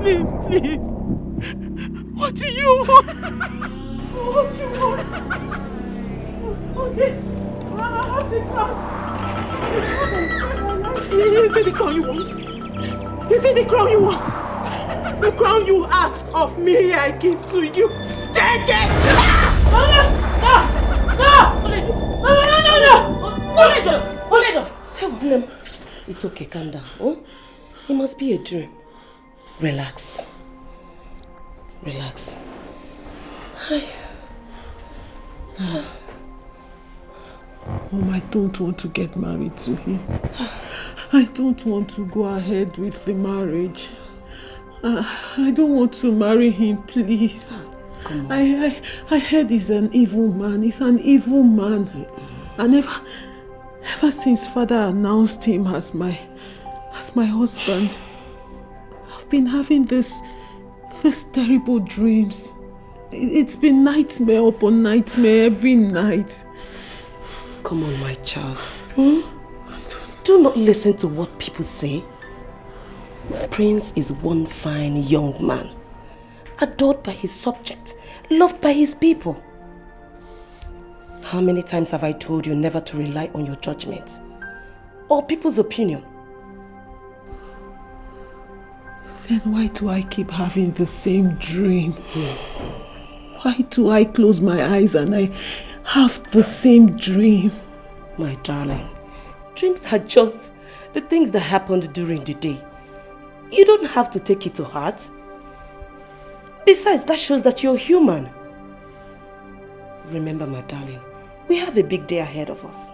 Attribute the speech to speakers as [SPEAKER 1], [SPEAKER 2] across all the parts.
[SPEAKER 1] Please, please. What do you want? What do you want? Okay. I have the crown. Is it the crown you want? Is it the crown you want? The crown you asked of me, I give to you. Take it! No!
[SPEAKER 2] It's okay, calm down. Oh? It must be a dream. Relax. Relax.
[SPEAKER 1] Mom, I don't want to get married to him. I don't want to go ahead with the marriage. I don't want to marry him, please.
[SPEAKER 2] Come on.
[SPEAKER 1] I heard he's an evil man. He's an evil man. And ever since father announced him as my husband, I've been having these terrible dreams. It's been nightmare upon nightmare every night.
[SPEAKER 2] Come on, my child. Do not listen to what people say. Prince is one fine young man, adored by his subject, loved by his people. How many times have I told you never to rely on your judgment or people's opinion?
[SPEAKER 1] Then why do I keep having the same dream? Why do I close my eyes and I have the same dream?
[SPEAKER 2] My darling, dreams are just the things that happened during the day. You don't have to take it to heart. Besides, that shows that you're human. Remember, my darling, we have a big day ahead of us.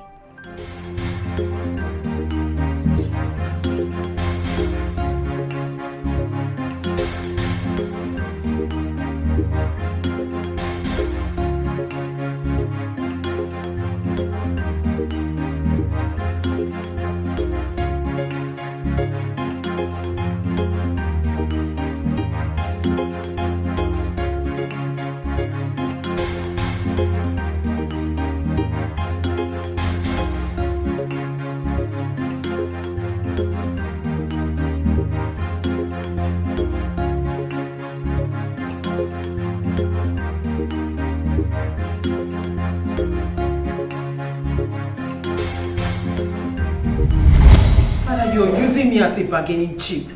[SPEAKER 1] You're using me as a bargaining chip.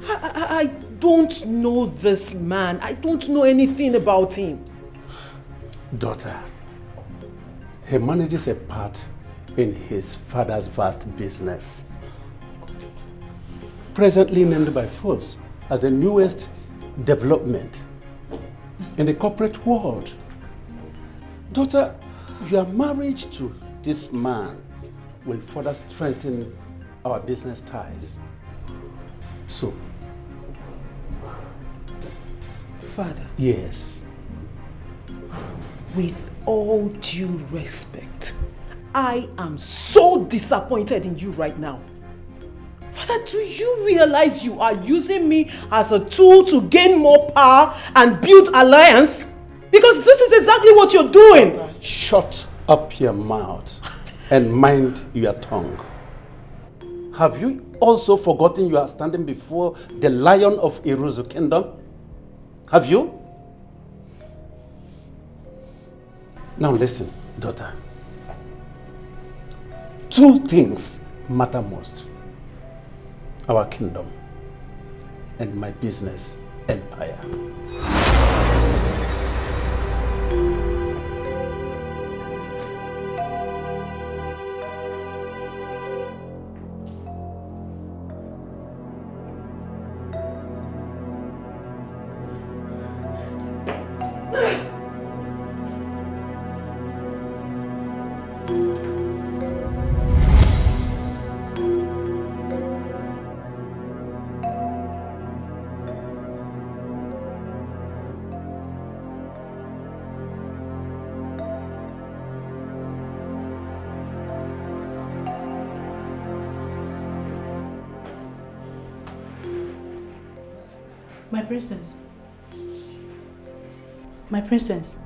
[SPEAKER 1] I don't know this man. I don't know anything about him.
[SPEAKER 3] Daughter, he manages a part in his father's vast business. Presently named by Forbes as the newest development in the corporate world. Daughter, your marriage to this man will further strengthen our business ties. So,
[SPEAKER 1] Father.
[SPEAKER 3] Yes.
[SPEAKER 1] With all due respect, I am so disappointed in you right now. Father, do you realize you are using me as a tool to gain more power and build alliance? Because this is exactly what you're doing.
[SPEAKER 3] Shut up your mouth and mind your tongue. Have you also forgotten you are standing before the lion of Iruzu kingdom? Have you? Now listen, daughter. Two things matter most. Our kingdom and my business empire.
[SPEAKER 4] My princess. My princess.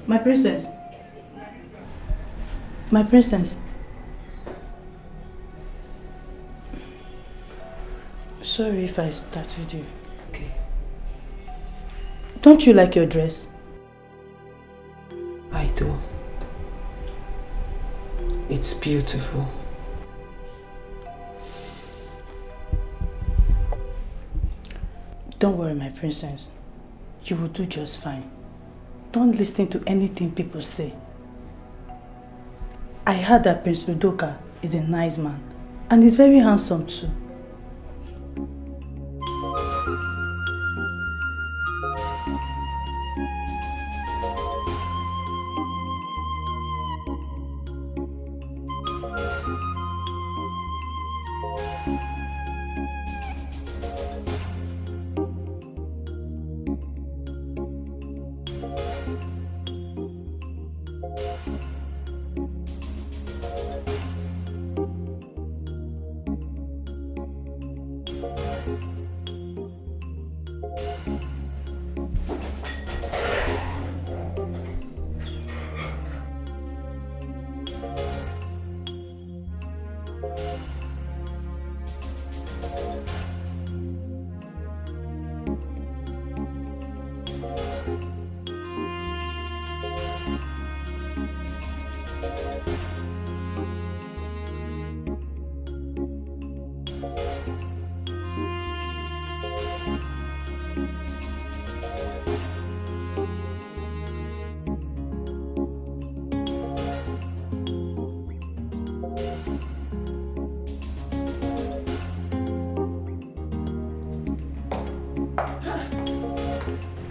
[SPEAKER 4] My princess. My princess. Sorry if I startled you.
[SPEAKER 2] Okay.
[SPEAKER 4] Don't you like your dress?
[SPEAKER 2] I do. It's beautiful.
[SPEAKER 4] Don't worry, my princess. You will do just fine. Don't listen to anything people say. I heard that Prince Udoka is a nice man and he's very handsome too.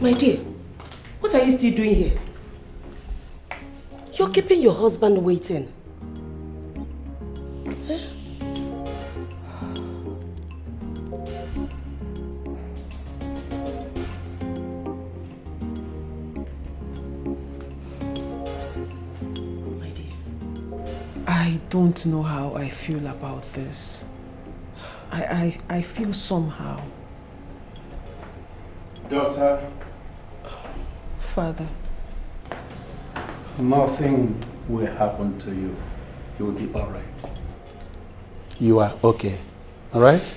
[SPEAKER 2] My dear, what are you still doing here? You're keeping your husband waiting. Huh? My dear.
[SPEAKER 1] I don't know how I feel about this. I feel somehow.
[SPEAKER 3] Daughter.
[SPEAKER 1] Father.
[SPEAKER 3] Nothing will happen to you. You will be all right. You are okay. All right?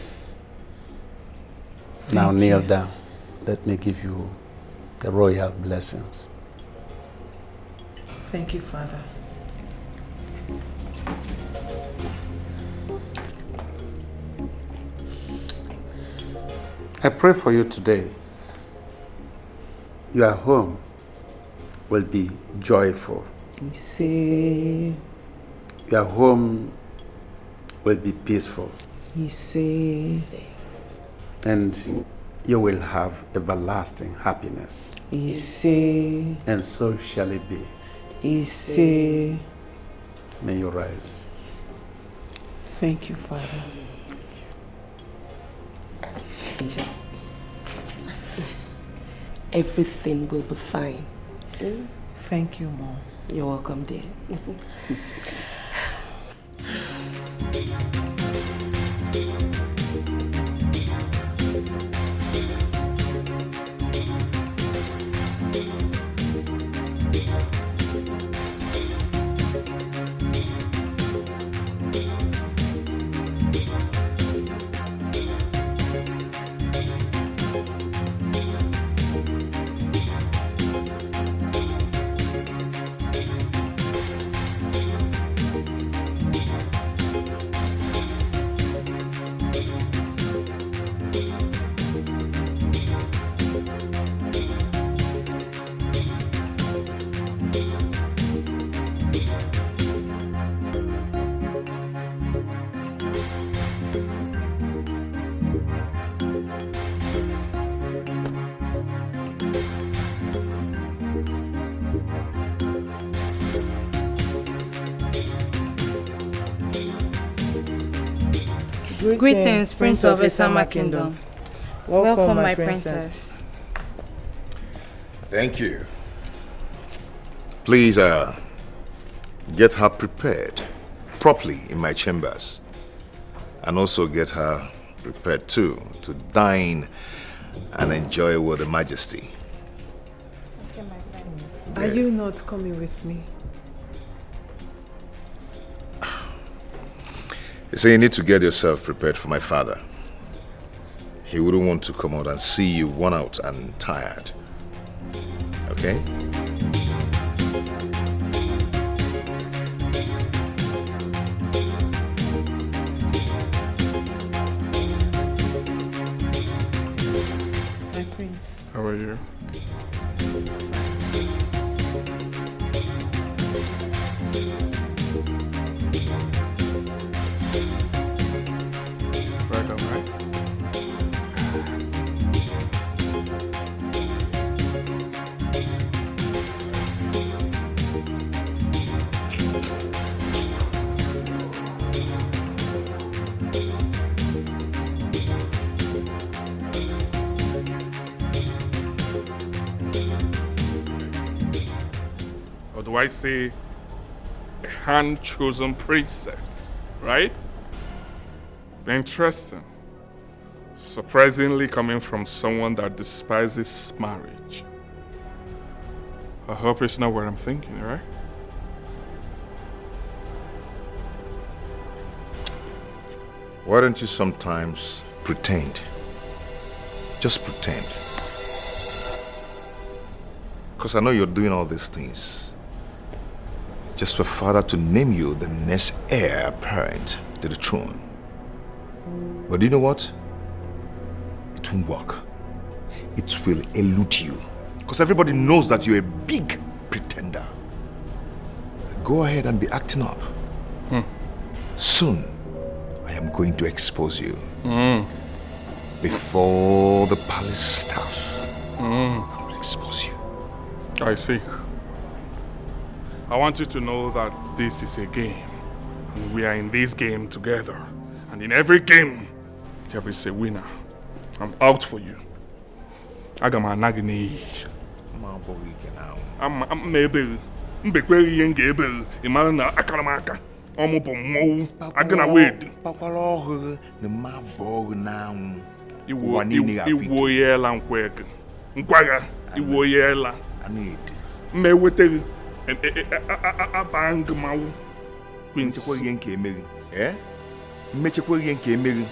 [SPEAKER 3] Now kneel down. Let me give you the royal blessings.
[SPEAKER 1] Thank you, Father.
[SPEAKER 3] I pray for you today. Your home will be joyful. Your home will be peaceful. And you will have everlasting happiness. And so shall it be. May you rise.
[SPEAKER 1] Thank you, Father.
[SPEAKER 2] Angel. Everything will be fine.
[SPEAKER 1] Thank you, Mom.
[SPEAKER 2] You're welcome, dear.
[SPEAKER 5] Greetings, Prince of Esama Kingdom. Welcome, my princess.
[SPEAKER 6] Thank you. Please, get her prepared properly in my chambers. And also get her prepared too to dine and enjoy with Her Majesty.
[SPEAKER 5] Okay, my friend.
[SPEAKER 1] Are you not coming with me?
[SPEAKER 6] You say you need to get yourself prepared for my father. He wouldn't want to come out and see you worn out and tired. Okay?
[SPEAKER 1] My prince.
[SPEAKER 7] How are you? Welcome, right? Or do I say a hand-chosen princess, right? Interesting. Surprisingly coming from someone that despises marriage. I hope it's not what I'm thinking, right?
[SPEAKER 6] Why don't you sometimes pretend? Just pretend. Because I know you're doing all these things just for father to name you the next heir apparent to the throne. But do you know what? It won't work. It will elude you. Because everybody knows that you're a big pretender. Go ahead and be acting up. Soon, I am going to expose you. Before the palace staff. I will expose you.
[SPEAKER 7] I see. I want you to know that this is a game. And we are in this game together. And in every game, there is a winner. I'm out for you. I got my nagini. I'm able. I'm able. Imagine akaramaka. I'm gonna wait. Iwo yela nkwega. Nkwaga. Iwo yela. Me wete abang mau.
[SPEAKER 6] Mmechekwa ihe nke emeri. Mmechekwa ihe nke emeri.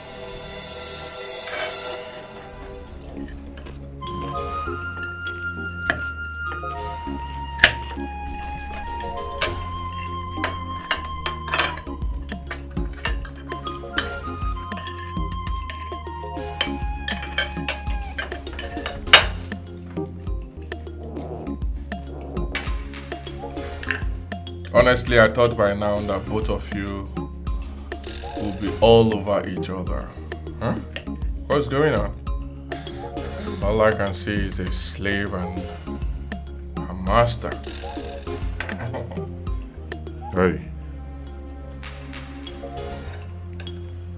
[SPEAKER 7] Honestly, I thought by now that both of you will be all over each other. Huh? What's going on? All I can see is a slave and a master.
[SPEAKER 6] Hey.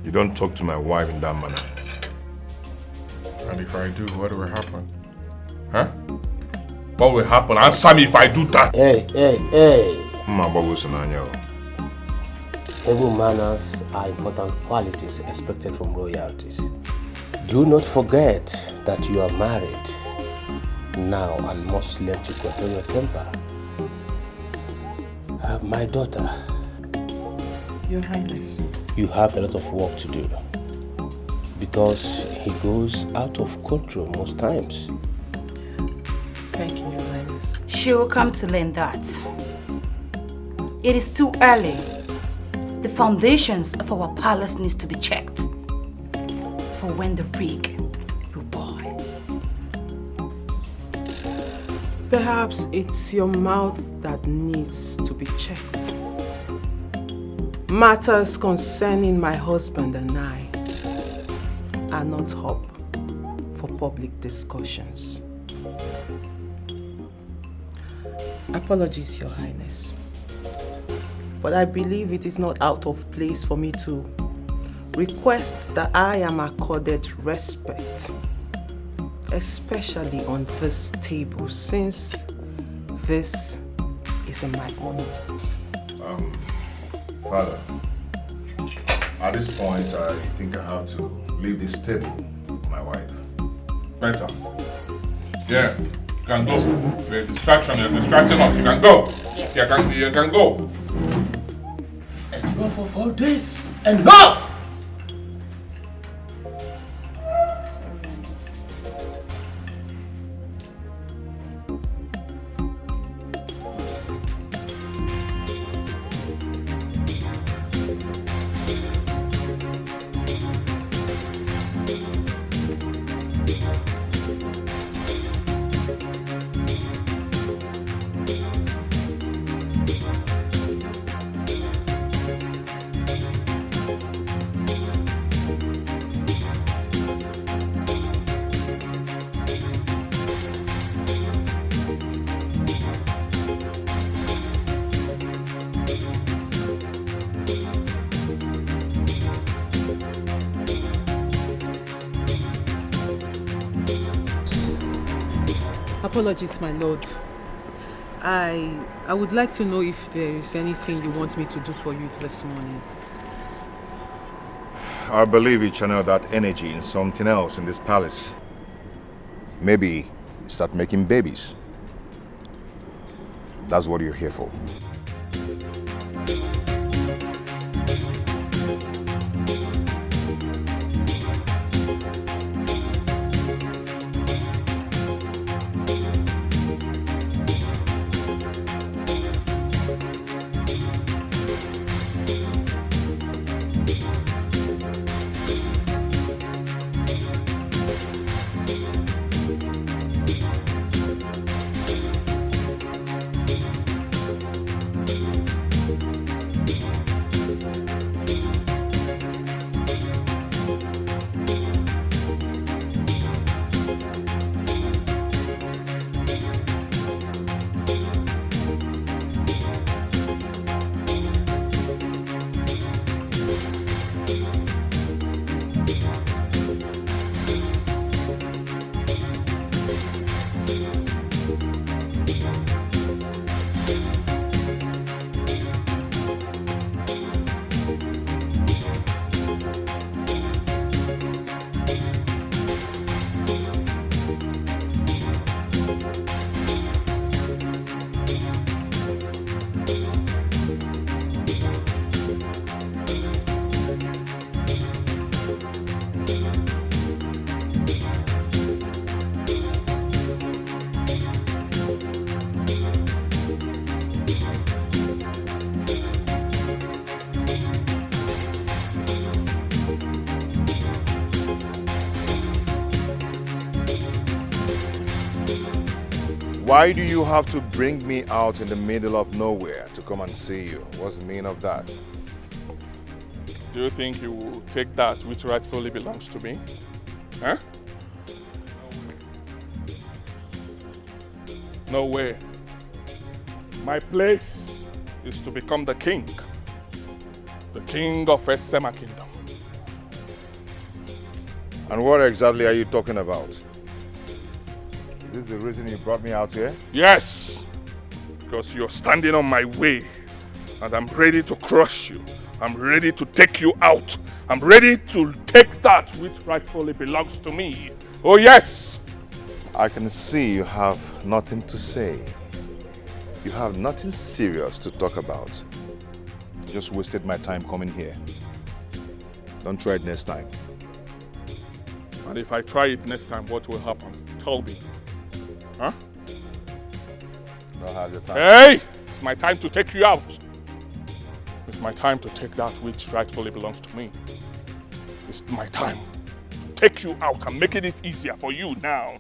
[SPEAKER 6] You don't talk to my wife in that manner.
[SPEAKER 7] And if I do, what will happen? Huh? What will happen? Answer me if I do that.
[SPEAKER 8] Hey.
[SPEAKER 6] Table
[SPEAKER 8] manners are important qualities expected from royalties. Do not forget that you are married now and must learn to control your temper. My daughter,
[SPEAKER 1] Your Highness,
[SPEAKER 8] you have a lot of work to do because he goes out of control most times.
[SPEAKER 1] thank you, Your Highness.
[SPEAKER 9] She will come to learn that. It is too early. The foundations of our palace needs to be checked for when the rig will boil.
[SPEAKER 1] Perhaps it's your mouth that needs to be checked. Matters concerning my husband and I are not up for public discussions. Apologies, Your Highness. But I believe it is not out of place for me to request that I am accorded respect, especially on this table, since this is in my honor.
[SPEAKER 6] Father, at this point, I think I have to leave this table with my wife.
[SPEAKER 7] Better. Yeah. You can go. There's a distraction. You're distracting us. You can go. Yes. You can go.
[SPEAKER 8] Enough of all this. Enough!
[SPEAKER 1] Apologies, my lord. I would like to know if there is anything you want me to do for you this morning.
[SPEAKER 6] I believe you channel that energy in something else in this palace. Maybe start making babies. That's what you're here for. Why do you have to bring me out in the middle of nowhere to come and see you? What's the meaning of that?
[SPEAKER 7] Do you think you will take that which rightfully belongs to me? Huh? No way. My place is to become the king of Esema Kingdom.
[SPEAKER 6] And what exactly are you talking about? Is this the reason you brought me out here?
[SPEAKER 7] Yes! Because you're standing on my way and I'm ready to crush you. I'm ready to take you out. I'm ready to take that which rightfully belongs to me. Oh yes!
[SPEAKER 6] I can see you have nothing to say. You have nothing serious to talk about. You just wasted my time coming here. Don't try it next time.
[SPEAKER 7] And if I try it next time, what will happen? Tell me. Huh?
[SPEAKER 6] Don't have your time.
[SPEAKER 7] Hey! It's my time to take you out. It's my time to take that which rightfully belongs to me. It's my time to take you out. I'm making it easier for you now.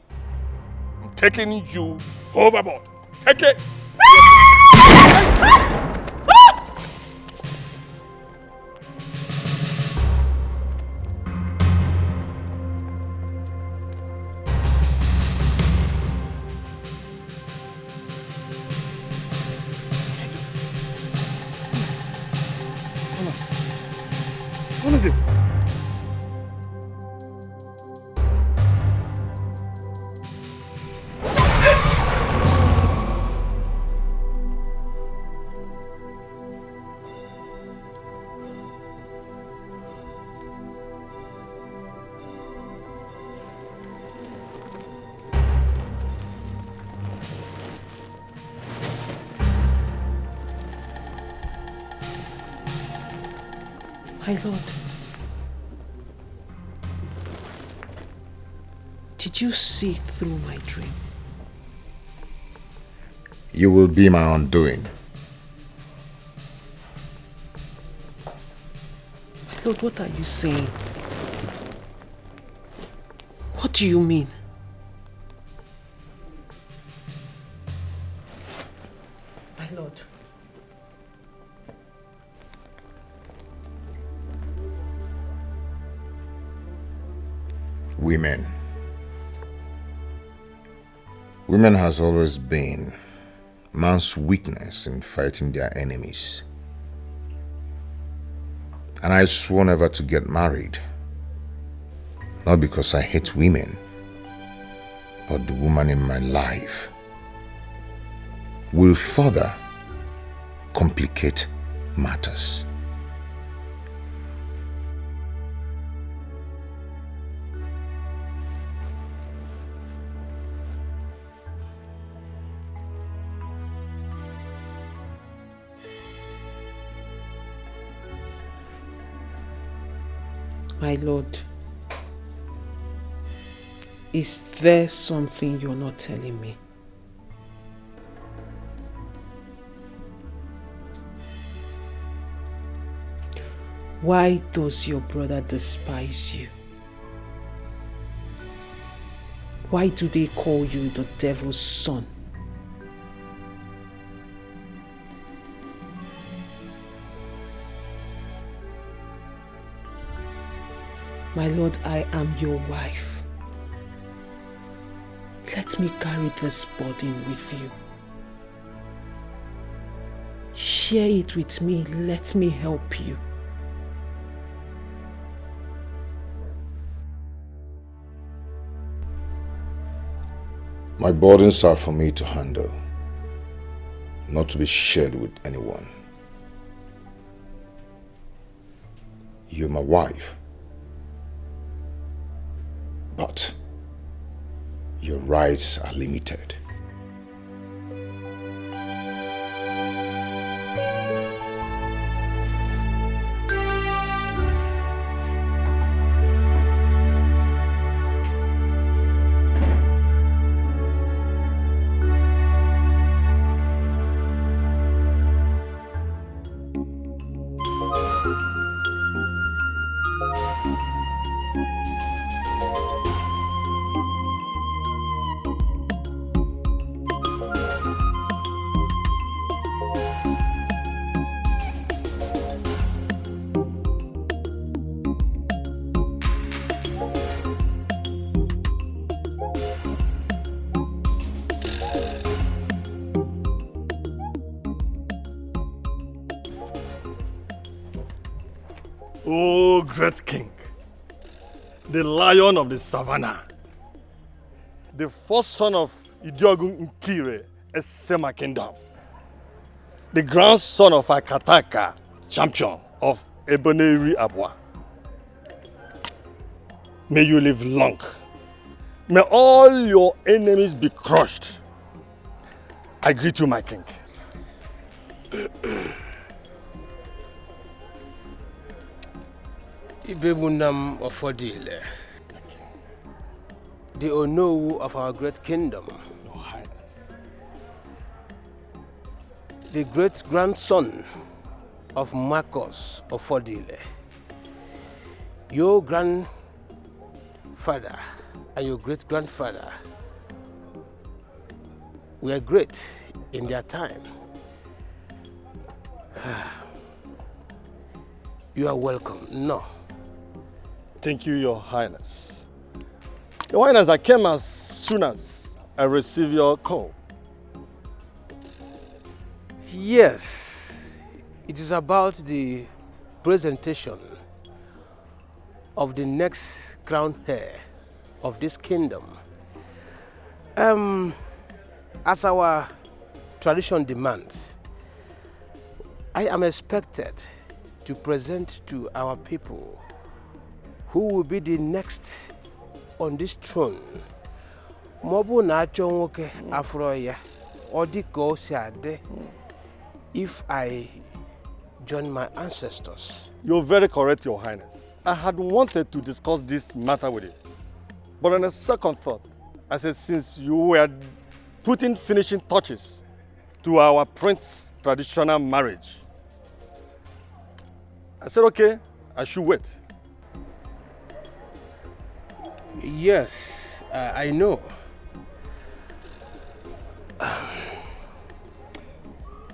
[SPEAKER 7] I'm taking you overboard. Take it!
[SPEAKER 6] What is it?
[SPEAKER 1] My lord, did you see through my dream?
[SPEAKER 6] You will be my undoing.
[SPEAKER 1] My lord, what are you saying? What do you mean? My lord.
[SPEAKER 6] Women. Women has always been man's weakness in fighting their enemies. And I swore never to get married. Not because I hate women, but the woman in my life will further complicate matters.
[SPEAKER 1] My lord, is there something you're not telling me? Why does your brother despise you? Why do they call you the devil's son? My lord, I am your wife. Let me carry this burden with you. Share it with me. Let me help you.
[SPEAKER 6] My burdens are for me to handle, not to be shared with anyone. You're my wife. But your rights are limited.
[SPEAKER 10] Oh, great king, the lion of the savannah, the first son of Idiogun Nkire, Esema Kingdom, the grandson of Akataka, champion of Eboneri Abwa. May you live long. May all your enemies be crushed. I greet you, my king.
[SPEAKER 8] Ibebunam Ofodile, the Onowu of our great kingdom, the great grandson of Marcos Ofodile, your grandfather and your great grandfather were great in their time. You are welcome. No.
[SPEAKER 10] Thank you, Your Highness. Your Highness, I came as soon as I received your call.
[SPEAKER 8] Yes, it is about the presentation of the next crown heir of this kingdom. As our tradition demands, I am expected to present to our people who will be the next on this throne. Mobu na achonwoke afro ya odiko siade if I join my ancestors.
[SPEAKER 10] You're very correct, Your Highness. I had wanted to discuss this matter with you. But on a second thought, I said since you were putting finishing touches to our prince's traditional marriage, I said, okay, I should wait.
[SPEAKER 8] Yes, I know.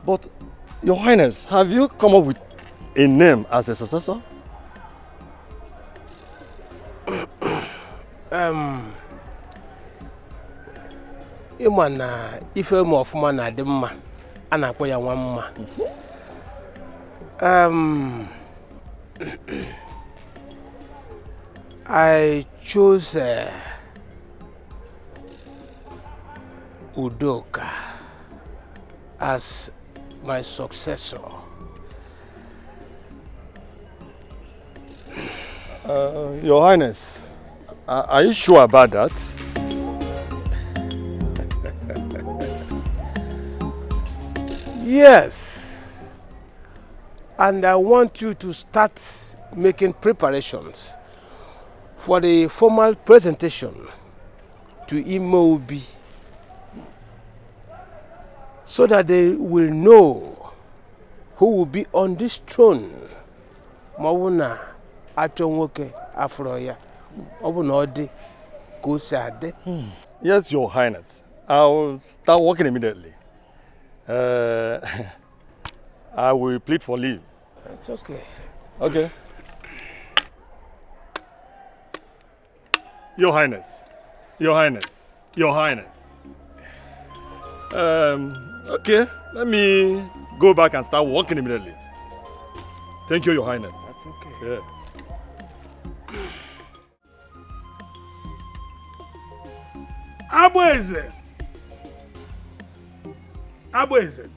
[SPEAKER 10] But, Your Highness, have you come up with a name as a successor?
[SPEAKER 8] Ịma na ife m ọfụma na adị mma a na-akpọ ya nwa mma. I chose Udoka as my successor.
[SPEAKER 10] Your Highness, are you sure about that?
[SPEAKER 8] Yes. And I want you to start making preparations for the formal presentation to Imobi, so that they will know who will be on this throne. Mawuna achonwoke afroya. Obuna odi kusade.
[SPEAKER 10] Yes, Your Highness. I'll start working immediately. I will plead for leave.
[SPEAKER 8] It's okay.
[SPEAKER 10] Okay. Your Highness. Your Highness. Your Highness. Okay. Let me go back and start working immediately. Thank you, Your Highness.
[SPEAKER 8] That's okay.
[SPEAKER 10] Yeah.
[SPEAKER 11] Abweze. Abweze.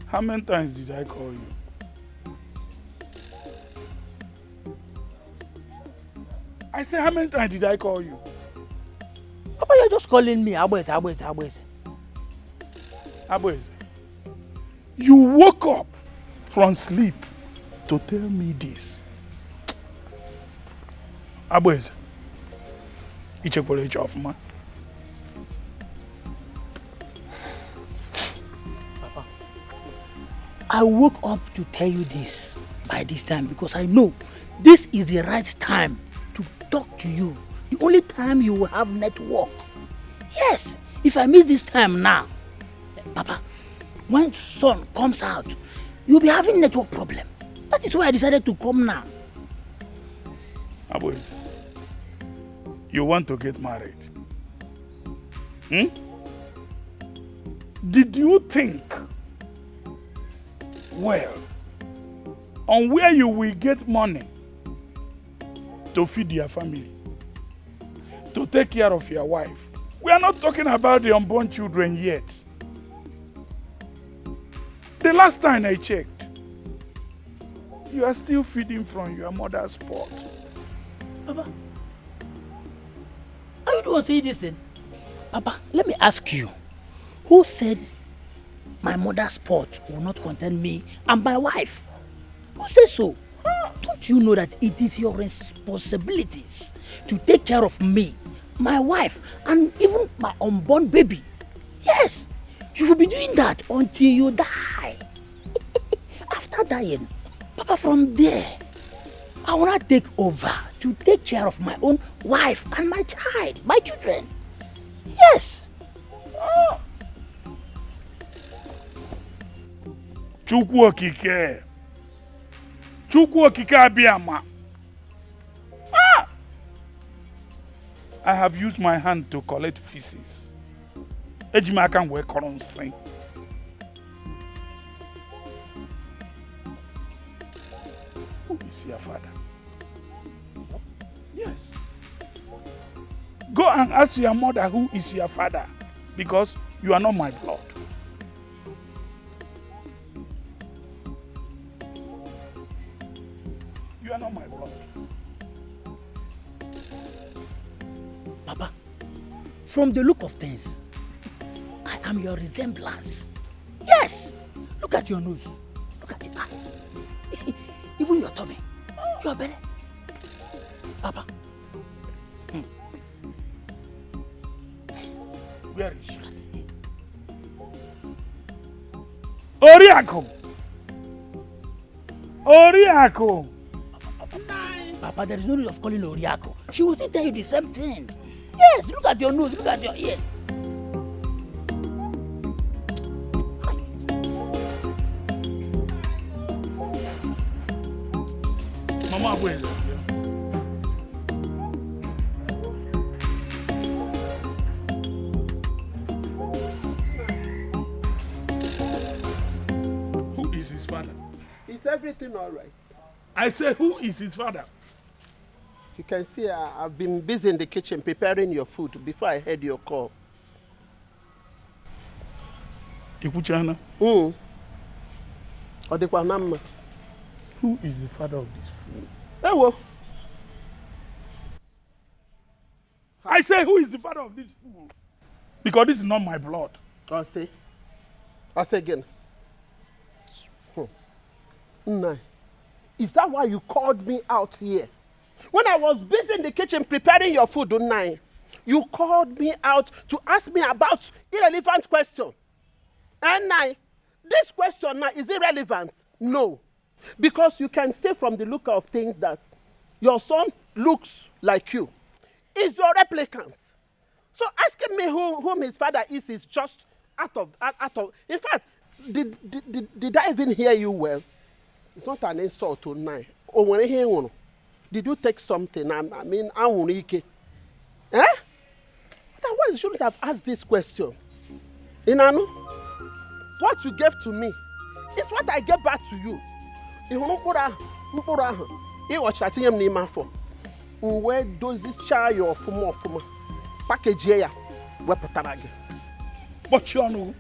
[SPEAKER 11] How many times did I call you? I said, how many times did I call you?
[SPEAKER 12] Papa, you're just calling me Abweze.
[SPEAKER 11] Abweze, you woke up from sleep to tell me this. Abweze, ichekwele iche ofuma.
[SPEAKER 12] Papa, I woke up to tell you this by this time because I know this is the right time to talk to you. The only time you will have network. Yes, if I miss this time now, Papa, when sun comes out, you'll be having network problem. That is why I decided to come now.
[SPEAKER 11] Abweze, you want to get married? Did you think well on where you will get money to feed your family, to take care of your wife? We are not talking about the unborn children yet. The last time I checked, you are still feeding from your mother's pot.
[SPEAKER 12] Papa, are you the one saying this thing? Papa, let me ask you, who said my mother's pot will not contain me and my wife? Who says so? Don't you know that it is your responsibilities to take care of me, my wife, and even my unborn baby? Yes, you will be doing that until you die. After dying, Papa, from there, I will not take over to take care of my own wife and my child, my children. Yes.
[SPEAKER 11] Chukwu okike. Chukwu okike abiyama. I have used my hand to collect feces. Ejima can work on sing. Who is your father? Yes. Go and ask your mother who is your father, because you are not my blood. You are not my blood.
[SPEAKER 12] Papa, from the look of things, I am your resemblance. Yes. Yes! Look at your nose. Look at your eyes. Even your tummy. Your belly. Papa.
[SPEAKER 11] Where is she? Oriako! Oriako!
[SPEAKER 12] Papa, there is no need of calling Oriako. She will still tell you the same thing. Yes, look at your nose, look at your ears.
[SPEAKER 11] Mama, where is it? Who is his father?
[SPEAKER 13] Is everything all right?
[SPEAKER 11] I say, who is his father?
[SPEAKER 13] You can see I've been busy in the kitchen preparing your food before I heard your call.
[SPEAKER 11] Ikuchana?
[SPEAKER 13] Who
[SPEAKER 11] is the father of this fool?
[SPEAKER 13] Ewo.
[SPEAKER 11] I say, who is the father of this fool? Because this is not my blood.
[SPEAKER 13] I'll say again. No. Is that why you called me out here? When I was busy in the kitchen preparing your food, you called me out to ask me about irrelevant question. And now, this question now, is it relevant? No. Because you can see from the look of things that your son looks like you. Is your replicant. So asking me whom his father is just out of. In fact, did I even hear you well? It's not an insult tonight. Oh, when I hear one, did you take something? I mean, eh? Otherwise, you shouldn't have asked this question. Inanu, what you gave to me is what I gave back to you. Where does this child your fumo package here?
[SPEAKER 11] But you know.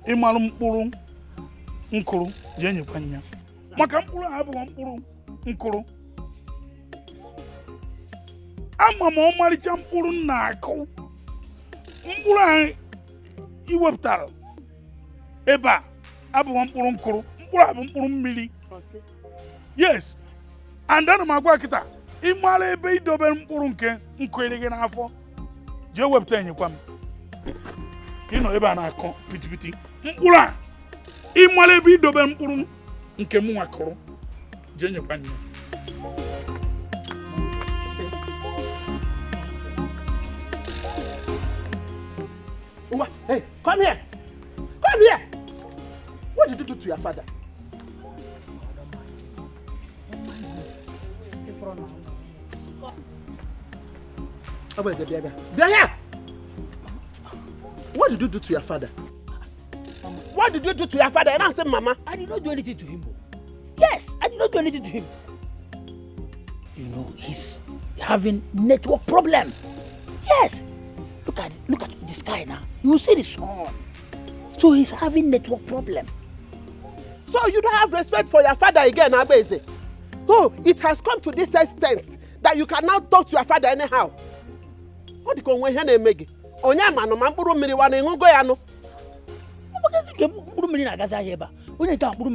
[SPEAKER 11] Ịmalụ mkpụrụ nkụrụ je nyekwa nya maka mkpụrụ ahụ bụ mkpụrụ nkụrụ ama m ọmarịcha mkpụrụ na-akụ mkpụrụ ahụ iwepụtara ebe a abụghị mkpụrụ nkụrụ mkpụrụ ahụ bụ mkpụrụ mmiri yes and ana m agwa kịta ịmara ebe idobere mkpụrụ nke nkụere gị n'afọ jee wepụta enyekwa m ịnọ ebe a na-akọ pitipiti mkpụrụ a ịmara ebe idobe mkpụrụ nke m nwakọrọ jee nyekwa nne
[SPEAKER 13] Hey, come here! Come here! What did you do to your father? Be here! What did you do to your father? What did you do to your father? And I said, Mama.
[SPEAKER 12] I did not do anything to him. Yes, I did not do anything to him. You know, he's having network problem. Yes. Look at the sky now. You see the sun. So he's having network problem.
[SPEAKER 13] So you don't have respect for your father again, Abeze. Oh, it has come to this extent that you cannot talk to your father anyhow. What do you call when you make? Onyama no mamburu mmiri wana ngugo ya no.
[SPEAKER 12] Because you mamburu mmiri na gaza heba. Onye ka mamburu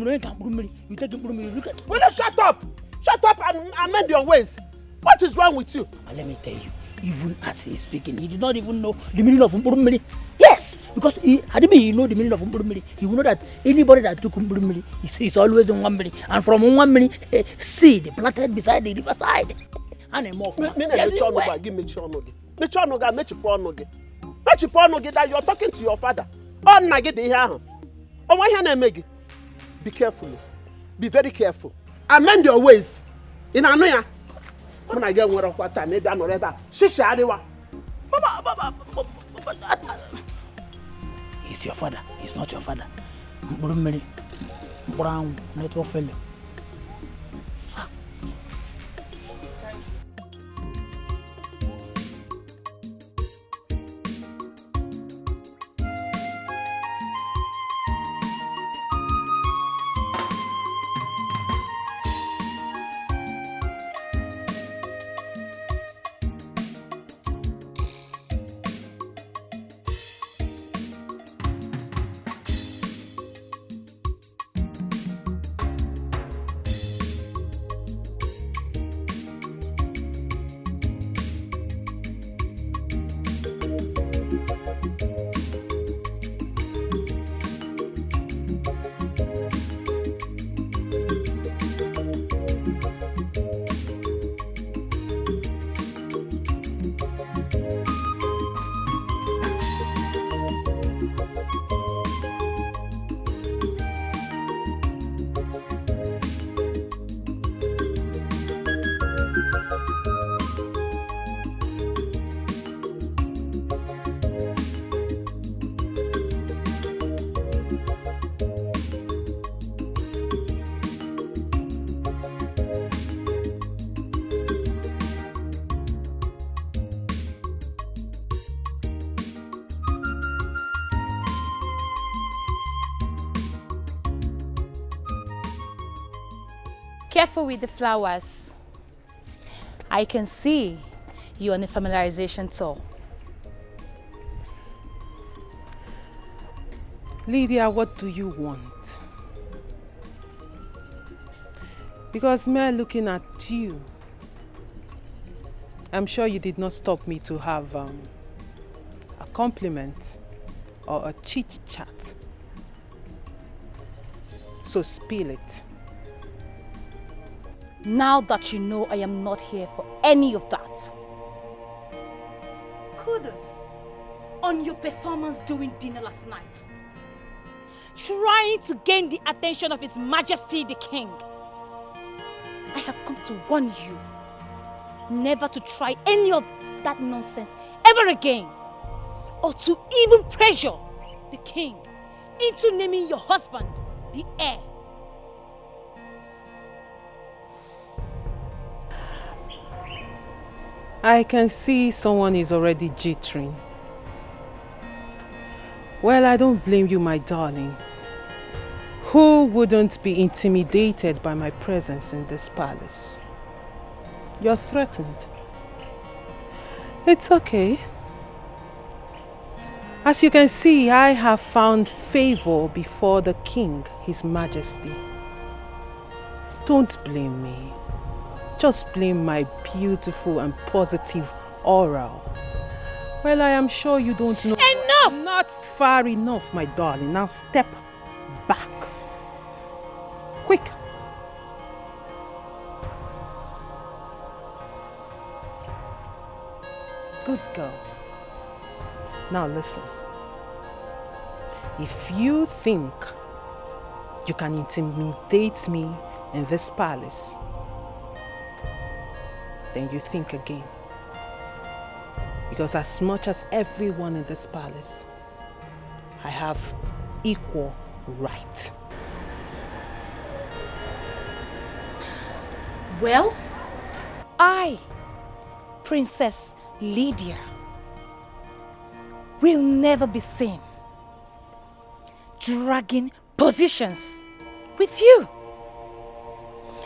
[SPEAKER 12] mmiri, you take mamburu mmiri. Look at.
[SPEAKER 13] Will you shut up? Shut up and amend your ways. What is wrong with you?
[SPEAKER 12] And let me tell you, even as he's speaking, he did not even know the meaning of mamburu mmiri. Yes, because had he know the meaning of mamburu mmiri, he would know that anybody that took mamburu mmiri is always in one mmiri, and from one mmiri, seed planted beside the riverside. And a more.
[SPEAKER 13] Give me chonogi. Me chonoga me chiponogi. That you're talking to your father. Be careful. Be very careful. Amend your ways. In Anoya. When I get one of what time, maybe I'm not Shisha Adewa.
[SPEAKER 12] He's your father. He's not your father. Brown, network fellow.
[SPEAKER 9] Careful with the flowers. I can see you're on a familiarization tour.
[SPEAKER 1] Lydia, what do you want? Because mere looking at you, I'm sure you did not stop me to have a compliment or a chit-chat. So spill it.
[SPEAKER 9] Now that you know I am not here for any of that. Kudos on your performance during dinner last night. Trying to gain the attention of His Majesty the King. I have come to warn you never to try any of that nonsense ever again, or to even pressure the King into naming your husband the heir.
[SPEAKER 1] I can see someone is already jittering. Well, I don't blame you, my darling. Who wouldn't be intimidated by my presence in this palace? You're threatened. It's okay. As you can see, I have found favor before the King, His Majesty. Don't blame me. Just blame my beautiful and positive aura. Well, I am sure you don't know.
[SPEAKER 9] Enough!
[SPEAKER 1] Not far enough, my darling. Now step back. Quick. Good girl. Now listen. If you think you can intimidate me in this palace, then you think again. Because as much as everyone in this palace, I have equal right.
[SPEAKER 9] Well, I, Princess Lydia, will never be seen dragging positions with you.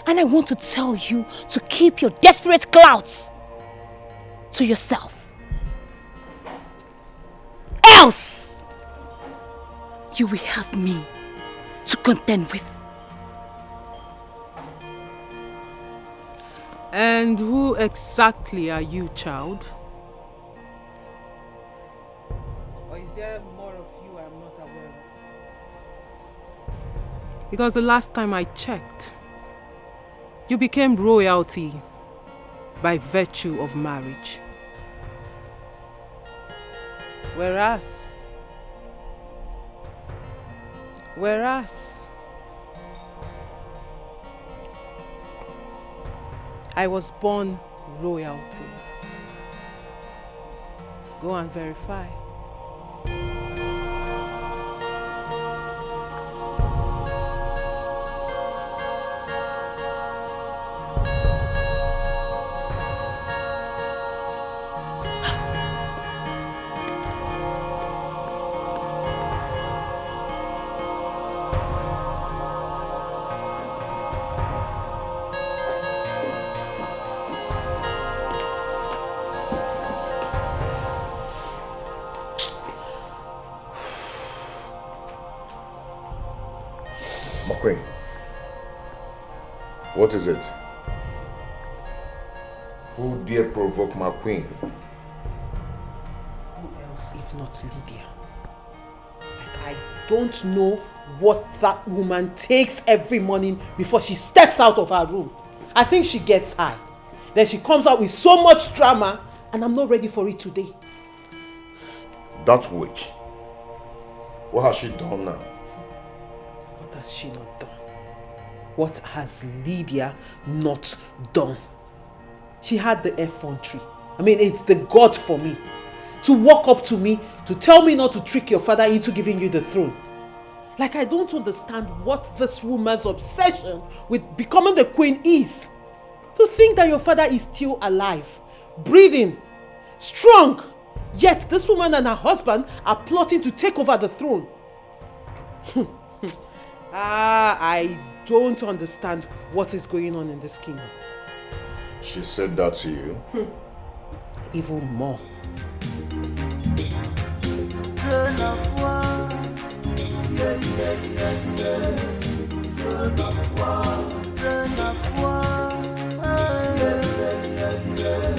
[SPEAKER 9] And I want to tell you to keep your desperate clouds to yourself. Else, you will have me to contend with.
[SPEAKER 1] And who exactly are you, child? Or is there more of you I'm not aware of? Because the last time I checked, you became royalty by virtue of marriage. Whereas I was born royalty. Go and verify.
[SPEAKER 6] What is it? Who dare provoke my queen?
[SPEAKER 1] Who else if not Lydia? Like, I don't know what that woman takes every morning before she steps out of her room. I think she gets high. Then she comes out with so much drama, and I'm not ready for it today.
[SPEAKER 6] That witch. What has she done now?
[SPEAKER 1] What has she not done? What has Lydia not done? She had the effrontery. I mean, it's the God for me. To walk up to me, to tell me not to trick your father into giving you the throne. Like, I don't understand what this woman's obsession with becoming the queen is. To think that your father is still alive, breathing, strong, yet this woman and her husband are plotting to take over the throne. I don't understand what is going on in this kingdom.
[SPEAKER 6] She said that to you?
[SPEAKER 1] Even more.
[SPEAKER 14] Throne of war. Yeah, yeah, yeah, yeah. Throne of war. Throne of war. Yeah, yeah, yeah, yeah.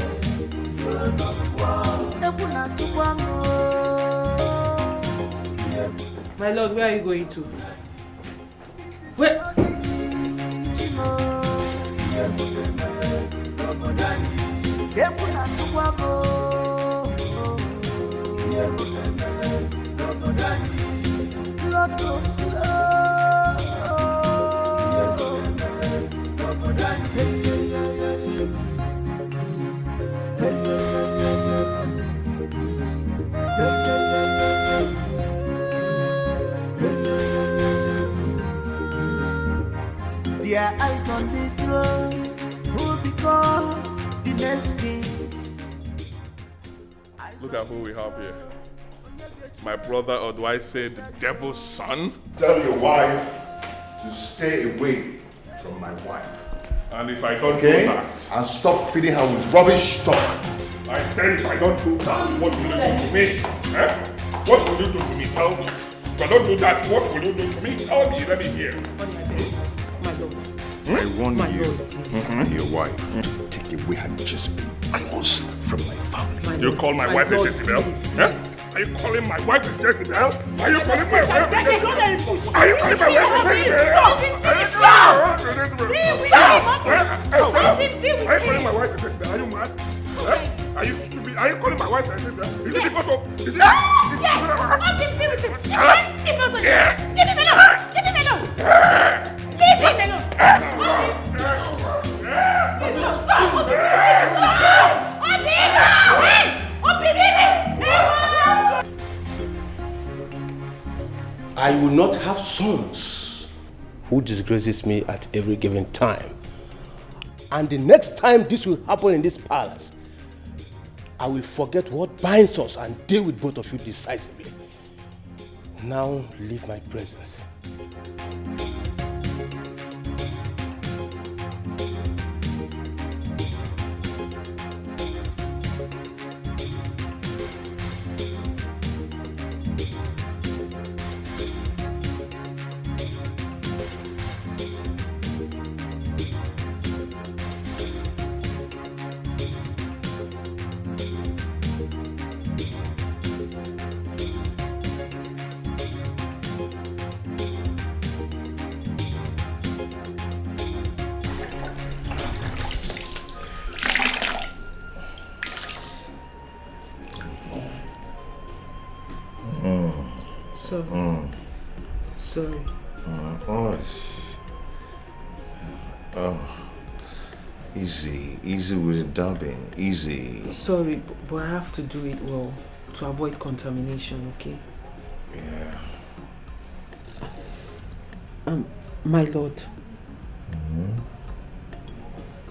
[SPEAKER 14] Throne of war.
[SPEAKER 1] My lord, where are you going to? Where?
[SPEAKER 14] Their eyes on the throne, who become the next king.
[SPEAKER 7] Look at who we have here. My brother, or do I say the devil's son?
[SPEAKER 6] Tell your wife to stay away from my wife.
[SPEAKER 7] And if I don't
[SPEAKER 6] do
[SPEAKER 7] that...
[SPEAKER 6] And stop feeding her with rubbish talk.
[SPEAKER 7] I said if I don't do that, what will you do to me? Eh? What will you do to me? Tell me. If I don't do that, what will you do to me? Tell me, let me hear.
[SPEAKER 6] I warn you and your wife to take away her just close from my family.
[SPEAKER 7] You call my wife a Jezebel? Eh? Are you calling my wife a Jezebel? Are you calling my wife a Jezebel? Are you calling my wife a Jezebel? Are you calling my wife a Jezebel? Are you mad? Are you stupid? Are you calling my wife a Jezebel? Is it because of... Is it...
[SPEAKER 14] Leave him alone!
[SPEAKER 8] I will not have sons who disgraces me at every given time. And the next time this will happen in this palace, I will forget what binds us and deal with both of you decisively. Now leave my presence.
[SPEAKER 1] Sorry.
[SPEAKER 6] Easy with the dubbing, easy.
[SPEAKER 1] Sorry, but I have to do it well to avoid contamination, okay?
[SPEAKER 6] Yeah.
[SPEAKER 1] My lord.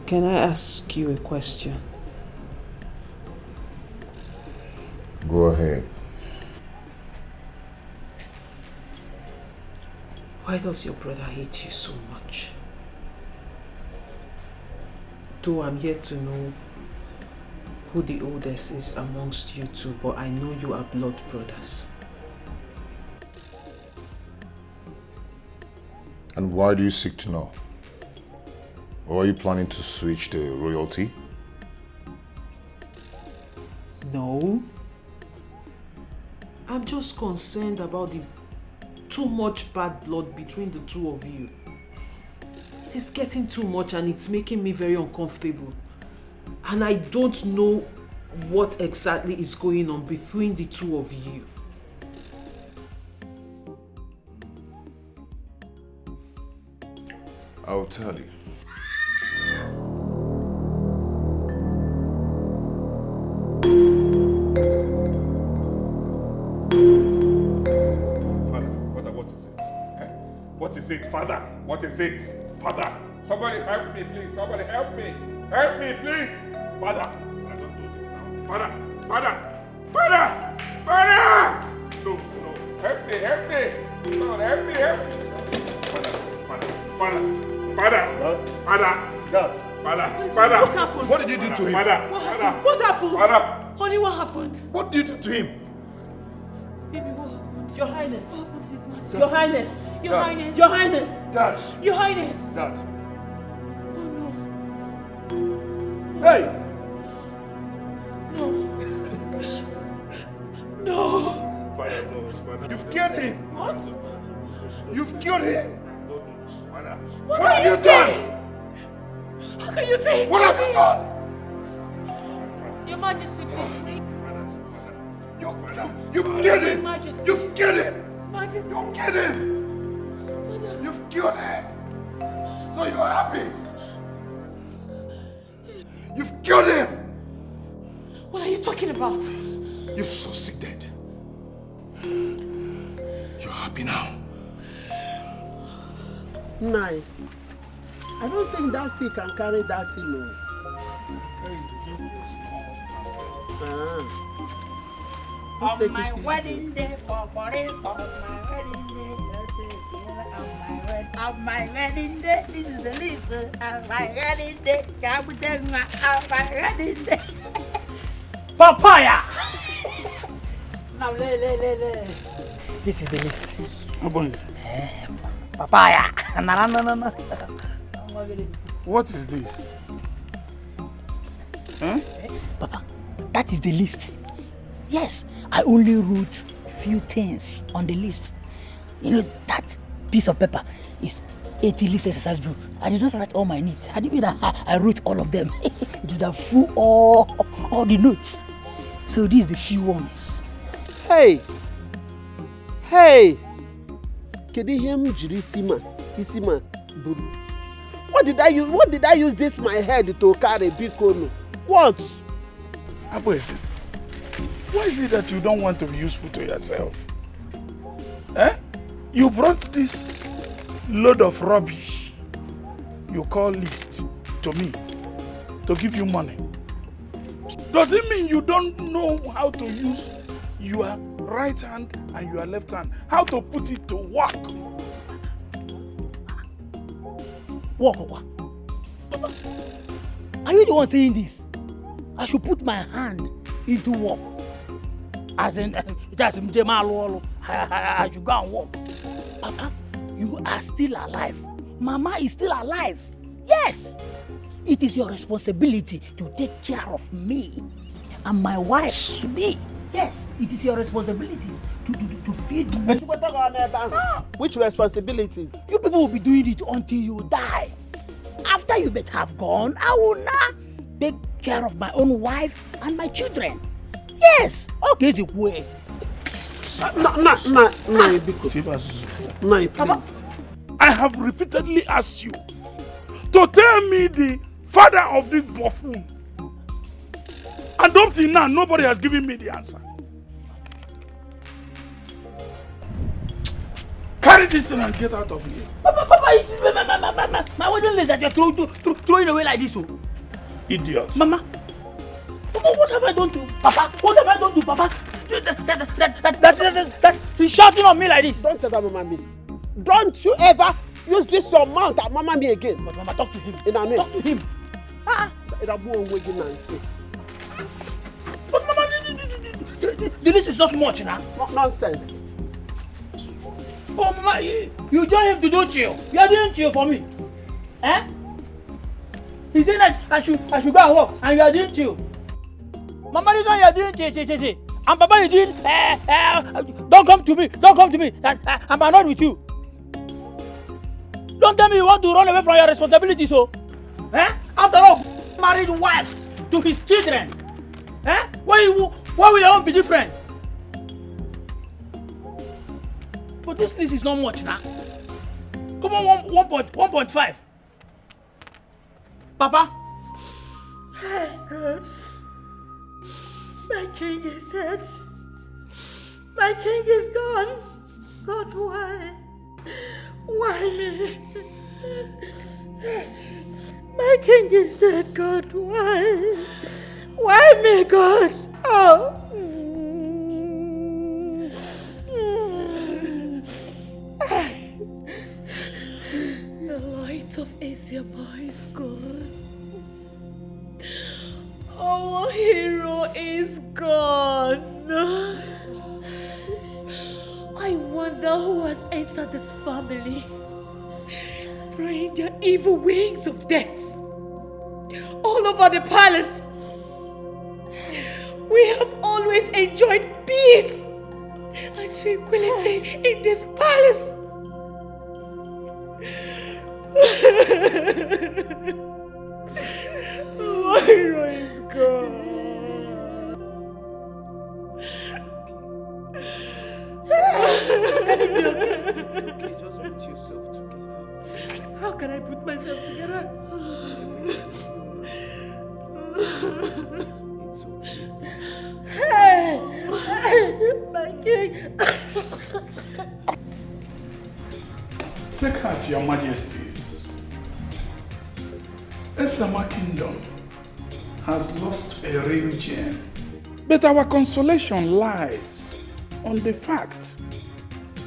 [SPEAKER 1] Can I ask you a question?
[SPEAKER 6] Go ahead.
[SPEAKER 1] Why does your brother hate you so much? Though I'm yet to know who the oldest is amongst you two, but I know you are blood brothers.
[SPEAKER 6] And why do you seek to know? Or are you planning to switch the royalty?
[SPEAKER 1] No. I'm just concerned about the too much bad blood between the two of you. It's getting too much and it's making me very uncomfortable. And I don't know what exactly is going on between the two of you.
[SPEAKER 6] I'll tell you.
[SPEAKER 7] What is it, Father? What is it, Father? Somebody help me, please. Somebody help me. Help me, please. Father, I don't do this now. Father. No. Help me. Lord, help me. Father. Father.
[SPEAKER 1] What happened?
[SPEAKER 6] What did you do to him?
[SPEAKER 1] What happened? Honey, what happened?
[SPEAKER 6] What did you do to him?
[SPEAKER 1] Baby, what happened? Your Highness. What happened to his majesty?
[SPEAKER 6] Your Highness.
[SPEAKER 1] Your Highness. Your Highness.
[SPEAKER 6] Dad.
[SPEAKER 1] Your Highness.
[SPEAKER 6] Dad.
[SPEAKER 1] Oh no.
[SPEAKER 6] Hey!
[SPEAKER 1] No. No.
[SPEAKER 7] Father.
[SPEAKER 6] You've killed him.
[SPEAKER 1] What?
[SPEAKER 6] You've killed him.
[SPEAKER 1] What
[SPEAKER 6] have you done?
[SPEAKER 1] How can you say?
[SPEAKER 6] What have you done?
[SPEAKER 1] Your Majesty, please.
[SPEAKER 6] You've killed him.
[SPEAKER 1] Majesty.
[SPEAKER 6] You've killed him.
[SPEAKER 1] Majesty.
[SPEAKER 6] You've killed him. You've killed him. So you're happy. You've killed him.
[SPEAKER 1] What are you talking about?
[SPEAKER 6] You've succeeded. You're happy now.
[SPEAKER 13] Nine. I don't think that stick can carry that thing. No.
[SPEAKER 12] On my wedding day, on my wedding day, on my wedding day, this is the list. On my wedding day, on my wedding day. Papaya! Now, this is the list. Papaya! No.
[SPEAKER 11] What is this? Huh?
[SPEAKER 12] Papa, that is the list. Yes, I only wrote few things on the list. You know, that piece of paper is 80 leaf exercise book. I did not write all my needs. I didn't mean I wrote all of them. It would have full all the notes. So these are the few ones.
[SPEAKER 13] Hey! Can you hear me, Isima, Buru? What did I use this my head to carry Bikono? What?
[SPEAKER 11] Abuezi, why is it that you don't want to be useful to yourself? You brought this load of rubbish you call list to me to give you money. Does it mean you don't know how to use your right hand and your left hand? How to put it to work?
[SPEAKER 12] What? Papa, are you the one saying this? I should put my hand into work. As in, I should go and work. Papa, you are still alive. Mama is still alive. Yes. It is your responsibility to take care of me and my wife, me. Yes, it is your responsibilities to feed me.
[SPEAKER 13] Which responsibilities?
[SPEAKER 12] You people will be doing it until you die. After you better have gone, I will now take care of my own wife and my children. Yes. Okay, the way.
[SPEAKER 13] No, please.
[SPEAKER 11] I have repeatedly asked you to tell me the father of this buffoon. And up till now, nobody has given me the answer. Carry this thing and get out of here.
[SPEAKER 12] Papa, my wedding list that you're throwing away like this. Oh.
[SPEAKER 11] Idiot.
[SPEAKER 12] Mama, what have I done to Papa? What have I done to Papa? That he's shouting on me like this.
[SPEAKER 13] Don't tell that Mama me. Don't you ever use this your mouth at Mama me again.
[SPEAKER 12] But Mama, talk to him.
[SPEAKER 13] Talk
[SPEAKER 12] to him. But Mama, the list is not much now.
[SPEAKER 13] Nonsense.
[SPEAKER 12] Oh Mama, you join him to do chill. You are doing chill for me. He said that I should go and work and you are doing chill. Mama, this one you are doing chill. And Papa is doing don't come to me. And I'm annoyed with you. Don't tell me you want to run away from your responsibilities, so. After all, married wives to his children. Why will your own be different? But this list is not much now. Come on, 1.5. Papa.
[SPEAKER 1] God. My king is dead. My king is gone. God, why? Why me? My king is dead, God, why? Why me, God? Oh. Isiama is gone. Our hero is gone. I wonder who has entered this family, spraying their evil wings of death all over the palace. We have always enjoyed peace and tranquility in this palace. My hero is gone. Can it be okay? It's okay, just put yourself together. How can I put myself together? It's okay. Hey! My king!
[SPEAKER 11] Take heart, your majesties. Esama Kingdom has lost a real gem. But our consolation lies on the fact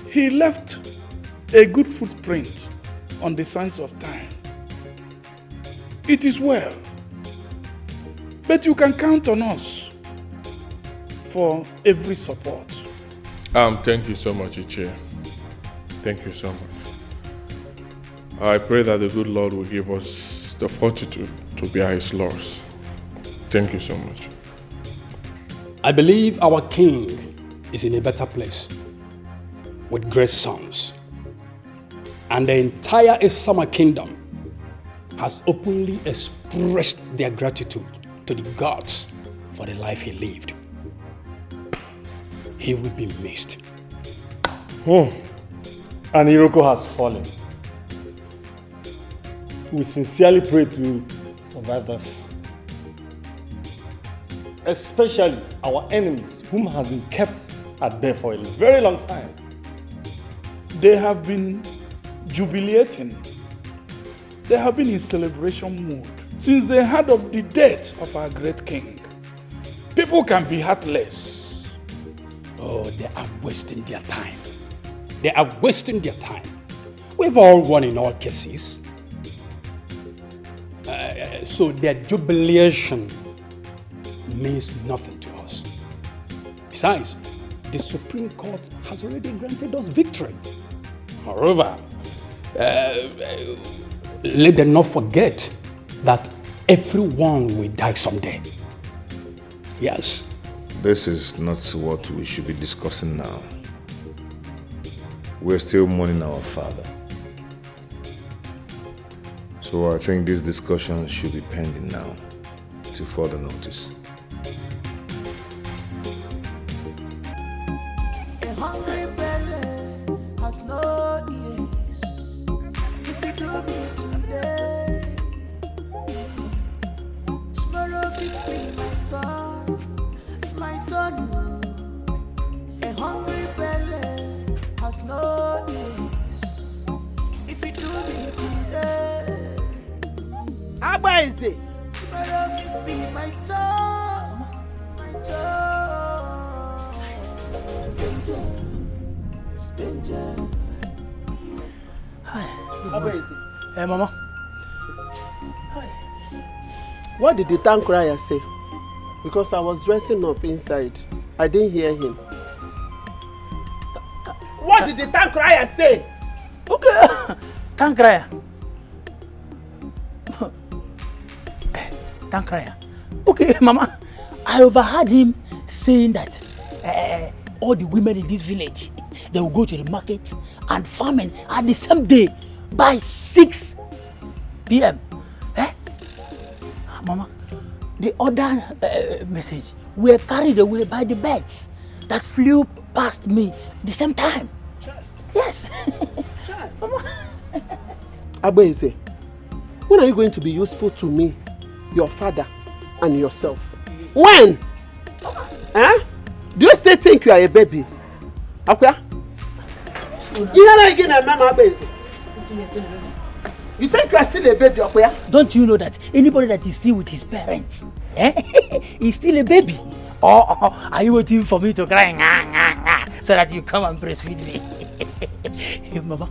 [SPEAKER 11] he left a good footprint on the sands of time. It is well, but you can count on us for every support.
[SPEAKER 7] Thank you so much, Ichie. Thank you so much. I pray that the good Lord will give us the fortitude to bear his loss. Thank you so much.
[SPEAKER 15] I believe our king is in a better place with great sons. And the entire Esama Kingdom has openly expressed their gratitude to the gods for the life he lived. He will be missed.
[SPEAKER 10] And Iroko has fallen. We sincerely pray to survive this. Especially our enemies, whom have been kept at bay for a very long time.
[SPEAKER 11] They have been jubilating. They have been in celebration mood since they heard of the death of our great king. People can be heartless.
[SPEAKER 15] Oh, they are wasting their time. They are wasting their time. We've all won in all cases. So their jubilation means nothing to us. Besides, the Supreme Court has already granted us victory. However, let them not forget that everyone will die someday. Yes.
[SPEAKER 6] This is not what we should be discussing now. We're still mourning our father. So I think this discussion should be pending now, till further notice.
[SPEAKER 14] A hungry belly has no ears. If you do me today, tomorrow it be my turn. A hungry belly has no ears. If you do me today,
[SPEAKER 13] Abba is it?
[SPEAKER 14] tomorrow it be my turn. My turn. Danger. Danger.
[SPEAKER 12] Hi.
[SPEAKER 13] Abba is it?
[SPEAKER 12] Hey, Mama.
[SPEAKER 13] What did the town crier say? Because I was dressing up inside. I didn't hear him. What did the town crier say?
[SPEAKER 12] Okay. Town crier. Town crier. Okay, Mama. I overheard him saying that all the women in this village, they will go to the market and farming at the same day by 6 p.m. Mama, the other message were carried away by the birds that flew past me the same time. Yes. Mama.
[SPEAKER 13] Abba, when are you going to be useful to me, your father, and yourself? When? Huh? Do you still think you are a baby? Okay? You think you are still a baby, okay?
[SPEAKER 12] Don't you know that anybody that is still with his parents, is still a baby? Or are you waiting for me to cry so that you come and breastfeed me? Mama,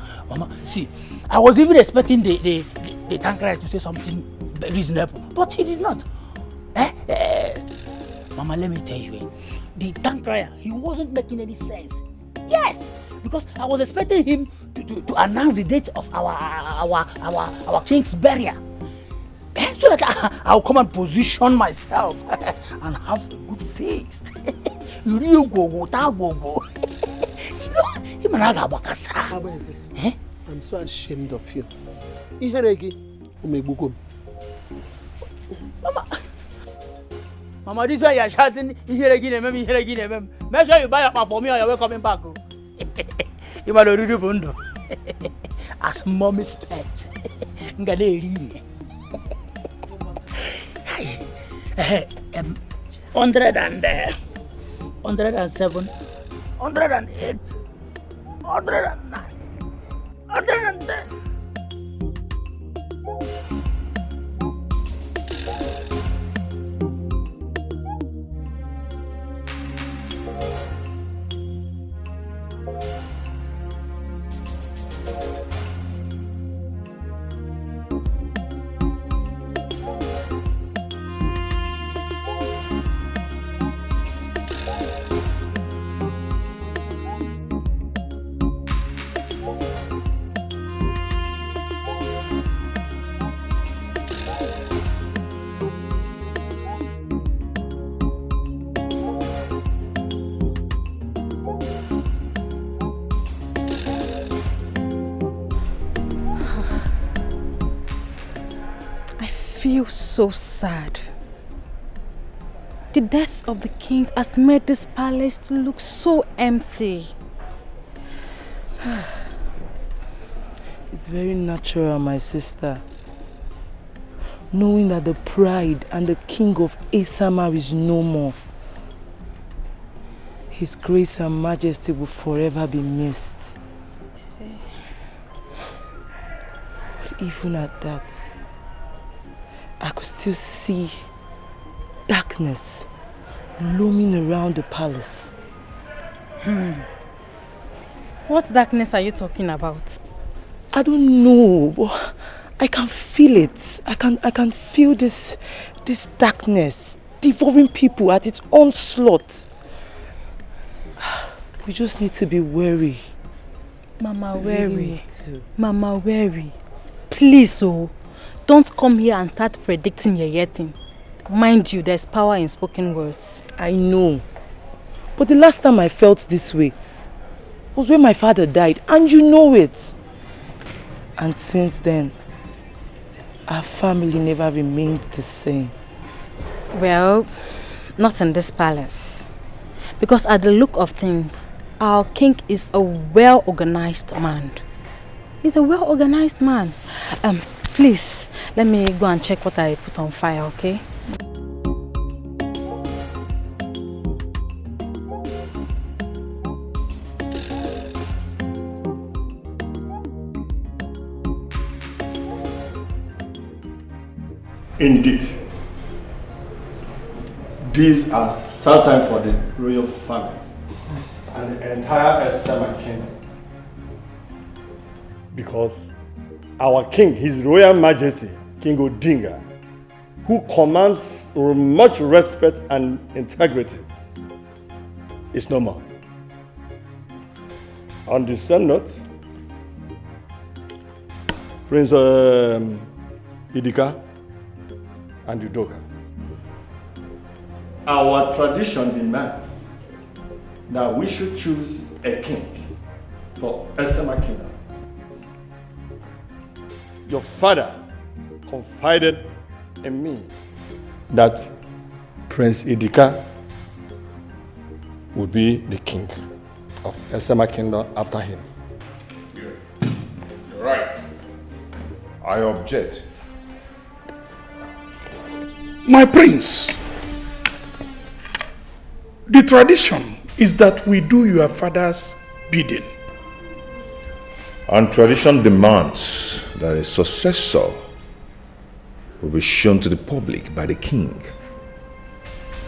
[SPEAKER 12] see, I was even expecting the the Tankrai to say something reasonable, but he did not. Mama, let me tell you, the Tankrai, he wasn't making any sense. Yes, because I was expecting him to announce the date of our king's burial. So that I'll come and position myself and have a good feast. You go.
[SPEAKER 13] I'm so ashamed of you.
[SPEAKER 12] Mama, this way you're shouting, make sure you buy up for me or you're coming back. You might already bundo. As mommy's pet. 107, 108, 109, 110.
[SPEAKER 5] I feel so sad. The death of the king has made this palace to look so empty.
[SPEAKER 2] It's very natural, my sister. Knowing that the pride and the king of Asama is no more. His grace and majesty will forever be missed. But even at that, I could still see darkness looming around the palace.
[SPEAKER 5] What darkness are you talking about?
[SPEAKER 2] I don't know, but I can feel it. I can feel this darkness devouring people at its onslaught. We just need to be wary.
[SPEAKER 5] Mama, wary. Mama, wary. Please, don't come here and start predicting your thing. Mind you, there's power in spoken words.
[SPEAKER 2] I know. But the last time I felt this way was when my father died, and you know it. And since then, our family never remained the same.
[SPEAKER 5] Well, not in this palace. Because at the look of things, our king is a well-organized man. He's a well-organized man. Please, let me go and check what I put on fire, okay?
[SPEAKER 10] Indeed, these are sad times for the royal family and the entire Esama kingdom. Because our king, His Royal Majesty, King Odinga, who commands much respect and integrity, is no more. On the same note, Prince Idika and Udoka, our tradition demands that we should choose a king for Esama Kingdom. Your father confided in me that Prince Idika would be the king of Esama Kingdom after him.
[SPEAKER 6] You're right. I object.
[SPEAKER 11] My prince, the tradition is that we do your father's bidding.
[SPEAKER 6] And tradition demands that a successor will be shown to the public by the king.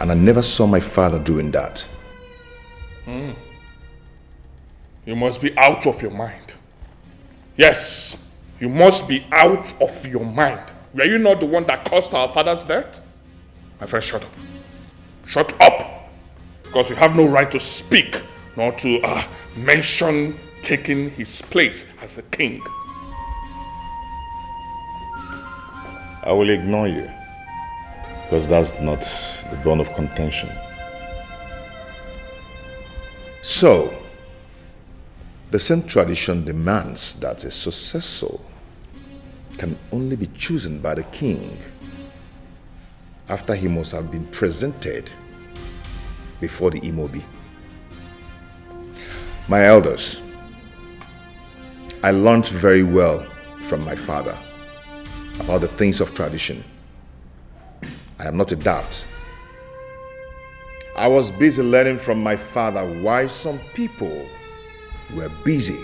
[SPEAKER 6] And I never saw my father doing that.
[SPEAKER 7] You must be out of your mind. Yes, You must be out of your mind. Were you not the one that caused our father's death? My friend, shut up. Shut up! Because you have no right to speak, nor to mention taking his place as a king.
[SPEAKER 6] I will ignore you, because that's not the bone of contention. So, the same tradition demands that a successor can only be chosen by the king after he must have been presented before the Imobi. My elders, I learned very well from my father about the things of tradition. I am not a dart. I was busy learning from my father why some people were busy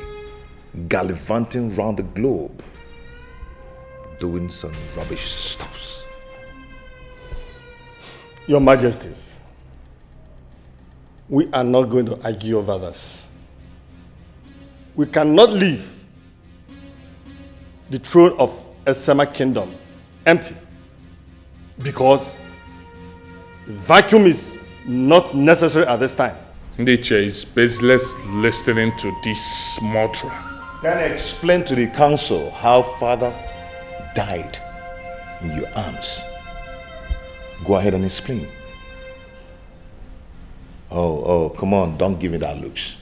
[SPEAKER 6] gallivanting around the globe doing some rubbish stuffs.
[SPEAKER 10] Your Majesties, we are not going to argue over this. We cannot leave the throne of Esema Kingdom empty because the vacuum is not necessary at this time.
[SPEAKER 7] Nature is baseless listening to this mantra.
[SPEAKER 6] Can I explain to the council how father died in your arms? Go ahead and explain. Oh, come on, don't give me that looks.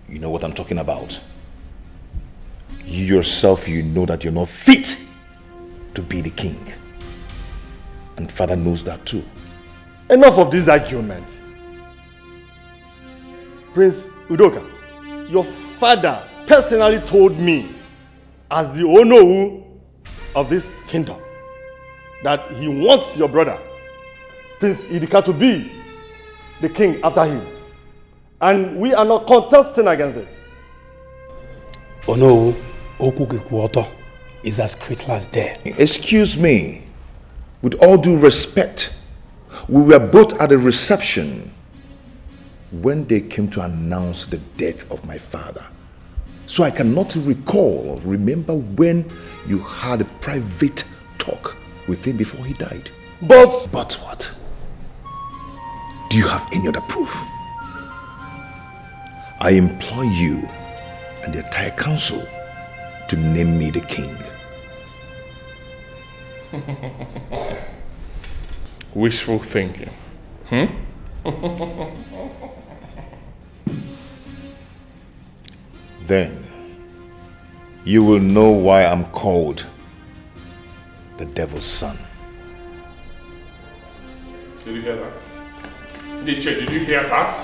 [SPEAKER 6] You know what I'm talking about. You yourself, you know that you're not fit to be the king. And father knows that too.
[SPEAKER 10] Enough of this argument. Prince Udoka, your father personally told me, as the Onowu of this kingdom, that he wants your brother, Prince Idika, to be the king after him. And we are not contesting against it.
[SPEAKER 15] Onowu Okukikuoto is as critical as dead.
[SPEAKER 6] Excuse me, with all due respect, we were both at a reception when they came to announce the death of my father. So I cannot remember when you had a private talk with him before he died.
[SPEAKER 10] But
[SPEAKER 6] what? Do you have any other proof? I implore you and the entire council to name me the king.
[SPEAKER 7] Wishful thinking.
[SPEAKER 6] Then you will know why I'm called the devil's son.
[SPEAKER 7] Did you hear that? Nietzsche, did you hear that?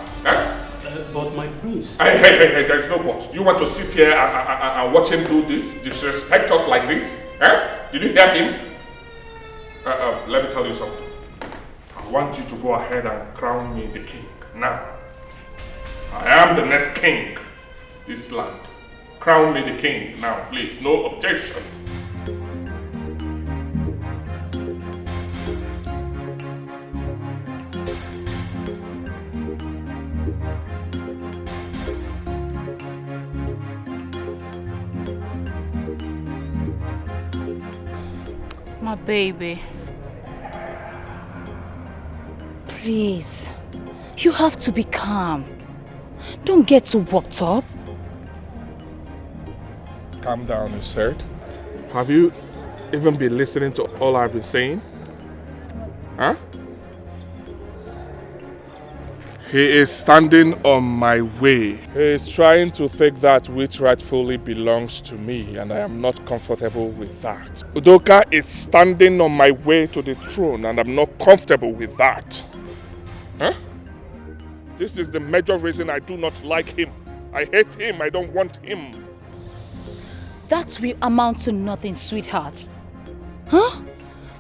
[SPEAKER 15] But my prince...
[SPEAKER 7] Hey, there's no but. Do you want to sit here and watch him do this? Disrespect us like this? Did you hear him? Let me tell you something. I want you to go ahead and crown me the king. Now, I am the next king of this land. Crown me the king now, please. No objection.
[SPEAKER 9] My baby. Please, you have to be calm. Don't get too worked up.
[SPEAKER 7] Calm down, you said. Have you even been listening to all I've been saying? Huh? He is standing on my way. He is trying to take that which rightfully belongs to me, and I am not comfortable with that. Udoka is standing on my way to the throne, and I'm not comfortable with that. Huh? This is the major reason I do not like him. I hate him. I don't want him.
[SPEAKER 9] That will amount to nothing, sweetheart. Huh?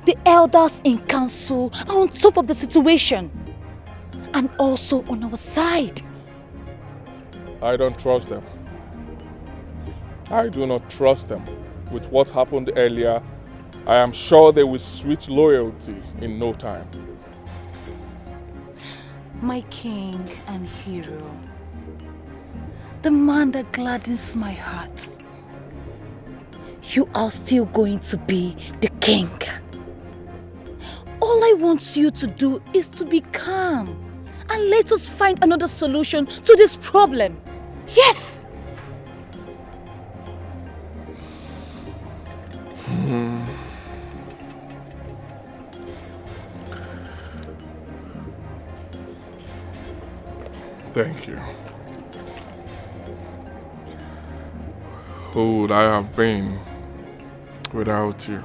[SPEAKER 9] The elders in council are on top of the situation. And also on our side.
[SPEAKER 7] I don't trust them. I do not trust them. With what happened earlier, I am sure they will switch loyalty in no time.
[SPEAKER 9] My king and hero. The man that gladdens my heart. you are still going to be the king. All I want you to do is to be calm and let us find another solution to this problem. Yes!
[SPEAKER 7] Thank you. Who would I have been without you?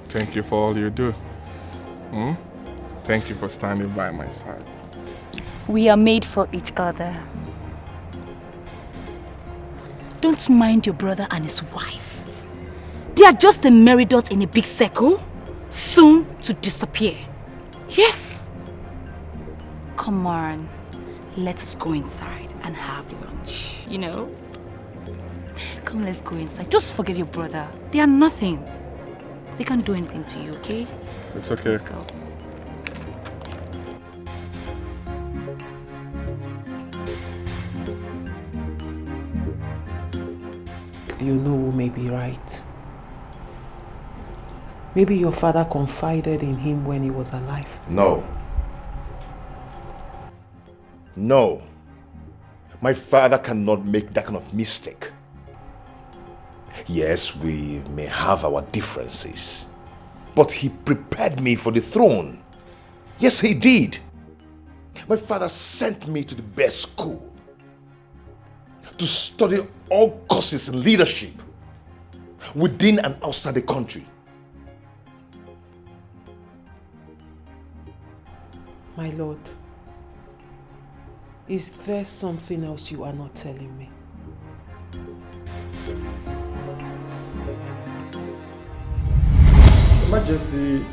[SPEAKER 7] Thank you for all you do. Thank you for standing by my side.
[SPEAKER 9] We are made for each other. Don't mind your brother and his wife. They are just a merry dot in a big circle, soon to disappear. Yes! Come on, let us go inside and have lunch, you know? Come, let's go inside. Just forget your brother. They are nothing. They can't do anything to you, okay?
[SPEAKER 7] It's okay.
[SPEAKER 9] Let's go.
[SPEAKER 1] You know who may be right. Maybe your father confided in him when he was alive.
[SPEAKER 6] No. No. My father cannot make that kind of mistake. Yes, we may have our differences, but he prepared me for the throne. Yes, he did. My father sent me to the best school to study all courses in leadership within and outside the country.
[SPEAKER 1] My lord, is there something else you are not telling me?
[SPEAKER 10] Your Majesty,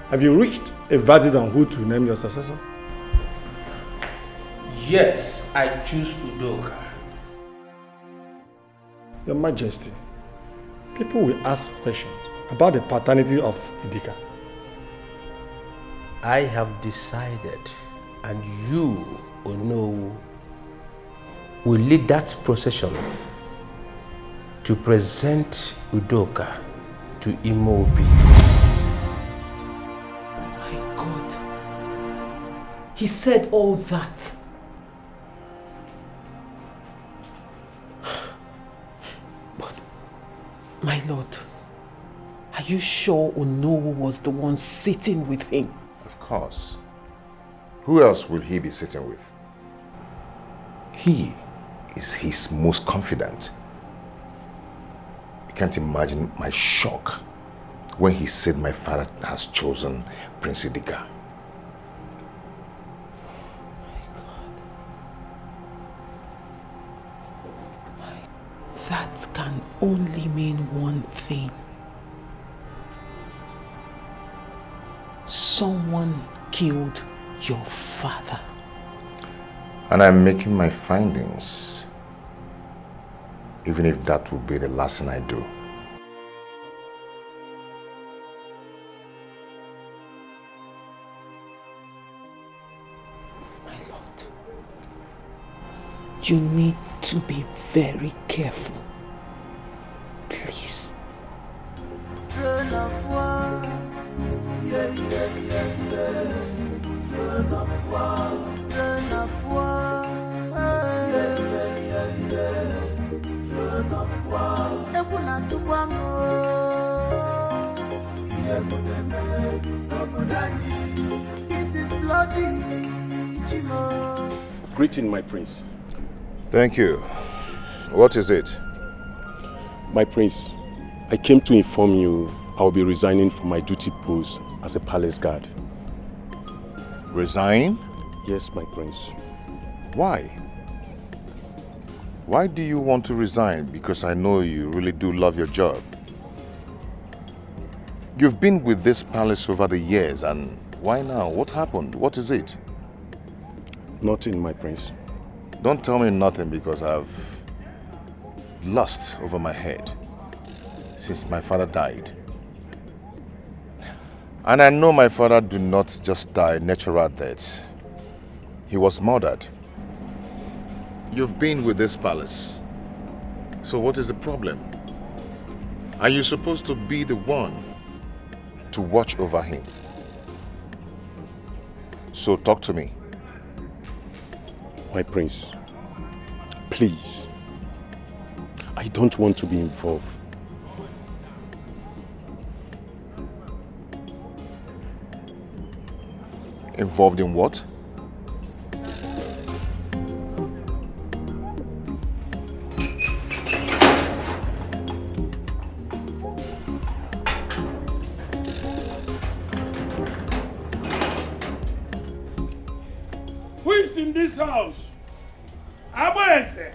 [SPEAKER 10] have you reached a verdict on who to name your successor?
[SPEAKER 8] Yes, I choose Udoka.
[SPEAKER 10] Your Majesty, people will ask questions about the paternity of Dikeh.
[SPEAKER 8] I have decided, and you, Ono, will lead that procession to present Udoka to Imobi.
[SPEAKER 1] My God. He said all that. But, my lord, are you sure Onowu was the one sitting with him?
[SPEAKER 6] Of course. Who else will he be sitting with? He is his most confident. I can't imagine my shock when he said my father has chosen Prince Dikeh.
[SPEAKER 1] That can only mean one thing. Someone killed your father.
[SPEAKER 6] And I'm making my findings, even if that will be the last thing I do.
[SPEAKER 1] My lord, you need to be very careful. Please.
[SPEAKER 14] Train of war, yeah, yeah, yeah, yeah. Train of war, train of war, yeah, yeah, yeah, yeah. Train of war. Ebuna tukwamo, yebuneme, nobodani. This is bloody, Chimo.
[SPEAKER 10] Greeting, my prince.
[SPEAKER 6] Thank you. What is it?
[SPEAKER 10] My prince, I came to inform you I will be resigning from my duty post as a palace guard.
[SPEAKER 6] Resign?
[SPEAKER 10] Yes, my prince.
[SPEAKER 6] Why? Why do you want to resign? Because I know you really do love your job. You've been with this palace over the years, and why now? What happened? What is it?
[SPEAKER 10] Nothing, my prince.
[SPEAKER 6] Don't tell me nothing, because I've lost over my head since my father died. And I know my father did not just die natural death. He was murdered. You've been with this palace. So what is the problem? And you're supposed to be the one to watch over him. So talk to me.
[SPEAKER 10] My prince, please. I don't want to be involved.
[SPEAKER 6] Involved in what?
[SPEAKER 11] Who is in this house? Abweze!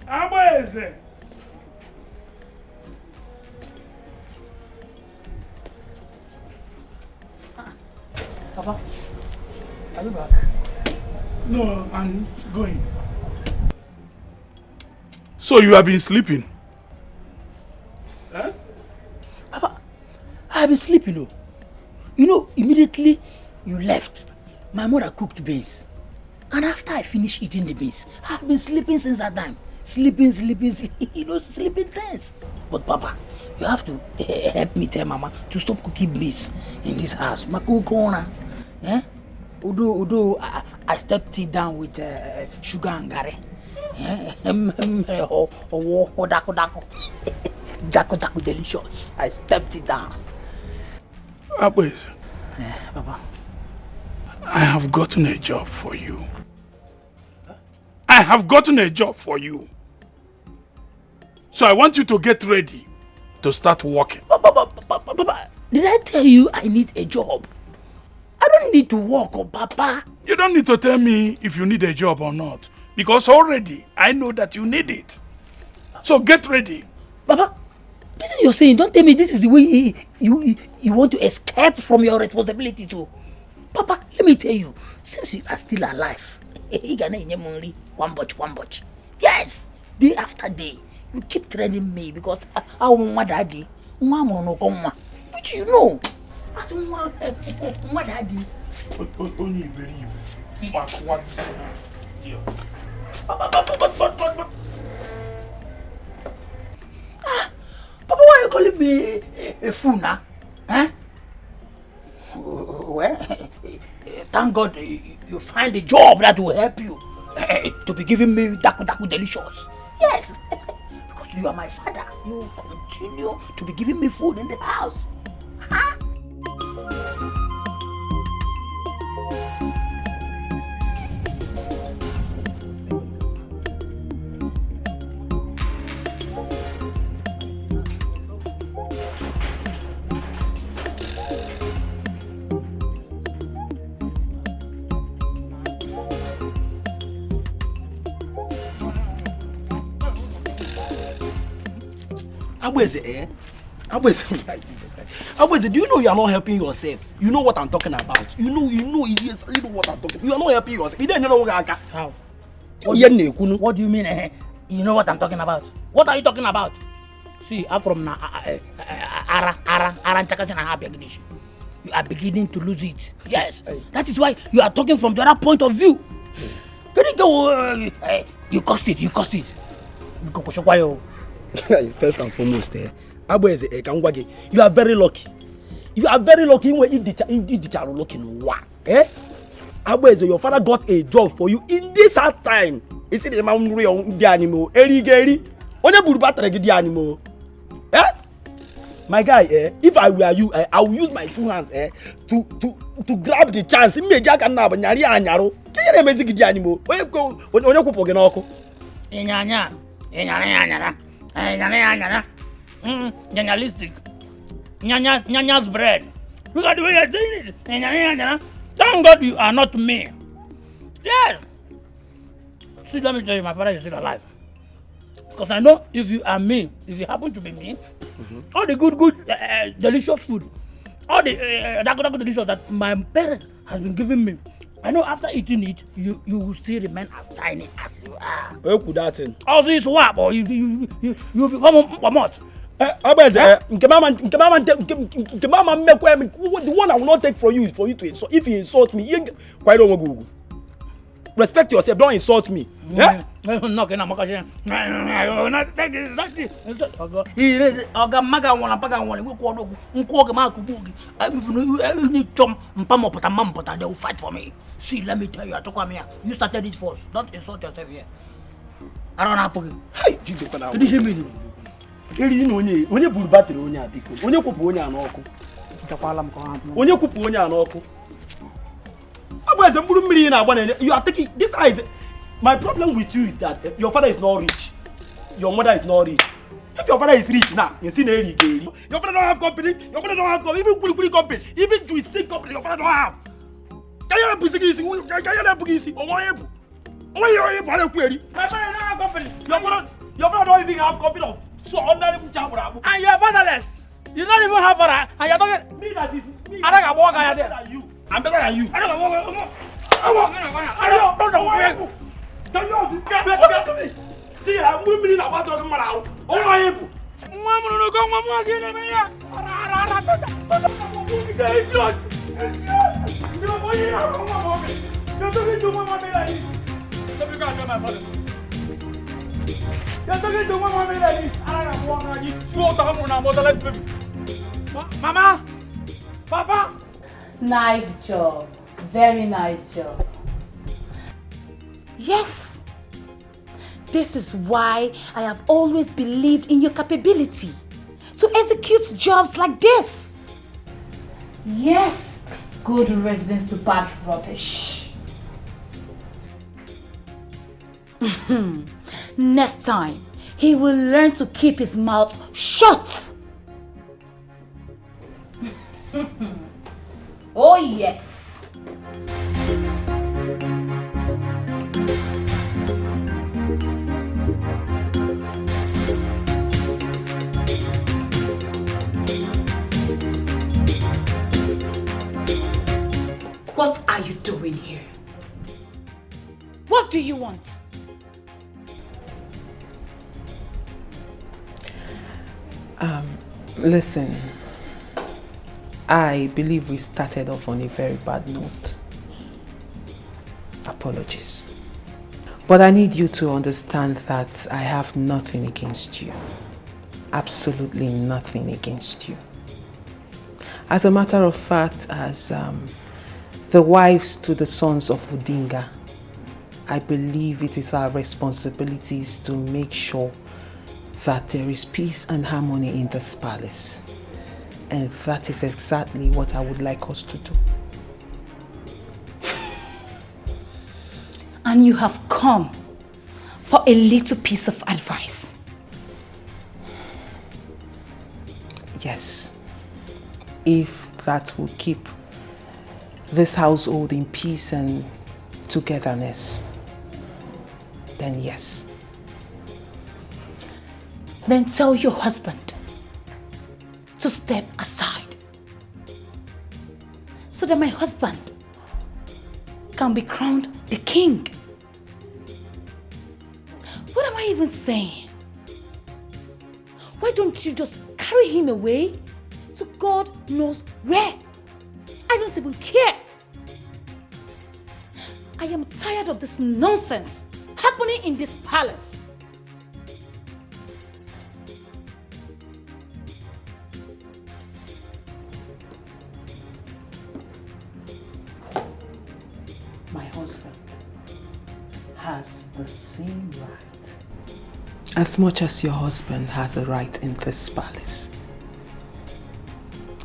[SPEAKER 11] Abweze!
[SPEAKER 12] Papa, are you back?
[SPEAKER 11] No, I'm going. So you have been sleeping? Huh?
[SPEAKER 12] Papa, I have been sleeping. Oh. You know, immediately you left, my mother cooked beans. And after I finished eating the beans, I've been sleeping since that time. Sleeping, you know, sleeping things. But Papa, you have to help me tell Mama to stop cooking beans in this house. Makukona. Eh? Although I stepped it down with sugar and gari. Dako delicious. I stepped it down.
[SPEAKER 11] Abweze.
[SPEAKER 12] Papa.
[SPEAKER 11] I have gotten a job for you. I have gotten a job for you. So I want you to get ready to start working.
[SPEAKER 12] Papa, did I tell you I need a job? I don't need to work, oh Papa.
[SPEAKER 11] You don't need to tell me if you need a job or not. Because already I know that you need it. So get ready.
[SPEAKER 12] Papa, this is you're saying. Don't tell me this is the way you want to escape from your responsibility too. Papa, let me tell you, since you are still alive, yes, day after day, you keep training me because I want my daddy, which you know. I said, my daddy.
[SPEAKER 11] Only believe.
[SPEAKER 12] Papa, why are you calling me a fool now? Huh? Well, thank God you find a job that will help you to be giving me daku delicious. Yes, because you are my father. You continue to be giving me food in the house. Huh?
[SPEAKER 16] Abweze, do you know you are not helping yourself? You know what I'm talking about. You know what I'm talking about. You are not helping yourself. You don't know
[SPEAKER 12] how. What do you mean? You know what I'm talking about? What are you talking about? See, I'm from you are beginning to lose it. Yes, that is why you are talking from the other point of view. You cost it.
[SPEAKER 16] First and foremost, Abweze, you are very lucky. You are very lucky when the child looking one. Abweze, your father got a job for you in this hard time. Is it the man real the animal? Erigeri, only burubatra the animal. My guy, if I were you, I will use my two hands to grab the chance. Me jaka na banyari anyaro. Kaya mezi the animal. Where go? Onye kupo genoko.
[SPEAKER 12] Enyanya. Journalistic. Nyanya's bread. Look at the way you're doing it. Thank God you are not me. Yes. See, let me tell you, my father is still alive. Because I know if you are me, if you happen to be me, all the good, delicious food, all the delicious that my parents has been giving me, I know after eating it, you will still remain as tiny as you are.
[SPEAKER 16] Where could that end?
[SPEAKER 12] Also, it's what, or you become a mot.
[SPEAKER 16] The one I will not take from you is for you to insult. If you insult me, quite don't go. Respect yourself, don't insult me. Yeah?
[SPEAKER 12] No, can I he is Oga Maga one Paga one. We call Markubugi. I need Chom Mpamo Patampota. They will fight for me. See, let me tell you, I took come here. You started it first. Don't insult yourself here. I don't have to.
[SPEAKER 16] Hey, did you hear me? You know, when you put battery on your pickle, when you put on your uncle. When you put on your uncle. You are taking this eyes. My problem with you is that your father is not rich. Your mother is not rich. If your father is rich now, you see Nelly Gay. Your father don't have company. Your father don't have company. Even Kuli company. Even Twisting company. Your father don't have. Can you not be easy? Can you not be easy? Why you able to query? My father don't have company. Your father don't even have company of so ordinary job. And you are fatherless. You don't even have father. And you are talking. Me that is me. I don't walk out there. I'm better than you. I don't walk. See, I'm women about to come out. All I am. Mama, Papa.
[SPEAKER 9] Nice job. Very nice job. Yes. This is why I have always believed in your capability to execute jobs like this. Yes. Good residence to bad rubbish. Next time, he will learn to keep his mouth shut. Oh yes. What are you doing here? What do you want?
[SPEAKER 1] Listen, I believe we started off on a very bad note. Apologies. But I need you to understand that I have nothing against you. Absolutely nothing against you. As a matter of fact, as the wives to the sons of Udinga, I believe it is our responsibilities to make sure that there is peace and harmony in this palace. And that is exactly what I would like us to do.
[SPEAKER 9] And you have come for a little piece of advice.
[SPEAKER 1] Yes. If that will keep this household in peace and togetherness, then yes.
[SPEAKER 9] Then tell your husband to step aside so that my husband can be crowned the king. What am I even saying? Why don't you just carry him away to God knows where? I don't even care. I am tired of this nonsense happening in this palace.
[SPEAKER 1] My husband has the same right. As much as your husband has a right in this palace,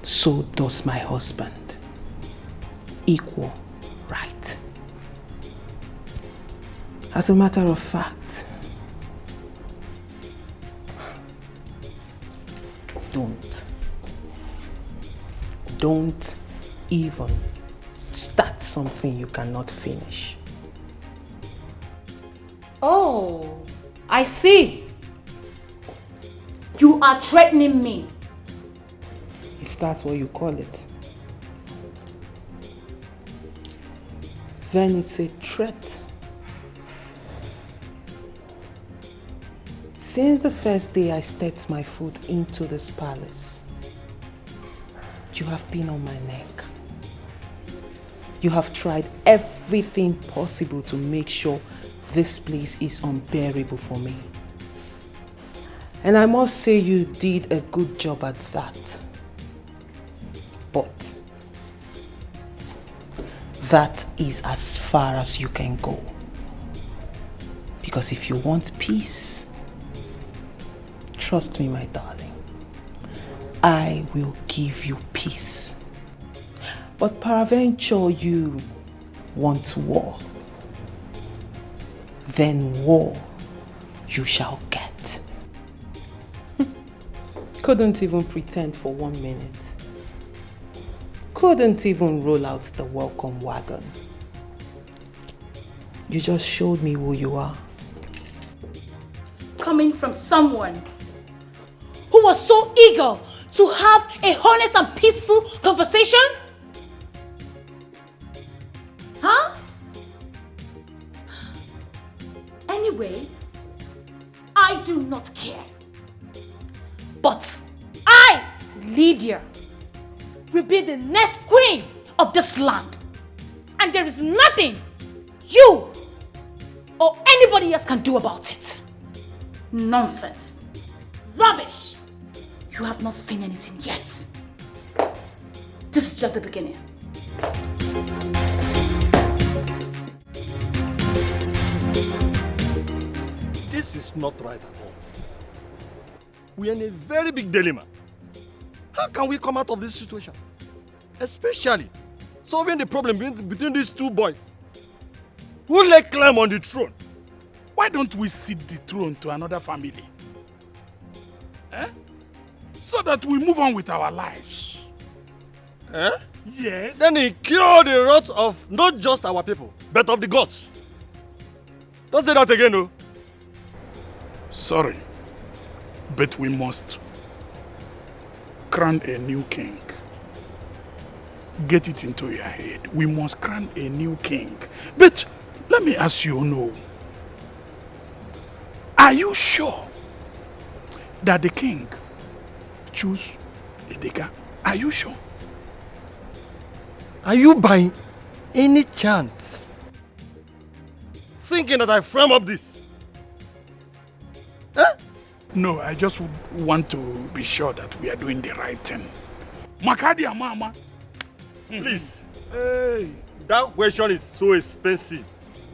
[SPEAKER 1] so does my husband. Equal right. As a matter of fact, don't even start something you cannot finish.
[SPEAKER 9] Oh, I see. You are threatening me.
[SPEAKER 1] If that's what you call it. Then it's a threat. Since the first day I stepped my foot into this palace, you have been on my neck. You have tried everything possible to make sure this place is unbearable for me. And I must say you did a good job at that. But that is as far as you can go. Because if you want peace, trust me, my darling, I will give you peace. But peradventure you want war, then war you shall get. Couldn't even pretend for 1 minute. Couldn't even roll out the welcome wagon. You just showed me who you are.
[SPEAKER 9] Coming from someone who was so eager to have a honest and peaceful conversation? Huh? Anyway, I do not care. But I, Lydia, will be the next queen of this land. And there is nothing you or anybody else can do about it. Nonsense. Rubbish. You have not seen anything yet. This is just the beginning.
[SPEAKER 10] This is not right at all. We are in a very big dilemma. How can we come out of this situation? Especially solving the problem between these two boys. Who will climb on the throne?
[SPEAKER 11] Why don't we cede the throne to another family? So that we move on with our lives. Yes.
[SPEAKER 10] Then he cured the wrath of not just our people, but of the gods. Don't say that again, no.
[SPEAKER 11] Sorry, but we must crown a new king. Get it into your head. We must crown a new king. But let me ask you, no. Are you sure that the king choose a Dikeh? Are you sure?
[SPEAKER 10] Are you by any chance thinking that I frame up this?
[SPEAKER 11] No, I just want to be sure that we are doing the right thing. Makadia mama.
[SPEAKER 10] Please.
[SPEAKER 11] Hey.
[SPEAKER 10] That question is so expensive.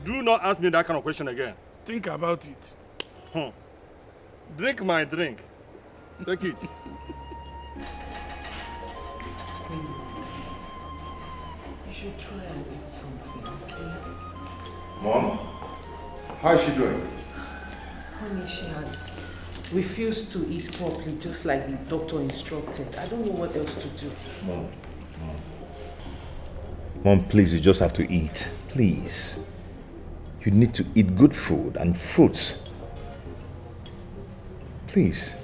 [SPEAKER 10] Do not ask me that kind of question again.
[SPEAKER 11] Think about it.
[SPEAKER 10] Drink my drink. Take it.
[SPEAKER 1] You should try and eat something, okay?
[SPEAKER 6] Mom, how is she doing?
[SPEAKER 1] Honey, she has refused to eat properly, just like the doctor instructed. I don't know what else to do.
[SPEAKER 6] Mom, please, you just have to eat. Please. You need to eat good food and fruits. Please.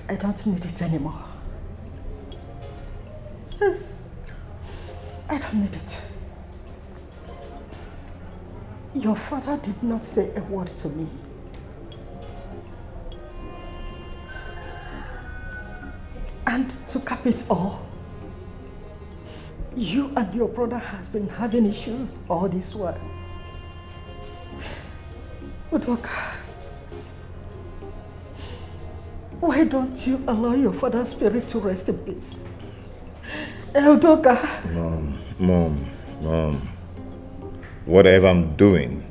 [SPEAKER 17] I don't need it anymore. Yes, I don't need it. Your father did not say a word to me. And to cap it all, you and your brother has been having issues all this while. Udoka, why don't you allow your father's spirit to rest in peace? Udoka.
[SPEAKER 6] Mom. Whatever I'm doing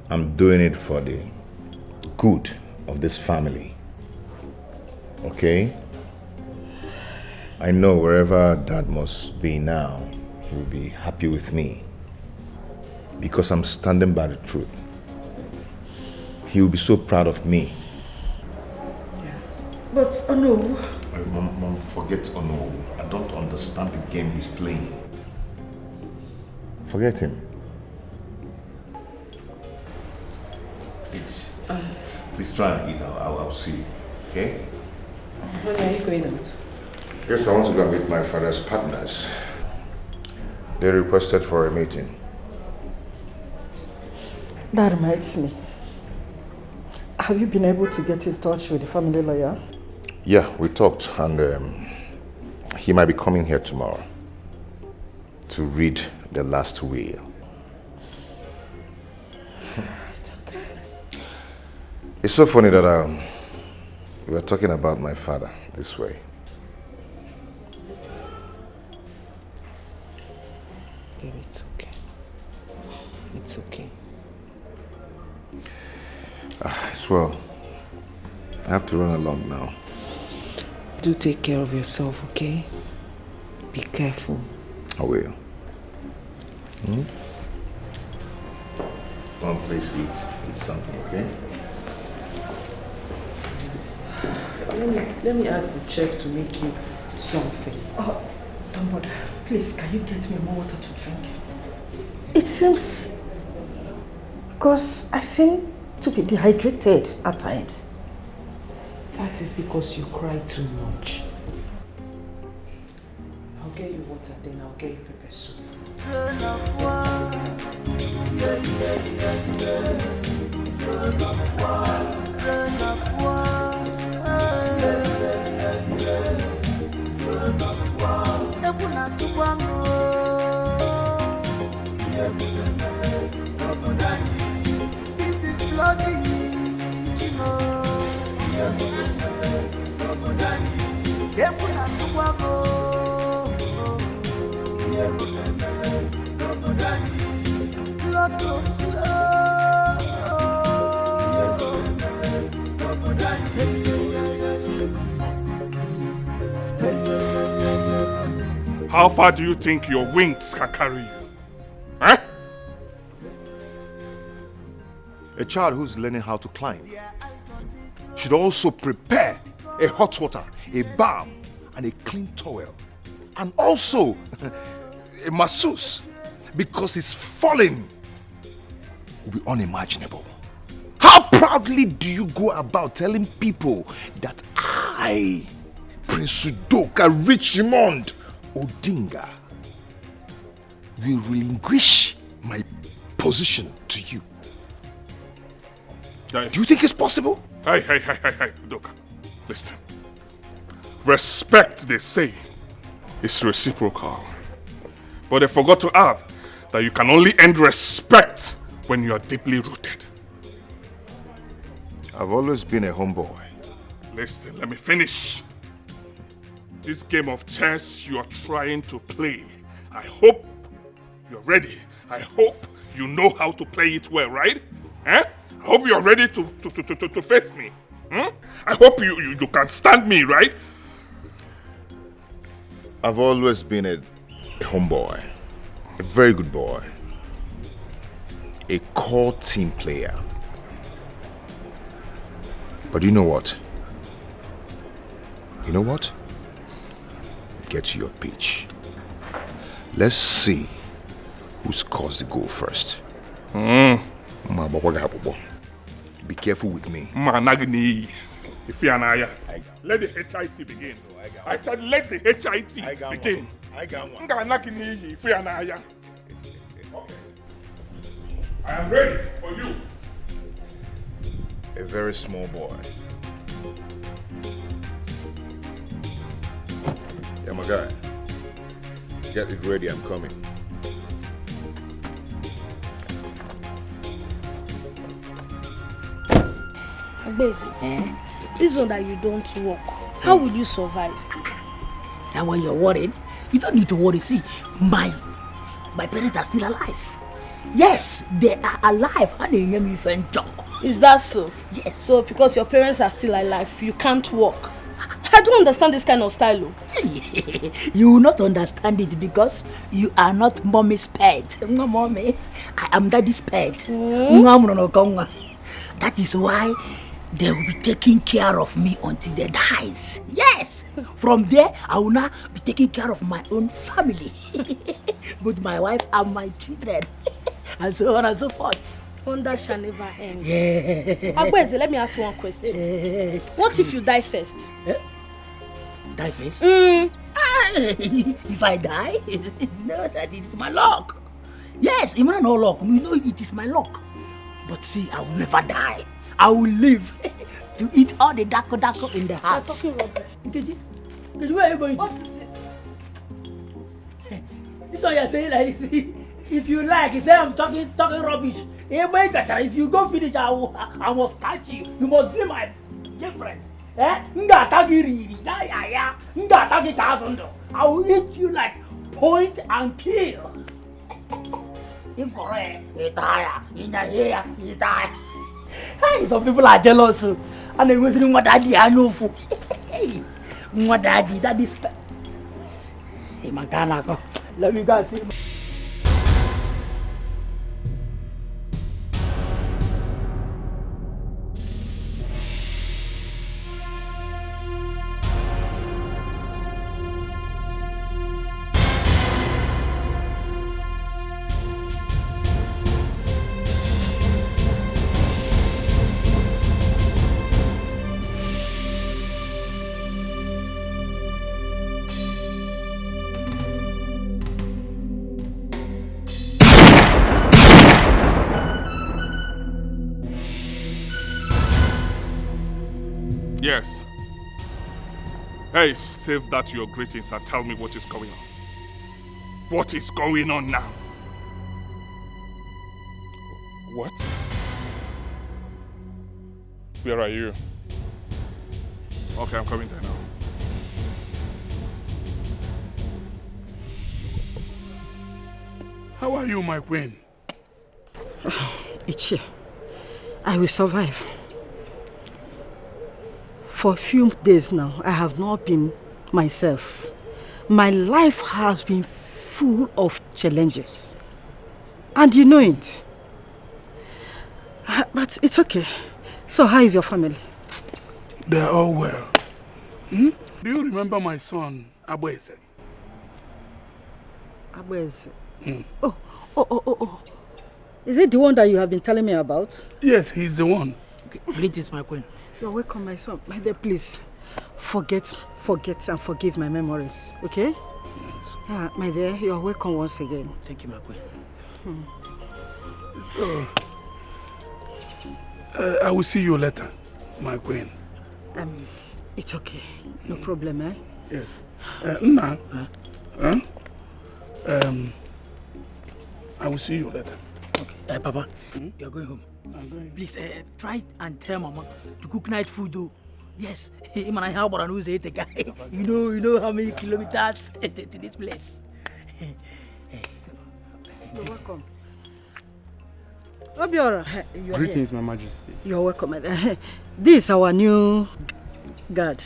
[SPEAKER 6] it for the good of this family. Okay? I know wherever Dad must be now, he will be happy with me. Because I'm standing by the truth. He will be so proud of me.
[SPEAKER 17] Yes. But Ono.
[SPEAKER 6] Mom, forget Ono. I don't understand the game he's playing. Forget him. Please try and eat. I'll see you. Okay?
[SPEAKER 1] When are you going out?
[SPEAKER 6] Yes, I want to go and meet my father's partners. They requested for a meeting.
[SPEAKER 17] That reminds me. Have you been able to get in touch with the family lawyer?
[SPEAKER 6] Yeah, we talked and he might be coming here tomorrow to read the last will.
[SPEAKER 1] It's okay.
[SPEAKER 6] It's so funny that we were talking about my father this way.
[SPEAKER 2] Baby, it's okay. It's okay.
[SPEAKER 6] As well, I have to run along now.
[SPEAKER 2] Do take care of yourself, okay? Be careful.
[SPEAKER 6] I will. Come on, please eat something, okay?
[SPEAKER 2] Let me ask the chef to make you something.
[SPEAKER 17] Oh, don't bother. Please, can you get me more water to drink? It seems... because I seem to be dehydrated at times.
[SPEAKER 2] That is because you cry too much. I'll get you water, then I'll get you pepper soup.
[SPEAKER 14] Train of war, yeah, yeah, yeah, yeah. Train of war, train of war, yeah, yeah, yeah. Train of war. Ekuna tukwano, yeah, nobody. This is bloody, you know. Ekuna tukwano.
[SPEAKER 7] How far do you think your wings can carry you? Huh?
[SPEAKER 6] A child who's learning how to climb should also prepare a hot water, a balm, and a clean towel. And also a masseuse, because his falling will be unimaginable. How proudly do you go about telling people that I, Prince Udoka Richmond Odinga, will relinquish my position to you?
[SPEAKER 7] Hey.
[SPEAKER 6] Do you think it's possible?
[SPEAKER 7] Hey, Udoka. Listen. Respect, they say, is reciprocal. But they forgot to add that you can only end respect when you are deeply rooted.
[SPEAKER 6] I've always been a homeboy.
[SPEAKER 7] Listen, let me finish. This game of chess you are trying to play, I hope you're ready. I hope you know how to play it well, right? Eh? I hope you're ready to face me. Hmm? I hope you can stand me, right?
[SPEAKER 6] I've always been a homeboy, a very good boy, a core team player. But you know what? You know what? Get to your pitch. Let's see who scores the goal first. Be careful with me.
[SPEAKER 7] Let the HIT begin. I said let the HIT begin. I am ready for you.
[SPEAKER 6] A very small boy. Yeah, my guy. Get it ready, I'm coming.
[SPEAKER 12] This one that you don't work, how will you survive? Is that why you're worried? You don't need to worry. See, my parents are still alive. Yes, they are alive.
[SPEAKER 5] Is that so?
[SPEAKER 12] Yes.
[SPEAKER 5] So because your parents are still alive, you can't walk. I don't understand this kind of style.
[SPEAKER 12] You will not understand it because you are not mommy's pet. No, mommy. I am daddy's pet. That is why they will be taking care of me until they dies. Yes. From there, I will now be taking care of my own family. With my wife and my children. And so on and so forth.
[SPEAKER 5] Wonder shall never end.
[SPEAKER 12] Yeah.
[SPEAKER 5] Agbeze, let me ask you one question. What if you die first?
[SPEAKER 12] Die first? If I die, no, that is my luck. Yes, even no luck. You know it is my luck. But see, I will never die. I will live to eat all the dako in the house.
[SPEAKER 5] You're talking rubbish.
[SPEAKER 12] Nkechi, where are you going?
[SPEAKER 5] What is it?
[SPEAKER 12] one you're saying like this, if you like, you say I'm talking rubbish. If you go finish, I must catch you. You must be my girlfriend. I will eat you like point and kill. Some people are jealous, and they wondering what daddy I know for. What daddy? That is. Hey, Makana, let me go see.
[SPEAKER 7] Yes. Hey, save that your greetings and tell me what is going on. What is going on now? What? Where are you? Okay, I'm coming there now.
[SPEAKER 11] How are you, my queen?
[SPEAKER 17] Ichi, I will survive. For a few days now, I have not been myself. My life has been full of challenges. And you know it. But it's okay. So how is your family?
[SPEAKER 11] They are all well. Do you remember my son, Abueze?
[SPEAKER 17] Abueze? Oh. Is it the one that you have been telling me about?
[SPEAKER 11] Yes, he's the one.
[SPEAKER 12] Okay, greetings, my queen.
[SPEAKER 17] You're welcome, my son. My dear, please, forget and forgive my memories, okay? Yes. My dear, you're welcome once again.
[SPEAKER 12] Thank you, my queen.
[SPEAKER 11] So, I will see you later, my queen.
[SPEAKER 17] It's okay. No problem, eh?
[SPEAKER 11] Yes. Nna, I will see you later.
[SPEAKER 12] Okay. Papa, you're going home.
[SPEAKER 11] I'm going.
[SPEAKER 12] Please, try and tell Mama to cook night food, though. Yes, him and I have about who's the guy. You know how many kilometers to this place.
[SPEAKER 17] You're welcome. Obiora,
[SPEAKER 18] greetings, my majesty.
[SPEAKER 17] You're welcome. This is our new guard.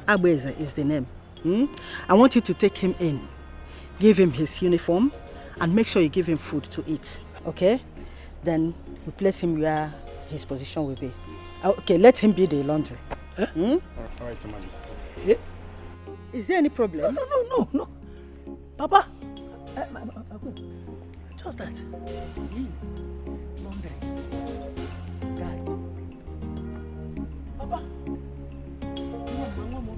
[SPEAKER 17] Abueze is the name. I want you to take him in, give him his uniform, and make sure you give him food to eat. Okay? Then you place him where his position will be. Okay, let him be the laundry.
[SPEAKER 18] All right, your majesty.
[SPEAKER 17] Yeah. Is there any problem?
[SPEAKER 12] No. Papa, just that. Laundry. Guy. Papa. One more.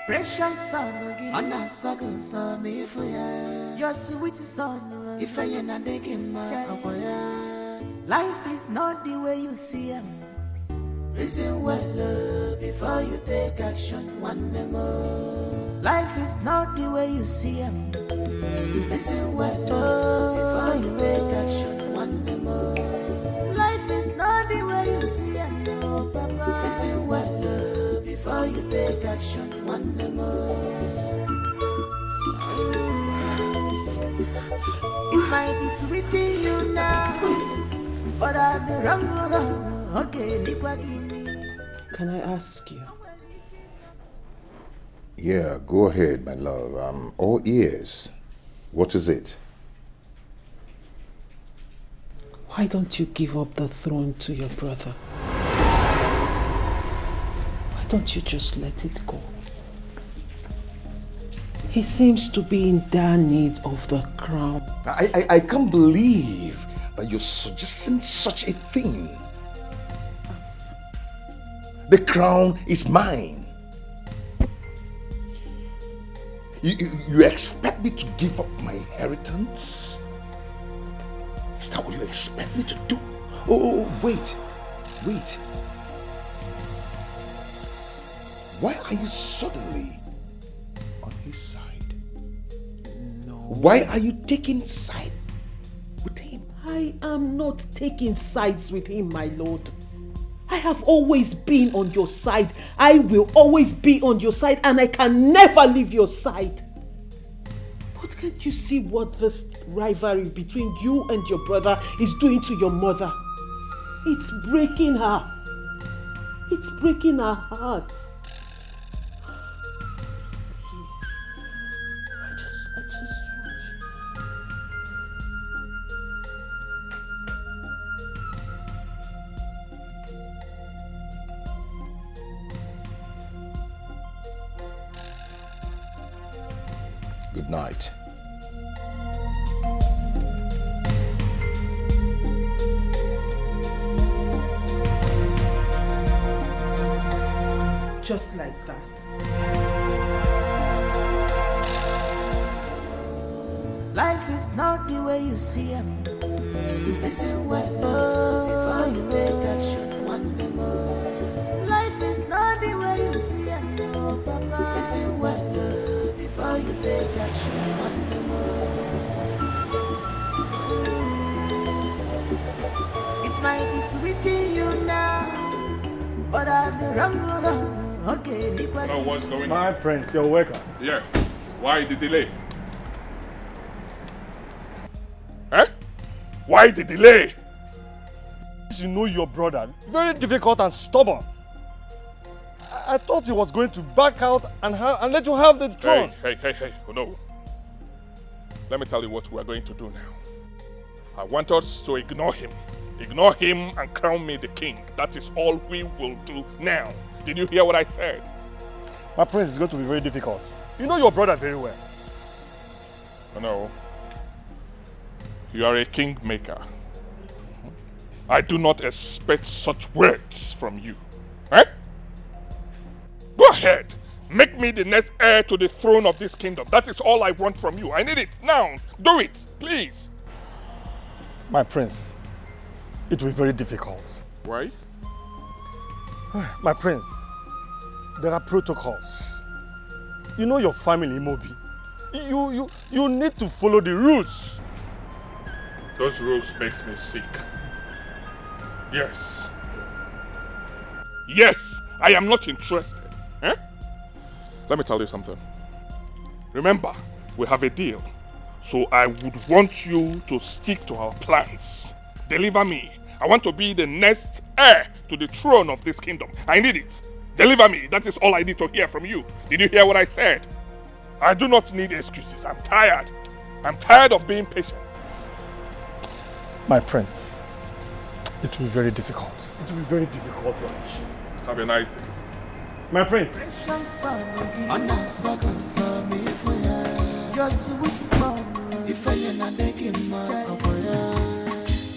[SPEAKER 14] Precious son, Anna Saga, son, if your sweet son, if I am not taking my life is not the way you see him. Listen well before you take action one more. Life is not the way you see him. Listen well before you take action one more. Life is not the way you see him, no, Papa. Listen well before you take action one more. It might be sweet to you now, but I'm the wrong. Okay,
[SPEAKER 1] can I ask you?
[SPEAKER 6] Yeah, go ahead, my love. I'm all ears. What is it?
[SPEAKER 1] Why don't you give up the throne to your brother? Why don't you just let it go? He seems to be in dire need of the crown.
[SPEAKER 6] I can't believe that you're suggesting such a thing. The crown is mine. You expect me to give up my inheritance? Is that what you expect me to do? Oh, wait. Why are you suddenly on his side?
[SPEAKER 1] No.
[SPEAKER 6] Why are you taking side with him?
[SPEAKER 1] I am not taking sides with him, my lord. I have always been on your side. I will always be on your side, and I can never leave your side. But can't you see what this rivalry between you and your brother is doing to your mother? It's breaking her. It's breaking her heart.
[SPEAKER 6] Good night.
[SPEAKER 1] Just like that.
[SPEAKER 14] Life is not the way you see it. Listen well, before you take action one day more. Life is not the way you see it, no, Papa. Listen well, before you take action one day more. It might be sweet in you now, but I'm the wrong road. Okay,
[SPEAKER 7] Oh, what's going on?
[SPEAKER 10] My prince, you're welcome.
[SPEAKER 7] Yes. Why the delay? Eh? Why the delay?
[SPEAKER 10] You know your brother, very difficult and stubborn. I thought he was going to back out and let you have the throne.
[SPEAKER 7] Hey, oh no. Let me tell you what we are going to do now. I want us to ignore him. Ignore him and crown me the king. That is all we will do now. Did you hear what I said?
[SPEAKER 10] My prince, is going to be very difficult. You know your brother very well.
[SPEAKER 7] Oh no. You are a kingmaker. I do not expect such words from you. Eh? Go ahead. Make me the next heir to the throne of this kingdom. That is all I want from you. I need it now. Do it, please.
[SPEAKER 10] My prince, it will be very difficult.
[SPEAKER 7] Why?
[SPEAKER 10] My prince, there are protocols. You know your family, Mobi. You need to follow the rules.
[SPEAKER 7] Those rules makes me sick. Yes. Yes, I am not interested. Eh? Let me tell you something. Remember, we have a deal. So I would want you to stick to our plans. Deliver me. I want to be the next heir to the throne of this kingdom. I need it. Deliver me. That is all I need to hear from you. Did you hear what I said? I do not need excuses. I'm tired. I'm tired of being patient.
[SPEAKER 10] My prince, it will be very difficult. It will be very difficult, Raj.
[SPEAKER 7] Have a nice day.
[SPEAKER 10] My prince.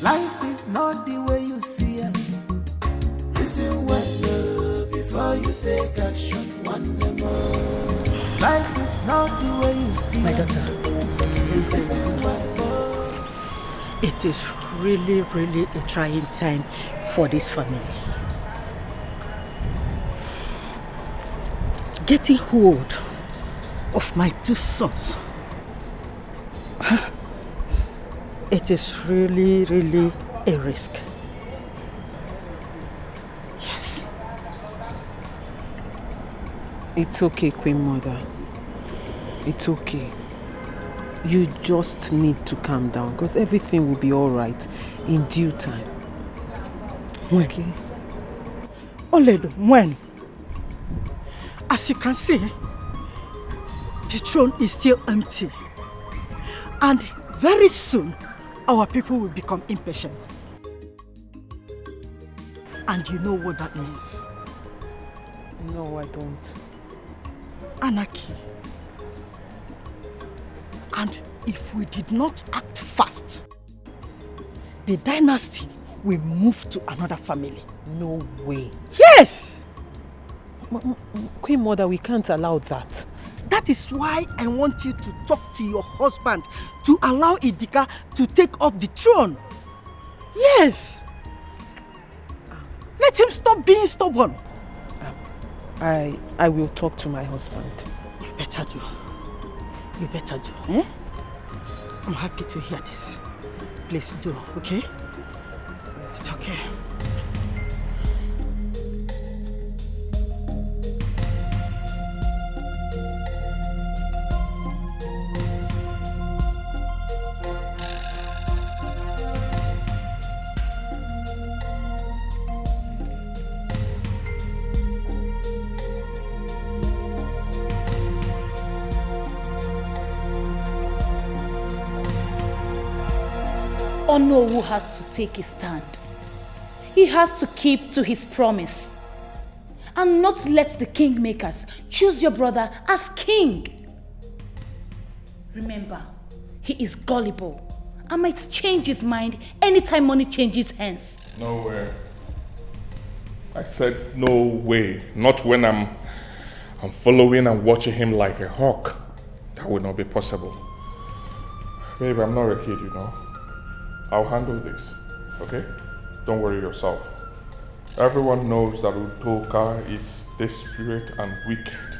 [SPEAKER 14] Life is not the way you see it. Listen well before you take action one day more. Life is not the way you see
[SPEAKER 17] My
[SPEAKER 14] it.
[SPEAKER 17] daughter,
[SPEAKER 14] Listen well.
[SPEAKER 17] it is really a trying time for this family. Getting hold of my two sons, it is really a risk. Yes.
[SPEAKER 1] It's okay, Queen Mother. It's okay. You just need to calm down because everything will be all right in due time.
[SPEAKER 17] When?
[SPEAKER 1] Okay?
[SPEAKER 17] Oledo, when? As you can see, the throne is still empty. And very soon, our people will become impatient. And you know what that means?
[SPEAKER 1] No, I don't.
[SPEAKER 17] Anarchy. And if we did not act fast, the dynasty will move to another family.
[SPEAKER 1] No way.
[SPEAKER 17] Yes!
[SPEAKER 1] Queen Mother, we can't allow that.
[SPEAKER 17] That is why I want you to talk to your husband to allow Dikeh to take up the throne. Yes! Let him stop being stubborn.
[SPEAKER 1] I will talk to my husband.
[SPEAKER 17] You better do. You better do. Eh? I'm happy to hear this. Please do, okay? It's okay.
[SPEAKER 9] Onowu has to take his stand. He has to keep to his promise and not let the kingmakers choose your brother as king. Remember, he is gullible and might change his mind anytime money changes hands.
[SPEAKER 7] No way. I said no way. Not when I'm following and watching him like a hawk. That would not be possible. Babe, I'm not a kid, you know. I'll handle this, okay? Don't worry yourself. Everyone knows that Udoka is desperate and wicked.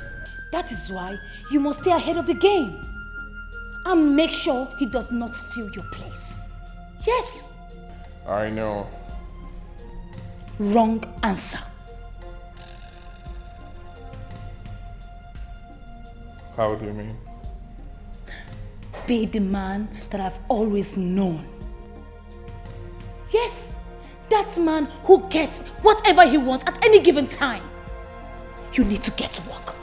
[SPEAKER 9] That is why you must stay ahead of the game and make sure he does not steal your place. Yes.
[SPEAKER 7] I know.
[SPEAKER 9] Wrong answer.
[SPEAKER 7] How do you mean?
[SPEAKER 9] Be the man that I've always known. Yes, that man who gets whatever he wants at any given time. You need to get to work.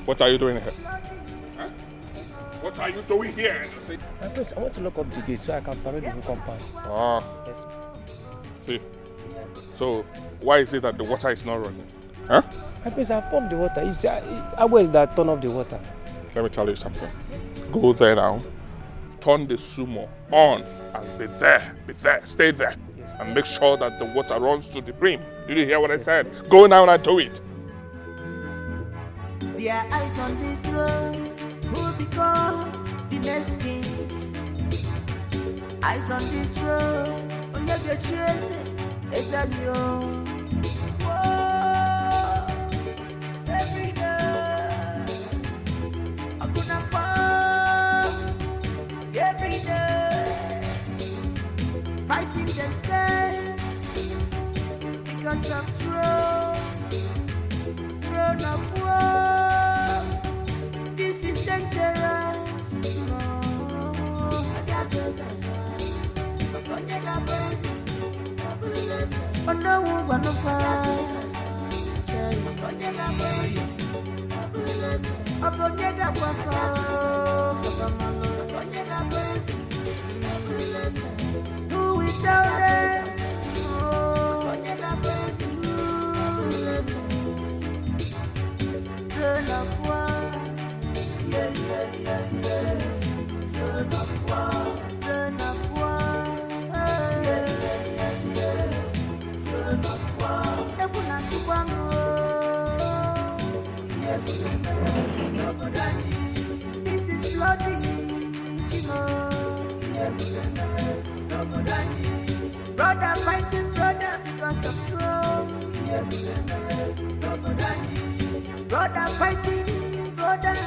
[SPEAKER 7] What are you doing here? Huh? What are you doing here?
[SPEAKER 16] Please, I want to lock up the gate so I can parade the whole compound.
[SPEAKER 7] Ah.
[SPEAKER 16] Yes.
[SPEAKER 7] See. So, why is it that the water is not running? Huh?
[SPEAKER 16] Please, I pumped the water. Where is that turn off the water?
[SPEAKER 7] Let me tell you something. Go there now. Turn the sumo on and be there, stay there. Yes. And make sure that the water runs to the brim. Did you hear what I said? Go now and do it.
[SPEAKER 14] Their eyes on the throne, who become the next king. Eyes on the throne, on your choices, it's a you. Whoa, every day, I'm gonna fall. Every day, fighting themselves because of throne of war. This is dangerous. No. Who will tell them? Turn of war. Yeah. Turn of war. Turn of war. Yeah. Turn of war. Ebuna tubango. This is bloody, Chimo. Brother fighting brother because of throne. Brother fighting brother.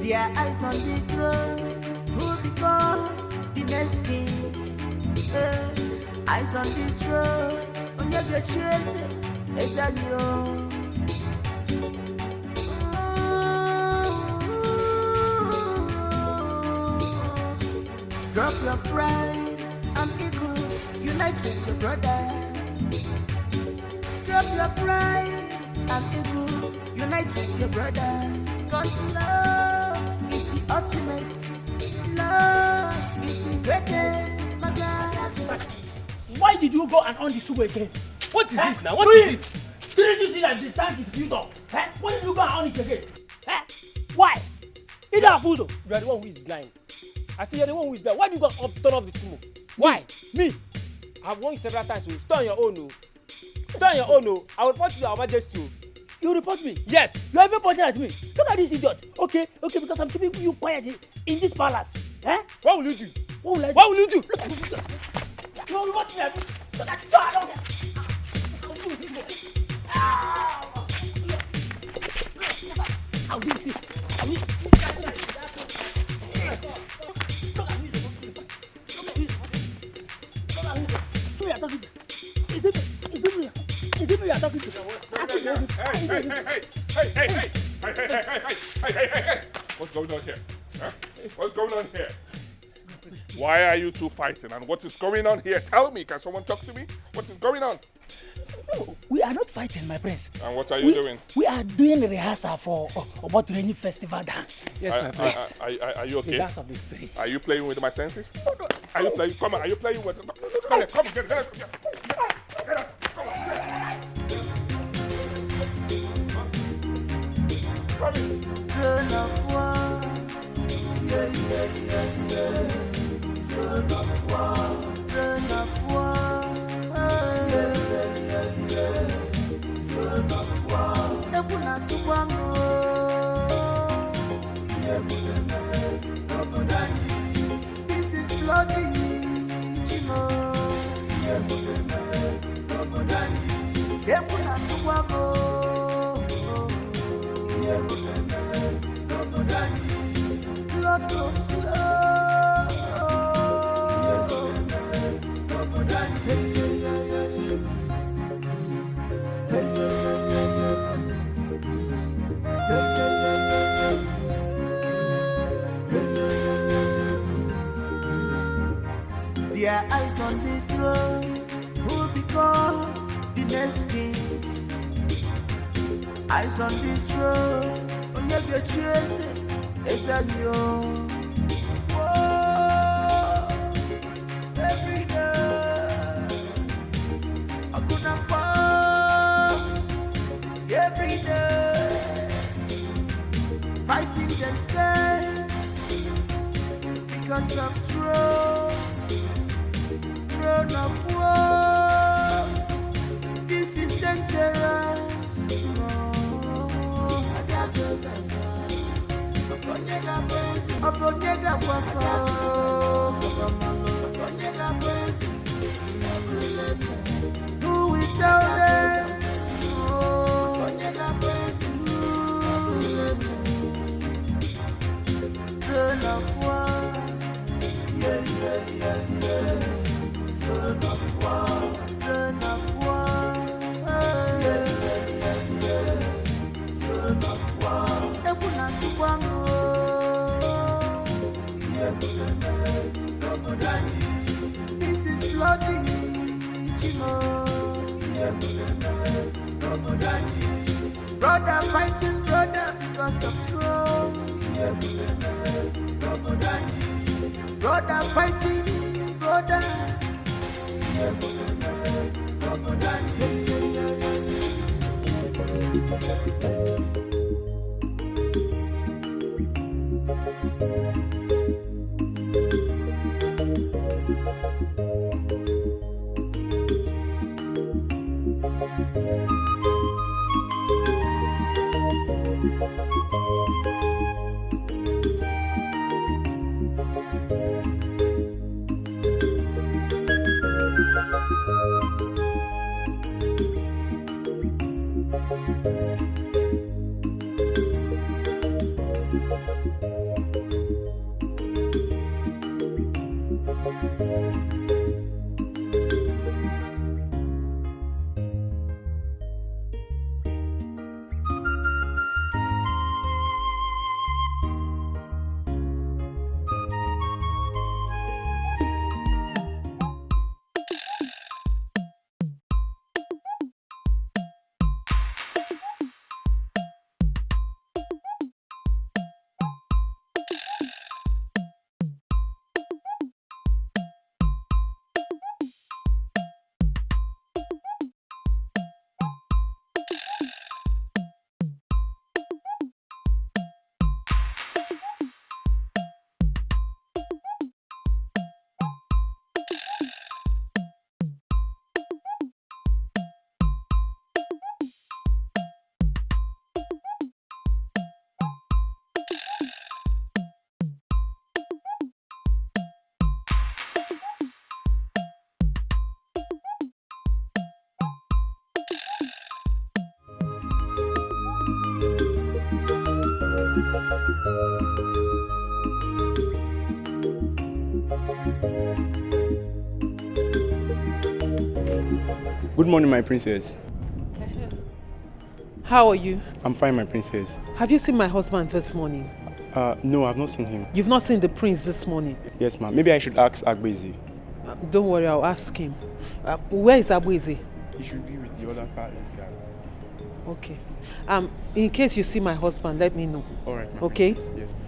[SPEAKER 14] Their eyes on the throne, who become the next king. Eyes on the throne, when you get chases, it's as you. Drop your pride and ego, unite with your brother. Drop your pride and ego, unite with your brother. Cause love is the ultimate, love is the greatest. My God.
[SPEAKER 12] Why did you go and on the soup again?
[SPEAKER 16] What is it now? What is it?
[SPEAKER 12] Didn't you see that the tank is filled up? Why did you go and on it again? Why? You don't fool though.
[SPEAKER 16] You are the one who is blind. I say you are the one who is blind. Why do you go and turn off the smoke? Why? Me? I have warned you several times. So stay on your own. No. Stay on your own. No. I will report you to our majesty.
[SPEAKER 12] You report me?
[SPEAKER 16] Yes.
[SPEAKER 12] You are even pointing at me. Look at this idiot. Okay, because I'm keeping you quiet in this palace.
[SPEAKER 16] What will you do?
[SPEAKER 12] What will I do?
[SPEAKER 16] What will you do?
[SPEAKER 12] You will watch me. Look at I'll do this. I'll do this. Who you are talking to? Is it me you are talking to?
[SPEAKER 7] Hey. What's going on here? Huh? What's going on here? Why are you two fighting? And what is going on here? Tell me. Can someone talk to me? What is going on?
[SPEAKER 12] No, we are not fighting, my prince.
[SPEAKER 7] And what are you doing?
[SPEAKER 12] We are doing a rehearsal for Obotureni festival dance.
[SPEAKER 16] Yes, my prince.
[SPEAKER 7] Are you okay?
[SPEAKER 12] The dance of the spirit.
[SPEAKER 7] Are you playing with my senses? No. Are you playing? Come on. Are you playing with? Come on. Get up. Come on.
[SPEAKER 14] Throne of war, yeah. Throne of war, yeah. Throne of war. Ebuna tukwano, this is bloody, Chino. Ebuna tukwano. Blood of their eyes on the throne, who will become the next king. Eyes on the throne, when you get chases, it's as you. Whoa, every day, I couldn't fall. Every day, fighting themselves because of throne of war. This is dangerous. Who will tell them? Throne of war, yeah. Throne of war, yeah. Throne of war. Ebuna tukwano, this is bloody, Chino. Brother fighting brother because of throne. Brother fighting brother.
[SPEAKER 18] Good morning, my princess.
[SPEAKER 1] How are you?
[SPEAKER 18] I'm fine, my princess.
[SPEAKER 1] Have you seen my husband this morning?
[SPEAKER 18] No, I've not seen him.
[SPEAKER 1] You've not seen the prince this morning?
[SPEAKER 18] Yes, ma'am. Maybe I should ask Agbezi.
[SPEAKER 1] Don't worry, I'll ask him. Where is Agbezi?
[SPEAKER 18] He should be with the other parties, guys.
[SPEAKER 1] Okay. In case you see my husband, let me know.
[SPEAKER 18] All right, ma'am.
[SPEAKER 1] Okay?
[SPEAKER 18] Yes, ma'am.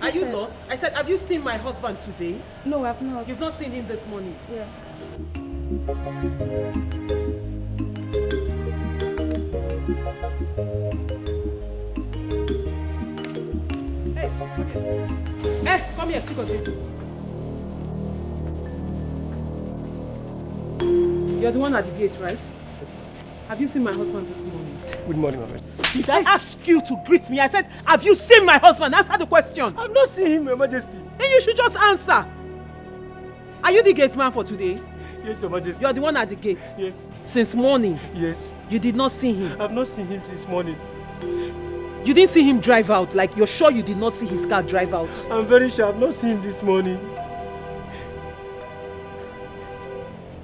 [SPEAKER 1] Are you lost? I said, have you seen my husband today?
[SPEAKER 19] No, I've not.
[SPEAKER 1] You've not seen him this morning?
[SPEAKER 19] Yes.
[SPEAKER 1] Hey, come here. Hey, come here, Chikote. You're the one at the gate, right?
[SPEAKER 16] Yes, sir.
[SPEAKER 1] Have you seen my husband this morning?
[SPEAKER 16] Good morning, Mama.
[SPEAKER 1] Did I ask you to greet me? I said, have you seen my husband? Answer the question.
[SPEAKER 16] I've not seen him, Your Majesty.
[SPEAKER 1] Then you should just answer. Are you the gate man for today?
[SPEAKER 16] Yes, Your Majesty.
[SPEAKER 1] You're the one at the gate?
[SPEAKER 16] Yes.
[SPEAKER 1] Since morning?
[SPEAKER 16] Yes.
[SPEAKER 1] You did not see him?
[SPEAKER 16] I've not seen him since morning.
[SPEAKER 1] You didn't see him drive out? Like you're sure you did not see his car drive out?
[SPEAKER 16] I'm very sure I've not seen him this morning.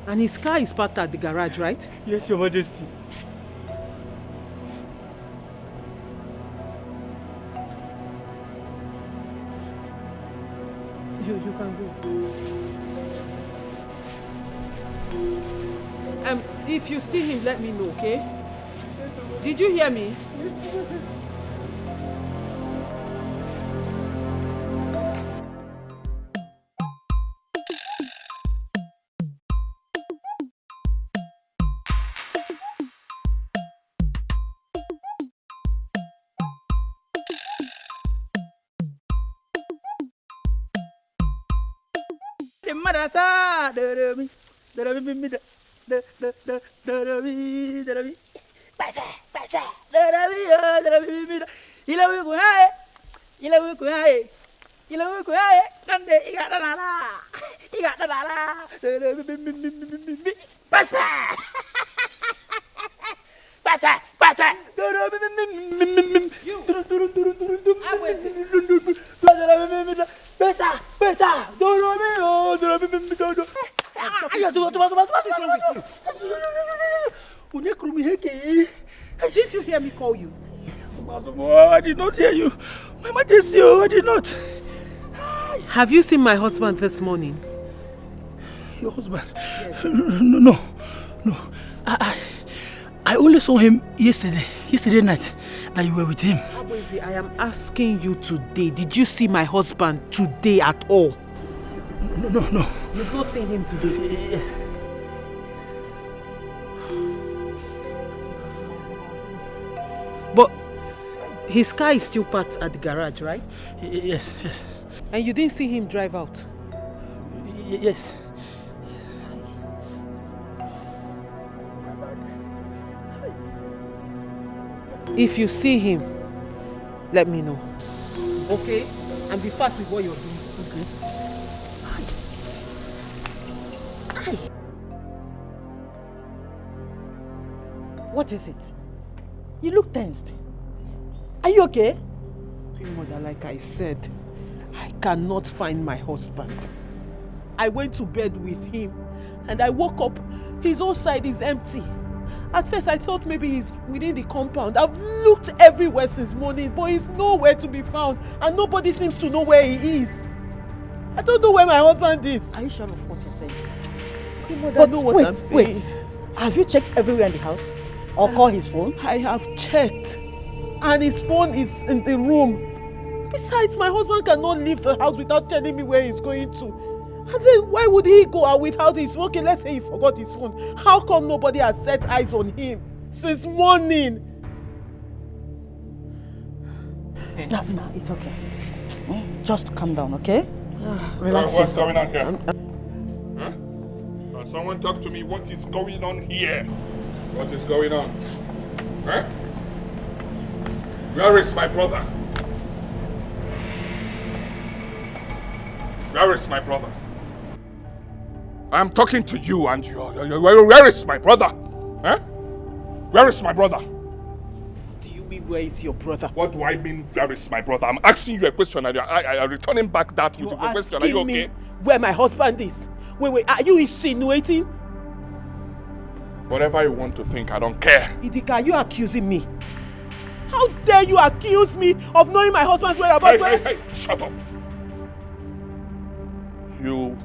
[SPEAKER 1] And his car is parked at the garage, right?
[SPEAKER 16] Yes, Your Majesty.
[SPEAKER 1] You can go. If you see him, let me know, okay? Did you hear me?
[SPEAKER 16] Yes, Your Majesty.
[SPEAKER 12] Marasa,
[SPEAKER 1] Didn't you hear me call you?
[SPEAKER 12] I did not hear you. My Majesty, I did not.
[SPEAKER 1] Have you seen my husband this morning?
[SPEAKER 12] Your husband? Yes. No. I only saw him yesterday night that you were with him.
[SPEAKER 1] I am asking you today, did you see my husband today at all?
[SPEAKER 12] No.
[SPEAKER 1] You've not seen him today?
[SPEAKER 12] Yes.
[SPEAKER 1] But his car is still parked at the garage, right?
[SPEAKER 12] Yes.
[SPEAKER 1] And you didn't see him drive out?
[SPEAKER 12] Yes.
[SPEAKER 1] If you see him, let me know. Okay? And be fast with what you're doing. Okay?
[SPEAKER 12] What is it? You look tensed. Are you okay?
[SPEAKER 1] Mother, like I said, I cannot find my husband. I went to bed with him and I woke up, his own side is empty. At first I thought maybe he's within the compound. I've looked everywhere since morning, but he's nowhere to be found and nobody seems to know where he is. I don't know where my husband is.
[SPEAKER 12] Are you sure of what you're saying?
[SPEAKER 1] Mother, know what I'm saying.
[SPEAKER 12] Wait. Have you checked everywhere in the house? Or called his phone?
[SPEAKER 1] I have checked. And his phone is in the room. Besides, my husband cannot leave the house without telling me where he's going to. And then why would he go out without his phone? Okay, let's say he forgot his phone. How come nobody has set eyes on him? since morning.
[SPEAKER 17] No, it's okay. Just calm down, okay? Relax
[SPEAKER 7] What's
[SPEAKER 17] yourself.
[SPEAKER 7] going on here? Huh? Someone talk to me. What is going on here? What is going on? Huh? Where is my brother? Where is my brother? I am talking to you and where is my brother? Huh? Where is my brother?
[SPEAKER 1] Do you mean where is your brother?
[SPEAKER 7] What do I mean where is my brother? I'm asking you a question and I'm returning back that with a question. Are you okay?
[SPEAKER 1] Me where my husband is? Wait, are you insinuating?
[SPEAKER 7] Whatever you want to think, I don't care.
[SPEAKER 1] Dikeh, are you accusing me? How dare you accuse me of knowing my husband's whereabouts?
[SPEAKER 7] Hey, shut up. You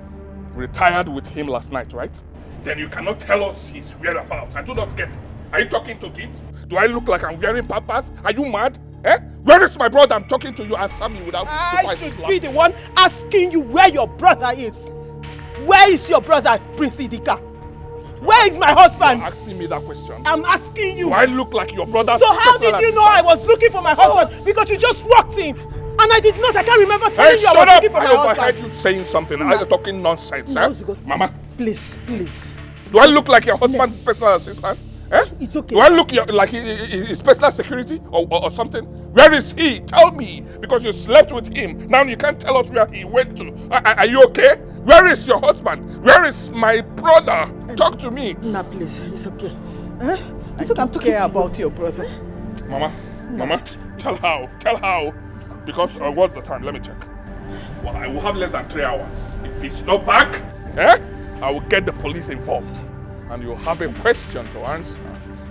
[SPEAKER 7] retired with him last night, right? Then you cannot tell us his whereabouts. I do not get it. Are you talking to kids? Do I look like I'm wearing pampers? Are you mad? Eh? Where is my brother? I'm talking to you. Answer me without...
[SPEAKER 1] I should be the one asking you where your brother is. Where is your brother, Prince Dikeh? Where is my husband?
[SPEAKER 7] You're asking me that question.
[SPEAKER 1] I'm asking you.
[SPEAKER 7] Do I look like your brother?
[SPEAKER 1] So how did you know I was looking for my husband? Because you just walked in. And I did not. I can't remember telling you I was looking for my husband.
[SPEAKER 7] I overheard you saying something. Are you talking nonsense, eh? Mama.
[SPEAKER 1] Please.
[SPEAKER 7] Do I look like your husband's personal assistant? Eh?
[SPEAKER 1] It's okay.
[SPEAKER 7] Do I look like his personal security or something? Where is he? Tell me. Because you slept with him. Now you can't tell us where he went to. Are you okay? Where is your husband? Where is my brother? Talk to me.
[SPEAKER 17] Nah, please. It's okay.
[SPEAKER 1] It's okay. I'm talking about your brother.
[SPEAKER 7] Mama, tell how. Because what's the time? Let me check. Well, I will have less than 3 hours. If he's not back, I will get the police involved. And you'll have a question to answer.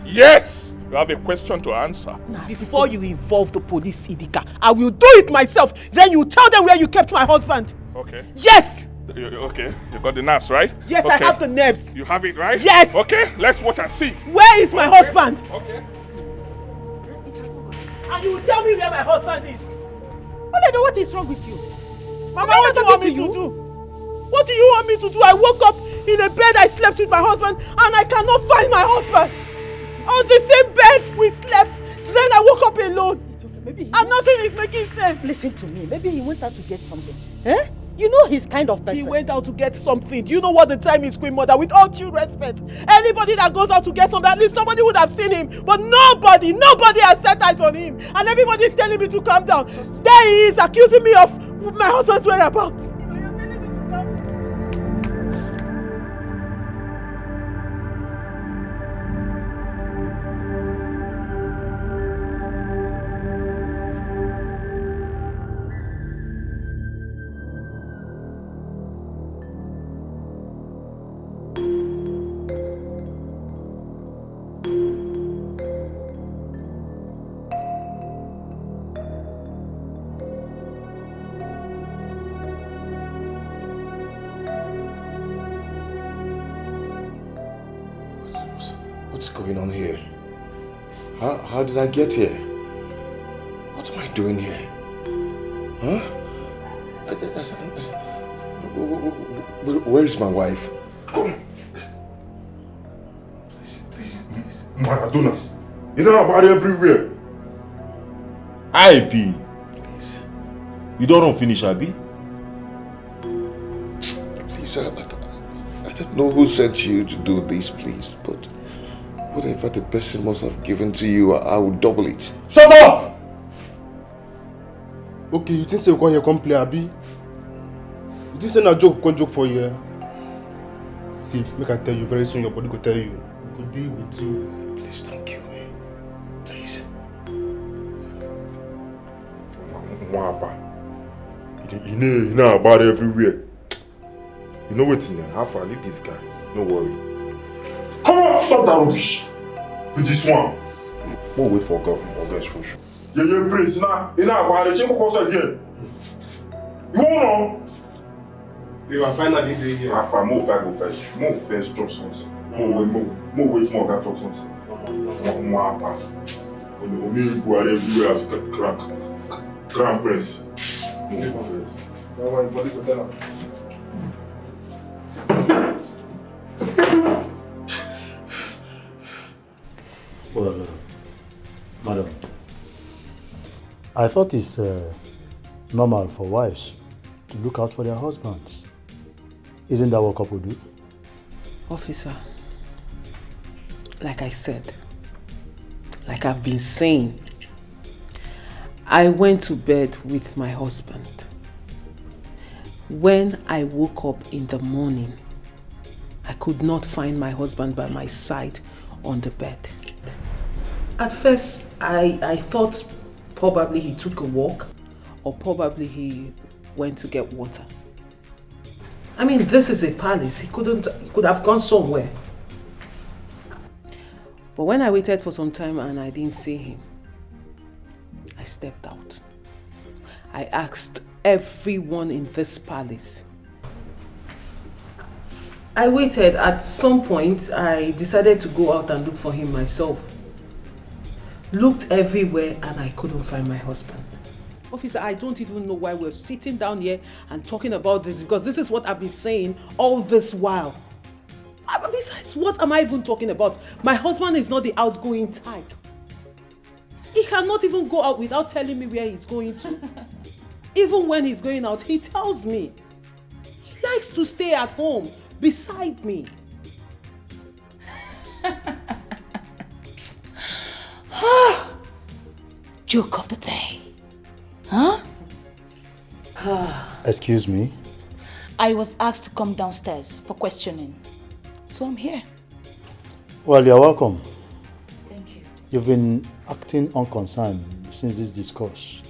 [SPEAKER 7] Yes! You have a question to answer.
[SPEAKER 1] Before you involve the police, Dikeh, I will do it myself. Then you tell them where you kept my husband.
[SPEAKER 7] Okay.
[SPEAKER 1] Yes!
[SPEAKER 7] Okay, you got the nerves, right?
[SPEAKER 1] Yes,
[SPEAKER 7] okay.
[SPEAKER 1] I have the nerves.
[SPEAKER 7] You have it, right?
[SPEAKER 1] Yes!
[SPEAKER 7] Okay, let's watch and see.
[SPEAKER 1] Where is my husband?
[SPEAKER 7] Okay.
[SPEAKER 1] And you will tell me where my husband is.
[SPEAKER 17] Oledo, what is wrong with you?
[SPEAKER 1] Mama, what do you want me to do? What do you want me to do? I woke up in a bed I slept with my husband and I cannot find my husband. On the same bed we slept. Then I woke up alone.
[SPEAKER 17] It's okay. Maybe
[SPEAKER 1] and nothing is making sense.
[SPEAKER 17] Listen to me. Maybe he went out to get something. Eh? You know he's kind of person.
[SPEAKER 1] He went out to get something. Do you know what the time is, Queen Mother? With all due respect, anybody that goes out to get something, at least somebody would have seen him. But nobody has set eyes on him. And everybody's telling me to calm down. There he is accusing me of my husband's whereabouts.
[SPEAKER 6] What's going on here? How did I get here? What am I doing here? Huh? Where is my wife? Please.
[SPEAKER 19] Maradona. You know about everywhere. Please. You don't run finish, Abi?
[SPEAKER 6] Please, I don't know who sent you to do this, please, but whatever the person must have given to you, I will double it.
[SPEAKER 19] Shut up! Okay, you think you can come play, Abi? You think say a joke for you? See, make I tell you very soon, your body will tell you. It will deal with you.
[SPEAKER 6] Please don't kill me. Please.
[SPEAKER 19] You know about everywhere. You know what's in there? Have fun, leave this guy. No worry. Come on, stop that rubbish. With this one. We'll wait for God or guys for sure. Yeah, Prince. Now about the chamber course again. You won't know. You are finally doing here. Have fun, move first, drop something. Move wait more, God talk something. More. Only go everywhere as Grand Prince. Move first. Don't worry, body go tell him.
[SPEAKER 20] Well, madam, I thought it's normal for wives to look out for their husbands. Isn't that what couple do?
[SPEAKER 1] Officer, like I said, like I've been saying, I went to bed with my husband. When I woke up in the morning, I could not find my husband by my side on the bed. At first, I thought probably he took a walk or probably he went to get water. I mean, this is a palace. He could have gone somewhere. But when I waited for some time and I didn't see him, I stepped out. I asked everyone in this palace. I waited. At some point, I decided to go out and look for him myself. Looked everywhere and I couldn't find my husband. Officer, I don't even know why we're sitting down here and talking about this, because this is what I've been saying all this while. Besides, what am I even talking about? My husband is not the outgoing type. He cannot even go out without telling me where he's going to. Even when he's going out, he tells me. He likes to stay at home beside me.
[SPEAKER 9] Joke of the day. Huh?
[SPEAKER 20] Excuse me?
[SPEAKER 9] I was asked to come downstairs for questioning. So I'm here.
[SPEAKER 20] Well, you're welcome.
[SPEAKER 9] Thank you.
[SPEAKER 20] You've been acting unconcerned since this discourse.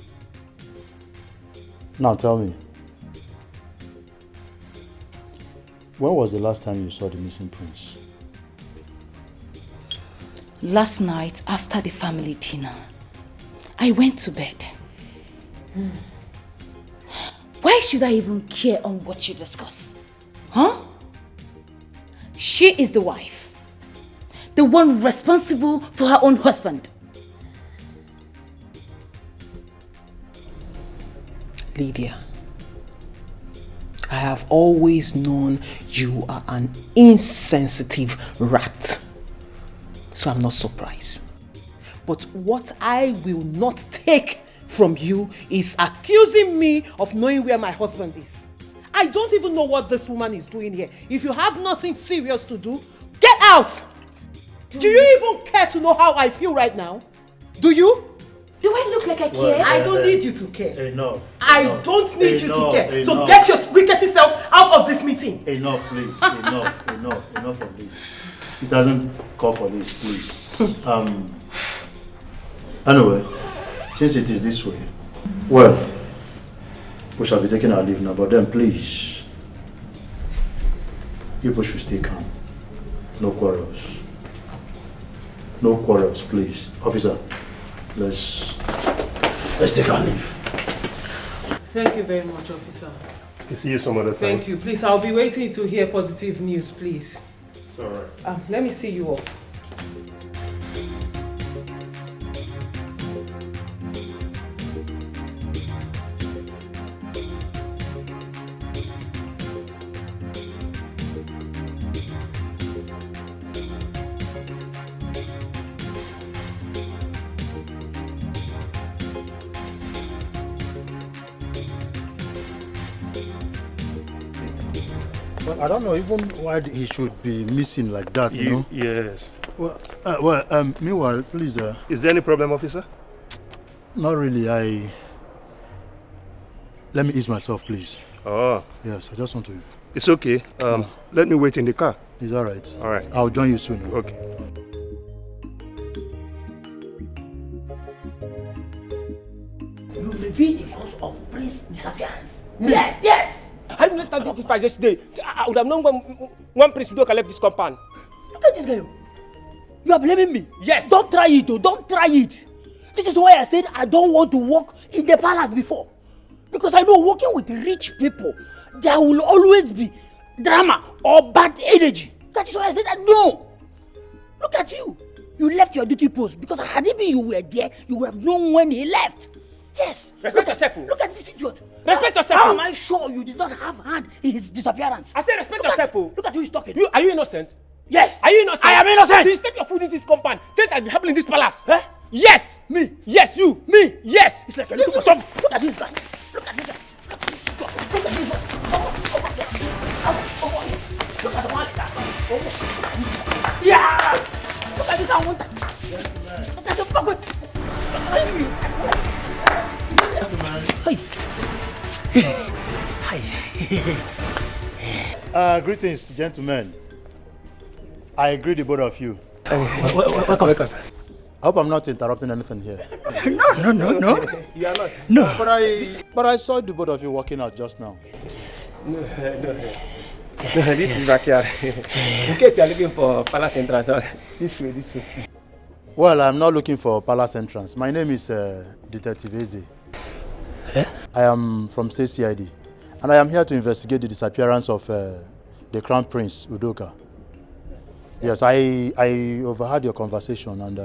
[SPEAKER 20] Now tell me, when was the last time you saw the missing prince?
[SPEAKER 9] Last night, after the family dinner, I went to bed. Why should I even care on what you discuss? Huh? She is the wife. The one responsible for her own husband.
[SPEAKER 1] Lydia, I have always known you are an insensitive rat. So I'm not surprised. But what I will not take from you is accusing me of knowing where my husband is. I don't even know what this woman is doing here. If you have nothing serious to do, get out! Do you even care to know how I feel right now? Do you?
[SPEAKER 9] Do I look like I care?
[SPEAKER 1] I don't need you to care.
[SPEAKER 20] Enough.
[SPEAKER 1] I don't need you to care. So get your wickety self out of this meeting.
[SPEAKER 20] Enough, please. Enough of this. It doesn't call for this, please. Anyway, since it is this way, well, we shall be taking our leave now, but then please, people should stay calm. No quarrels. No quarrels, please. Officer, let's take our leave.
[SPEAKER 1] Thank you very much, officer.
[SPEAKER 10] I'll see you some other time.
[SPEAKER 1] Thank you. Please, I'll be waiting to hear positive news, please.
[SPEAKER 10] It's all right.
[SPEAKER 1] Let me see you off.
[SPEAKER 20] Well, I don't know even why he should be missing like that, you know?
[SPEAKER 10] Yes.
[SPEAKER 20] Well, meanwhile, please...
[SPEAKER 10] Is there any problem, officer?
[SPEAKER 20] Not really. Let me ease myself, please.
[SPEAKER 10] Oh.
[SPEAKER 20] Yes, I just want to...
[SPEAKER 10] It's okay. Let me wait in the car.
[SPEAKER 20] It's all right.
[SPEAKER 10] All right.
[SPEAKER 20] I'll join you soon.
[SPEAKER 10] Okay.
[SPEAKER 12] You may be the cause of Prince's disappearance. Yes, yes!
[SPEAKER 19] How did you stand this fight yesterday? I would have known one prince would collect this compound.
[SPEAKER 12] Look at this guy. You are blaming me?
[SPEAKER 19] Yes.
[SPEAKER 12] Don't try it, though. Don't try it. This is why I said I don't want to work in the palace before. Because I know working with rich people, there will always be drama or bad energy. That is why I said no. Look at you. You left your duty post because had it been you were there, you would have known when he left. Yes.
[SPEAKER 19] Respect yourself.
[SPEAKER 12] Look at this idiot.
[SPEAKER 19] Respect yourself.
[SPEAKER 12] How am I sure you did not have hand in his disappearance?
[SPEAKER 19] I said respect yourself.
[SPEAKER 12] Look at who he's talking.
[SPEAKER 19] Are you innocent?
[SPEAKER 12] Yes.
[SPEAKER 16] Are you innocent?
[SPEAKER 12] I am innocent.
[SPEAKER 16] Since step your foot in this compound, things have been happening in this palace. Eh? Yes. Me. Yes. You. Me. Yes.
[SPEAKER 12] It's like a little top. Look at this guy. Look at this guy. Look at this guy. Look at this guy. Look at the one. Yeah. Look at this one. Look at the banquet.
[SPEAKER 20] Hi. Greetings, gentlemen. I agree the both of you.
[SPEAKER 12] Welcome, sir.
[SPEAKER 20] I hope I'm not interrupting anything here.
[SPEAKER 12] No.
[SPEAKER 20] You are not?
[SPEAKER 12] No.
[SPEAKER 20] But I saw the both of you walking out just now.
[SPEAKER 19] No, this is backyard. In case you are looking for palace entrance, this way.
[SPEAKER 20] Well, I'm not looking for palace entrance. My name is Detective Eze. I am from State CID, and I am here to investigate the disappearance of the Crown Prince, Udoka. Yes, I overheard your conversation, and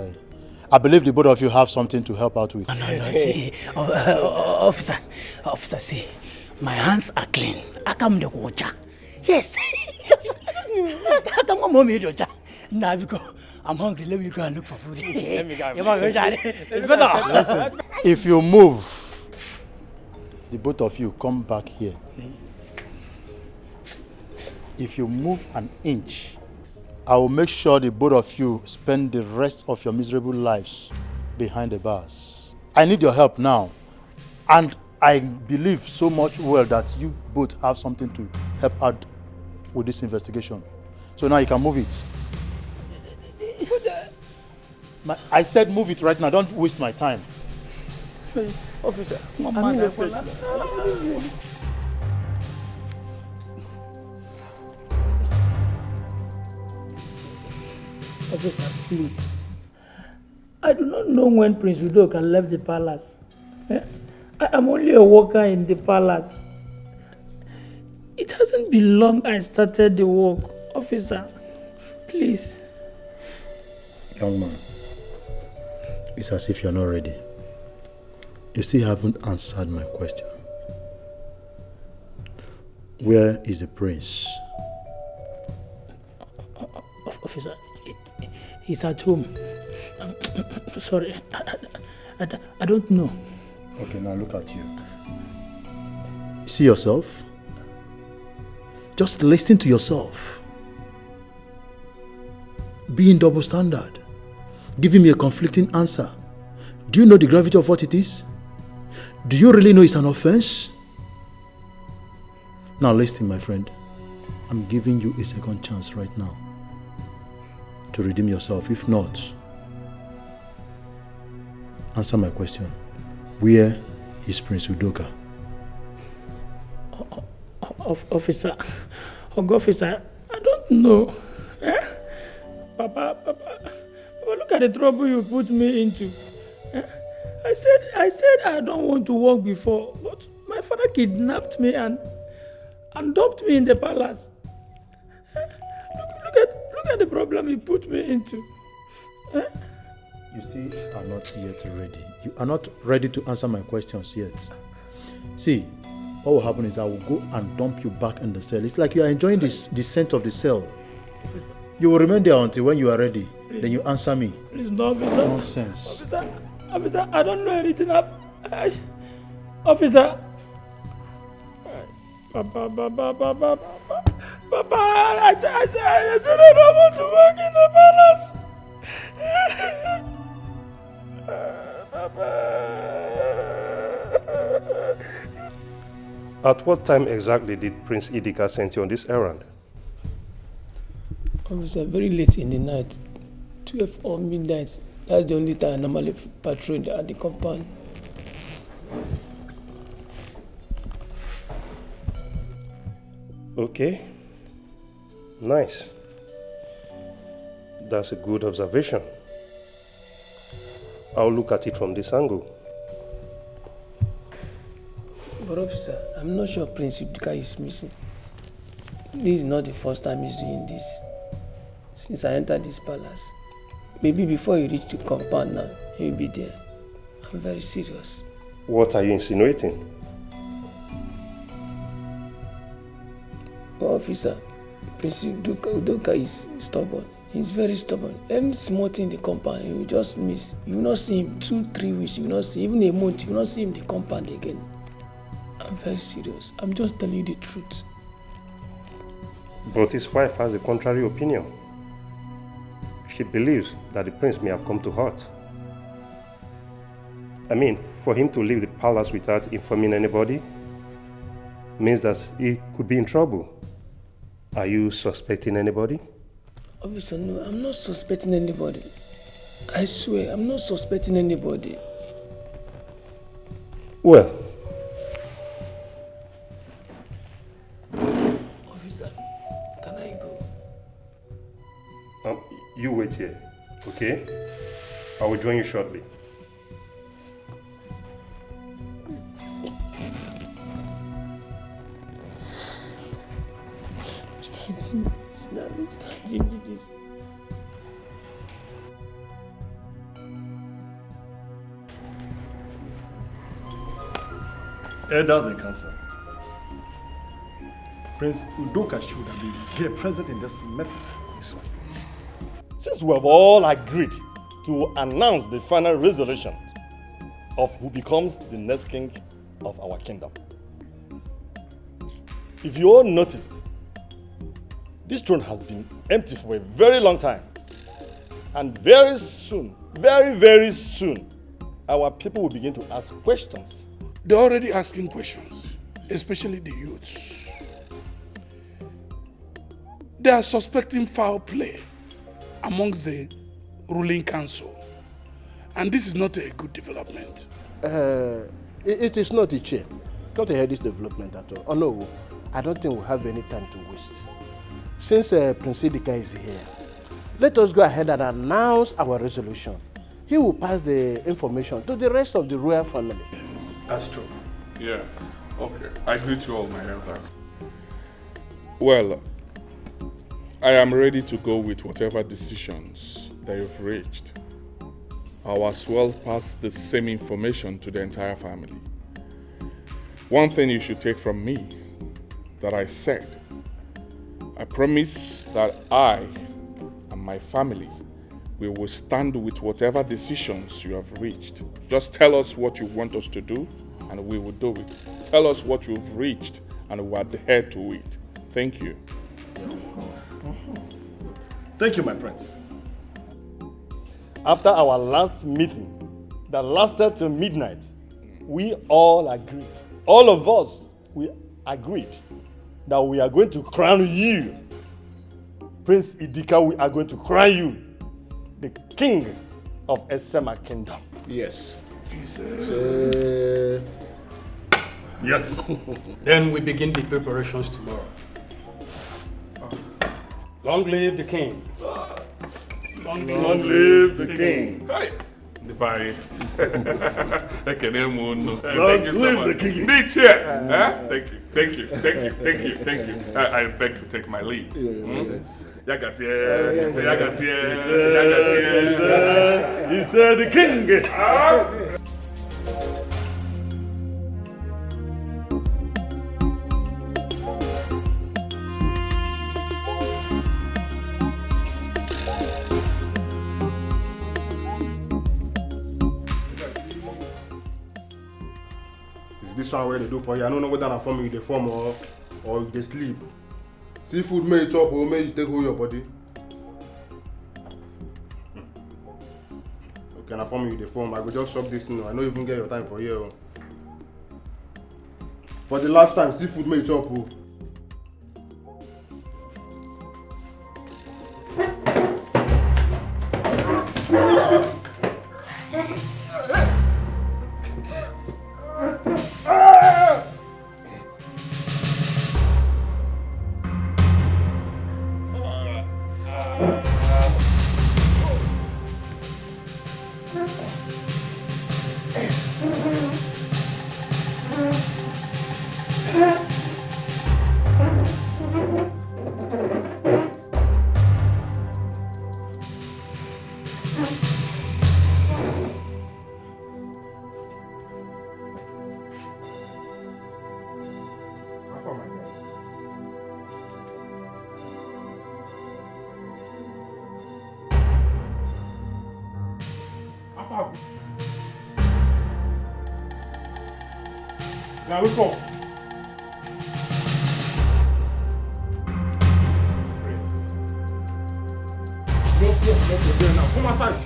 [SPEAKER 20] I believe the both of you have something to help out with.
[SPEAKER 12] No, see, officer, see, my hands are clean. I come the water. Yes, I come mommy water. Now because I'm hungry, let me go and look for food. It's better.
[SPEAKER 20] If you move, the both of you come back here. If you move an inch, I will make sure the both of you spend the rest of your miserable lives behind the bars. I need your help now. And I believe so much well that you both have something to help out with this investigation. So now you can move it. I said move it right now. Don't waste my time.
[SPEAKER 12] Officer, Officer, please. I do not know when Prince Udoka left the palace. I am only a worker in the palace. It hasn't been long I started the work. Officer, please.
[SPEAKER 20] Young man, it's as if you're not ready. You still haven't answered my question. Where is the prince?
[SPEAKER 12] Officer, he's at home. Sorry, I don't know.
[SPEAKER 20] Okay, now look at you. See yourself? Just listen to yourself. Be in double standard. Giving me a conflicting answer. Do you know the gravity of what it is? Do you really know it's an offense? Now listen, my friend. I'm giving you a second chance right now to redeem yourself. If not, answer my question. Where is Prince Udoka?
[SPEAKER 12] Officer, I don't know. Papa, look at the trouble you put me into. I said I don't want to work before, but my father kidnapped me and dumped me in the palace. Look at the problem he put me into.
[SPEAKER 20] You still are not yet ready. You are not ready to answer my questions yet. See, what will happen is I will go and dump you back in the cell. It's like you are enjoying the scent of the cell. You will remain there until when you are ready. Please. Then you answer me.
[SPEAKER 12] Please, no, officer.
[SPEAKER 20] Nonsense.
[SPEAKER 12] Officer, I don't know anything. Officer. Papa, I said I don't want to work in the palace.
[SPEAKER 21] At what time exactly did Prince Idika send you on this errand?
[SPEAKER 19] Officer, very late in the night, 12 or midnight. That's the only time I normally patrol at the compound.
[SPEAKER 21] Okay, nice. That's a good observation. I'll look at it from this angle.
[SPEAKER 19] But officer, I'm not sure Prince Idika is missing. This is not the first time he's doing this. Since I entered this palace. Maybe before you reach the compound now, he'll be there. I'm very serious.
[SPEAKER 21] What are you insinuating?
[SPEAKER 19] Officer,
[SPEAKER 4] Prince Udoka is stubborn. He's very stubborn. Any small thing in the compound, he will just miss. You will not see him 2-3 weeks. You will not see, even a month, you will not see him in the compound again. I'm very serious. I'm just telling you the truth.
[SPEAKER 21] But his wife has a contrary opinion. She believes that the prince may have come to hurt. I mean, for him to leave the palace without informing anybody means that he could be in trouble. Are you suspecting anybody?
[SPEAKER 4] Obviously, no, I'm not suspecting anybody. I swear, I'm not suspecting anybody.
[SPEAKER 21] Well,
[SPEAKER 4] Officer, can I go?
[SPEAKER 21] You wait here, okay? I will join you shortly.
[SPEAKER 10] Elders in council. Prince Udoka should have been here present in this method. Since we have all agreed to announce the final resolution of who becomes the next king of our kingdom. If you all noticed, this throne has been empty for a very long time. And very soon, very, very soon, our people will begin to ask questions.
[SPEAKER 11] They're already asking questions, especially the youths. They are suspecting foul play amongst the ruling council. And this is not a good development.
[SPEAKER 13] It is not, Iche. Not a head this development at all. Oh no, I don't think we have any time to waste. Since Prince Dikeh is here, let us go ahead and announce our resolution. He will pass the information to the rest of the royal family.
[SPEAKER 7] That's true. Yeah. Okay. I greet you all, my elders. Well, I am ready to go with whatever decisions that you've reached. I will as well pass the same information to the entire family. One thing you should take from me that I said, I promise that I and my family we will stand with whatever decisions you have reached. Just tell us what you want us to do and we will do it. Tell us what you've reached and we will adhere to it. Thank you.
[SPEAKER 10] Thank you, my prince. After our last meeting that lasted till midnight, we all agreed, all of us, we agreed that we are going to crown you. Prince Idika, we are going to crown you the king of Esema Kingdom.
[SPEAKER 15] Yes.
[SPEAKER 10] Yes.
[SPEAKER 15] Then we begin the preparations tomorrow. Long live the king.
[SPEAKER 10] Long live the king.
[SPEAKER 7] Hey. Bye. Thank you so
[SPEAKER 10] live
[SPEAKER 7] much.
[SPEAKER 10] the king.
[SPEAKER 7] Meet here. Thank you. Thank you. Thank you. Thank you. Thank you. I beg to take my leave. Yagasie.
[SPEAKER 10] He said the king.
[SPEAKER 22] This one where they do for you. I don't know whether I'm forming the form or they sleep. Seafood may chop or may you take hold your body. Okay, I'm forming the form. I will just chop this now. I don't even get your time for here. For the last time, seafood may chop. Now, which one? Prince. Go there now. Come outside.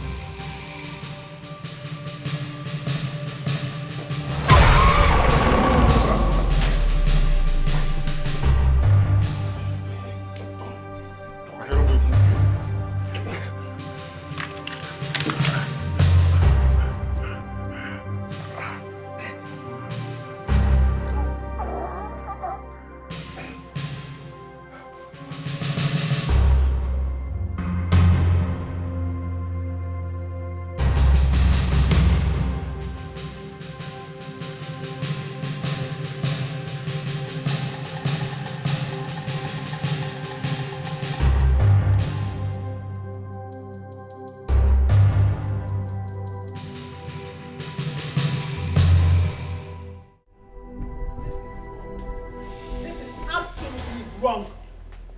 [SPEAKER 1] Wrong.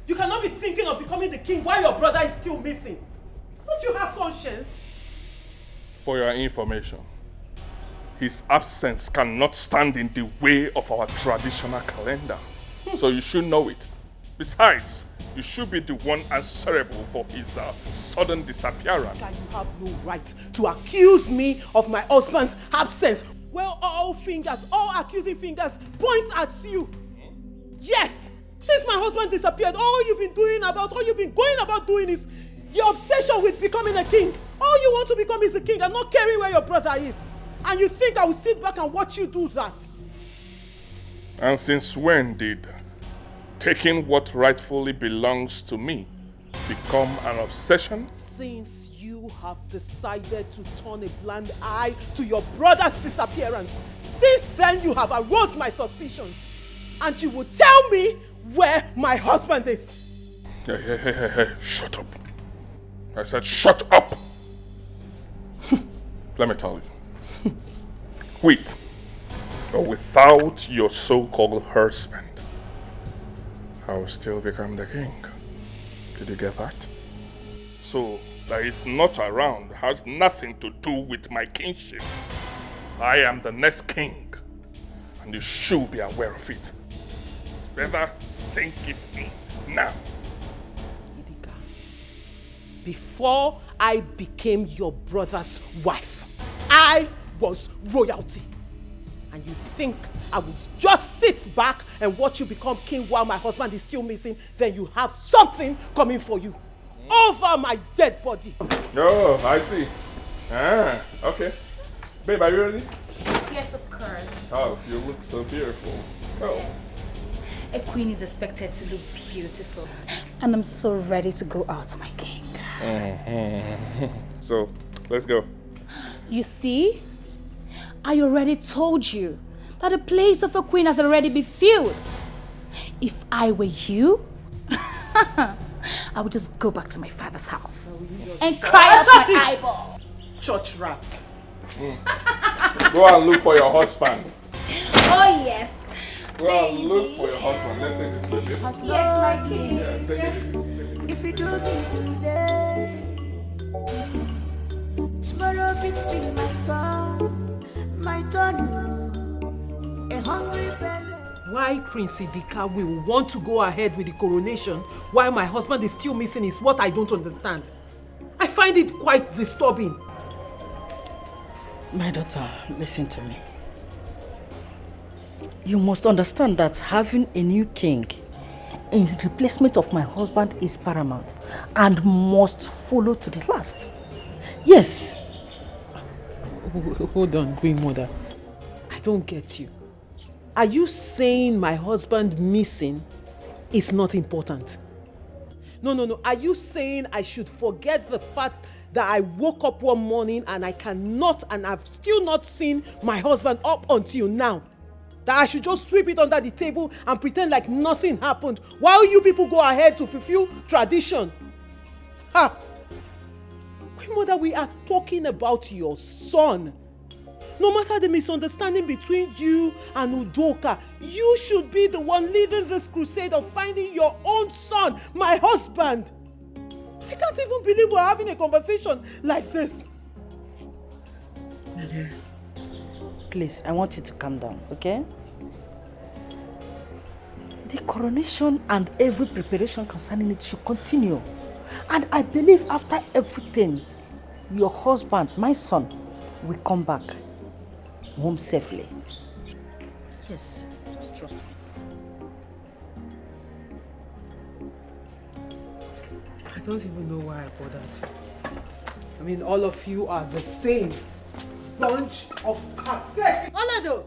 [SPEAKER 1] You cannot be thinking of becoming the king while your brother is still missing. Don't you have conscience?
[SPEAKER 7] For your information, his absence cannot stand in the way of our traditional calendar. So you should know it. Besides, you should be the one answerable for his sudden disappearance.
[SPEAKER 1] You have no right to accuse me of my husband's absence. Well, all accusing fingers point at you. Yes! Since my husband disappeared, all you've been going about doing is your obsession with becoming a king. All you want to become is a king and not caring where your brother is. And you think I will sit back and watch you do that?
[SPEAKER 7] And since when did taking what rightfully belongs to me become an obsession?
[SPEAKER 1] Since you have decided to turn a blind eye to your brother's disappearance, since then you have aroused my suspicions. And you will tell me where my husband is.
[SPEAKER 7] Hey, shut up. I said shut up. Let me tell you. With or without your so-called husband, I will still become the king. Did you get that? So that he's not around has nothing to do with my kingship. I am the next king, and you should be aware of it. Better sink it in now.
[SPEAKER 1] Dikeh, before I became your brother's wife, I was royalty. And you think I would just sit back and watch you become king while my husband is still missing? Then you have something coming for you. Over my dead body.
[SPEAKER 7] Oh, I see. Okay. Babe, are you ready?
[SPEAKER 9] Yes, of course.
[SPEAKER 7] Oh, you look so beautiful. Oh.
[SPEAKER 9] A queen is expected to look beautiful. And I'm so ready to go out, my king.
[SPEAKER 7] So, let's go.
[SPEAKER 9] You see? I already told you that the place of a queen has already been filled. If I were you, I would just go back to my father's house and cry out my eyeball.
[SPEAKER 1] Church rat.
[SPEAKER 7] Go and look for your husband.
[SPEAKER 9] Oh, yes.
[SPEAKER 7] Go and look for your husband. Let's take this with you.
[SPEAKER 14] Yes, my king.
[SPEAKER 7] Yeah, take it.
[SPEAKER 14] If you do me today, tomorrow it be my turn, a hungry belly.
[SPEAKER 1] Why Prince Dikeh will want to go ahead with the coronation while my husband is still missing is what I don't understand. I find it quite disturbing.
[SPEAKER 17] My daughter, listen to me. You must understand that having a new king in replacement of my husband is paramount and must follow to the last. Yes.
[SPEAKER 1] Hold on, Green Mother. I don't get you. Are you saying my husband missing is not important? No. Are you saying I should forget the fact that I woke up one morning and I cannot and I've still not seen my husband up until now? That I should just sweep it under the table and pretend like nothing happened while you people go ahead to fulfill tradition? Queen Mother, we are talking about your son. No matter the misunderstanding between you and Udoka, you should be the one leading this crusade of finding your own son, my husband. I can't even believe we're having a conversation like this.
[SPEAKER 17] Please, I want you to calm down, okay?
[SPEAKER 12] coronation and every preparation concerning it should continue. And I believe after everything, your husband, my son, will come back home safely. Yes, just trust me.
[SPEAKER 1] I don't even know why I bothered. I mean, all of you are the same bunch of pathetic.
[SPEAKER 17] Oledo!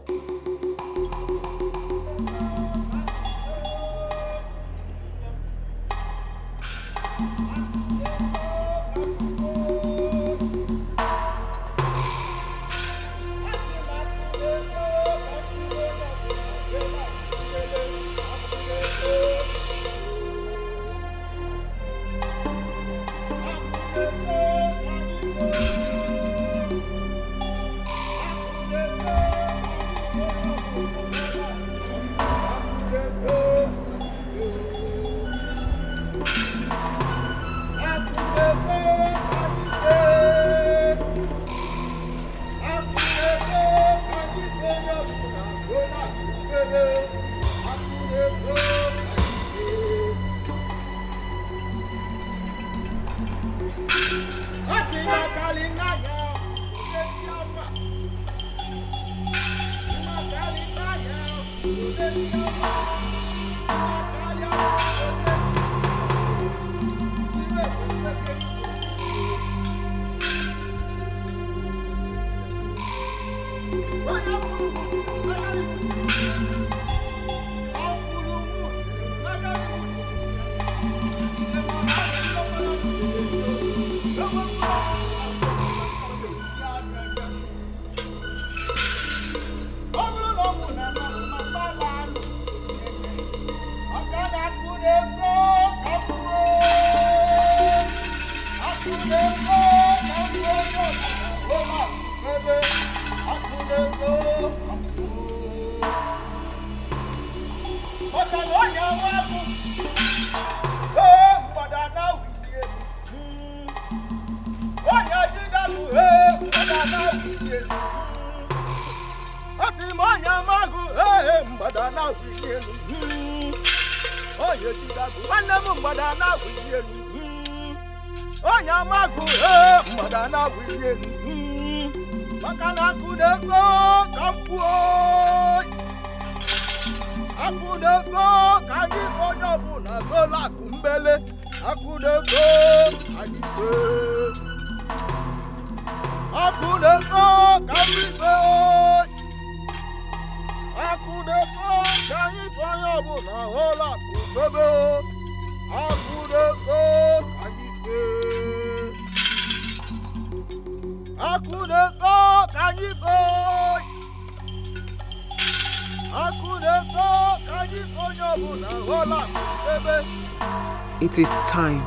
[SPEAKER 1] It is time.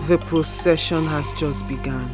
[SPEAKER 1] The procession has just begun.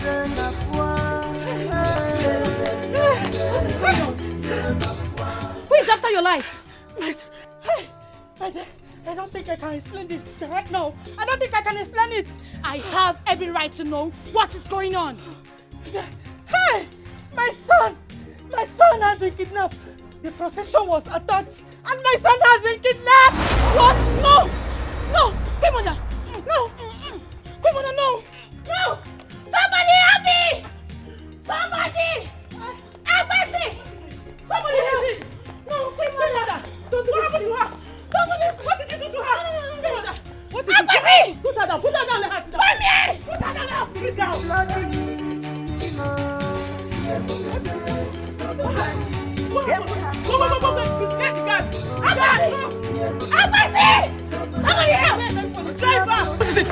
[SPEAKER 14] Train of war,
[SPEAKER 9] after your life.
[SPEAKER 12] I don't think I can explain this right now. I don't think I can explain it.
[SPEAKER 9] I have every right to know what is going on.
[SPEAKER 12] Hey! My son! My son has been kidnapped. The procession was attacked and my son has been kidnapped!
[SPEAKER 9] What? No! No! Queen Mother! No! Queen Mother, no! No! Somebody help me! Somebody! Help me! Somebody help me! No, Queen Mother! What happened to her? Don't do this! What did you do to her? Queen Mother! What is it? Put her down! Put her down! Let her sit down! Come here! Put her down now! Sit down! Go! Get the gun! Somebody help! Driver! What is it?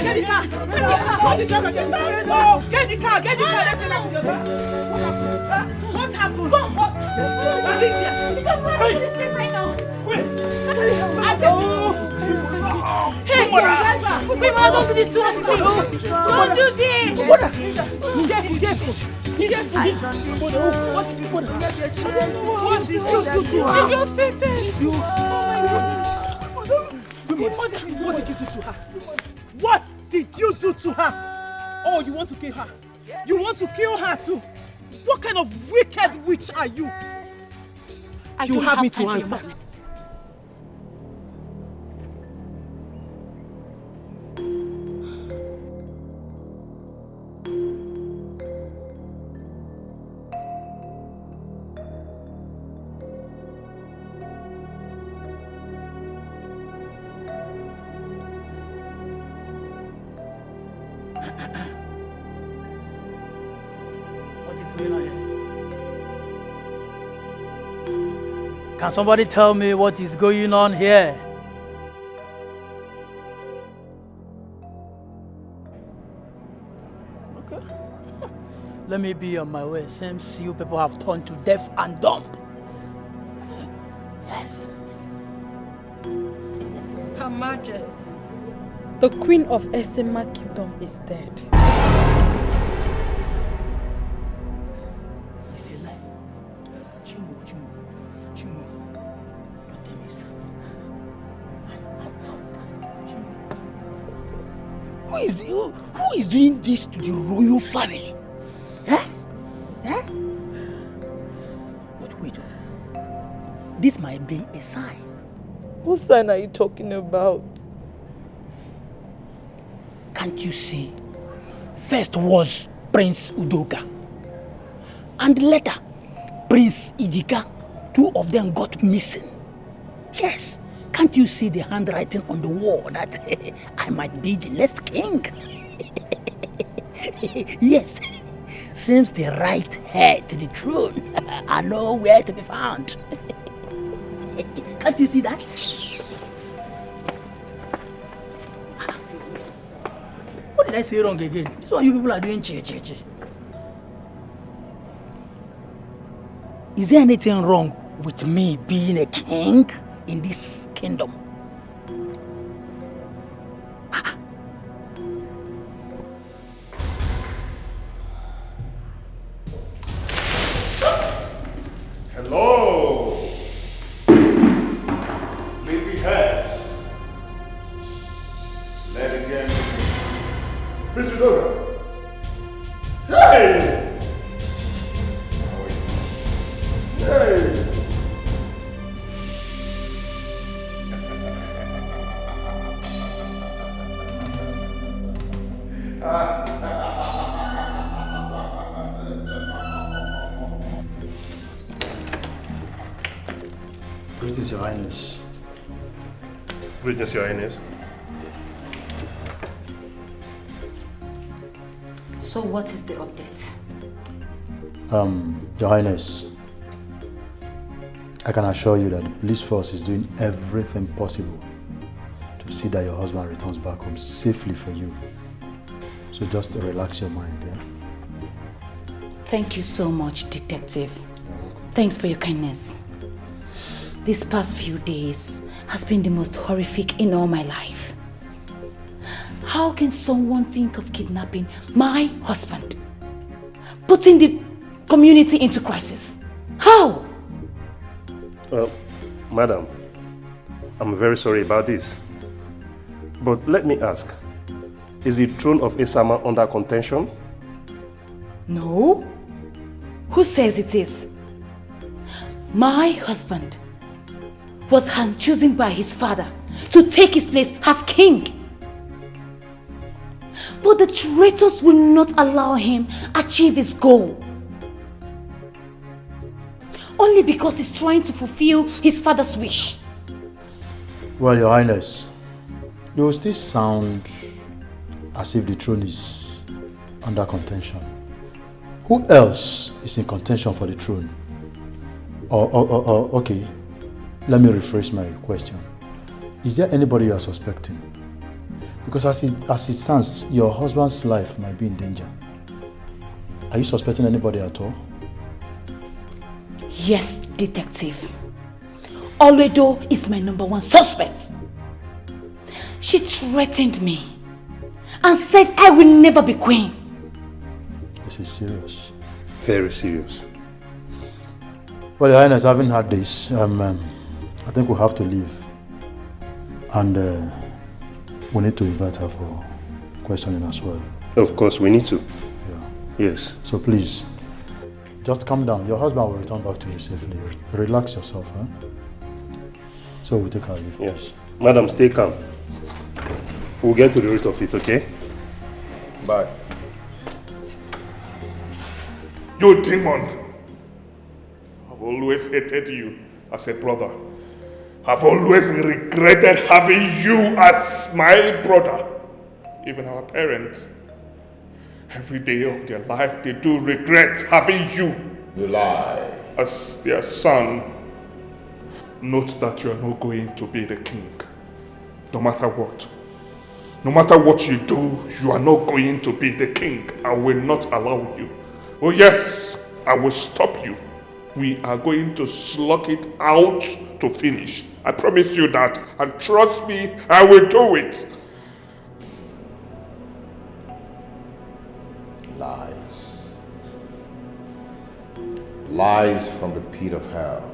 [SPEAKER 9] Get the car! Get the car! Get the car! Let's send her to the car. What happened? Come on! Hey, driver! Don't do this to us, please! Don't do this! Careful! What did you do to her? She just fainted! What did you do to her? What did you do to her? Oh, you want to kill her? You want to kill her too? What kind of wicked witch are you? You have me to answer.
[SPEAKER 12] Can somebody tell me what is going on here? Okay. Let me be on my way. Seems you people have turned to deaf and dumb. Yes.
[SPEAKER 5] Her Majesty, the Queen of Esema Kingdom is dead.
[SPEAKER 12] Who is doing this to the royal family? Huh? Huh? But wait, this might be a sign.
[SPEAKER 5] What sign are you talking about?
[SPEAKER 12] Can't you see? First was Prince Udoka, and later Prince Idika. Two of them got missing. Yes. Can't you see the handwriting on the wall that I might be the next king? Yes, seems the right heir to the throne are nowhere to be found. Can't you see that? What did I say wrong again? This is what you people are doing, che. Is there anything wrong with me being a king in this kingdom?
[SPEAKER 19] Hello, sleepyheads. Let it again. Prince Udoka. Hey! Hey!
[SPEAKER 20] Greetings, Your Highness.
[SPEAKER 21] Greetings, Your Highness.
[SPEAKER 9] So what is the update?
[SPEAKER 20] Your Highness, I can assure you that the police force is doing everything possible to see that your husband returns back home safely for you. So just relax your mind, yeah?
[SPEAKER 9] Thank you so much, Detective. Thanks for your kindness. These past few days has been the most horrific in all my life. How can someone think of kidnapping my husband? Putting the community into crisis? How?
[SPEAKER 21] Well, madam, I'm very sorry about this. But let me ask, is the throne of Esama under contention?
[SPEAKER 9] No. Who says it is? My husband was hand-chosen by his father to take his place as king. But the traitors will not allow him achieve his goal. Only because he's trying to fulfill his father's wish.
[SPEAKER 20] Well, Your Highness, you will still sound as if the throne is under contention. Who else is in contention for the throne? Okay, let me rephrase my question. Is there anybody you are suspecting? Because as it stands, your husband's life might be in danger. Are you suspecting anybody at all?
[SPEAKER 9] Yes, detective. Edo is my #1 suspect. She threatened me and said I will never be queen.
[SPEAKER 20] This is serious.
[SPEAKER 21] Very serious.
[SPEAKER 20] Well, Your Highness, having had this, I think we'll have to leave. And we need to invite her for questioning as well.
[SPEAKER 21] Of course, we need to.
[SPEAKER 20] Yeah.
[SPEAKER 21] Yes.
[SPEAKER 20] So please, just calm down. Your husband will return back to you safely. Relax yourself, huh? So we'll take our leave.
[SPEAKER 21] Yes. Madam, stay calm. We'll get to the root of it, okay?
[SPEAKER 6] Bye.
[SPEAKER 7] You demon! I've always hated you as a brother. I've always regretted having you as my brother. Even our parents. Every day of their life they do regret having you.
[SPEAKER 6] You lie.
[SPEAKER 7] As their son. Note that you are not going to be the king. No matter what. No matter what you do, you are not going to be the king. I will not allow you. Oh yes, I will stop you. We are going to slug it out to finish. I promise you that. And trust me, I will do it.
[SPEAKER 6] Lies. Lies from the pit of hell.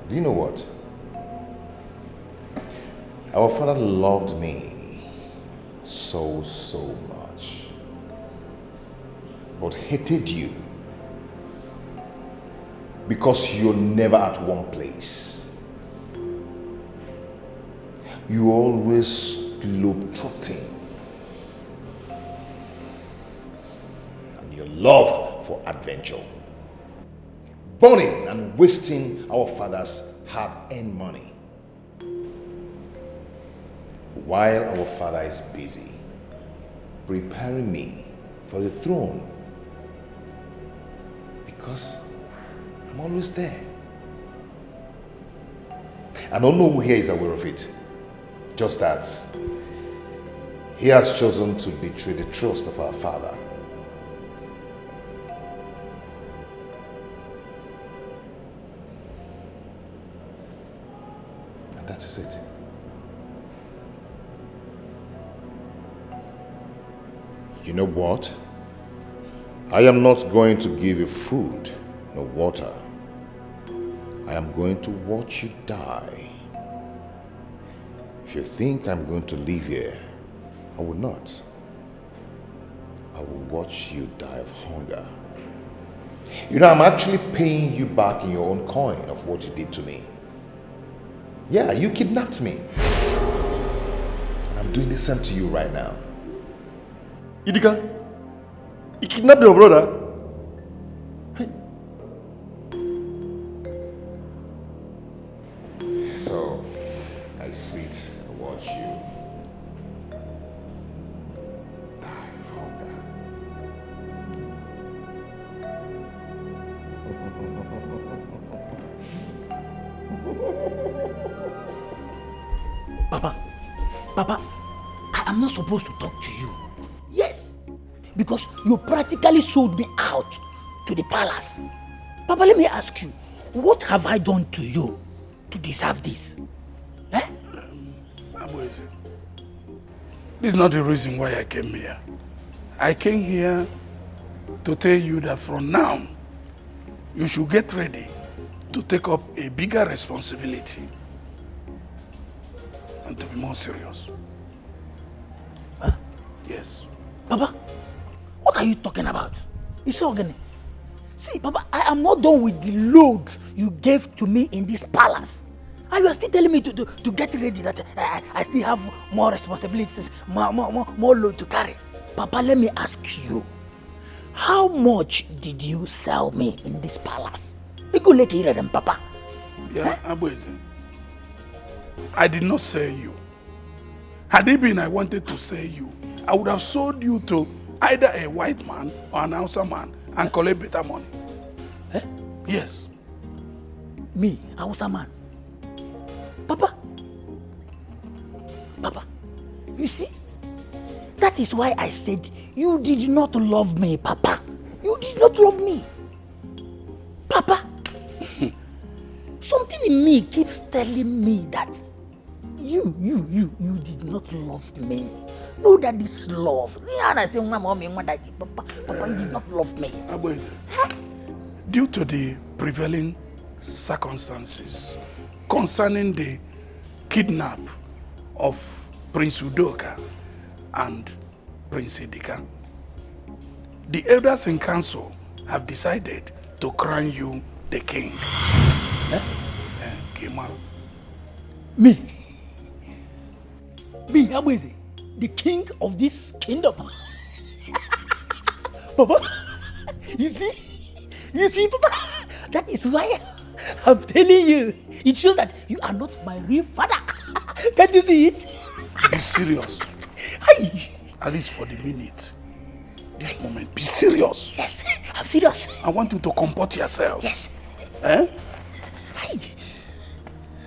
[SPEAKER 6] Do you know what? Our father loved me so much, but hated you because you're never at one place. You always globe-trotting. And your love for adventure. Burning and wasting our father's hard-earned money. While our father is busy preparing me for the throne. Because I'm always there. I don't know who here is aware of it. Just that he has chosen to betray the trust of our father. And that is it. You know what? I am not going to give you food, no water. I am going to watch you die. If you think I'm going to live here, I will not. I will watch you die of hunger. You know, I'm actually paying you back in your own coin of what you did to me. Yeah, you kidnapped me. And I'm doing the same to you right now.
[SPEAKER 10] Idika, you kidnapped your brother? Hey.
[SPEAKER 6] So, I sit and watch you die of hunger.
[SPEAKER 12] Papa, I am not supposed to talk to you. Yes, because you practically sold me out to the palace. Papa, let me ask you, what have I done to you to deserve this? Eh?
[SPEAKER 11] This is not the reason why I came here. I came here to tell you that from now, you should get ready to take up a bigger responsibility and to be more serious.
[SPEAKER 12] Huh?
[SPEAKER 11] Yes.
[SPEAKER 12] Papa, what are you talking about? You see, Ogene? See, Papa, I am not done with the load you gave to me in this palace. And you are still telling me to get ready, that I still have more responsibilities, more load to carry. Papa, let me ask you, how much did you sell me in this palace? Papa.
[SPEAKER 11] Yeah, Abueze. I did not sell you. Had it been I wanted to sell you, I would have sold you to either a white man or an Hausa man and collect better money.
[SPEAKER 12] Eh?
[SPEAKER 11] Yes.
[SPEAKER 12] Me, Hausa man? Papa, you see, that is why I said you did not love me, Papa. You did not love me. Papa, something in me keeps telling me that you did not love me. No, that is love. Papa, you did not love me.
[SPEAKER 11] Due to the prevailing circumstances concerning the kidnap of Prince Udoka and Prince Dikeh, the elders in council have decided to crown you the king.
[SPEAKER 12] Me, Abueze, the king of this kingdom. Papa, you see, Papa, that is why I'm telling you. It shows that you are not my real father. Can't you see it?
[SPEAKER 11] Be serious.
[SPEAKER 12] Hey.
[SPEAKER 11] At least for the minute. This moment, be serious.
[SPEAKER 12] Yes, I'm serious.
[SPEAKER 11] I want you to comport yourself.
[SPEAKER 12] Yes.
[SPEAKER 11] Eh?
[SPEAKER 12] Hey.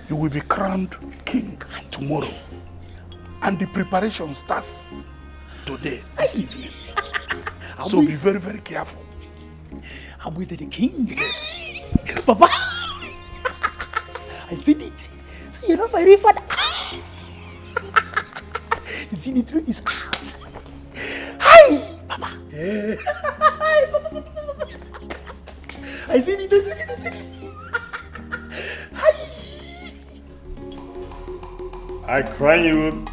[SPEAKER 11] You will be crowned king tomorrow. And the preparation starts today, this evening. So be very, very careful.
[SPEAKER 12] I'm with the king. Yes. Papa, I said it. So you're not my real father. You see, the truth is out. Hi, Papa. Hi, Papa. I said it. Hi.
[SPEAKER 10] I crown you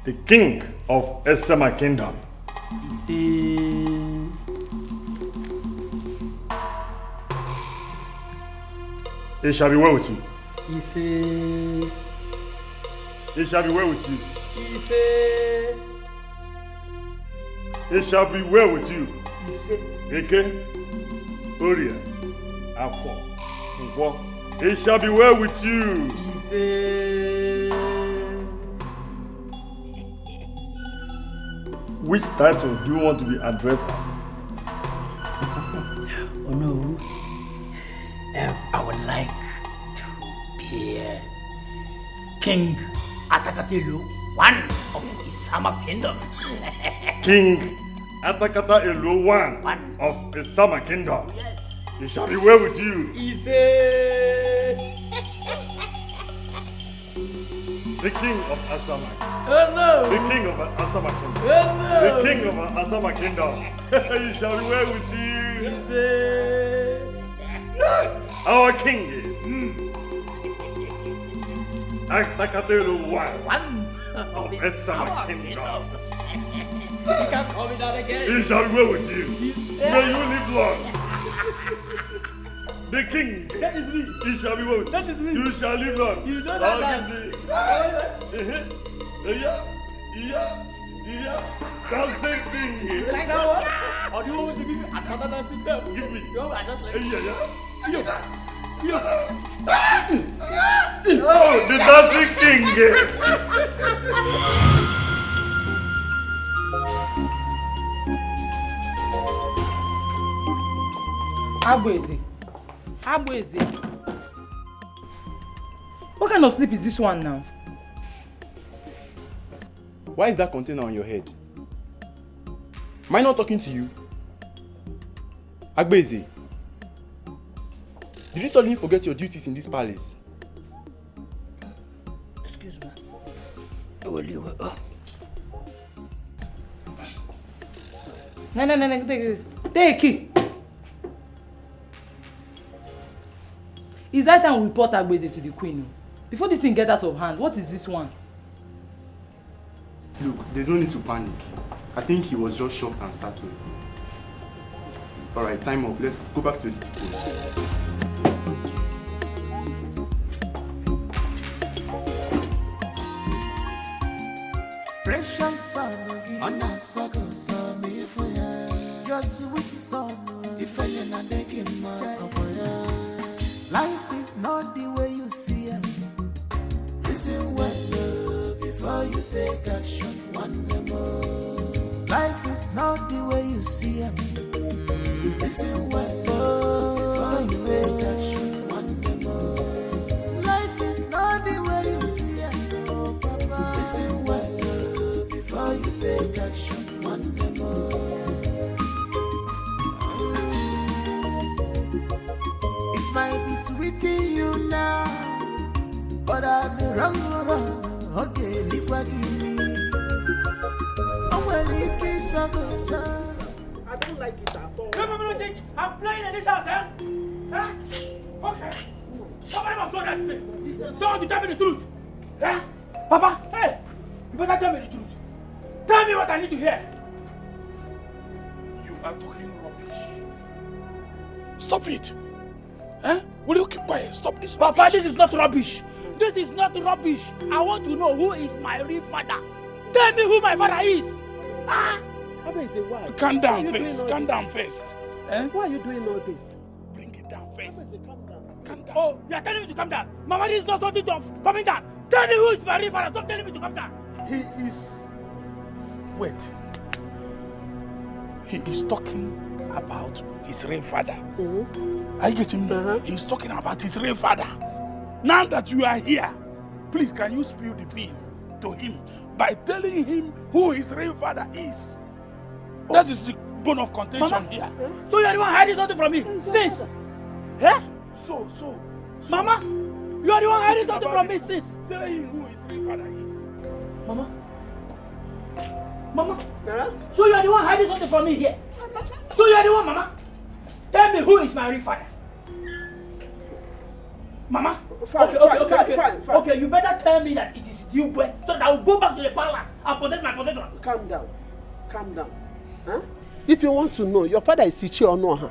[SPEAKER 10] the king of Esama Kingdom.
[SPEAKER 12] See.
[SPEAKER 10] It shall be well with you.
[SPEAKER 12] He say.
[SPEAKER 10] It shall be well with you.
[SPEAKER 12] He say.
[SPEAKER 10] It shall be well with you.
[SPEAKER 12] He say.
[SPEAKER 10] Eke, Oria, Afo, Nkwo. It shall be well with you.
[SPEAKER 12] He say.
[SPEAKER 10] Which title do you want to be addressed as?
[SPEAKER 12] Oh no. I would like to be King Atakatelu, one of Isama Kingdom.
[SPEAKER 10] King Atakata Elu, one of Isama Kingdom.
[SPEAKER 12] Yes.
[SPEAKER 10] It shall be well with you. The king of Asama.
[SPEAKER 12] Oh no.
[SPEAKER 10] The king of Asama Kingdom.
[SPEAKER 12] Oh no.
[SPEAKER 10] The king of Asama Kingdom. It shall be well with you. Our king is Atakatelu, one of Esama Kingdom.
[SPEAKER 12] You can't call me that again.
[SPEAKER 10] It shall be well with you. May you live long. The king.
[SPEAKER 12] That is me.
[SPEAKER 10] It shall be well with you.
[SPEAKER 12] That is me.
[SPEAKER 10] You shall live long.
[SPEAKER 12] You know that dance.
[SPEAKER 10] Dancing king.
[SPEAKER 12] You like that one? Or do you want me to give you another dance system?
[SPEAKER 10] Give me.
[SPEAKER 12] No, I just like
[SPEAKER 10] Oh, the dancing king.
[SPEAKER 3] Abueze. What kind of sleep is this one now?
[SPEAKER 18] Why is that container on your head? Am I not talking to you? Agbeze, did you suddenly forget your duties in this palace?
[SPEAKER 12] Excuse me. No.
[SPEAKER 3] Take it. It's that time we report Agbeze to the queen. Before this thing gets out of hand, what is this one?
[SPEAKER 18] Look, there's no need to panic. I think he was just shocked and startled. Alright, time up. Let's go back to the duty post.
[SPEAKER 14] Precious son, on a circle, son, if you're sweet son, if you're not making life is not the way you see it. Listen well before you take action. One more. Life is not the way you see it. Listen well before you take action. One more. Life is not the way you see it. Oh, Papa. Listen well before you take action. One more. It might be sweet to you now, but I'll be wrong. Okay, look what you mean. Oh, well, it is so good.
[SPEAKER 13] I don't like it at all.
[SPEAKER 12] I'm playing in this house, eh? Huh? Okay. Somebody must go that today. Don't want to tell me the truth. Huh? Papa, hey! You better tell me the truth. Tell me what I need to hear.
[SPEAKER 11] You are talking rubbish. Stop it. Huh? Will you keep quiet? Stop this.
[SPEAKER 12] Papa, rubbish. This is not rubbish. This is not rubbish. I want to know who is my real father. Tell me who my father is. Ah?
[SPEAKER 11] Calm down first. Calm down first. Eh?
[SPEAKER 13] Why are you doing all this?
[SPEAKER 11] Bring it down first.
[SPEAKER 12] Calm down. Oh, you are telling me to calm down. Mama, this is not something to coming down. Tell me who is my real father. Stop telling me to calm down.
[SPEAKER 11] He is... Wait. He is talking about his real father. Are you getting me? He's talking about his real father. Now that you are here, please can you spill the bean to him by telling him who his real father is? That is the bone of contention.
[SPEAKER 12] Mama?
[SPEAKER 11] Here.
[SPEAKER 12] So you are the one hiding something from me since? Eh?
[SPEAKER 11] So.
[SPEAKER 12] Mama, you are the one hiding something from me since?
[SPEAKER 11] Tell him who his real father is.
[SPEAKER 12] Mama? So you are the one hiding something from me here? So you are the one, Mama? Tell me who is my real father? Mama?
[SPEAKER 13] Fine.
[SPEAKER 12] Okay, you better tell me that it is you, so that I will go back to the palace and possess my possession.
[SPEAKER 13] Calm down. Huh? If you want to know, your father is Ichi or no? Huh?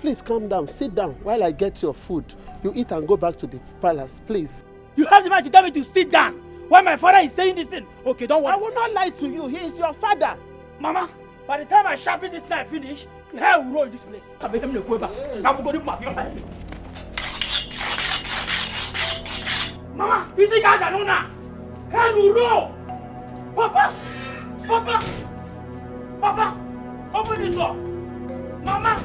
[SPEAKER 13] Please calm down. Sit down while I get your food. You eat and go back to the palace, please.
[SPEAKER 12] You have the right to tell me to sit down while my father is saying this thing. Okay, don't worry.
[SPEAKER 13] I will not lie to you. He is your father.
[SPEAKER 12] Mama, by the time I sharpen this knife finish, the hair will roll in this place. I make him go back. I will go to my Mama, is the guy that know now? Hair will roll. Papa, open this door. Mama.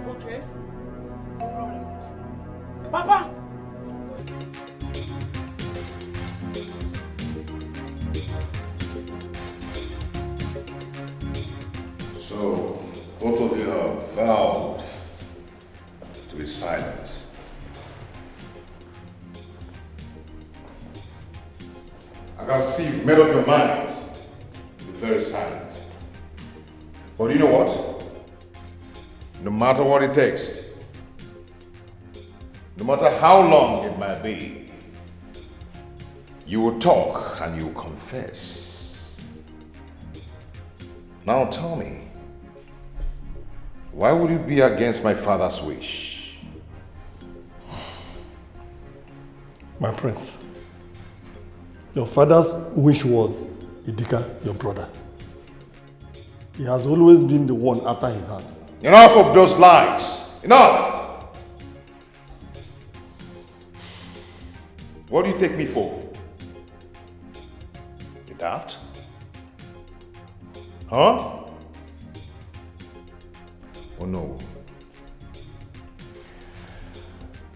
[SPEAKER 12] Okay. No problem. Papa.
[SPEAKER 6] So, both of you have vowed to be silent. I can see you've made up your mind to be very silent. But you know what? No matter what it takes, no matter how long it might be, you will talk and you will confess. Now tell me, why would you be against my father's wish?
[SPEAKER 10] My prince, your father's wish was Dikeh, your brother. He has always been the one after his heart.
[SPEAKER 6] Enough of those lies! Enough! What do you take me for? You daft? Huh? Oh no.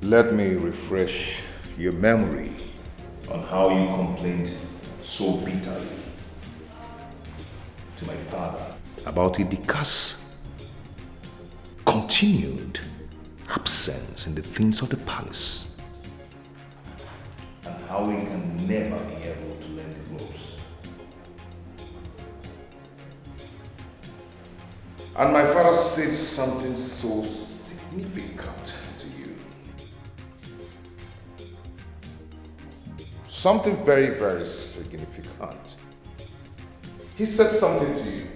[SPEAKER 6] Let me refresh your memory on how you complained so bitterly to my father about Dikeh's continued absence in the things of the palace and how he can never be able to learn the ropes. And my father said something so sick. significant to you. Something very, very significant. He said something to you.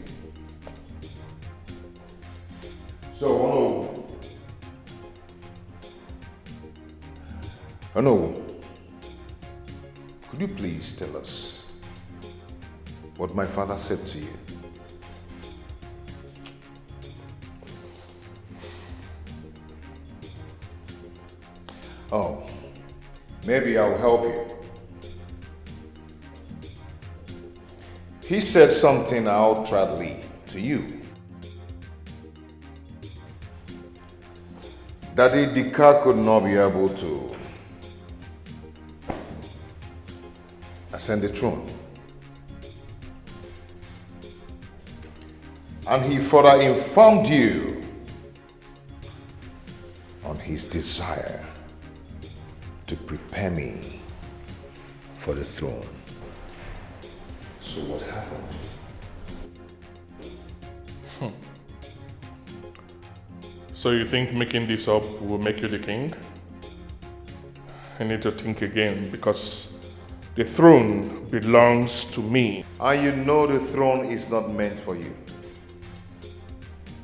[SPEAKER 6] So, Ono, could you please tell us what my father said to you? Oh, maybe I'll help you. He said something outrightly to you. That the Dikeh could not be able to ascend the throne. And he further informed you on his desire to prepare me for the throne. So what happened?
[SPEAKER 7] So you think making this up will make you the king? I need to think again because the throne belongs to me.
[SPEAKER 6] And you know the throne is not meant for you.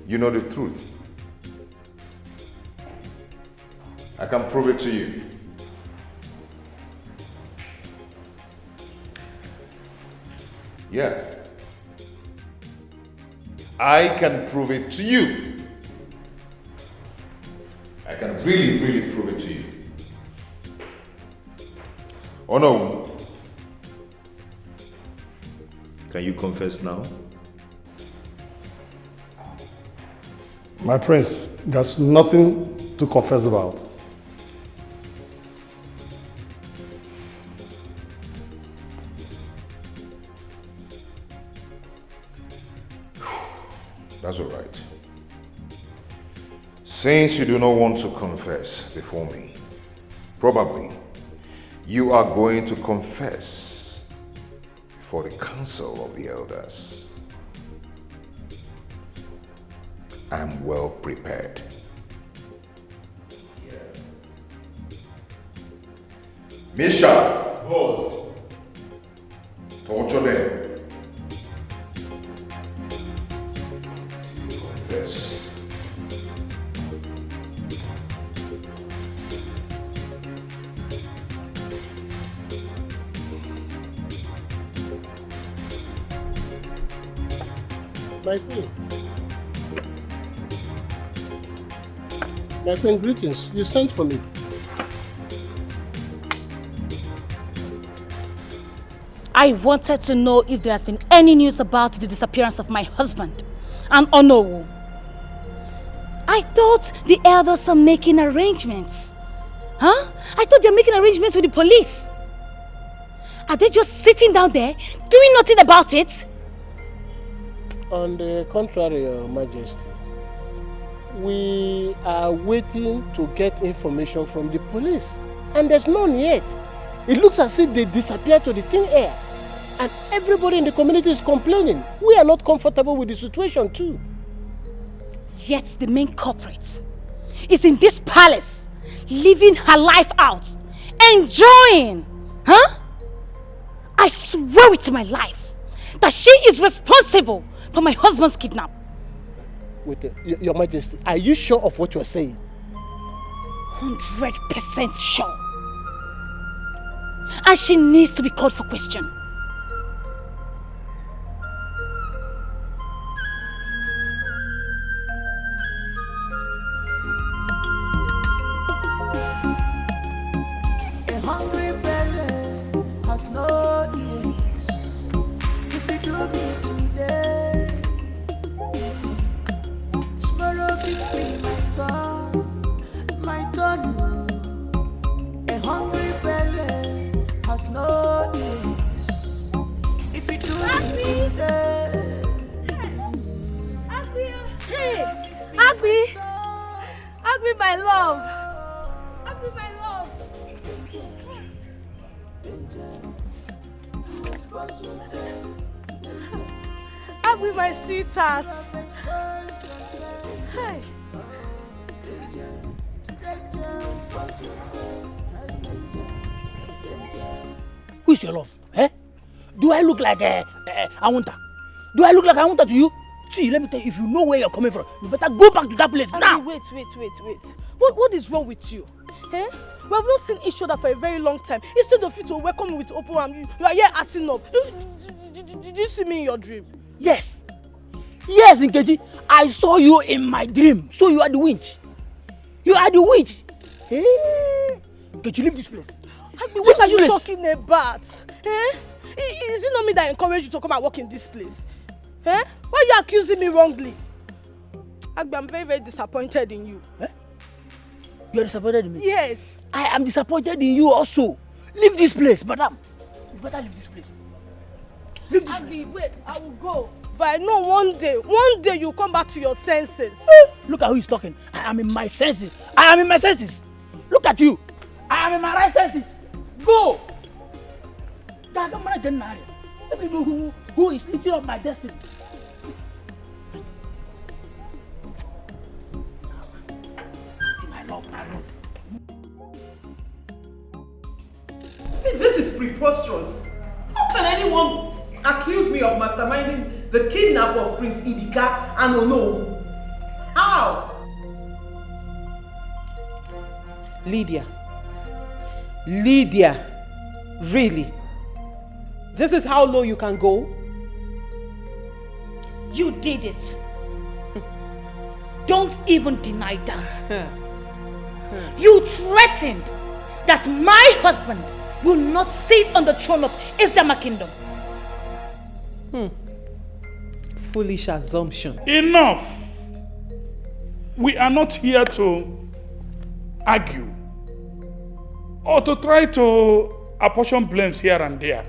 [SPEAKER 6] You know the truth. I can prove it to you. Yeah. I can prove it to you. I can really, really prove it to you. Oh no. Can you confess now?
[SPEAKER 10] My prince, there's nothing to confess about.
[SPEAKER 6] That's all right. Since you do not want to confess before me, probably you are going to confess before the council of the elders. I am well prepared. Misha!
[SPEAKER 10] Boss.
[SPEAKER 6] Torture them. Confess.
[SPEAKER 13] My queen. My queen, greetings. You sent for me.
[SPEAKER 9] I wanted to know if there has been any news about the disappearance of my husband and Onowu. I thought the elders are making arrangements. Huh? I thought they're making arrangements with the police. Are they just sitting down there doing nothing about it?
[SPEAKER 13] On the contrary, Your Majesty, we are waiting to get information from the police, and there's none yet. It looks as if they disappeared to the thin air, and everybody in the community is complaining. We are not comfortable with the situation too.
[SPEAKER 9] Yet the main culprit is in this palace, living her life out, enjoying, huh? I swear it to my life that she is responsible for my husband's kidnap.
[SPEAKER 13] Wait, Your Majesty, are you sure of what you're saying?
[SPEAKER 9] 100% sure. And she needs to be called for question.
[SPEAKER 14] A hungry belly has no ears. If you do me today, tomorrow it be my turn. A hungry belly has no ears. If you do me today,
[SPEAKER 5] Agbi! Agbi, my love! Agbi, my love! Agbi, my sweetheart! Hey!
[SPEAKER 12] Who is your love? Eh? Do I look like Awunta? Do I look like Awunta to you? See, let me tell you, if you know where you're coming from, you better go back to that place now.
[SPEAKER 2] Wait. What is wrong with you? Eh? We have not seen each other for a very long time. Instead of you to welcome me with open arms, you are here acting up. Did you see me in your dream?
[SPEAKER 12] Yes. Yes, Nkechi. I saw you in my dream. So you are the witch. You are the witch. Hey. Nkechi, leave this place.
[SPEAKER 2] What are you talking about? Eh? Is it not me that encouraged you to come and work in this place? Eh? Why are you accusing me wrongly? Agbe, I'm very, very disappointed in you.
[SPEAKER 12] Eh? You are disappointed in me?
[SPEAKER 2] Yes.
[SPEAKER 12] I am disappointed in you also. Leave this place, madam. You better leave this place. Leave this place.
[SPEAKER 2] Wait, I will go. But I know one day you'll come back to your senses.
[SPEAKER 12] Look at who is talking. I am in my senses. I am in my senses. Look at you. I am in my right senses. Go. Let me know who is eating up my destiny.
[SPEAKER 1] This is preposterous. How can anyone accuse me of masterminding the kidnap of Prince Dikeh and Ono? How? Lydia, really? This is how low you can go?
[SPEAKER 9] You did it. Don't even deny that. You threatened that my husband will not sit on the throne of Isama Kingdom.
[SPEAKER 1] Foolish assumption.
[SPEAKER 11] Enough! We are not here to argue or to try to apportion blames here and there.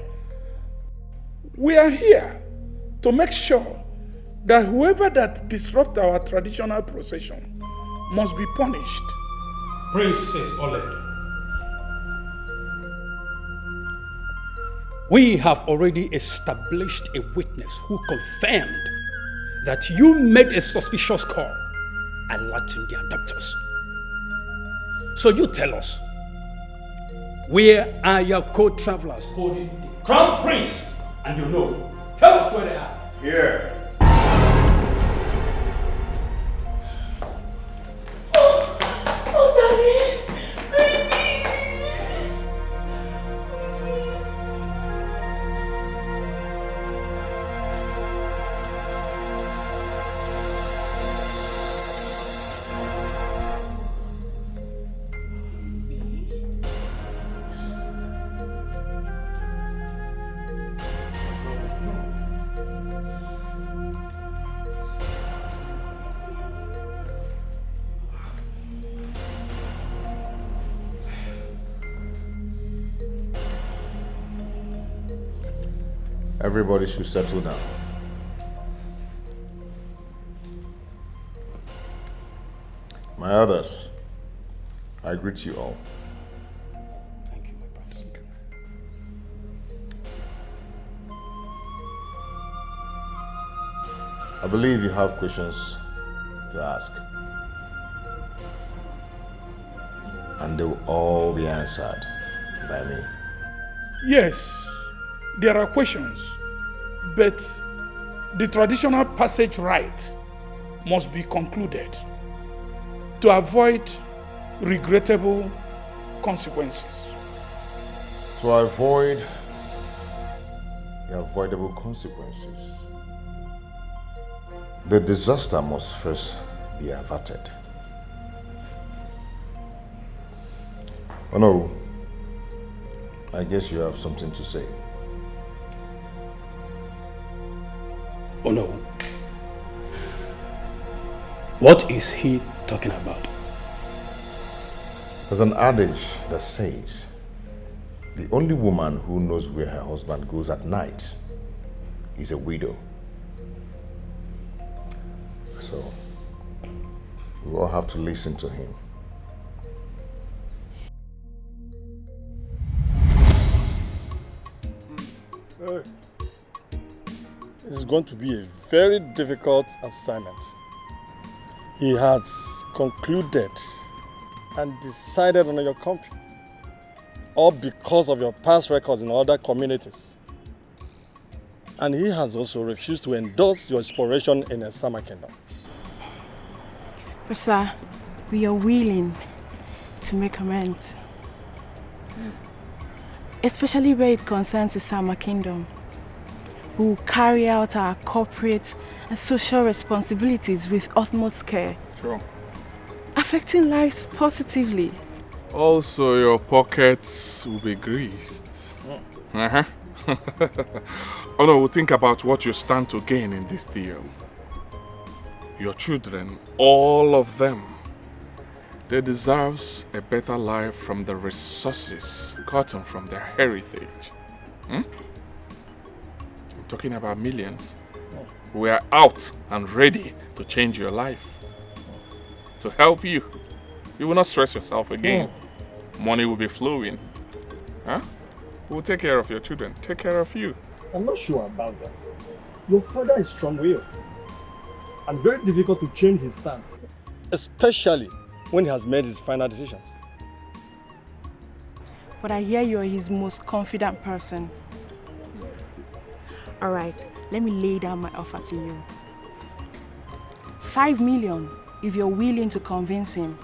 [SPEAKER 11] We are here to make sure that whoever that disrupts our traditional procession must be punished.
[SPEAKER 15] Princess Oled, we have already established a witness who confirmed that you made a suspicious call alerting the adopters. So you tell us, where are your co-travelers holding the crown prince? And you know, tell us where they are.
[SPEAKER 6] Here. Everybody should settle down. My others, I greet you all.
[SPEAKER 15] Thank you, my brother.
[SPEAKER 6] I believe you have questions to ask. And they will all be answered by me.
[SPEAKER 11] Yes, there are questions, but the traditional passage rite must be concluded to avoid regrettable consequences.
[SPEAKER 6] To avoid the avoidable consequences, the disaster must first be averted. Oh no, I guess you have something to say.
[SPEAKER 15] Oh no. What is he talking about?
[SPEAKER 6] There's an adage that says the only woman who knows where her husband goes at night is a widow. So we all have to listen to him.
[SPEAKER 10] It's going to be a very difficult assignment. He has concluded and decided on your company, all because of your past records in other communities. And he has also refused to endorse your exploration in the Summer Kingdom.
[SPEAKER 8] But sir, we are willing to make amends. Especially where it concerns the Summer Kingdom. We will carry out our corporate and social responsibilities with utmost care.
[SPEAKER 7] Sure.
[SPEAKER 8] Affecting lives positively.
[SPEAKER 7] Also, your pockets will be greased. Uh-huh. Oh no, think about what you stand to gain in this deal. Your children, all of them, they deserve a better life from the resources gotten from their heritage. I'm talking about millions. We are out and ready to change your life. To help you. You will not stress yourself again. Money will be flowing. Huh? We'll take care of your children. Take care of you.
[SPEAKER 10] I'm not sure about that. Your father is strong-willed and very difficult to change his stance, especially when he has made his final decisions.
[SPEAKER 8] But I hear you are his most confident person. All right, let me lay down my offer to you. 5 million if you're willing to convince him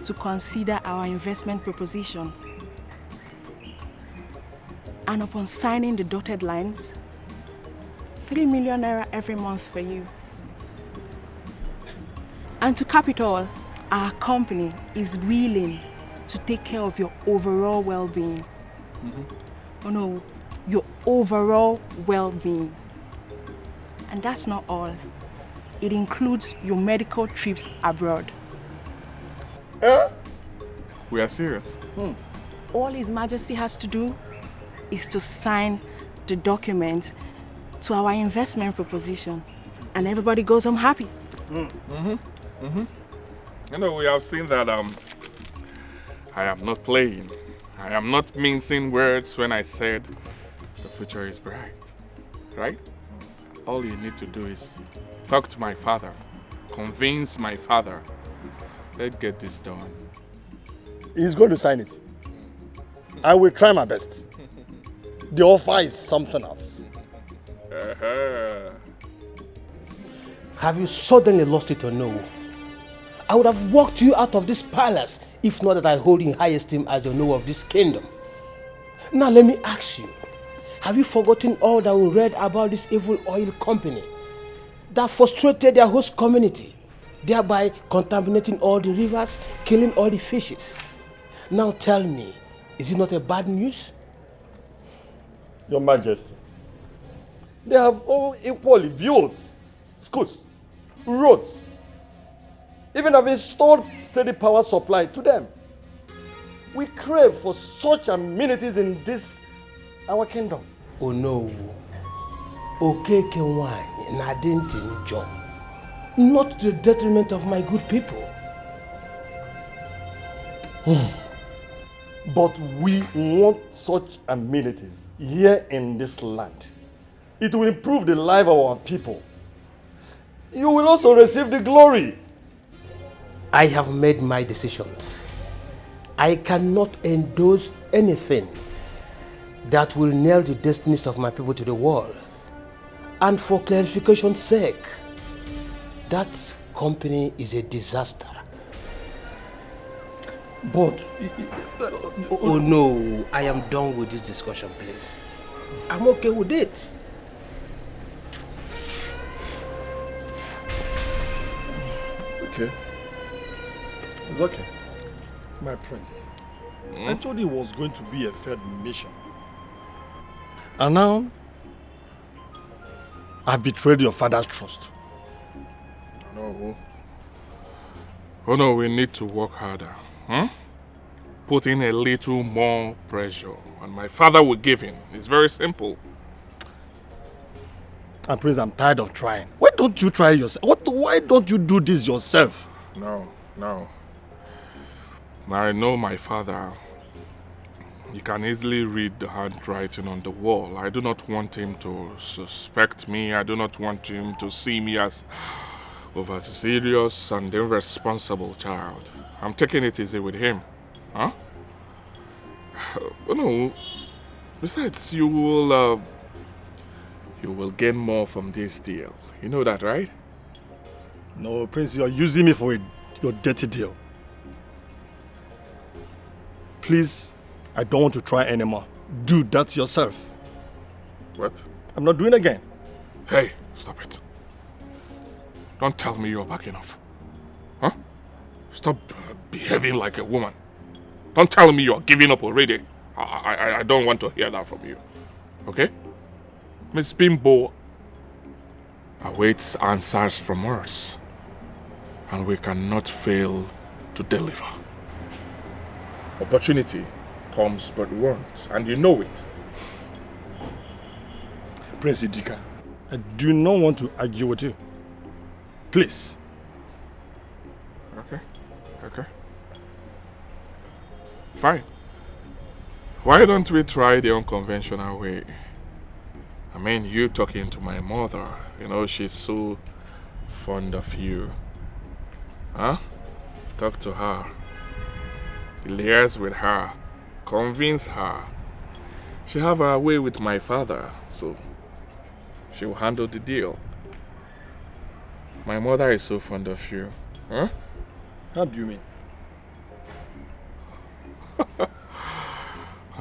[SPEAKER 8] to consider our investment proposition. And upon signing the dotted lines, 3 million naira every month for you. And to cap it all, our company is willing to take care of your overall well-being. Oh no, your overall well-being. And that's not all. It includes your medical trips abroad.
[SPEAKER 7] We are serious.
[SPEAKER 8] All His Majesty has to do is to sign the document to our investment proposition, and everybody goes home happy.
[SPEAKER 7] You know, we have seen that I am not playing. I am not mincing words when I said the future is bright, right? All you need to do is talk to my father, convince my father. Let's get this done.
[SPEAKER 10] He's going to sign it. I will try my best. The offer is something else.
[SPEAKER 12] Have you suddenly lost it or no? I would have walked you out of this palace if not that I hold in high esteem as the owner of this kingdom. Now let me ask you, have you forgotten all that we read about this evil oil company that frustrated their host community, thereby contaminating all the rivers, killing all the fishes? Now tell me, is it not a bad news?
[SPEAKER 10] Your Majesty, they have all equally built schools, roads, even have installed steady power supply to them. We crave for such amenities in this, our kingdom.
[SPEAKER 12] Oh no. Okeke wine na didn't enjoy. Not to the detriment of my good people.
[SPEAKER 10] But we want such amenities here in this land. It will improve the life of our people. You will also receive the glory.
[SPEAKER 12] I have made my decisions. I cannot endorse anything that will nail the destinies of my people to the wall. And for clarification's sake, that company is a disaster.
[SPEAKER 10] But...
[SPEAKER 12] oh no, I am done with this discussion, please. I'm okay with it.
[SPEAKER 10] Okay. It's okay. My prince, I told you it was going to be a failed mission. And now, I betrayed your father's trust.
[SPEAKER 7] No. Oh no, we need to work harder. Put in a little more pressure, and my father will give in. It's very simple.
[SPEAKER 10] And Prince, I'm tired of trying. Why don't you try yourself? Why don't you do this yourself?
[SPEAKER 7] No. I know my father. You can easily read the handwriting on the wall. I do not want him to suspect me. I do not want him to see me as Overzealous and irresponsible child. I'm taking it easy with him. Huh? No. Besides, you will gain more from this deal. You know that, right?
[SPEAKER 10] No, Prince, you are using me for your dirty deal. Please, I don't want to try anymore. Do that yourself.
[SPEAKER 7] What?
[SPEAKER 10] I'm not doing it again.
[SPEAKER 7] Hey, stop it. Don't tell me you're backing off. Huh? Stop behaving like a woman. Don't tell me you're giving up already. I don't want to hear that from you. Okay? Miss Bimbo awaits answers from us. And we cannot fail to deliver. Opportunity comes but once, and you know it.
[SPEAKER 10] Prince Dikeh, I do not want to argue with you. Please.
[SPEAKER 7] Okay. Fine. Why don't we try the unconventional way? I mean, you talking to my mother. You know, she's so fond of you. Huh? Talk to her. Liaise with her. Convince her. She have her way with my father, so she will handle the deal. My mother is so fond of you. Huh?
[SPEAKER 10] How do you mean?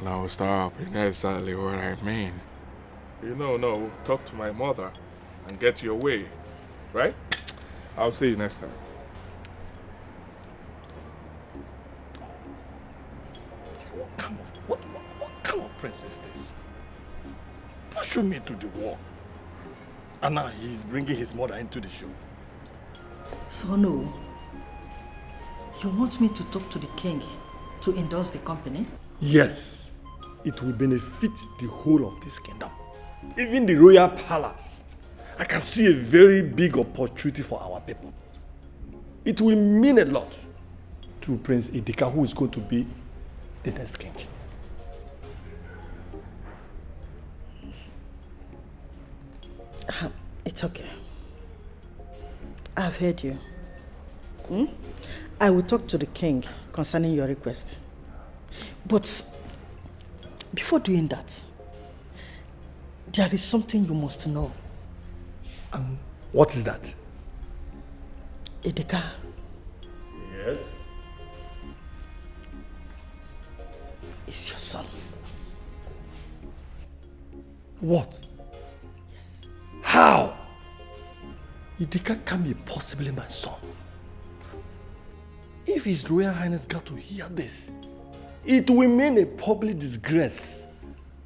[SPEAKER 7] Now stop. You know exactly what I mean. You know, no, talk to my mother and get your way. Right? I'll see you next time.
[SPEAKER 10] What kind of prince is this? Pushing me to the wall. And now he's bringing his mother into the show.
[SPEAKER 17] So no, you want me to talk to the king to endorse the company?
[SPEAKER 10] Yes, it will benefit the whole of this kingdom. Even the royal palace. I can see a very big opportunity for our people. It will mean a lot to Prince Dikeh, who is going to be the next king.
[SPEAKER 17] It's okay. I've heard you. I will talk to the king concerning your request. But before doing that, there is something you must know.
[SPEAKER 10] What is that?
[SPEAKER 17] Dikeh.
[SPEAKER 10] Yes?
[SPEAKER 17] Is your son.
[SPEAKER 10] What? Yes. How? Dikeh can't be possibly my son. If His Royal Highness got to hear this, it will mean a public disgrace.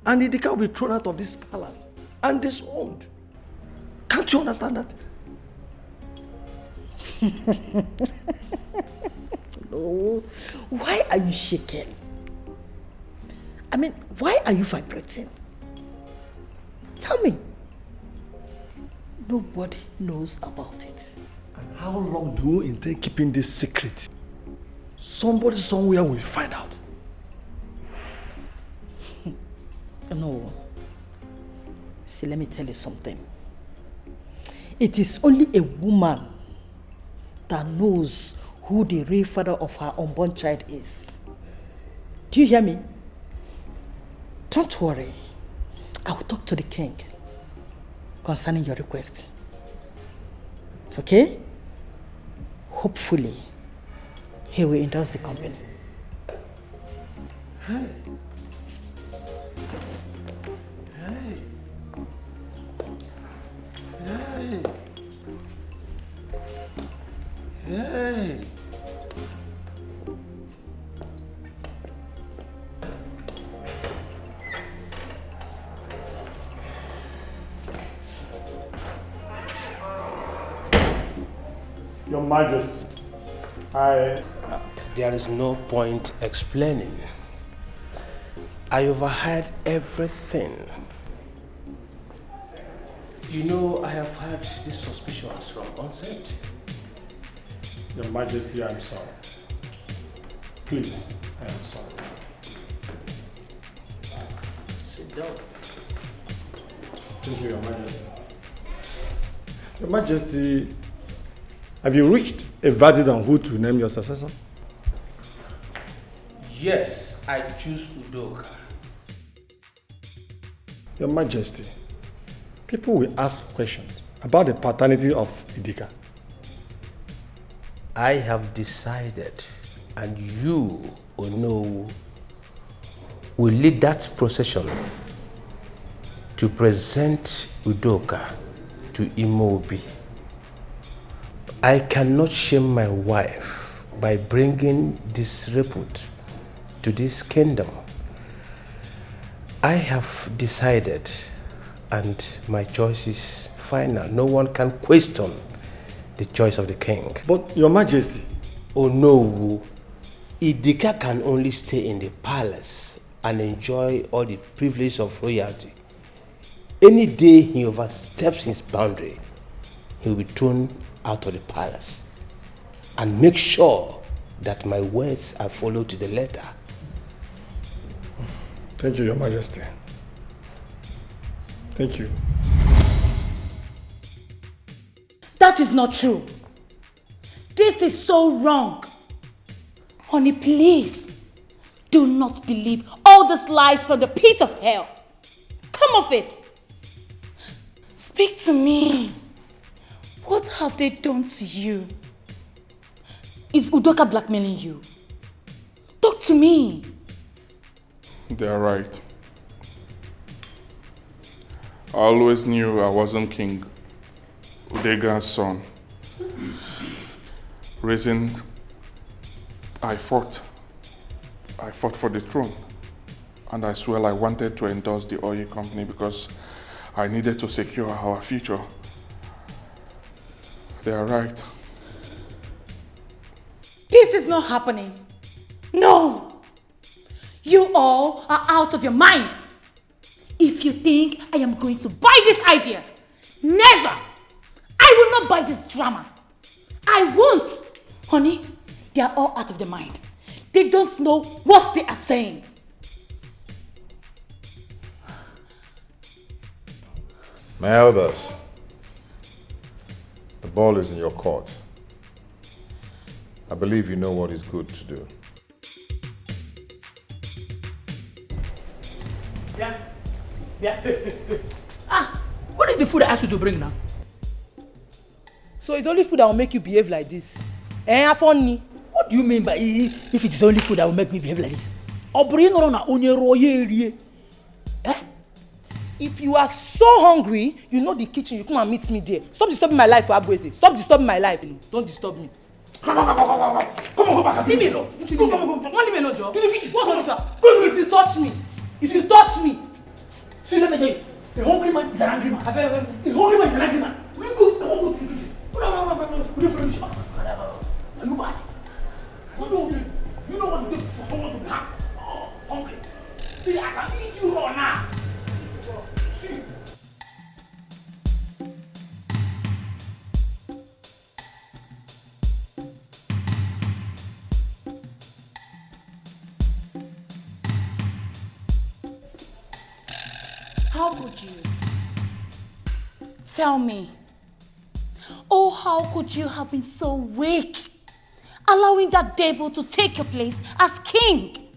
[SPEAKER 10] And Dikeh will be thrown out of this palace and disowned. Can't you understand that?
[SPEAKER 17] No. Why are you shaking? I mean, why are you vibrating? Tell me. Nobody knows about it.
[SPEAKER 10] And how long do you intend keeping this secret? Somebody somewhere will find out.
[SPEAKER 17] No. See, let me tell you something. It is only a woman that knows who the real father of her unborn child is. Do you hear me? Don't worry. I will talk to the king concerning your request. Okay? Hopefully, he will endorse the company.
[SPEAKER 10] Hey. Hey. Hey. Hey. Your Majesty,
[SPEAKER 4] There is no point explaining. I overheard everything. You know, I have had these suspicions from onset.
[SPEAKER 10] Your Majesty, I am sorry. Please, I am sorry.
[SPEAKER 4] Sit down.
[SPEAKER 10] Thank you, Your Majesty. Your Majesty, Have you reached a verdict on who to name your successor?
[SPEAKER 4] Yes, I choose Udoka.
[SPEAKER 10] Your Majesty, people will ask questions about the paternity of Dikeh.
[SPEAKER 4] I have decided, and you, Ono, will lead that procession to present Udoka to Imobi. I cannot shame my wife by bringing disrepute to this kingdom. I have decided, and my choice is final. No one can question the choice of the king.
[SPEAKER 10] But Your Majesty...
[SPEAKER 4] Oh no, Dikeh can only stay in the palace and enjoy all the privileges of royalty. Any day he oversteps his boundary, he will be thrown out of the palace. And make sure that my words are followed to the letter.
[SPEAKER 10] Thank you, Your Majesty. Thank you.
[SPEAKER 9] That is not true. This is so wrong. Honey, please, do not believe all these lies from the pit of hell. Come off it. Speak to me. What have they done to you? Is Udoka blackmailing you? Talk to me.
[SPEAKER 7] They're right. I always knew I wasn't King Udega's son. Reason I fought for the throne, and I swear I wanted to endorse the oil company because I needed to secure our future. They are right.
[SPEAKER 9] This is not happening. No! You all are out of your mind. If you think I am going to buy this idea, never! I will not buy this drama. I won't! Honey, they are all out of their mind. They don't know what they are saying.
[SPEAKER 6] My elders, the ball is in your court. I believe you know what is good to do.
[SPEAKER 12] Yeah. What is the food I asked you to bring now?
[SPEAKER 3] So it's only food that will make you behave like this? Funny.
[SPEAKER 12] What do you mean by if it is only food that will make me behave like this?
[SPEAKER 3] If you are so hungry, you know the kitchen, you come and meet me there. Stop disturbing my life, Abueze. Stop disturbing my life. Don't disturb me. Come on, go back. Leave me alone. Come on, leave me alone, Joe. What's on this? If you touch me.
[SPEAKER 12] See, let me tell you, a hungry man is an angry man. A hungry man is an angry man. Will you go? Come on, go to the kitchen. No. Are you mad? You know what to do for someone to come. Oh, hungry. See, I can eat you raw now. See.
[SPEAKER 9] How could you? Tell me. Oh, how could you have been so weak, allowing that devil to take your place as king?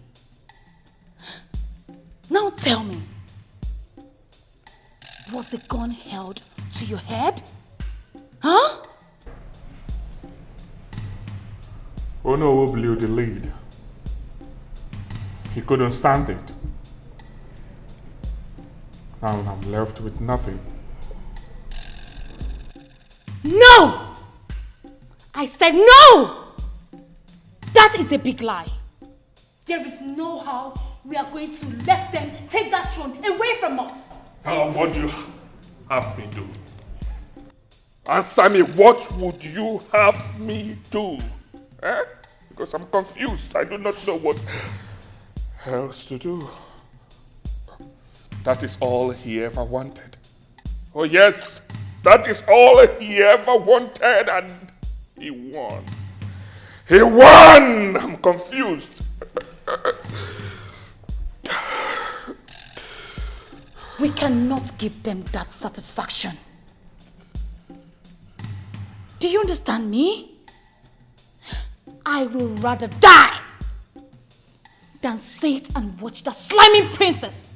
[SPEAKER 9] Now tell me, was the gun held to your head? Huh?
[SPEAKER 7] Ono blew the lead. He couldn't stand it. Now I'm left with nothing.
[SPEAKER 9] No! I said no! That is a big lie. There is no how we are going to let them take that throne away from us.
[SPEAKER 7] Tell them what you have me do. Answer me, what would you have me do? Because I'm confused. I do not know what else to do. That is all he ever wanted. Oh yes, that is all he ever wanted, and he won. He won! I'm confused.
[SPEAKER 9] We cannot give them that satisfaction. Do you understand me? I will rather die than sit and watch that slimy princess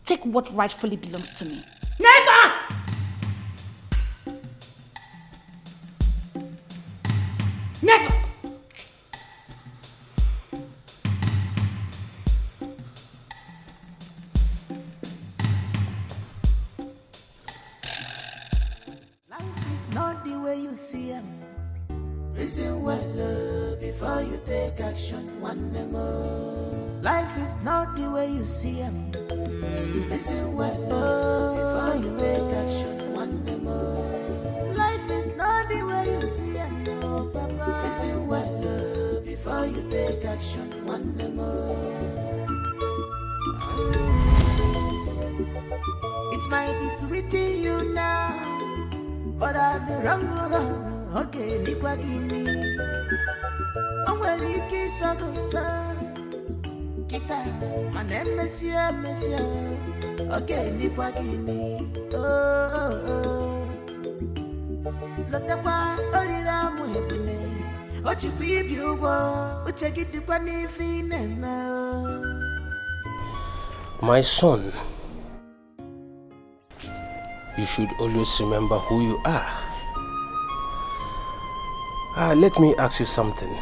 [SPEAKER 9] take what rightfully belongs to me. Never! Never!
[SPEAKER 14] Life is not the way you see it. Reason well before you take action one more. Life is not the way you see it. Reason well before you take action one more. Life is not the way you see it, no, Papa. Reason well before you take action one more. It might be sweet in you now, but I'm the wrong road. Okay, nikwa gini. Onweli ki sagosa. Kita, manem monsieur. Okay, nikwa gini. Oh. Lotepa olila muhebune. Ochi bibi ubo. Uchegiti kwa nifine na.
[SPEAKER 4] My son, you should always remember who you are. Let me ask you something.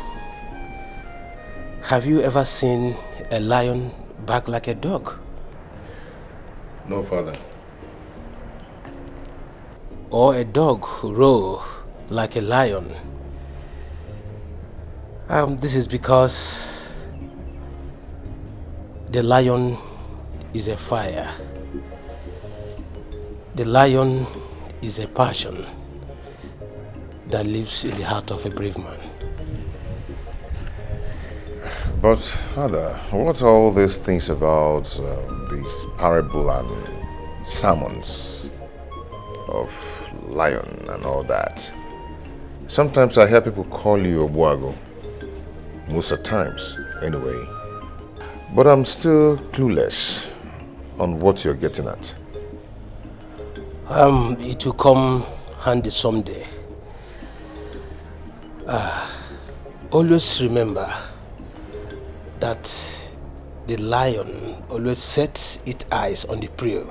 [SPEAKER 4] Have you ever seen a lion bark like a dog?
[SPEAKER 6] No, father.
[SPEAKER 4] Or a dog roar like a lion? This is because the lion is a fire. The lion is a passion that lives in the heart of a brave man.
[SPEAKER 6] But, father, what are all these things about these parable and sermons of lion and all that? Sometimes I hear people call you a buago. Most of the times, anyway. But I'm still clueless on what you're getting at.
[SPEAKER 4] It will come handy someday. Always remember that the lion always sets its eyes on the prey.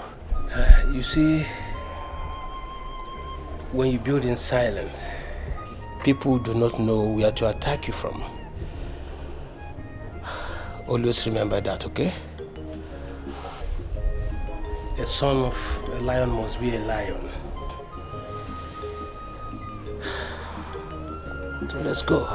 [SPEAKER 4] You see, when you build in silence, people do not know where to attack you from. Always remember that, okay? A son of a lion must be a lion. So let's go.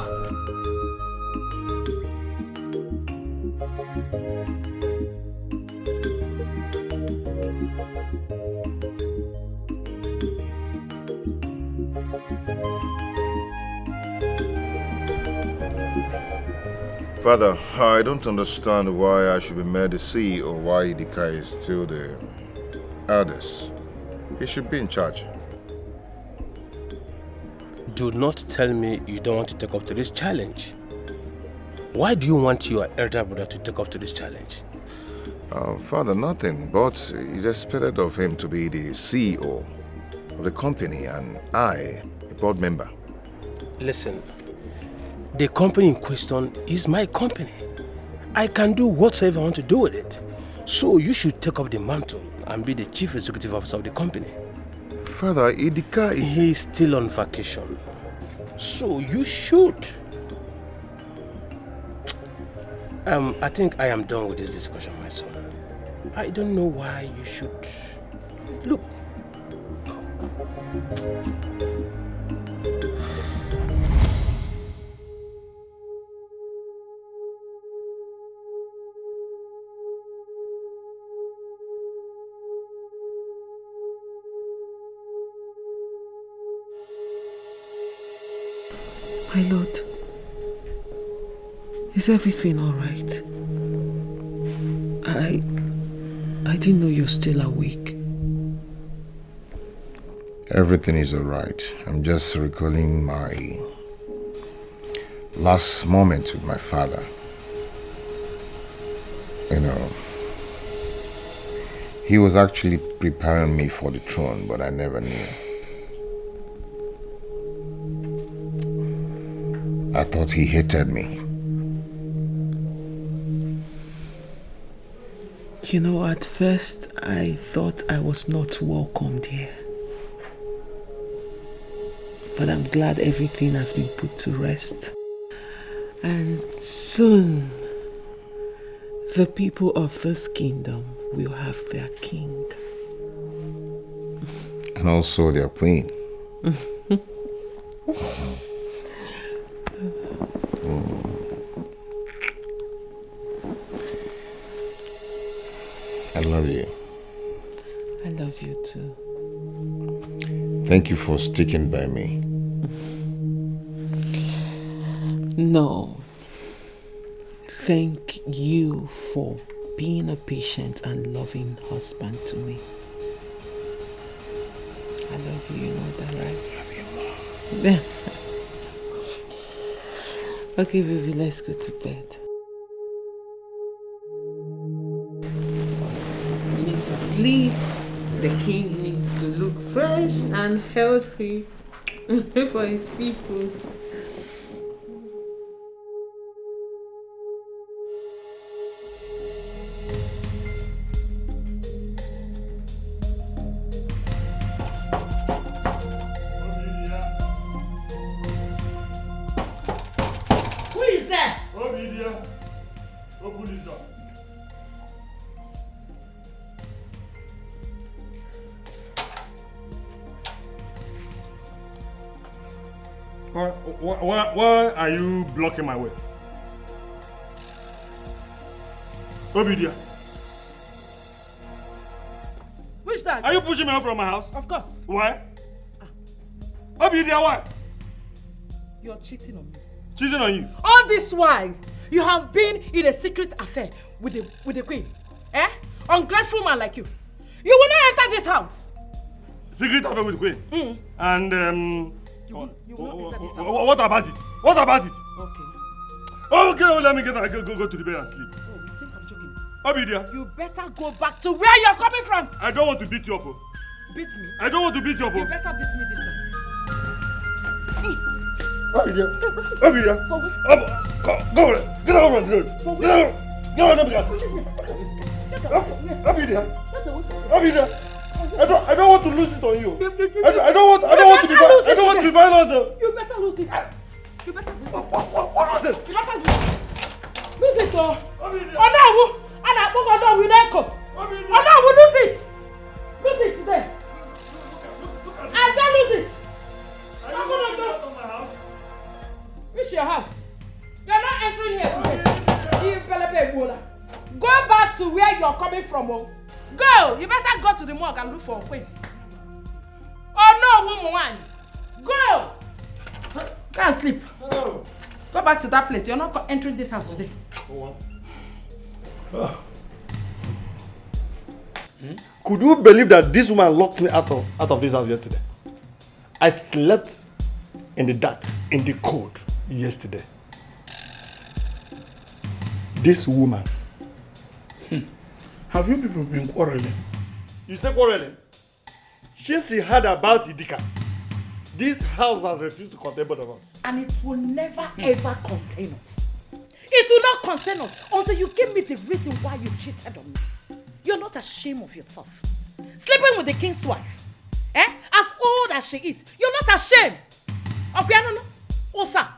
[SPEAKER 6] Father, I don't understand why I should be made the CEO or why Dikeh is still the eldest. He should be in charge.
[SPEAKER 4] Do not tell me you don't want to take up to this challenge. Why do you want your elder brother to take up to this challenge?
[SPEAKER 6] Father, nothing, but it's expected of him to be the CEO of the company and I, a board member.
[SPEAKER 4] Listen, the company in question is my company. I can do whatsoever I want to do with it. So you should take up the mantle and be the chief executive officer of the company.
[SPEAKER 6] Father, Dikeh is...
[SPEAKER 4] He is still on vacation. So you should. I think I am done with this discussion, my son. I don't know why you should. Look.
[SPEAKER 1] My lord, is everything all right? I didn't know you're still awake.
[SPEAKER 6] Everything is all right. I'm just recalling my last moment with my father. You know, he was actually preparing me for the throne, but I never knew. I thought he hated me.
[SPEAKER 1] You know, at first I thought I was not welcomed here. But I'm glad everything has been put to rest. And soon, the people of this kingdom will have their king.
[SPEAKER 6] And also their queen. I love you.
[SPEAKER 1] I love you too.
[SPEAKER 6] Thank you for sticking by me.
[SPEAKER 1] No. Thank you for being a patient and loving husband to me. I love you, you know that, right? I love you, okay, baby, let's go to bed. You need to sleep. The king needs to look fresh and healthy for his people.
[SPEAKER 2] Who is there?
[SPEAKER 10] Obidia, open the door. Why are you blocking my way? Obidia.
[SPEAKER 2] Which dad?
[SPEAKER 10] Are you pushing me out from my house?
[SPEAKER 2] Of course.
[SPEAKER 10] Why? Obidia, why?
[SPEAKER 2] You're cheating on me.
[SPEAKER 10] Cheating on you?
[SPEAKER 2] All this while, you have been in a secret affair with the queen. Eh? Ungrateful man like you. You will not enter this house.
[SPEAKER 10] Secret affair with the queen?
[SPEAKER 2] Mm.
[SPEAKER 10] And
[SPEAKER 2] You will not enter this house.
[SPEAKER 10] what about it? What about it?
[SPEAKER 2] Okay.
[SPEAKER 10] Okay, let me go to the bed and sleep.
[SPEAKER 2] Oh, you think I'm joking?
[SPEAKER 10] Obidia.
[SPEAKER 2] You better go back to where you're coming from.
[SPEAKER 10] I don't want to beat you up.
[SPEAKER 2] Beat me?
[SPEAKER 10] I don't want to beat you up.
[SPEAKER 2] You better beat me this time.
[SPEAKER 10] Obidia. Obidia. Go over there. Get over on the road. Get over. Get over there. Obidia. Obidia. I don't want to lose it on you. I don't want to be violent.
[SPEAKER 2] You better lose it. You better lose it.
[SPEAKER 10] What was this?
[SPEAKER 2] You better lose it, oh. Oh no, and I will not come. Oh no, lose it. Lose it today. I said lose it. I'm gonna go. Reach your house. You're not entering here today. Go back to where you're coming from. Oh. Go! You better go to the morgue and look for a queen. Oh no, woman! Go! Go and sleep. Go back to that place. You're not entering this house today.
[SPEAKER 10] Could you believe that this woman locked me out of this house yesterday? I slept in the dark, in the cold yesterday. This woman.
[SPEAKER 11] Have you people been quarreling?
[SPEAKER 10] You say quarreling? Since he heard about Dikeh, this house has refused to contain both of us.
[SPEAKER 2] And it will never ever contain us. It will not contain us until you give me the reason why you cheated on me. You're not ashamed of yourself. Sleeping with the king's wife. As old as she is, you're not ashamed. Okay, no. Osa.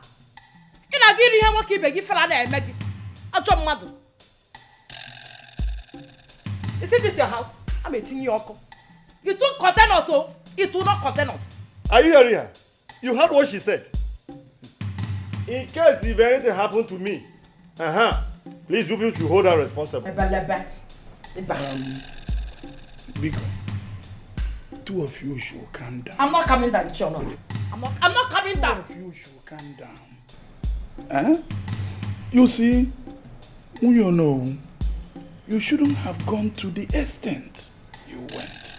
[SPEAKER 2] Ina giri he woki begi fela na emegi. Ajo mmadu. Is this your house? I'm eating your uncle. You don't contain us, so it will not contain us.
[SPEAKER 10] Are you hearing her? You heard what she said. In case if anything happened to me, please you should hold her responsible.
[SPEAKER 11] Biko, two of you should calm down.
[SPEAKER 2] I'm not coming down, Chiono. I'm not coming down.
[SPEAKER 11] Two of you should calm down. You see, you know, you shouldn't have gone to the extent you went.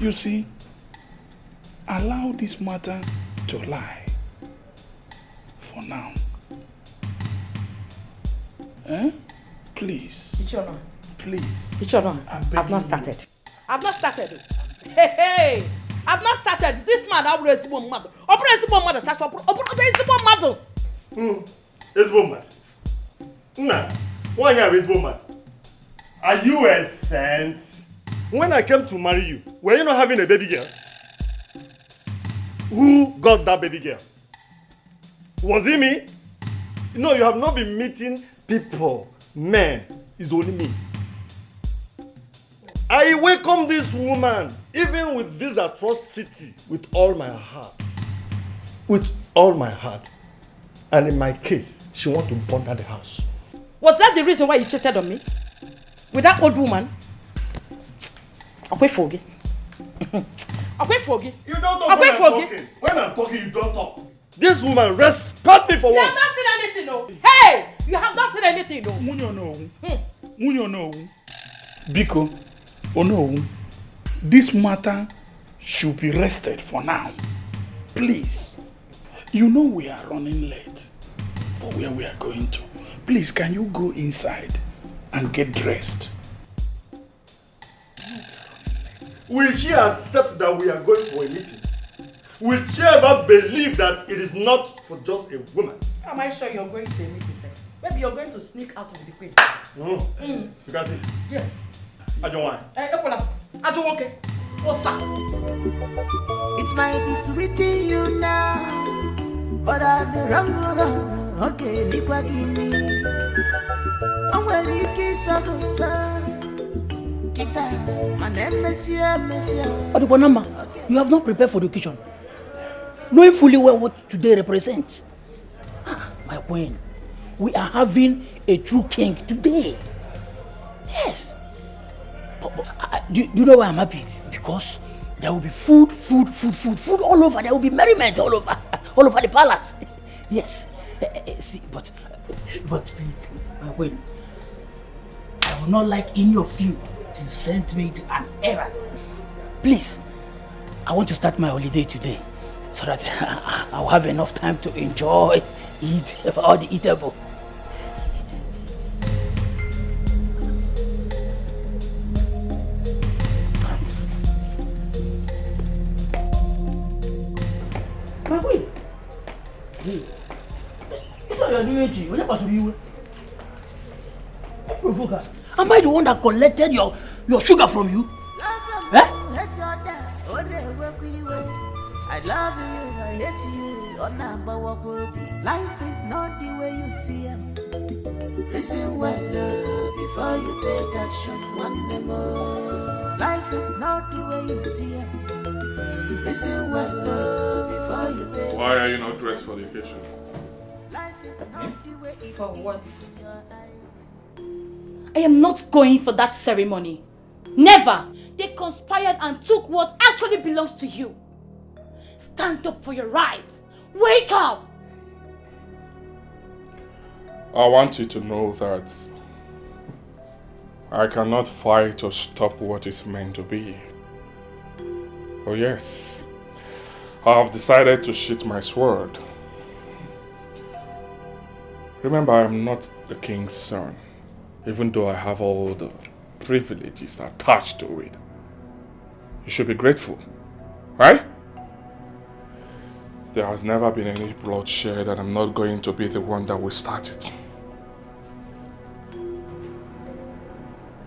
[SPEAKER 11] You see, allow this matter to lie for now. Please.
[SPEAKER 2] Ichiono.
[SPEAKER 11] Please.
[SPEAKER 2] Ichiono, I've not started. I've not started. Hey! I've not started. This man, I will raise one mother.
[SPEAKER 10] It's woman. Nah, why are you woman? Are you a saint? When I came to marry you, were you not having a baby girl? Who got that baby girl? Was it me? No, you have not been meeting people. Men, it's only me. I welcome this woman, even with this atrocity, with all my heart. With all my heart. And in my case, she wants to burn down the house.
[SPEAKER 2] Was that the reason why you cheated on me? With that old woman? I'll wait for you. I'll wait for you.
[SPEAKER 10] You don't talk when I'm talking. When I'm talking, you don't talk. This woman, respect me for once.
[SPEAKER 2] You have not seen anything, no. Hey! You have not seen anything, no.
[SPEAKER 11] Munyo no. Biko, oh no. This matter should be rested for now. Please. You know we are running late for where we are going to. Please, can you go inside and get dressed?
[SPEAKER 10] Will she accept that we are going for a meeting? Will she ever believe that it is not for just a woman?
[SPEAKER 2] Am I sure you're going to a meeting, sir? Maybe you're going to sneak out of the queen.
[SPEAKER 10] No. You can see.
[SPEAKER 2] Yes.
[SPEAKER 10] I don't want.
[SPEAKER 2] I don't want. Osa.
[SPEAKER 14] It might be sweet to you now, but I'm the wrong one. Okay, Nikwa Gini. I'm well, you kiss a Kita, my name is Monsieur.
[SPEAKER 12] Oduponama, you have not prepared for the occasion. Knowing fully well what today represents. My queen, we are having a true king today. Yes. Do you know why I'm happy? Because there will be food all over. There will be merriment all over the palace. Yes. See, but please, my queen, I would not like any of you to send me to an error. Please, I want to start my holiday today so that I'll have enough time to enjoy, eat all the eatable. My queen, what are you doing? What are you doing? Am I the one that collected your sugar from you? Eh?
[SPEAKER 14] I love you, I hate you. On number what will be. Life is not the way you see it. Listen well before you take action. One more. Life is not the way you see it. Listen well before you take.
[SPEAKER 7] Why are you not dressed for the occasion?
[SPEAKER 14] Life is not the way it
[SPEAKER 9] For what?
[SPEAKER 14] in your eyes.
[SPEAKER 9] I am not going for that ceremony. Never! They conspired and took what actually belongs to you. Stand up for your rights. Wake up!
[SPEAKER 7] I want you to know that I cannot fight or stop what is meant to be. Oh yes, I have decided to sheath my sword. Remember, I am not the king's son, even though I have all the privileges attached to it. You should be grateful, right? There has never been any bloodshed, and I'm not going to be the one that will start it.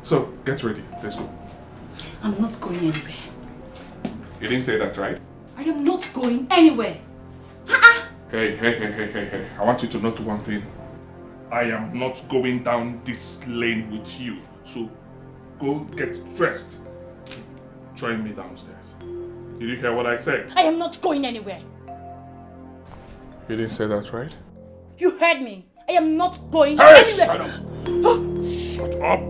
[SPEAKER 7] So, get ready. Let's go.
[SPEAKER 9] I'm not going anywhere.
[SPEAKER 7] You didn't say that, right?
[SPEAKER 9] I am not going anywhere.
[SPEAKER 7] Hey. I want you to note one thing. I am not going down this lane with you. So, go get dressed. Join me downstairs. Did you hear what I said?
[SPEAKER 9] I am not going anywhere.
[SPEAKER 7] You didn't say that, right?
[SPEAKER 9] You heard me. I am not going
[SPEAKER 7] Hey,
[SPEAKER 9] anywhere.
[SPEAKER 7] Shut up!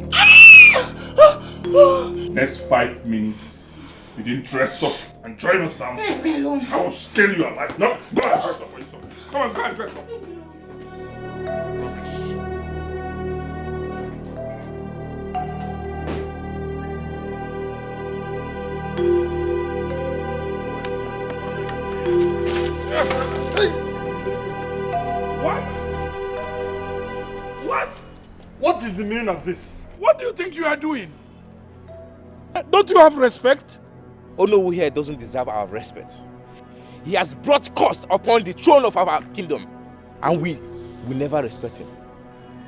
[SPEAKER 7] Next 5 minutes, you didn't dress up and join us downstairs.
[SPEAKER 9] Leave me alone.
[SPEAKER 7] I will scale you alive. No, go and dress up for yourself. Come on, go and dress up.
[SPEAKER 10] What is the meaning of this?
[SPEAKER 11] What do you think you are doing? Don't you have respect?
[SPEAKER 16] Onowu here doesn't deserve our respect. He has brought curse upon the throne of our kingdom, and we will never respect him.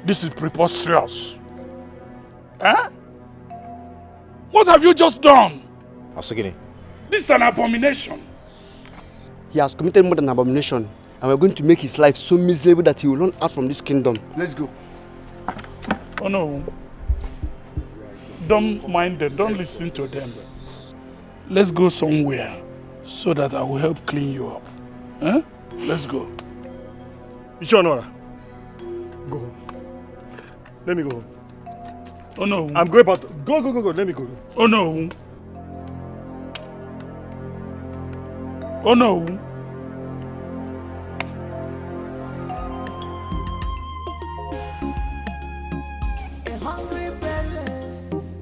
[SPEAKER 11] This is preposterous. Eh? What have you just done?
[SPEAKER 16] Asogini.
[SPEAKER 11] This is an abomination.
[SPEAKER 22] He has committed more than abomination, and we're going to make his life so miserable that he will run out from this kingdom. Let's go.
[SPEAKER 11] Oh no. Don't mind them, don't listen to them. Let's go somewhere so that I will help clean you up. Eh? Let's go.
[SPEAKER 10] Ishonora, go home. Let me go home.
[SPEAKER 11] Oh no.
[SPEAKER 10] I'm going back. Go. Let me go.
[SPEAKER 11] Oh no. Oh no.
[SPEAKER 14] A hungry belly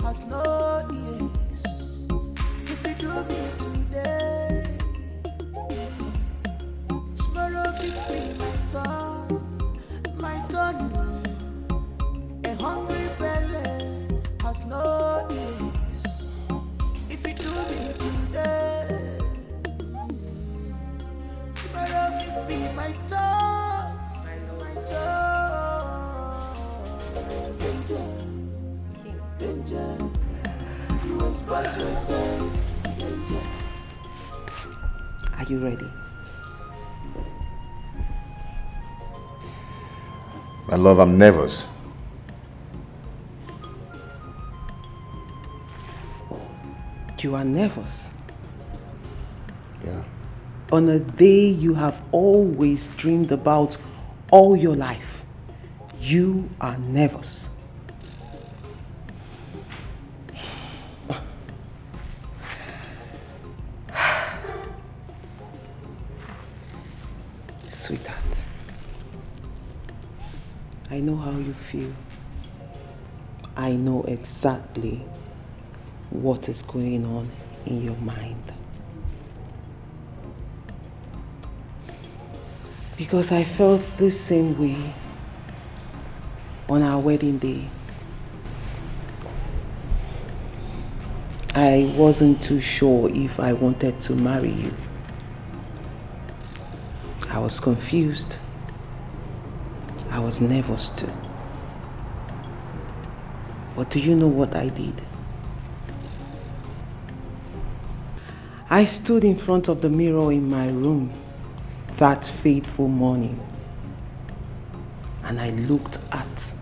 [SPEAKER 14] has no ears. If you do me today, tomorrow it be my turn. A hungry belly has no ears. If you do me today, tomorrow it be my turn. My turn. Danger. You expose yourself to danger.
[SPEAKER 1] Are you ready?
[SPEAKER 6] My love, I'm nervous.
[SPEAKER 1] You are nervous.
[SPEAKER 6] Yeah.
[SPEAKER 1] On a day you have always dreamed about all your life, you are nervous. Sweetheart, I know how you feel. I know exactly what is going on in your mind. Because I felt the same way on our wedding day. I wasn't too sure if I wanted to marry you. I was confused. I was nervous too. But do you know what I did? I stood in front of the mirror in my room that fateful morning, and I looked at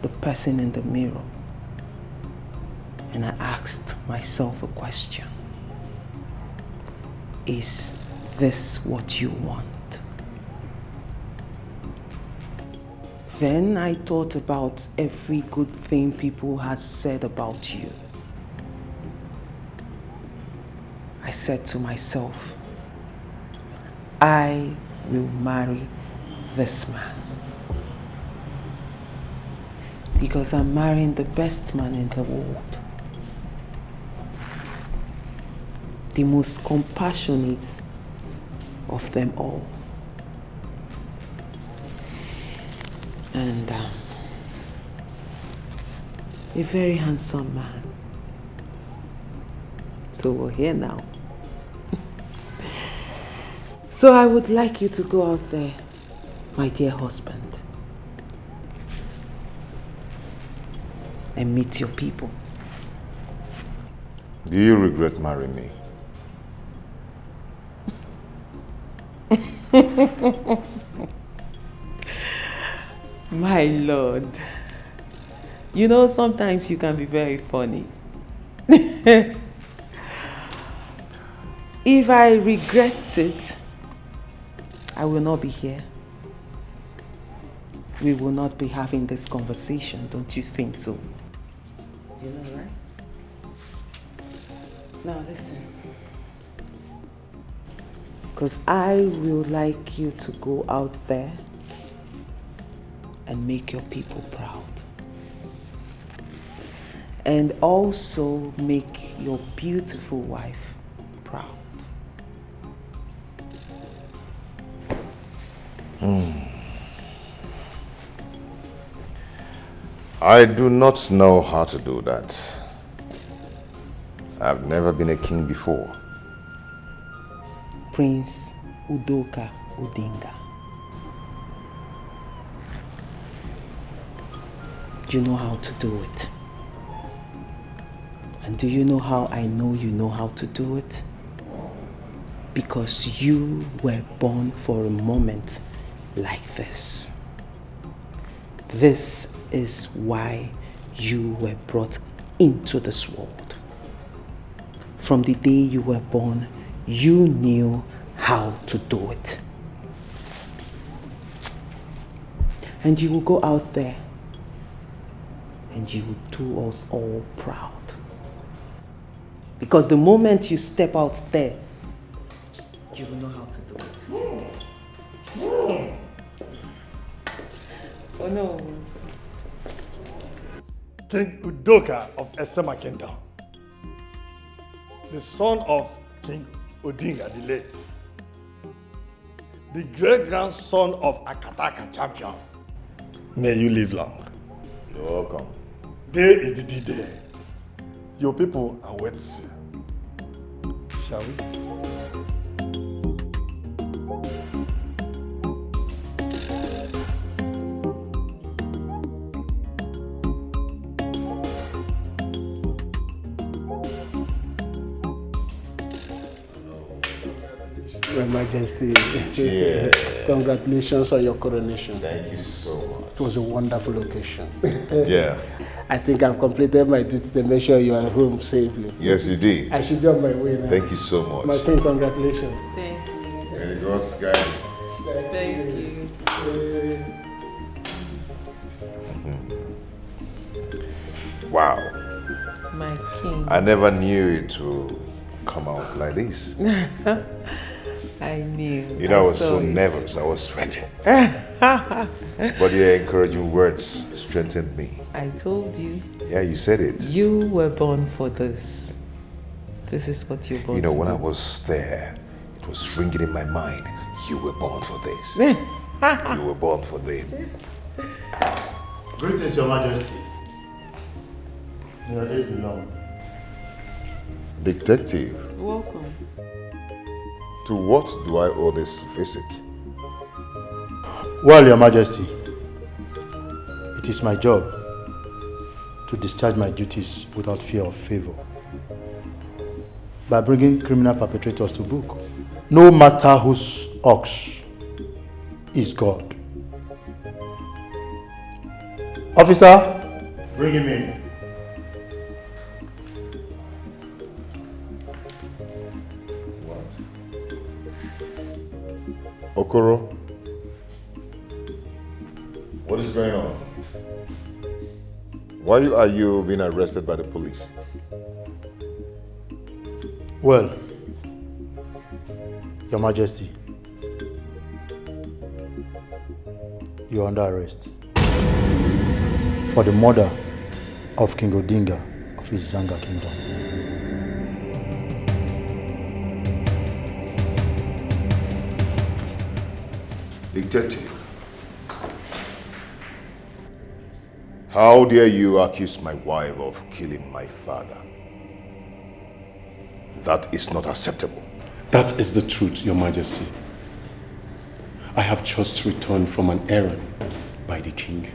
[SPEAKER 1] the person in the mirror, and I asked myself a question. Is this what you want? Then I thought about every good thing people had said about you. I said to myself, I will marry this man. Because I'm marrying the best man in the world. The most compassionate of them all. And a very handsome man. So we're here now. So I would like you to go out there, my dear husband, and meet your people.
[SPEAKER 6] Do you regret marrying me?
[SPEAKER 1] My Lord, you know sometimes you can be very funny. If I regret it, I will not be here. We will not be having this conversation, don't you think so? You know, right? Now listen. Because I will like you to go out there and make your people proud. And also make your beautiful wife proud.
[SPEAKER 6] I do not know how to do that. I've never been a king before.
[SPEAKER 19] Prince Udoka Odinga. You know how to do it. And do you know how I know you know how to do it? Because you were born for a moment like this. This is why you were brought into this world. From the day you were born, you knew how to do it. And you will go out there and you will do us all proud. Because the moment you step out there, you will know how to do it. Oh no.
[SPEAKER 10] King Udoka of Esema Kingdom, the son of King Odinga the late, the great-grandson of Akataka champion. May you live long.
[SPEAKER 6] You're welcome.
[SPEAKER 10] Day is the D-Day. Your people are waiting. Shall we?
[SPEAKER 20] Your Majesty,
[SPEAKER 6] Yeah.
[SPEAKER 20] Congratulations on your coronation.
[SPEAKER 6] Thank you so much.
[SPEAKER 20] It was a wonderful occasion.
[SPEAKER 6] Yeah.
[SPEAKER 20] I think I've completed my duty to make sure you are home safely.
[SPEAKER 6] Yes, you did.
[SPEAKER 20] I should be on my way now.
[SPEAKER 6] Thank you so much.
[SPEAKER 20] My friend, congratulations.
[SPEAKER 19] Thank you.
[SPEAKER 6] May the gods guide you.
[SPEAKER 19] Thank you.
[SPEAKER 6] Wow.
[SPEAKER 19] My king.
[SPEAKER 6] I never knew it would come out like this.
[SPEAKER 19] I knew.
[SPEAKER 6] You know, I was
[SPEAKER 19] saw
[SPEAKER 6] so
[SPEAKER 19] it.
[SPEAKER 6] nervous. I was sweating. But your encouraging words strengthened me.
[SPEAKER 19] I told you.
[SPEAKER 6] Yeah, you said it.
[SPEAKER 19] You were born for this. This is what you're born
[SPEAKER 6] You know,
[SPEAKER 19] to
[SPEAKER 6] when
[SPEAKER 19] do.
[SPEAKER 6] I was there, it was ringing in my mind. You were born for this. You were born for this.
[SPEAKER 10] Greetings, Your Majesty. Your days belong.
[SPEAKER 6] Detective,
[SPEAKER 19] Welcome.
[SPEAKER 6] to what do I owe this visit?
[SPEAKER 23] Well, Your Majesty, it is my job to discharge my duties without fear of favor by bringing criminal perpetrators to book, no matter whose ox is God. Officer, bring him in.
[SPEAKER 6] Okoro, what is going on? Why are you being arrested by the police?
[SPEAKER 23] Well, Your Majesty, you are under arrest for the murder of King Odinga of Izanga Kingdom.
[SPEAKER 6] Detective, how dare you accuse my wife of killing my father? That is not acceptable.
[SPEAKER 24] That is the truth, Your Majesty. I have just returned from an errand by the king.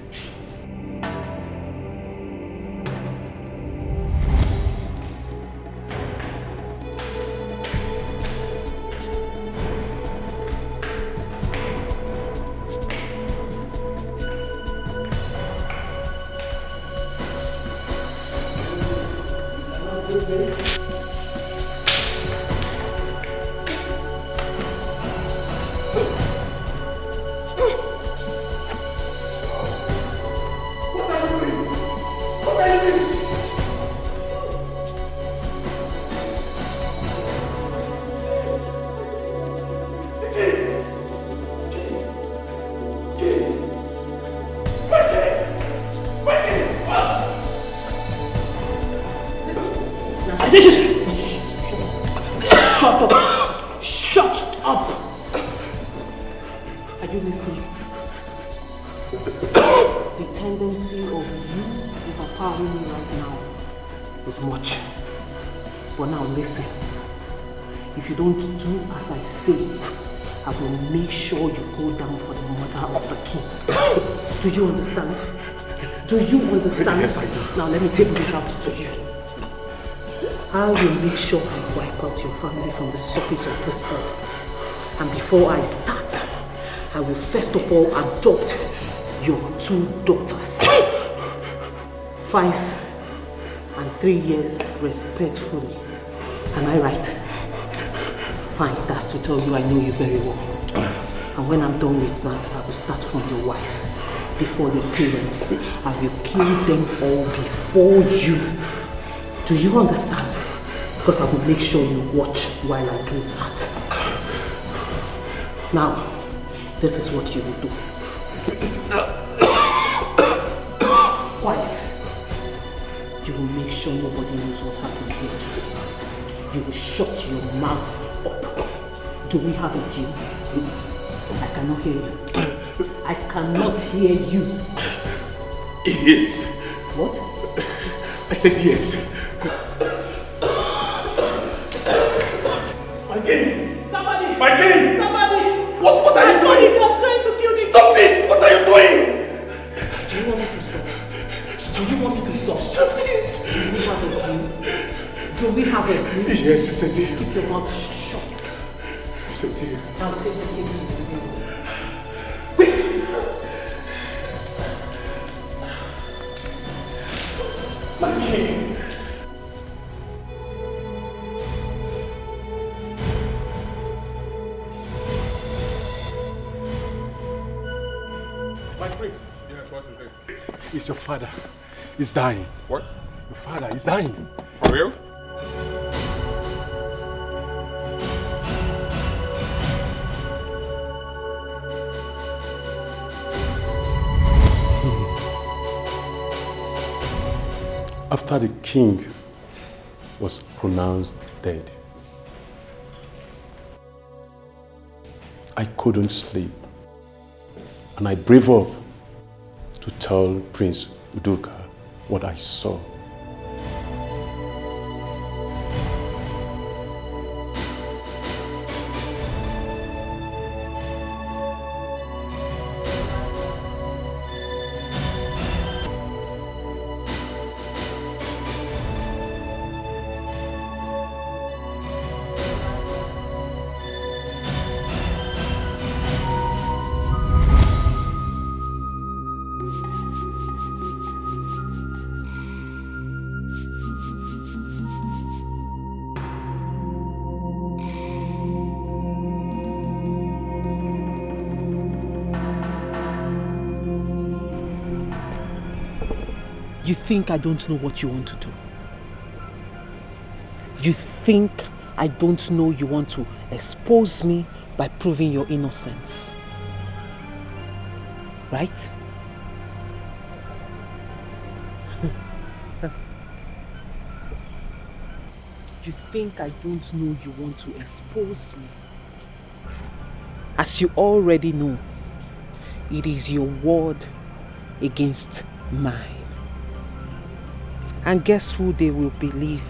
[SPEAKER 19] Shut up! Shut up! Are you listening? The tendency of you overpowering me right now is much. But now listen, if you don't do as I say, I will make sure you go down for the murder of the king. Do you understand? Do you understand?
[SPEAKER 24] Yes, I do.
[SPEAKER 19] Now let me take this out to you. I will make sure I wipe out your family from the surface of this earth. And before I start, I will first of all adopt your 2 daughters. 5 and 3 years respectfully. Am I right? Fine, that's to tell you I know you very well. And when I'm done with that, I will start from your wife. Before your parents, I will kill them all before you. Do you understand? Because I will make sure you watch while I do that. Now, this is what you will do. Quiet. You will make sure nobody knows what happened here today. You will shut your mouth up. Do we have a deal? I cannot hear you. I cannot hear you.
[SPEAKER 24] Yes.
[SPEAKER 19] What?
[SPEAKER 24] I said yes. My king!
[SPEAKER 2] Somebody!
[SPEAKER 24] My king!
[SPEAKER 2] Somebody!
[SPEAKER 24] What are you doing?
[SPEAKER 2] I saw trying to kill me!
[SPEAKER 24] Stop this! What are you doing?
[SPEAKER 19] Do you want me to stop? Do you want me to stop?
[SPEAKER 24] Stop it!
[SPEAKER 19] Do we have a deal? Do we have a deal?
[SPEAKER 24] Yes, it's a deal.
[SPEAKER 19] Keep your mouth shut.
[SPEAKER 24] It's a deal.
[SPEAKER 19] Now take the king to the room.
[SPEAKER 24] My king!
[SPEAKER 7] My prince. Yes, what is it?
[SPEAKER 24] It's your father. He's dying.
[SPEAKER 7] What?
[SPEAKER 24] Your father is dying.
[SPEAKER 7] For real?
[SPEAKER 24] After the king was pronounced dead, I couldn't sleep. And I braved up to tell Prince Udoka what I saw.
[SPEAKER 19] You think I don't know what you want to do? You think I don't know you want to expose me by proving your innocence? Right? You think I don't know you want to expose me? As you already know, it is your word against mine. And guess who they will believe?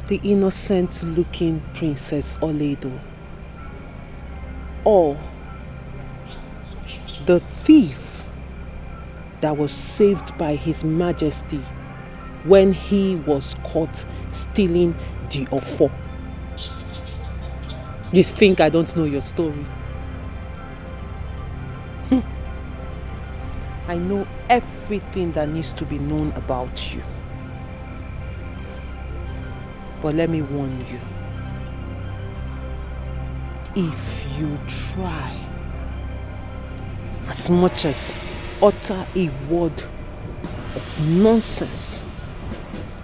[SPEAKER 19] The innocent-looking Princess Oledo. Or the thief that was saved by His Majesty when he was caught stealing the ofo. You think I don't know your story? I know everything that needs to be known about you. But let me warn you. If you try as much as utter a word of nonsense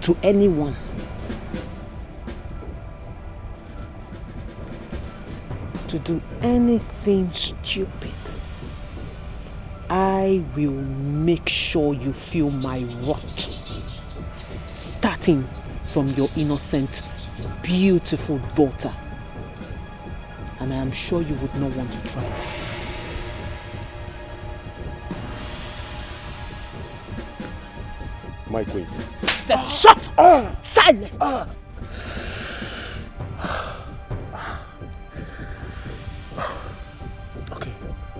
[SPEAKER 19] to anyone, to do anything stupid, I will make sure you feel my wrath, starting from your innocent, beautiful daughter. And I am sure you would not want to try that.
[SPEAKER 24] My queen.
[SPEAKER 19] Shut up!
[SPEAKER 12] silent.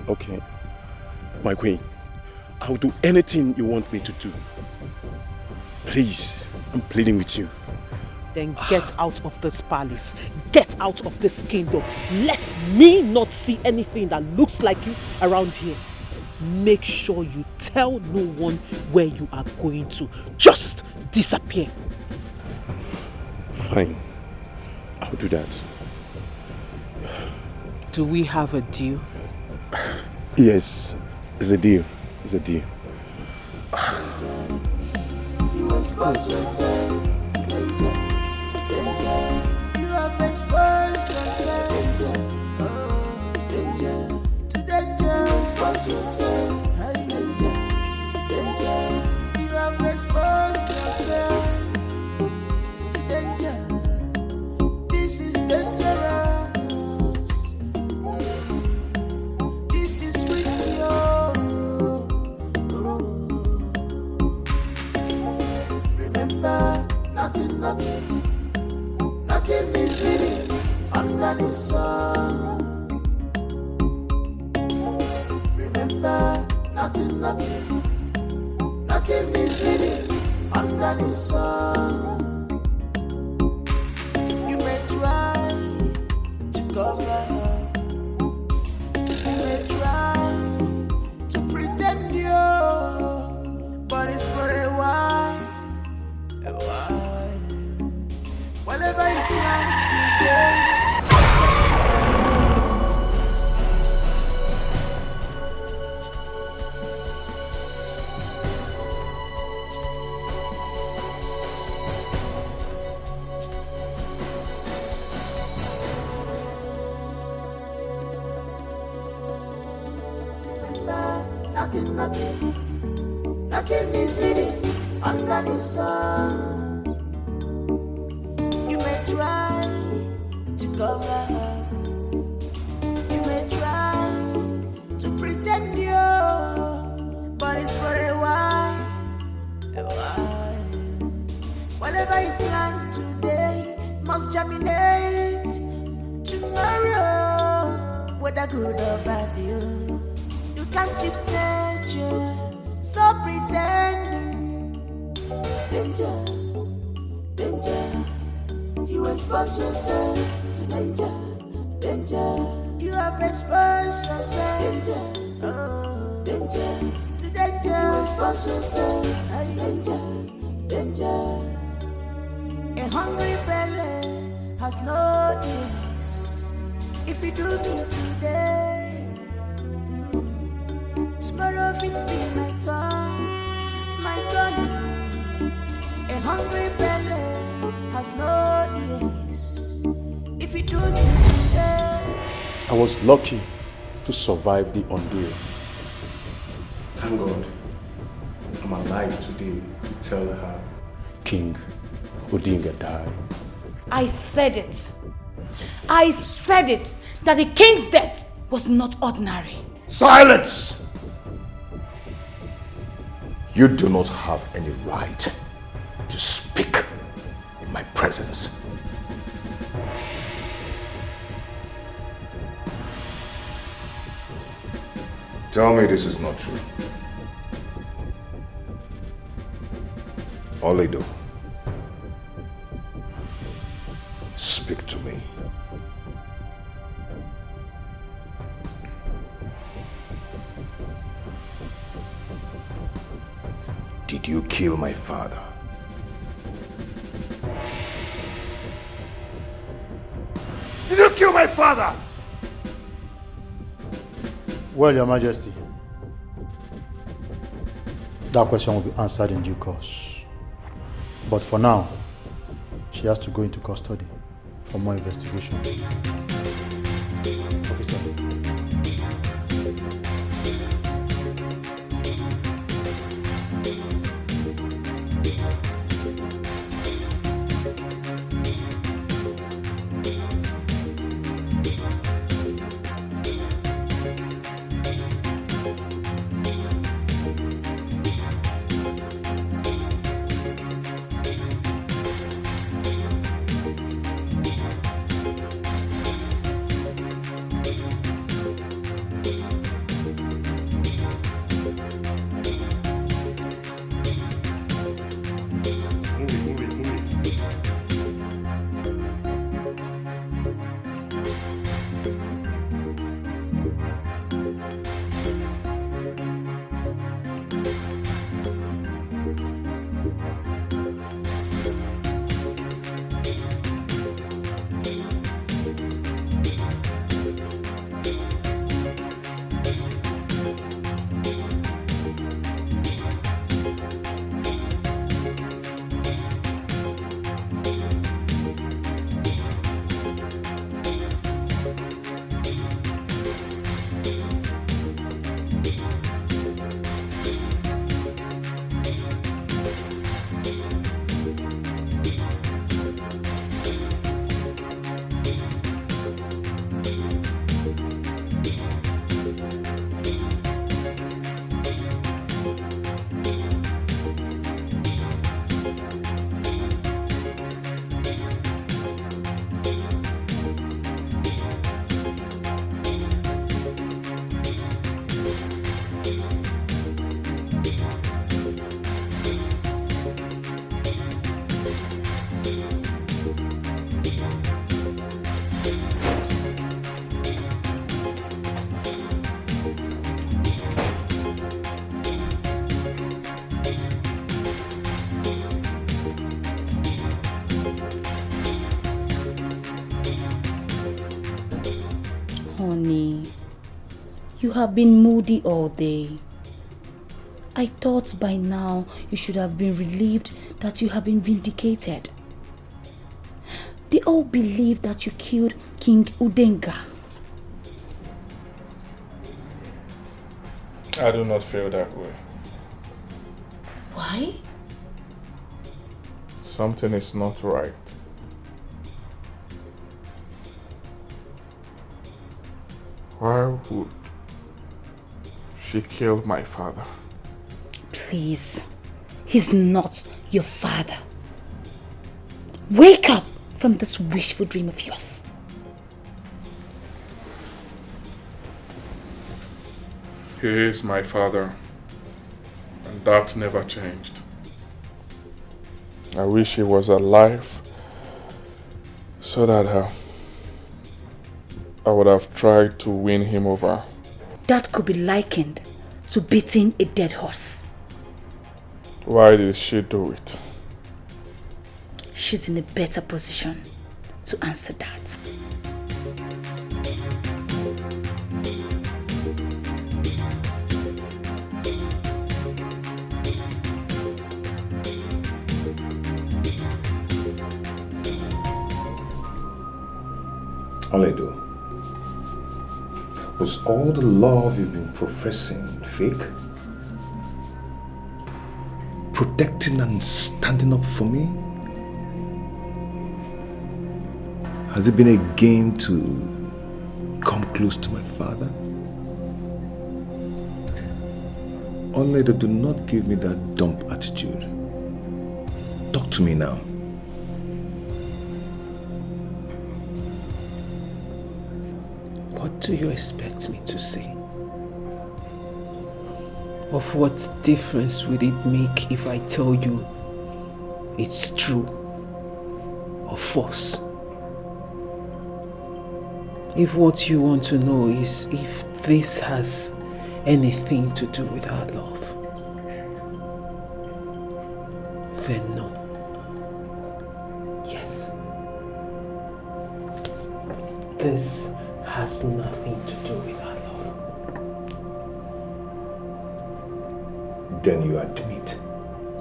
[SPEAKER 24] Okay. My queen, I will do anything you want me to do. Please, I'm pleading with you.
[SPEAKER 1] Then get out of this palace. Get out of this kingdom. Let me not see anything that looks like you around here. Make sure you tell no one where you are going to. Just disappear.
[SPEAKER 24] Fine. I'll do that.
[SPEAKER 1] Do we have a deal?
[SPEAKER 24] Yes, it's a deal. It's a deal.
[SPEAKER 14] You expose yourself to danger, danger. You have exposed yourself, danger, to danger. Expose yourself to danger, danger. You have exposed yourself to danger. This is dangerous. This is risky. Remember, nothing is hidden under the sun. Remember, nothing is hidden under the sun. You may try to cover up, you may try to pretend you, but it's for a while. Whatever you plan today, nothing is hidden under the sun. You may try to cover up, you may try to pretend you, but it's for a while, a while. Whatever you plan today must germinate tomorrow, whether good or bad. You can't cheat nature, stop pretending. Danger, danger. You expose yourself to danger, danger. You have exposed yourself, danger, oh, danger, to danger. You expose yourself to danger, danger. A hungry belly has no ears. If you do me today, tomorrow it be my turn, my turn. A hungry belly has no ears. If you do me today,
[SPEAKER 24] I was lucky to survive the ordeal. Thank God I'm alive today to tell her King Odinga died.
[SPEAKER 9] I said it. I said it, that the king's death was not ordinary.
[SPEAKER 6] Silence! You do not have any right to speak in my presence. Tell me this is not true. Edo, speak to me. Did you kill my father? Did you kill my father?
[SPEAKER 23] Well, Your Majesty, that question will be answered in due course. But for now, she has to go into custody for more investigation. Officer.
[SPEAKER 9] Honey, you have been moody all day. I thought by now you should have been relieved that you have been vindicated. They all believe that you killed King Udenga.
[SPEAKER 7] I do not feel that way.
[SPEAKER 9] Why?
[SPEAKER 7] Something is not right. Why would she kill my father?
[SPEAKER 9] Please, he's not your father. Wake up from this wishful dream of yours.
[SPEAKER 7] He is my father, and that never changed. I wish he was alive so that I would have tried to win him over.
[SPEAKER 9] That could be likened to beating a dead horse.
[SPEAKER 7] Why did she do it?
[SPEAKER 9] She's in a better position to answer that.
[SPEAKER 6] Aledo, was all the love you've been professing fake? Protecting and standing up for me? Has it been a game to come close to my father? Aledo, do not give me that dumb attitude. Talk to me now.
[SPEAKER 1] What do you expect me to say? Of what difference will it make if I tell you it's true or false? If what you want to know is if this has anything to do with our love, then no. Yes. This has nothing to do with our love.
[SPEAKER 6] Then you admit.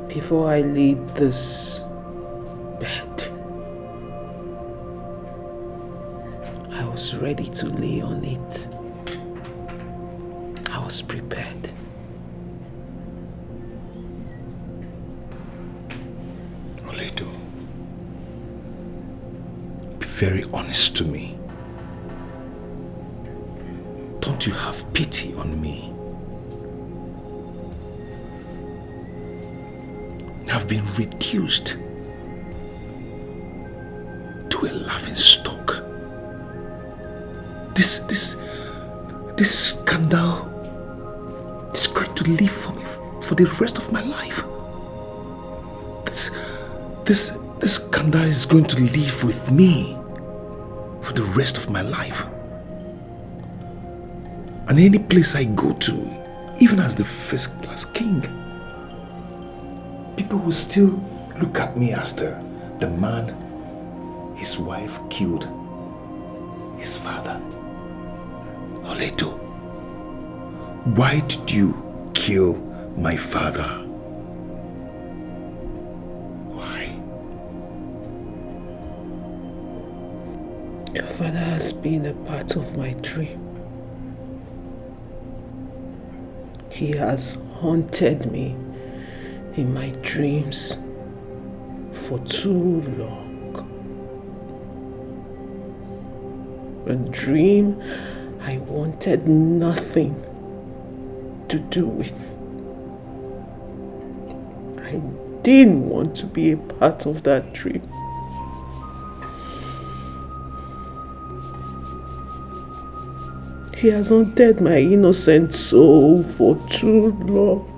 [SPEAKER 1] Before I laid this bed, I was ready to lay on it. I was prepared.
[SPEAKER 6] Aledo, be very honest to me. Don't you have pity on me? I've been reduced to a laughing stock. This scandal is going to live for me for the rest of my life. This scandal is going to live with me for the rest of my life. And any place I go to, even as the first class king, people will still look at me as the man his wife killed his father. Aledo, why did you kill my father? Why?
[SPEAKER 1] Your father has been a part of my dream. He has haunted me in my dreams for too long. A dream I wanted nothing to do with. I didn't want to be a part of that dream. He has haunted my innocent soul for too long.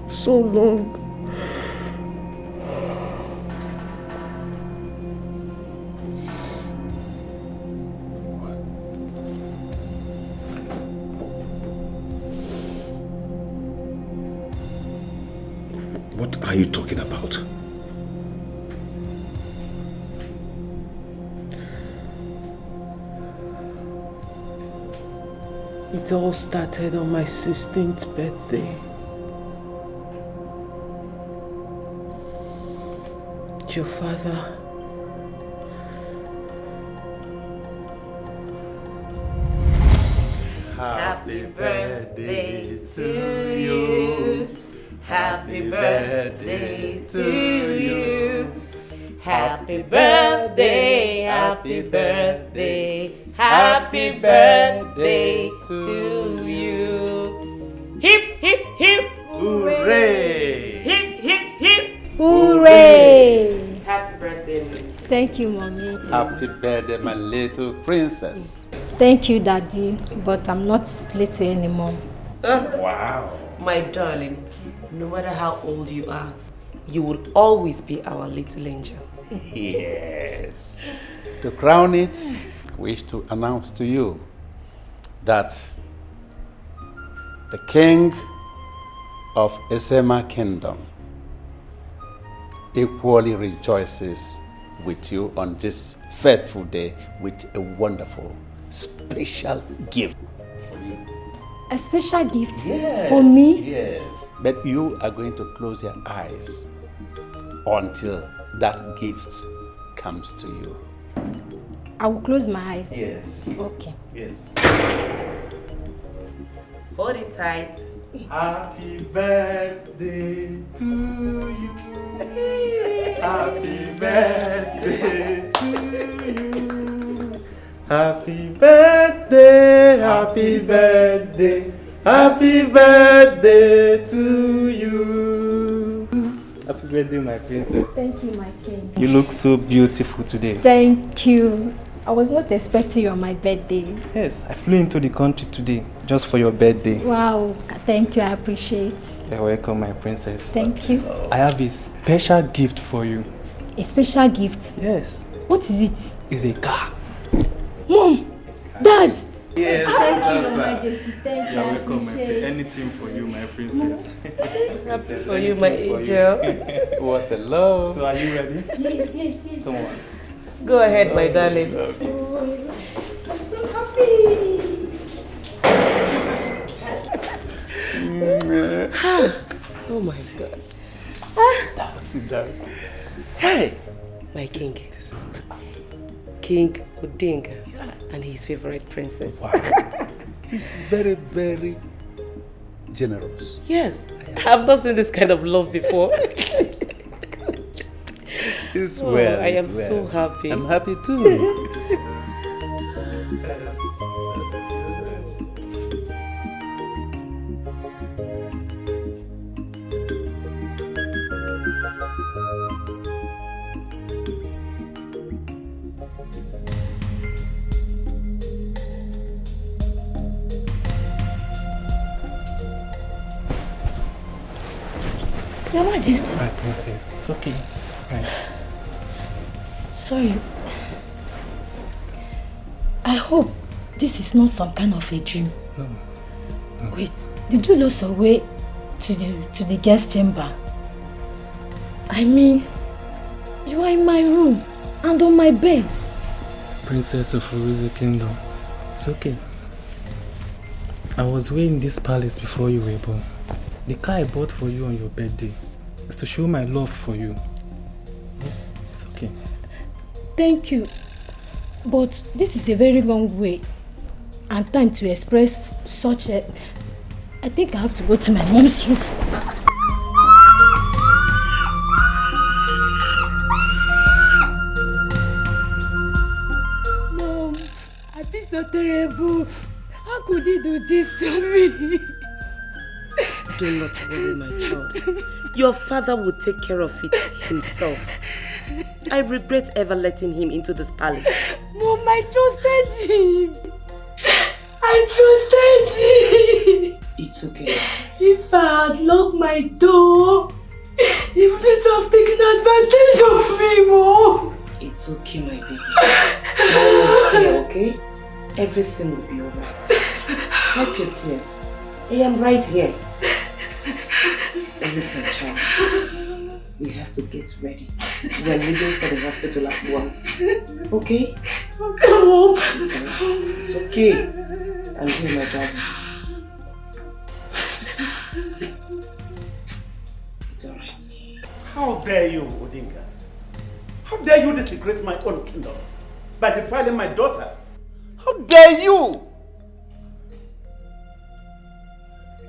[SPEAKER 1] So long.
[SPEAKER 6] are you talking about?
[SPEAKER 1] It all started on my 16th birthday. Your father
[SPEAKER 5] Happy birthday to you. Happy birthday to you. Happy birthday, happy birthday, happy birthday to you. Hip, hip, hip.
[SPEAKER 13] Hooray!
[SPEAKER 5] Hip, hip, hip.
[SPEAKER 13] Hooray!
[SPEAKER 5] Happy birthday, Miss.
[SPEAKER 13] Thank you, Mommy.
[SPEAKER 18] Happy birthday, my little princess.
[SPEAKER 13] Thank you, Daddy, but I'm not little anymore.
[SPEAKER 5] Wow. My darling, no matter how old you are, you will always be our little angel.
[SPEAKER 18] Yes. To crown it, we wish to announce to you that the king of Esema Kingdom equally rejoices with you on this fateful day with a wonderful, special gift for you.
[SPEAKER 13] A special gift for me?
[SPEAKER 18] Yes. But you are going to close your eyes until that gift comes to you.
[SPEAKER 13] I will close my eyes.
[SPEAKER 18] Yes.
[SPEAKER 13] Okay.
[SPEAKER 18] Yes.
[SPEAKER 5] Hold it tight.
[SPEAKER 18] Happy birthday to you. Happy birthday to you. Happy birthday, happy birthday, happy birthday to you.
[SPEAKER 21] Happy birthday, my princess.
[SPEAKER 13] Thank you, my king.
[SPEAKER 21] You look so beautiful today.
[SPEAKER 13] Thank you. I was not expecting you on my birthday.
[SPEAKER 21] Yes, I flew into the country today just for your birthday.
[SPEAKER 13] Wow, thank you, I appreciate.
[SPEAKER 21] You're welcome, my princess.
[SPEAKER 13] Thank you.
[SPEAKER 21] I have a special gift for you.
[SPEAKER 13] A special gift?
[SPEAKER 21] Yes.
[SPEAKER 13] What is it?
[SPEAKER 21] It's a car.
[SPEAKER 13] Mom! Dad!
[SPEAKER 21] Yes.
[SPEAKER 13] Thank you, Your Majesty. Thank you.
[SPEAKER 21] You're
[SPEAKER 13] I
[SPEAKER 21] welcome, my
[SPEAKER 13] appreciate.
[SPEAKER 21] anything for you, my princess.
[SPEAKER 5] Happy for you, my angel.
[SPEAKER 18] What a love.
[SPEAKER 21] So are you ready?
[SPEAKER 13] Yes, yes, yes.
[SPEAKER 21] Come on.
[SPEAKER 5] Go ahead, my darling.
[SPEAKER 13] Oh, I'm so happy.
[SPEAKER 5] Oh my God.
[SPEAKER 21] Sit down.
[SPEAKER 5] Hey, my king. King Odinga and his favorite princess.
[SPEAKER 18] Wow. He's very, very generous.
[SPEAKER 5] Yes, I've not seen this kind of love before.
[SPEAKER 18] It's
[SPEAKER 5] Oh,
[SPEAKER 18] well.
[SPEAKER 5] I am
[SPEAKER 18] it's
[SPEAKER 5] so
[SPEAKER 18] well.
[SPEAKER 5] happy.
[SPEAKER 18] I'm happy too.
[SPEAKER 13] Your Majesty.
[SPEAKER 21] My princess, it's okay. It's alright.
[SPEAKER 13] Sorry. I hope this is not some kind of a dream.
[SPEAKER 21] No.
[SPEAKER 13] Wait, did you lose your way to the guest chamber? I mean, you are in my room and on my bed.
[SPEAKER 21] Princess of Uruze Kingdom. It's okay. I was way in this palace before you were born. The car I bought for you on your birthday is to show my love for you. It's okay.
[SPEAKER 13] Thank you. But this is a very long way and time to express such a... I think I have to go to my mom's room. Mom, I feel so terrible. How could you do this to me?
[SPEAKER 5] Do not worry, my child. Your father will take care of it himself. I regret ever letting him into this palace.
[SPEAKER 13] Mom, I trusted him. I trusted him.
[SPEAKER 5] It's okay.
[SPEAKER 13] If I had locked my door, he wouldn't have taken advantage of me, Mom.
[SPEAKER 5] It's okay, my baby. Mom is here, okay? Everything will be alright. Wipe your tears. I am right here. Listen, child. we have to get ready. We're leaving for the hospital at once. Okay?
[SPEAKER 1] Okay, Mom.
[SPEAKER 5] It's okay. I'm here, my darling. It's alright.
[SPEAKER 12] How dare you, Odinga? How dare you desecrate my own kingdom by defiling my daughter? How dare you?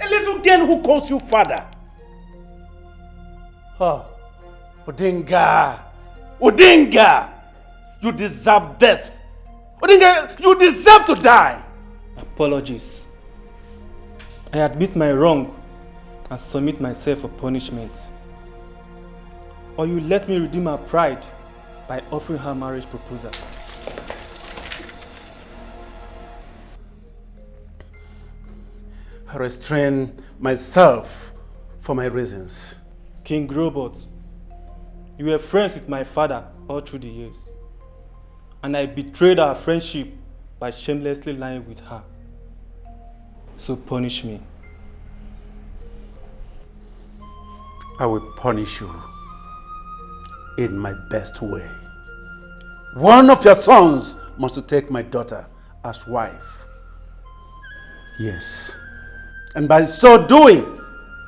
[SPEAKER 12] A little girl who calls you father. Oh, Odinga! Odinga! You deserve death. Odinga, you deserve to die.
[SPEAKER 21] Apologies. I admit my wrong and submit myself for punishment. Or you let me redeem her pride by offering her marriage proposal.
[SPEAKER 12] I restrain myself for my reasons.
[SPEAKER 21] King Robot, you were friends with my father all through the years. And I betrayed our friendship by shamelessly lying with her. So punish me.
[SPEAKER 12] I will punish you in my best way. One of your sons must take my daughter as wife. Yes. And by so doing,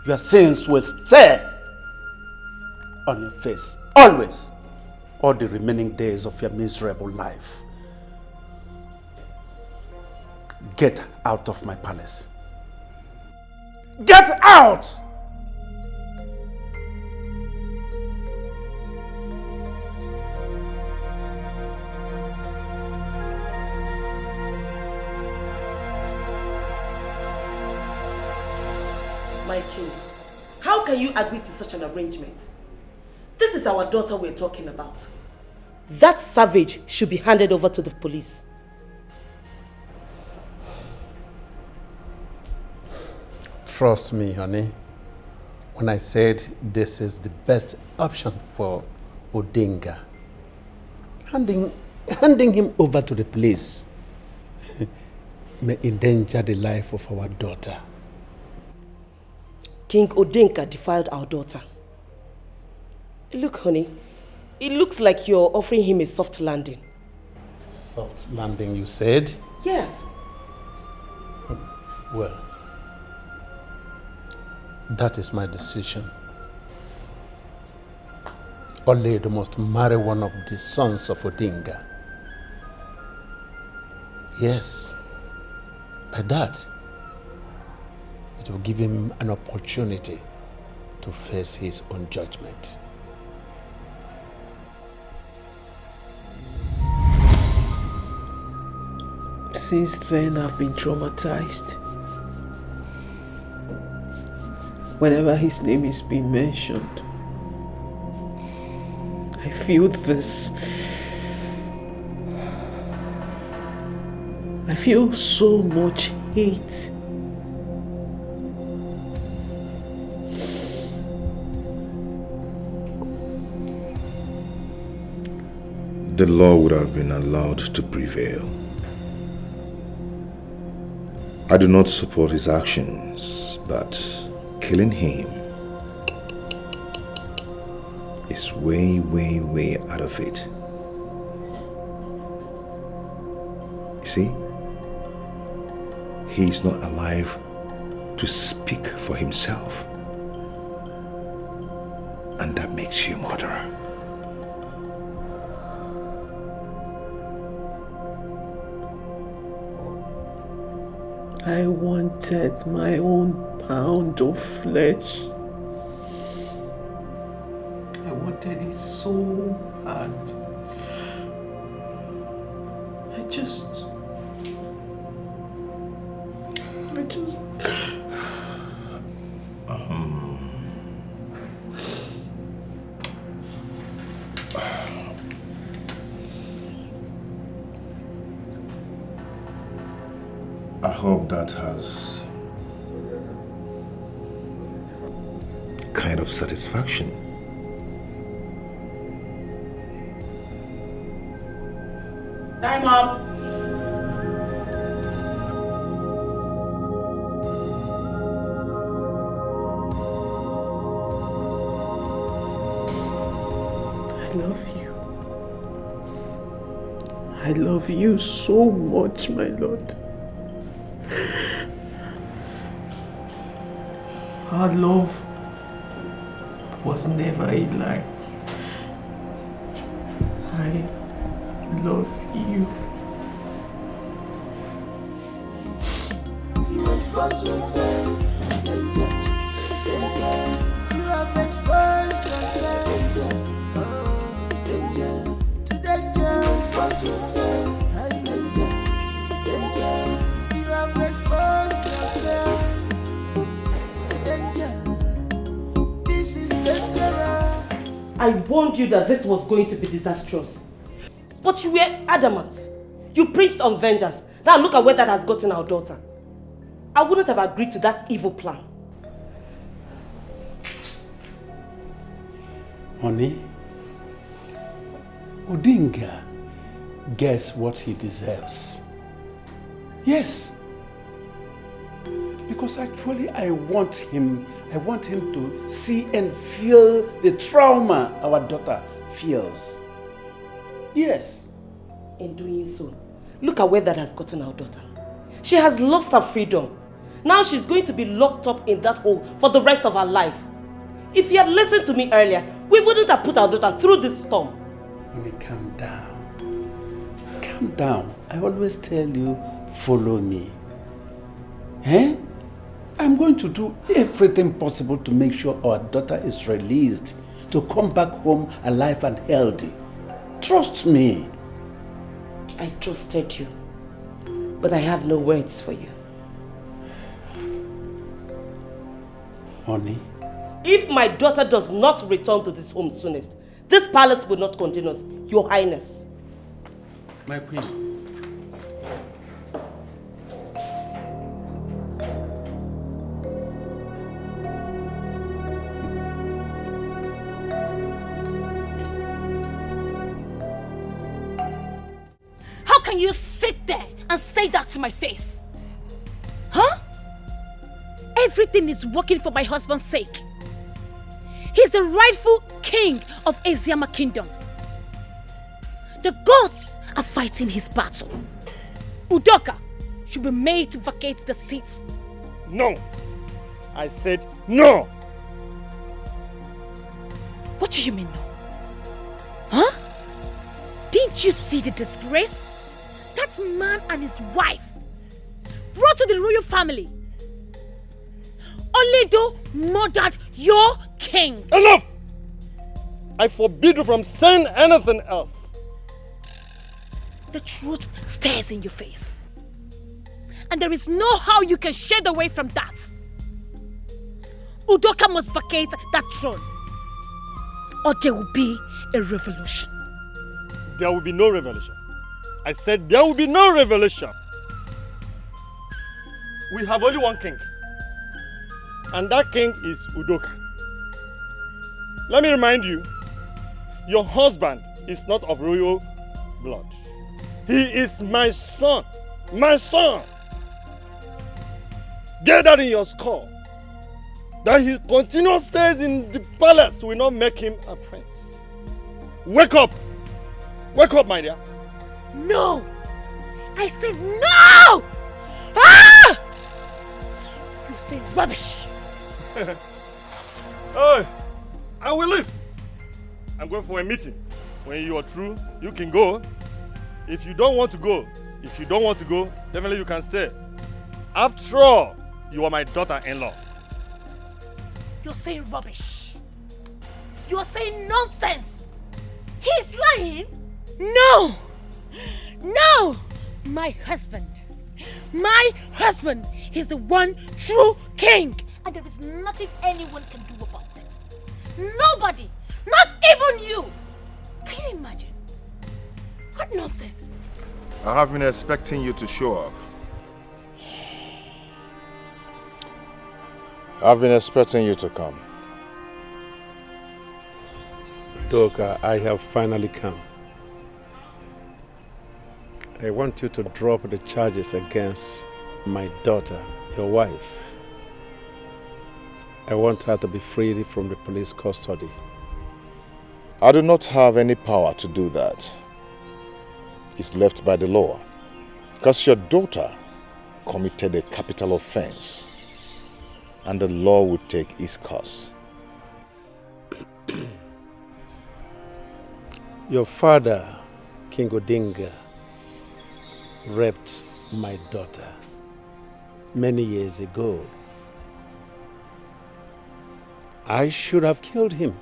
[SPEAKER 12] your sins will stay on your face, always, all the remaining days of your miserable life. Get out of my palace. Get out!
[SPEAKER 5] My king, how can you agree to such an arrangement? This is our daughter we're talking about. That savage should be handed over to the police.
[SPEAKER 18] Trust me, honey, when I said this is the best option for Odinga. Handing him over to the police may endanger the life of our daughter.
[SPEAKER 5] King Odinga defiled our daughter. Look, honey, it looks like you're offering him a soft landing.
[SPEAKER 18] Soft landing, you said?
[SPEAKER 5] Yes.
[SPEAKER 18] Well, that is my decision. Oledo must marry one of the sons of Odinga. Yes, by that, it will give him an opportunity to face his own judgment.
[SPEAKER 1] Since then, I've been traumatized. Whenever his name is being mentioned, I feel this. I feel so much hate.
[SPEAKER 6] The law would have been allowed to prevail. I do not support his actions, but killing him is way, way, way out of it. You see, he is not alive to speak for himself, and that makes you a murderer.
[SPEAKER 1] I wanted my own pound of flesh. I wanted it so bad.
[SPEAKER 6] I hope that has kind of satisfaction.
[SPEAKER 12] Time up.
[SPEAKER 1] I love you so much, my lord. Our love was never a lie. I love you.
[SPEAKER 14] You expose yourself to danger, danger. You have exposed yourself danger, to danger. Expose yourself to danger, danger. You have exposed yourself to danger. This is dangerous.
[SPEAKER 5] I warned you that this was going to be disastrous. But you were adamant. You preached on vengeance. Now look at where that has gotten our daughter. I wouldn't have agreed to that evil plan.
[SPEAKER 18] Honey, Odinga gets what he deserves. Yes. Because actually I want him to see and feel the trauma our daughter feels. Yes.
[SPEAKER 5] In doing so, look at where that has gotten our daughter. She has lost her freedom. Now she's going to be locked up in that hole for the rest of her life. If you had listened to me earlier, we wouldn't have put our daughter through this storm.
[SPEAKER 18] Honey, calm down. Calm down. I always tell you, follow me. Eh? I'm going to do everything possible to make sure our daughter is released to come back home alive and healthy. Trust me.
[SPEAKER 5] I trusted you, but I have no words for you.
[SPEAKER 18] Honey?
[SPEAKER 5] If my daughter does not return to this home soonest, this palace will not contain us, Your Highness.
[SPEAKER 18] My queen.
[SPEAKER 13] How can you sit there and say that to my face? Huh? Everything is working for my husband's sake. He's the rightful king of Eziama Kingdom. The gods are fighting his battle. Udoka should be made to vacate the seats.
[SPEAKER 10] No. I said no.
[SPEAKER 13] What do you mean no? Huh? Didn't you see the disgrace? That man and his wife brought to the royal family. Oledo murdered your king.
[SPEAKER 10] Enough! I forbid you from saying anything else.
[SPEAKER 13] The truth stares in your face. And there is no how you can shed away from that. Udoka must vacate that throne, or there will be a revolution.
[SPEAKER 10] There will be no revolution. I said there will be no revolution. We have only one king. And that king is Udoka. Let me remind you, your husband is not of royal blood. He is my son. My son. Get that in your skull. That he continues stays in the palace will not make him a prince. Wake up. Wake up, my dear.
[SPEAKER 13] No! I said no! Ah! You say rubbish.
[SPEAKER 10] Hey, I will leave. I'm going for a meeting. When you are through, you can go. If you don't want to go, definitely you can stay. After all, you are my daughter-in-law.
[SPEAKER 13] You're saying rubbish. You're saying nonsense. He's lying. No! No! My husband. He's the one true king. And there is nothing anyone can do about it. Nobody. Not even you. Can you imagine? What nonsense.
[SPEAKER 6] I have been expecting you to show up. I've been expecting you to come.
[SPEAKER 18] Doka, I have finally come. I want you to drop the charges against my daughter, your wife. I want her to be freed from the police custody.
[SPEAKER 6] I do not have any power to do that. is left by the law, because your daughter committed a capital offense, and the law would take its course.
[SPEAKER 18] Your father, King Odinga, raped my daughter many years ago. I should have killed him.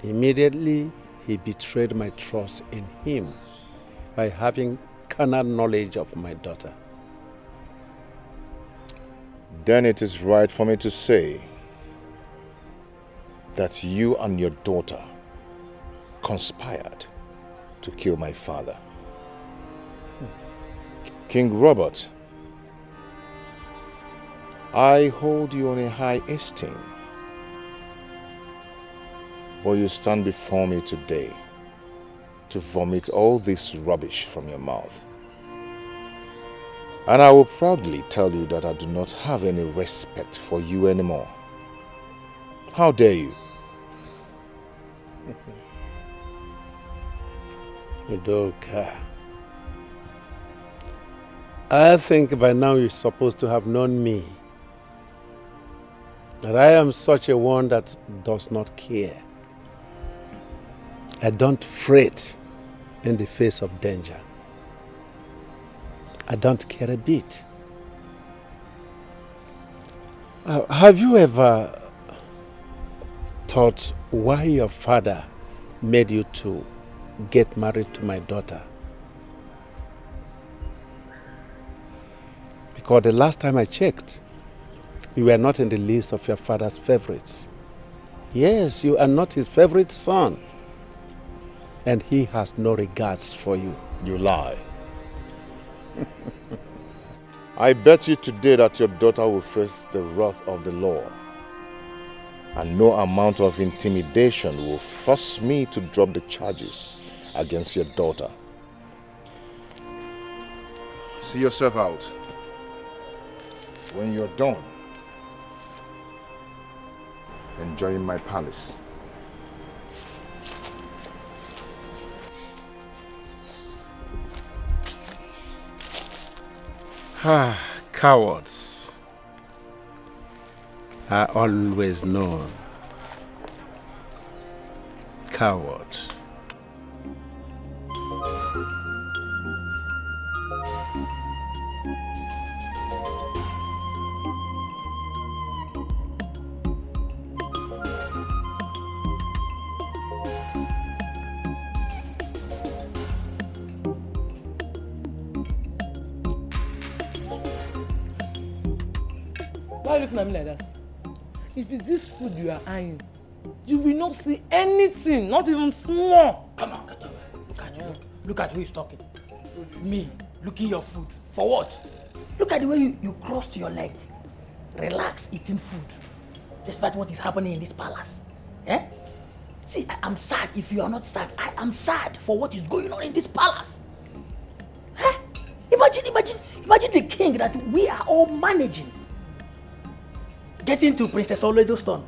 [SPEAKER 18] Immediately, he betrayed my trust in him by having carnal knowledge of my daughter.
[SPEAKER 6] Then it is right for me to say that you and your daughter conspired to kill my father. King Robert, I hold you in a high esteem, but you stand before me today to vomit all this rubbish from your mouth. And I will proudly tell you that I do not have any respect for you anymore. How dare you?
[SPEAKER 18] Udoka, I think by now you're supposed to have known me. That I am such a one that does not care. I don't fret in the face of danger. I don't care a bit. Have you ever thought why your father made you to get married to my daughter? Because the last time I checked, you were not in the list of your father's favorites. Yes, you are not his favorite son. And he has no regards for you.
[SPEAKER 6] You lie. I bet you today that your daughter will face the wrath of the law. And no amount of intimidation will force me to drop the charges against your daughter. See yourself out. When you're done enjoying my palace.
[SPEAKER 18] Cowards are always known. Coward.
[SPEAKER 2] Why are you looking at me like that? If it's this food you are eyeing, you will not see anything, not even small.
[SPEAKER 12] Come on, get away. Look at who is talking. Me, looking your food. For what? Look at the way you crossed your leg. Relax, eating food. Despite what is happening in this palace. Eh? See, I'm sad if you are not sad. I am sad for what is going on in this palace. Eh? Imagine the king that we are all managing. Getting to Princess Oledo's turn,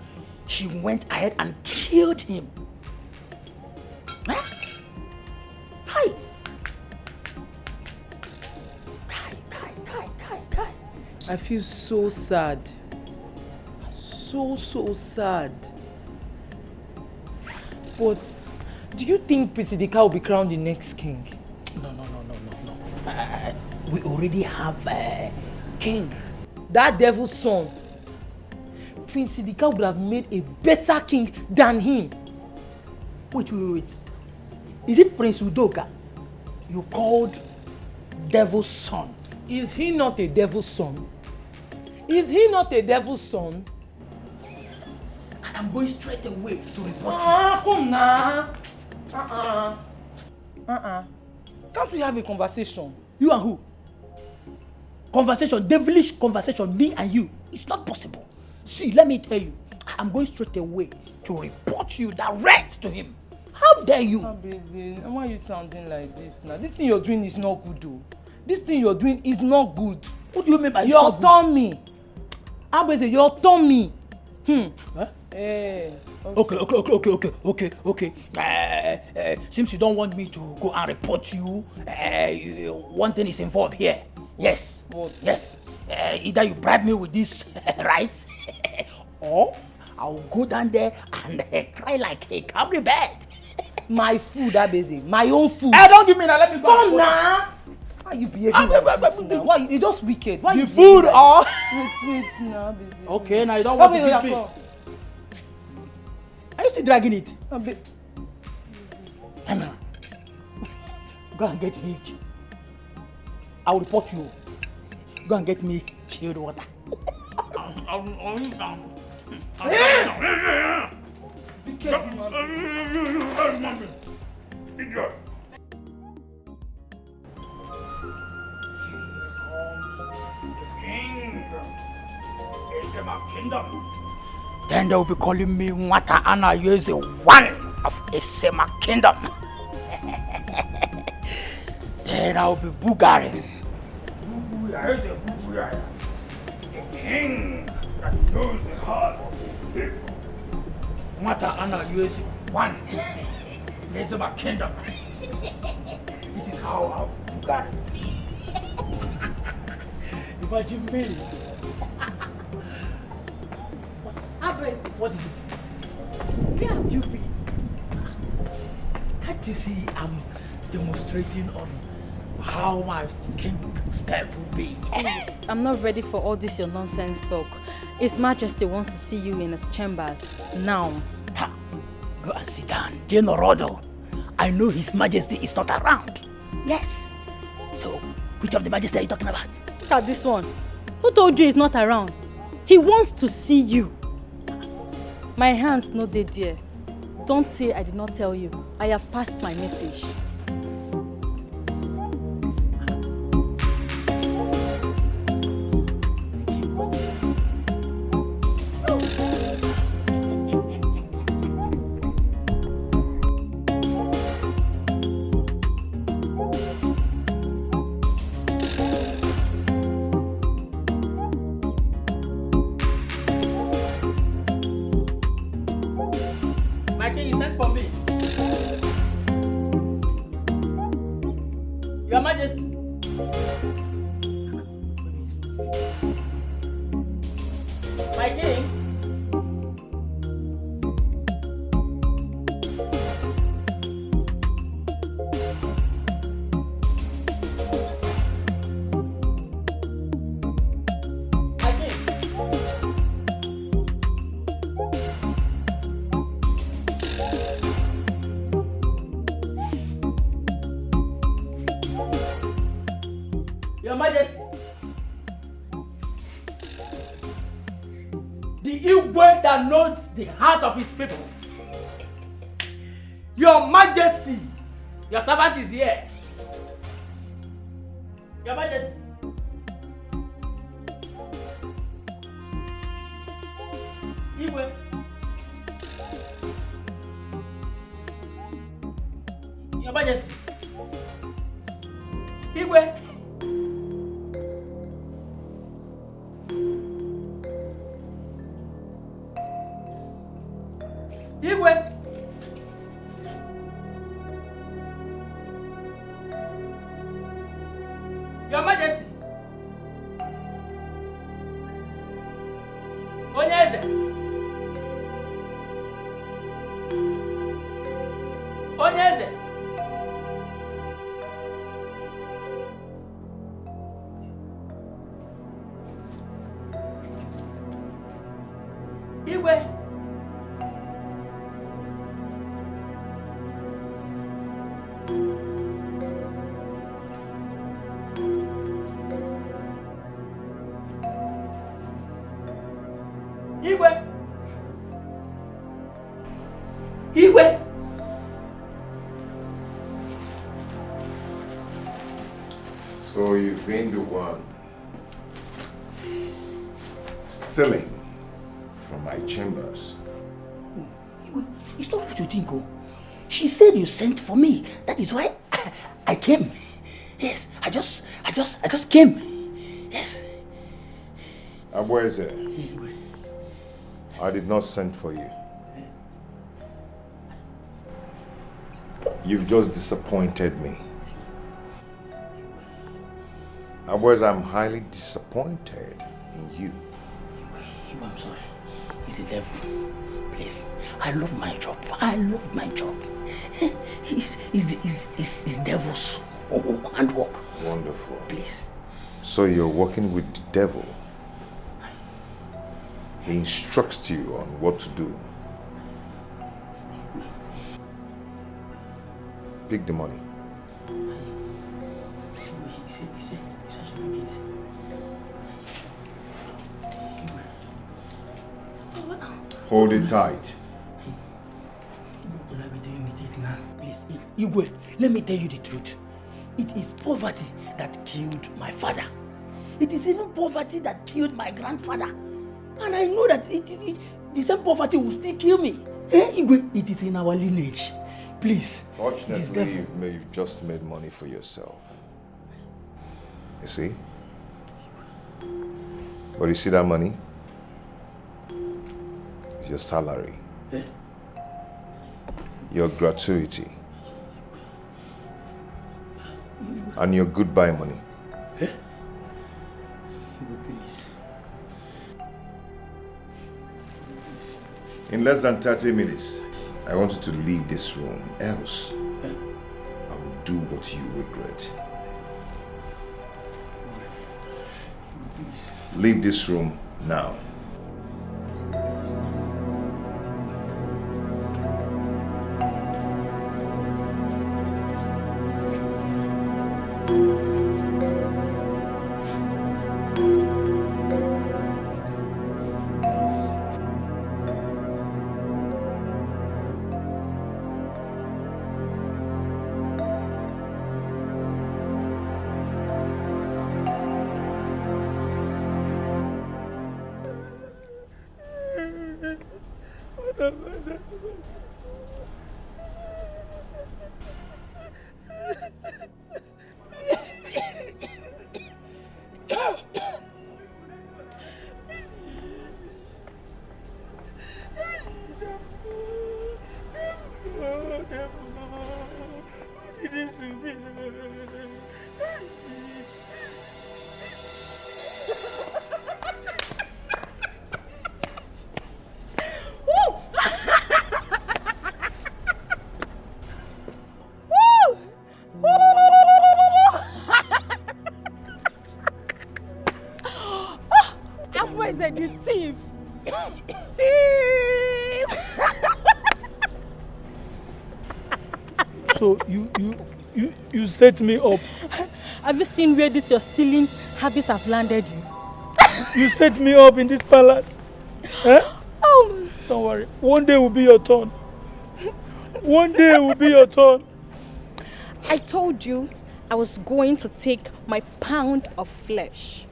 [SPEAKER 12] she went ahead and killed him. Eh? Hi.
[SPEAKER 2] I feel so sad. So sad. But do you think Prince Dikeh will be crowned the next king?
[SPEAKER 12] No. We already have a king.
[SPEAKER 2] That devil's son. Prince Dikeh would have made a better king than him.
[SPEAKER 12] Wait. Is it Prince Udoka you called devil's son?
[SPEAKER 2] Is he not a devil's son? Is he not a devil's son?
[SPEAKER 12] I'm going straight away to report
[SPEAKER 2] you. Come now. Can't we have a conversation?
[SPEAKER 12] You and who? Conversation, devilish conversation, me and you. It's not possible. See, let me tell you, I'm going straight away to report you direct to him. How dare you?
[SPEAKER 2] Why are you sounding like this now? This thing you're doing is not good, though. This thing you're doing is not good.
[SPEAKER 12] What do you mean by
[SPEAKER 2] your tummy? Abeze, your tummy.
[SPEAKER 12] Huh? Okay. Since you don't want me to go and report you, one thing is involved here. Yes.
[SPEAKER 2] What?
[SPEAKER 12] Yes. Either you bribe me with this rice, or I'll go down there and cry like a camry bed.
[SPEAKER 2] My food, Abeze. My own food.
[SPEAKER 12] Hey, don't give me that. Let me go.
[SPEAKER 2] Come now. Why you behaving like this now? Why you just wicked? Why
[SPEAKER 12] the
[SPEAKER 2] you
[SPEAKER 12] food
[SPEAKER 2] like
[SPEAKER 12] or
[SPEAKER 2] wait now, Abeze.
[SPEAKER 12] okay, now you don't want to beat me. Are you still dragging it? Anna, go and get me. I will report you. Go and get me chilled water. Then they will be calling me Nwata Anna Yeze, one of Esema Kingdom. Then I will be Bulgarian. The king that knows the heart of the people. Nwata Anna Yeze, one. Esema Kingdom. This is how I'm Bulgarian. Imagine me. What is it? Where have you been? Can't you see I'm demonstrating on how my king step will be?
[SPEAKER 13] Please, I'm not ready for all this your nonsense talk. His Majesty wants to see you in his chambers now.
[SPEAKER 12] Ha! Go and sit down, Denard. I know His Majesty is not around. Yes. So, which of the Majesty are you talking about?
[SPEAKER 13] Look at this one. Who told you he's not around? He wants to see you. My hands no dey there. Don't say I did not tell you. I have passed my message.
[SPEAKER 12] Your Majesty. My king. Your Majesty, the Igwe that knows the heart of his people. Your Majesty, your servant is here. Your Majesty. Igwe. Your Majesty. Igwe. Igwe! Your Majesty! Onyeze! Onyeze! Igwe! Igwe! Igwe!
[SPEAKER 6] So you've been the one stealing from my chambers.
[SPEAKER 12] It's not what you think, oh. She said you sent for me. That is why I came. Yes, I just came. Yes.
[SPEAKER 6] Where is it? I did not send for you. You've just disappointed me. Otherwise, I'm highly disappointed in you.
[SPEAKER 12] I'm sorry. He's the devil. Please. I love my job. I love my job. He's devil's handwork.
[SPEAKER 6] Wonderful.
[SPEAKER 12] Please.
[SPEAKER 6] So you're working with the devil. He instructs you on what to do. Pick the money. Hold it tight.
[SPEAKER 12] What will I be doing with it now? Please, Igwe, let me tell you the truth. It is poverty that killed my father. It is even poverty that killed my grandfather. And I know that the same poverty will still kill me. Igwe, it is in our lineage. Please.
[SPEAKER 6] Fortunately, you've just made money for yourself. You see? But you see that money? It's your salary. Your gratuity. And your goodbye money. In less than 30 minutes, I want you to leave this room, else I will do what you regret. Leave this room now.
[SPEAKER 11] So you set me up.
[SPEAKER 2] Have you seen where this your stealing habits have landed you?
[SPEAKER 11] You set me up in this palace. Don't worry. One day will be your turn. One day will be your turn.
[SPEAKER 2] I told you I was going to take my pound of flesh.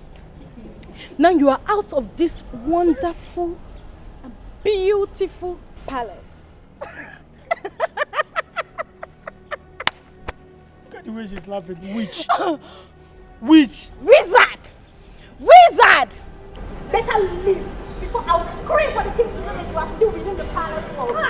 [SPEAKER 2] Now you are out of this wonderful, beautiful palace.
[SPEAKER 11] Look at the way she's laughing. Witch. Witch.
[SPEAKER 2] Wizard. Wizard. Better leave before I will scream for the king to know that you are still within the palace walls.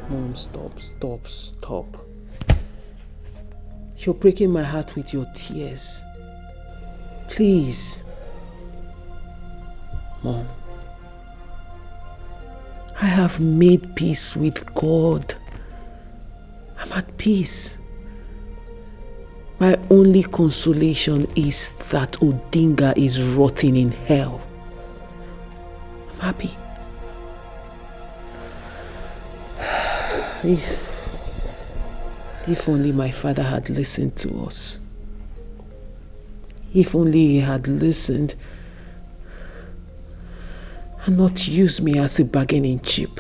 [SPEAKER 1] Mom, stop. You're breaking my heart with your tears. Please. Mom, I have made peace with God. I'm at peace. My only consolation is that Odinga is rotting in hell. I'm happy. If only my father had listened to us. If only he had listened and not used me as a bargaining chip.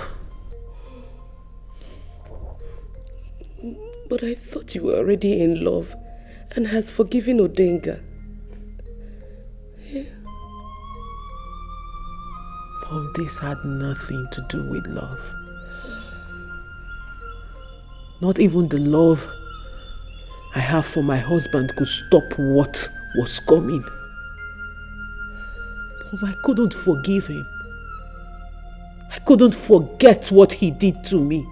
[SPEAKER 1] But I thought you were already in love
[SPEAKER 5] and has forgiven Odenga.
[SPEAKER 1] Mom, this had nothing to do with love. Not even the love I have for my husband could stop what was coming. Mom, I couldn't forgive him. I couldn't forget what he did to me.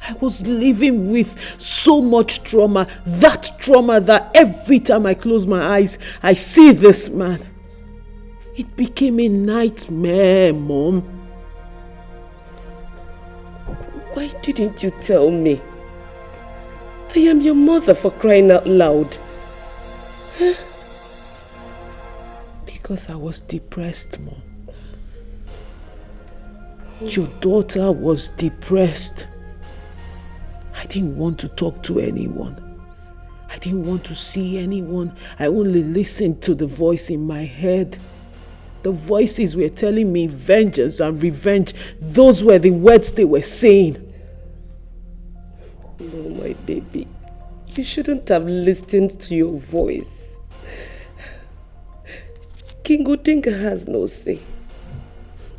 [SPEAKER 1] I was living with so much trauma, that every time I close my eyes, I see this man. It became a nightmare, Mom.
[SPEAKER 5] Why didn't you tell me? I am your mother, for crying out loud. Huh?
[SPEAKER 1] Because I was depressed, Mom. Your daughter was depressed. I didn't want to talk to anyone. I didn't want to see anyone. I only listened to the voice in my head. The voices were telling me vengeance and revenge. Those were the words they were saying.
[SPEAKER 5] No, my baby. You shouldn't have listened to your voice. King Odenga has no say.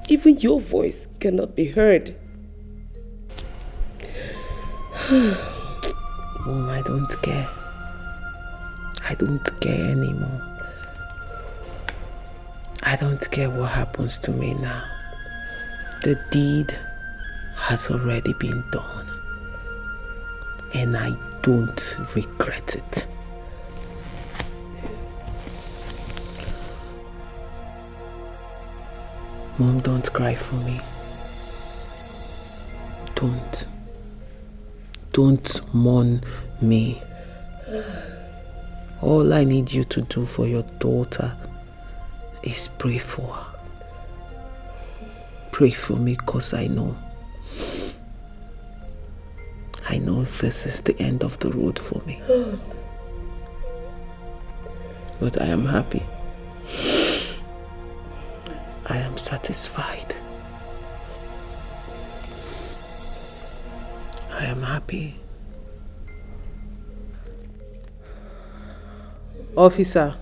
[SPEAKER 5] Even your voice cannot be heard.
[SPEAKER 1] Mom, I don't care. I don't care anymore. I don't care what happens to me now. The deed has already been done. And I don't regret it. Mom, don't cry for me. Don't mourn me. All I need you to do for your daughter is pray for her. Pray for me, because I know this is the end of the road for me. But I am happy. I am satisfied. I am happy. Officer.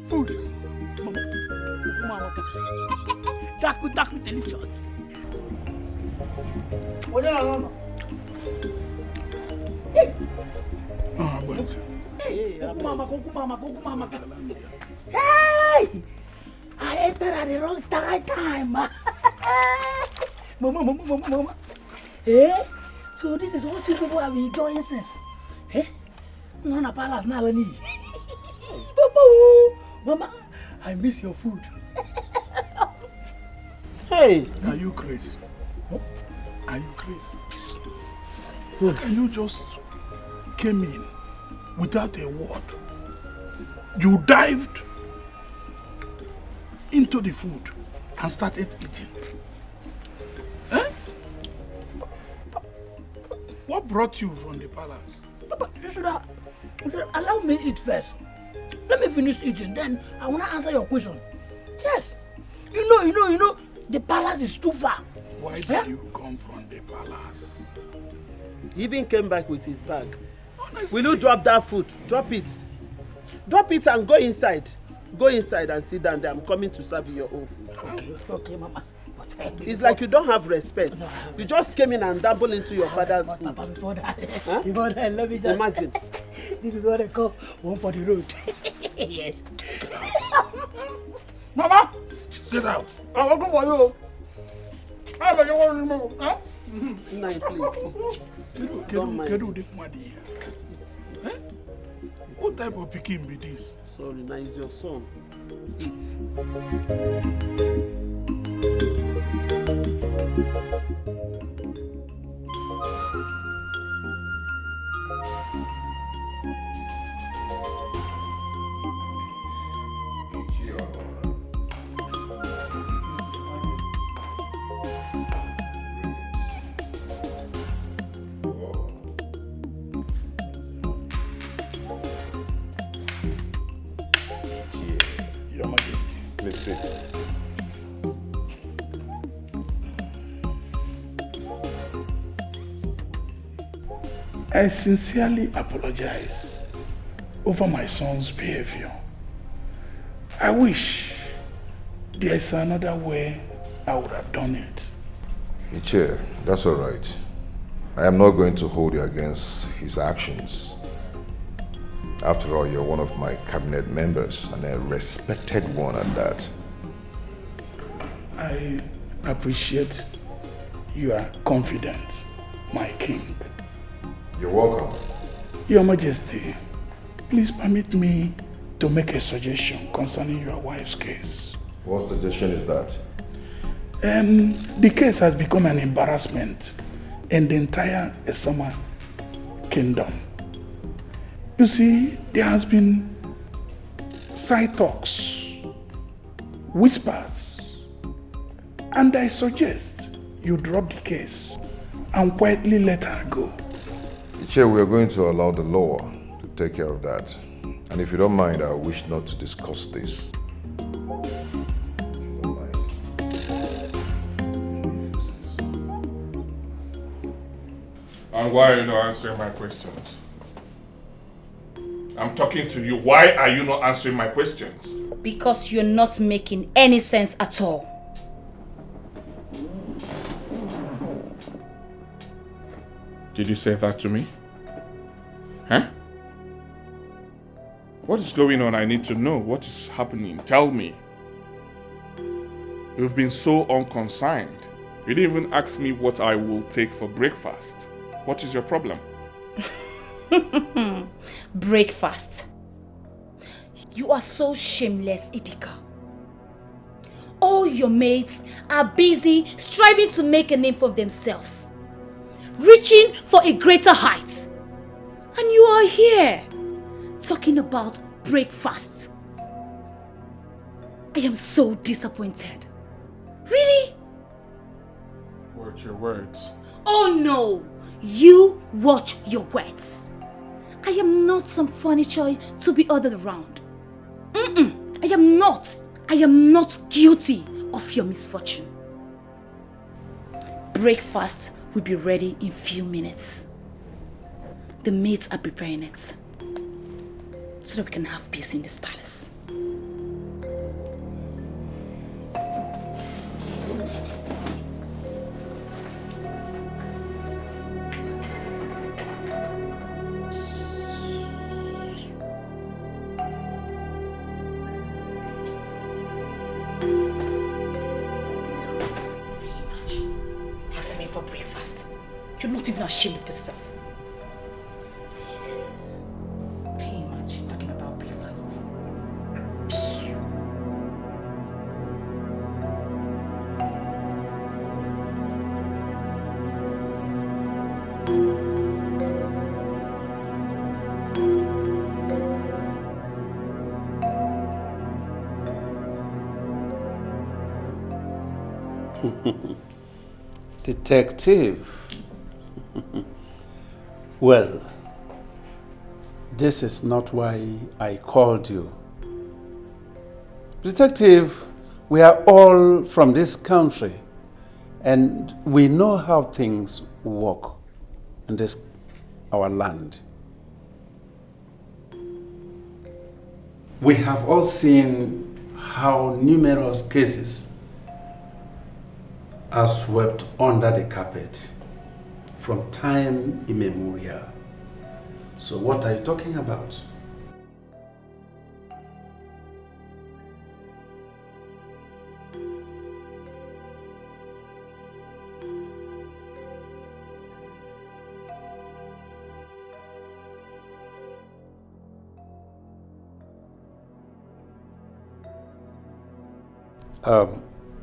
[SPEAKER 11] Food. Daku delicious. Mama. Hey! I entered at the wrong time. Mama. Eh? So this is what you people have been enjoying since. Eh? No, na palace na lani. Mama, I miss your food. Hey! Are you crazy? Are you crazy? Can you just came in without a word? You dived into the food and started eating. Eh? What brought you from the palace? Papa, you should allow me eat first. Let me finish eating, then I want to answer your question. Yes. You know, the palace is too far. Why did you come from the palace?
[SPEAKER 3] He even came back with his bag. Honestly. Will you drop that food? Drop it. Drop it and go inside. Go inside and sit down there. I'm coming to serve you your own food.
[SPEAKER 11] Okay, Mama.
[SPEAKER 3] It's like you don't have respect. No. You just came in and dabbled into your father's food.
[SPEAKER 11] Papa, before that, let me just...
[SPEAKER 3] Imagine.
[SPEAKER 11] This is what I call one for the road. Yes. Mama! Get out. I'm looking for you. I don't want to remember. Huh?
[SPEAKER 3] Nine, please.
[SPEAKER 11] What type of picking be this?
[SPEAKER 3] Sorry, now it's your son.
[SPEAKER 11] I sincerely apologize over my son's behavior. I wish there's another way I would have done it.
[SPEAKER 6] Iche, that's all right. I am not going to hold you against his actions. After all, you're one of my cabinet members, and a respected one at that.
[SPEAKER 11] I appreciate your confidence, my king.
[SPEAKER 6] You're welcome.
[SPEAKER 11] Your Majesty, please permit me to make a suggestion concerning your wife's case.
[SPEAKER 6] What suggestion is that?
[SPEAKER 11] The case has become an embarrassment in the entire Esama kingdom. You see, there has been side talks, whispers, and I suggest you drop the case and quietly let her go.
[SPEAKER 6] Iche, we are going to allow the law to take care of that. And if you don't mind, I wish not to discuss this.
[SPEAKER 7] And why are you not answering my questions? I'm talking to you. Why are you not answering my questions?
[SPEAKER 13] Because you're not making any sense at all.
[SPEAKER 7] Did you say that to me? Huh? What is going on? I need to know. What is happening? Tell me. You've been so unconcerned. You didn't even ask me what I will take for breakfast. What is your problem?
[SPEAKER 13] Breakfast. You are so shameless, Idika. All your mates are busy striving to make a name for themselves, reaching for a greater height. And you are here talking about breakfast. I am so disappointed. Really?
[SPEAKER 7] Watch your words.
[SPEAKER 13] Oh no! You watch your words. I am not some furniture to be ordered around. I am not. I am not guilty of your misfortune. Breakfast will be ready in few minutes. The maids are preparing it so that we can have peace in this palace. You're not even ashamed of yourself. Can you imagine talking about breakfast?
[SPEAKER 18] Detective. Well, this is not why I called you. Detective, we are all from this country and we know how things work in this, our land. We have all seen how numerous cases are swept under the carpet from time immemorial. So what are you talking about?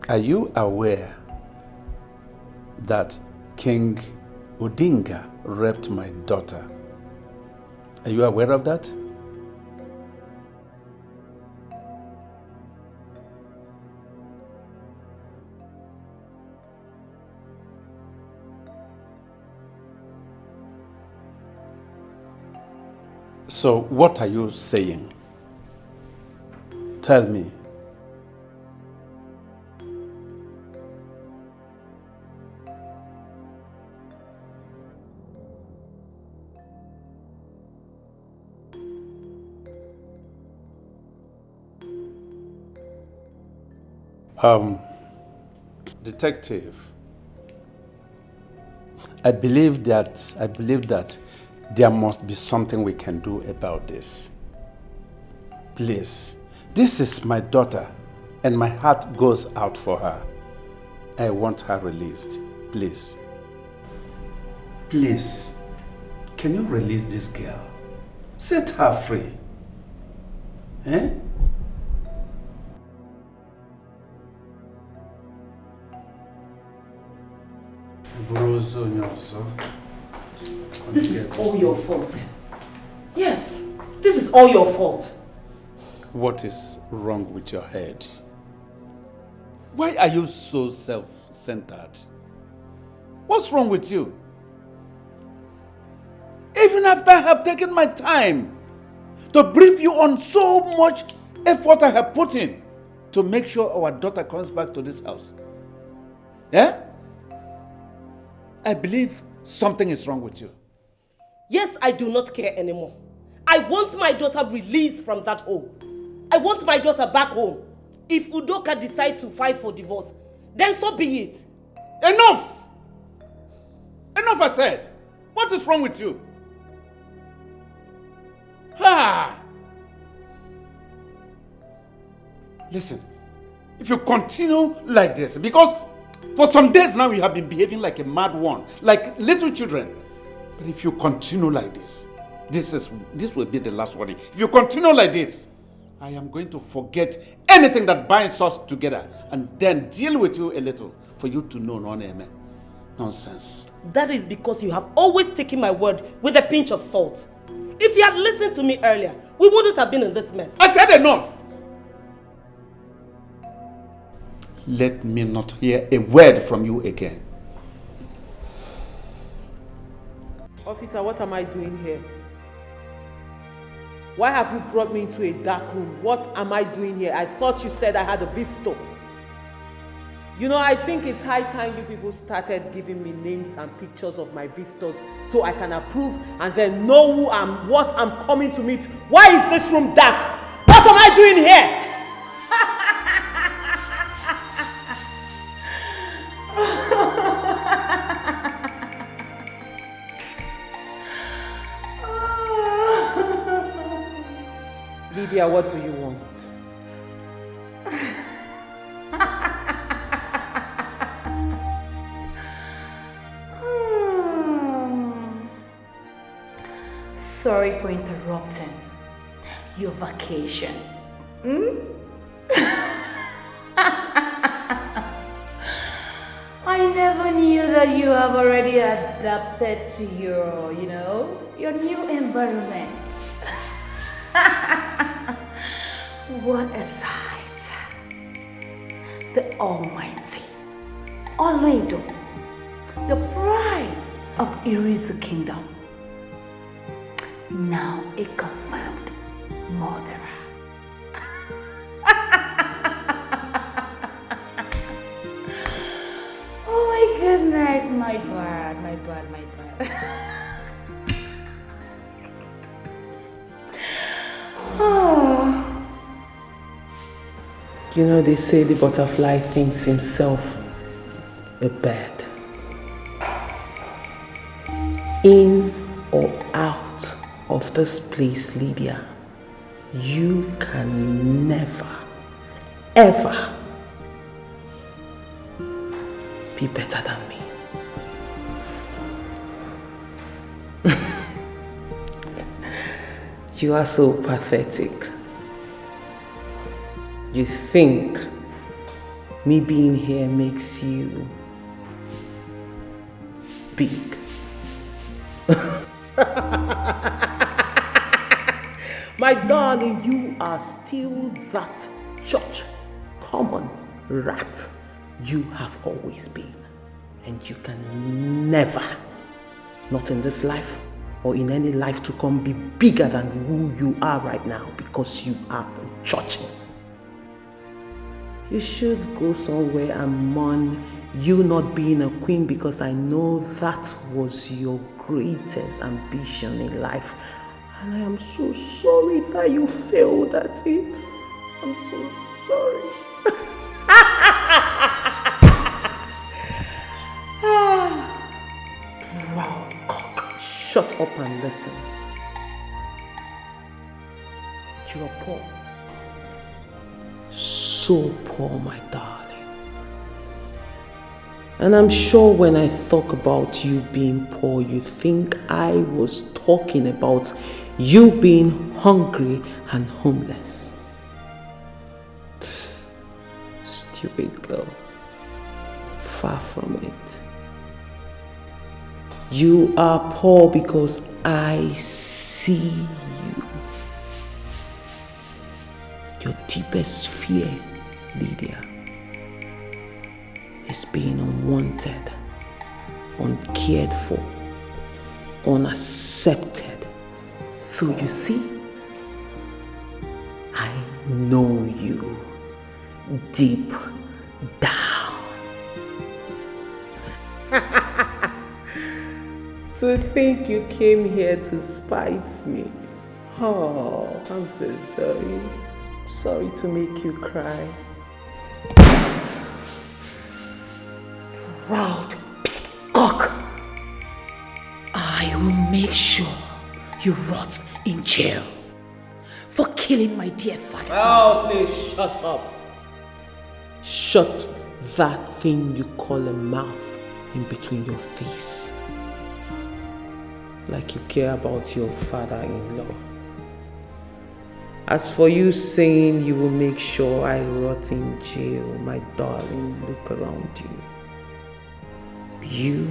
[SPEAKER 18] Are you aware that King Odinga raped my daughter? Are you aware of that? So what are you saying? Tell me. Detective, I believe that there must be something we can do about this. Please, this is my daughter and my heart goes out for her. I want her released, please. Please, can you release this girl? Set her free. Eh?
[SPEAKER 5] This is all your fault. Yes, this is all your fault.
[SPEAKER 18] What is wrong with your head? Why are you so self-centered? What's wrong with you? Even after I have taken my time to brief you on so much effort I have put in to make sure our daughter comes back to this house. Yeah? I believe something is wrong with you.
[SPEAKER 5] Yes, I do not care anymore. I want my daughter released from that hole. I want my daughter back home. If Udoka decides to file for divorce, then so be it.
[SPEAKER 18] Enough! Enough, I said. What is wrong with you? Ha! Listen, if you continue like this, because for some days now you have been behaving like a mad one, like little children. But if you continue like this, this will be the last warning. If you continue like this, I am going to forget anything that binds us together and then deal with you a little for you to know nonsense.
[SPEAKER 5] That is because you have always taken my word with a pinch of salt. If you had listened to me earlier, we wouldn't have been in this mess.
[SPEAKER 18] I said enough! Let me not hear a word from you again.
[SPEAKER 1] Officer, what am I doing here? Why have you brought me into a dark room? What am I doing here? I thought you said I had a visitor. You know, I think it's high time you people started giving me names and pictures of my visitors so I can approve and then know what I'm coming to meet. Why is this room dark? What am I doing here? Lydia, what do you want?
[SPEAKER 9] Sorry for interrupting your vacation. I never knew that you have already adapted to your new environment. What a sight. The Almighty, Oloedo, the pride of Irizu Kingdom, now a confirmed murderer. Oh my goodness, my bad.
[SPEAKER 1] Oh. You know, they say the butterfly thinks himself a bird. In or out of this place, Lydia, you can never, ever be better than me. You are so pathetic. You think me being here makes you big. My darling, you are still that church common rat you have always been. And you can never, not in this life or in any life to come, be bigger than who you are right now because you are a church. You should go somewhere and mourn you not being a queen, because I know that was your greatest ambition in life. And I am so sorry that you failed at it. I'm so sorry. Proud cock. Shut up and listen. You are poor. So poor, my darling. And I'm sure when I talk about you being poor, you think I was talking about you being hungry and homeless. Psst, stupid girl. Far from it. You are poor because I see you. Your deepest fear, Lydia, is being unwanted, uncared for, unaccepted. So you see, I know you deep down. To think you came here to spite me. Oh, I'm so sorry. Sorry to make you cry.
[SPEAKER 13] Proud peacock. I will make sure you rot in jail for killing my dear father.
[SPEAKER 1] Oh, please shut up. Shut that thing you call a mouth in between your face. Like you care about your father-in-law. As for you saying you will make sure I rot in jail, my darling, look around you. You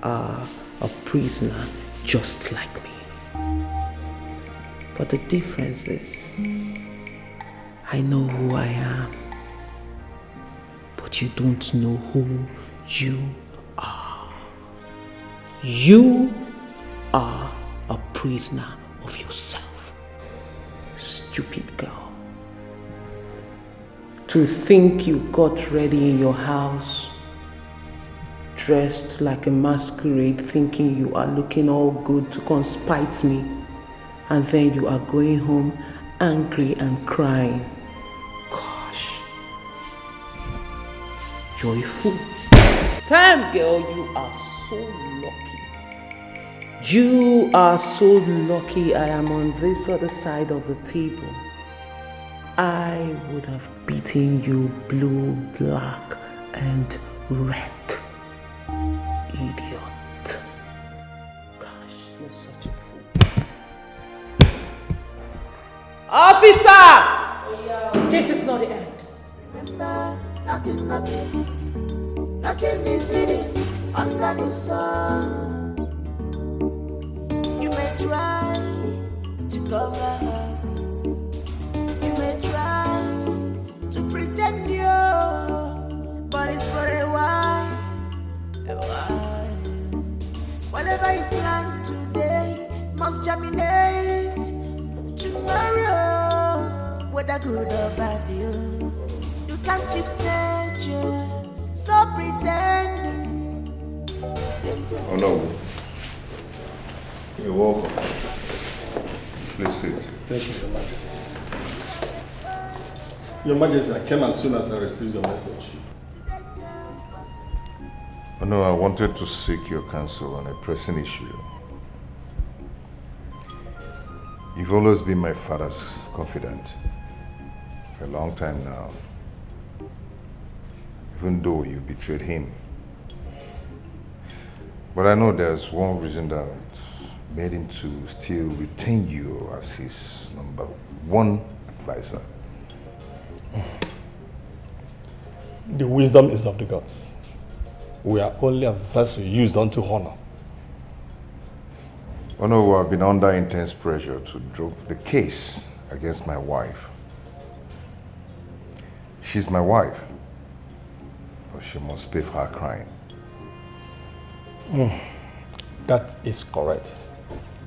[SPEAKER 1] are a prisoner just like me. But the difference is, I know who I am, but you don't know who you are. You are a prisoner of yourself. Stupid girl. To think you got ready in your house, dressed like a masquerade, thinking you are looking all good to come spite me, and then you are going home angry and crying. Gosh, you're a fool. Damn girl, you are so lucky. You are so lucky I am on this other side of the table. I would have beaten you blue, black, and red. Idiot. Gosh, you're such a fool. Officer!
[SPEAKER 13] This is not the end.
[SPEAKER 14] Remember, nothing is hidden under the sun. You may try to cover up. You may try to pretend you, but it's for a while. Whatever you plant today must germinate tomorrow, whether good or bad. You can't cheat nature. Stop pretending.
[SPEAKER 6] Oh no. You're welcome. Please sit.
[SPEAKER 10] Thank you, Your Majesty. Your Majesty, I came as soon as I received your message.
[SPEAKER 6] Oh no, I wanted to seek your counsel on a pressing issue. You've always been my father's confidant for a long time now, even though you betrayed him. But I know there's one reason that made him to still retain you as his #1 advisor.
[SPEAKER 10] The wisdom is of the gods. We are only a vessel used unto honor.
[SPEAKER 6] Oh no, I've been under intense pressure to drop the case against my wife. She's my wife, but she must pay for her crime.
[SPEAKER 10] That is correct.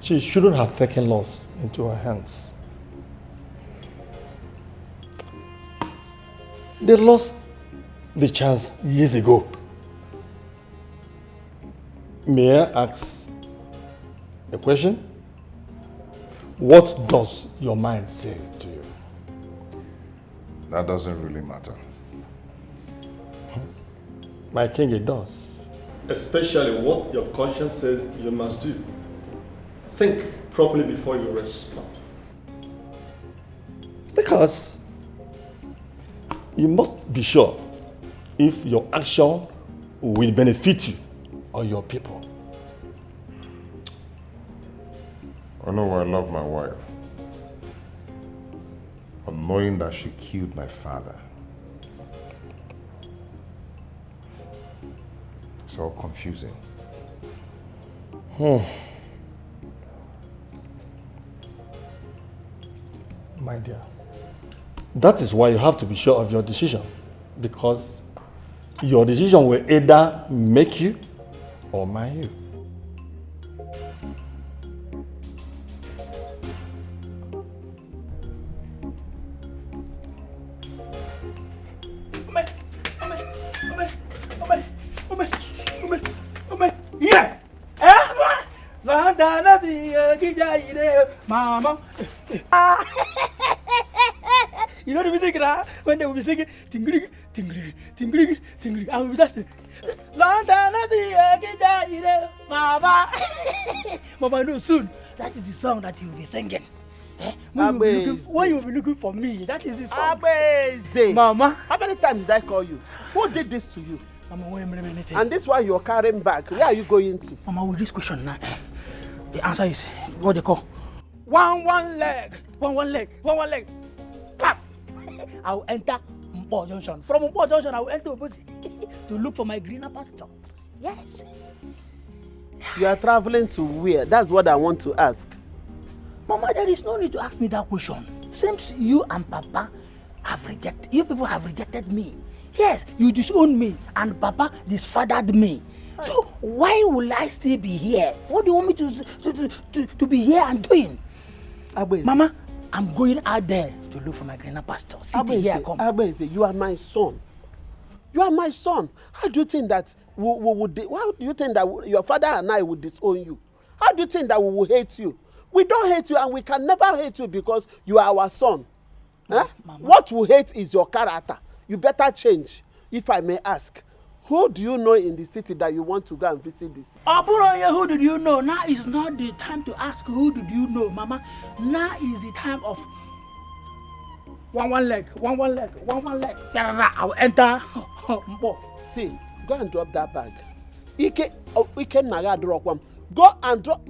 [SPEAKER 10] She shouldn't have taken laws into her hands. They lost the chance years ago. May I ask a question? What does your mind say to you?
[SPEAKER 6] That doesn't really matter.
[SPEAKER 10] My king, it does. Especially what your conscience says you must do. Think properly before you respond. Because you must be sure if your action will benefit you or your people.
[SPEAKER 6] I know I love my wife. But knowing that she killed my father, it's all confusing.
[SPEAKER 10] My dear, that is why you have to be sure of your decision, because your decision will either make you or mar you.
[SPEAKER 12] Yeah! Mama! You know the music, right? When they will be singing, tingling, tingling, tingling, tingling, I will be dancing. Mama! Mama, no, soon. That is the song that you will be singing. When you will be looking for me, that is the song.
[SPEAKER 3] Amazing.
[SPEAKER 12] Mama.
[SPEAKER 3] How many times did I call you? Who did this to you?
[SPEAKER 12] Mama, wait a minute.
[SPEAKER 3] And this one you're carrying back. Where are you going to?
[SPEAKER 12] Mama, with this question now, the answer is what they call one leg. Pap! I will enter Mpo Junction. From Mpo Junction, I will enter Obosi to look for my greener pasture. Yes.
[SPEAKER 3] You are traveling to where? That's what I want to ask.
[SPEAKER 12] Mama, there is no need to ask me that question. Since you and Papa have rejected, you people have rejected me. Yes, you disowned me and Papa disfathered me. So why will I still be here? What do you want me to be here and doing? Mama, I'm going out there to look for my greener pasture. Sitting here, come.
[SPEAKER 3] You are my son. You are my son. How do you think that why do you think that your father and I would disown you? How do you think that we will hate you? We don't hate you, and we can never hate you because you are our son. Huh? What we hate is your character. You better change, if I may ask. Who do you know in the city that you want to go and visit this?
[SPEAKER 12] Who did you know? Now is not the time to ask who did you know, Mama. Now is the time of one leg. I will enter.
[SPEAKER 3] See, go and drop that bag. Go and drop.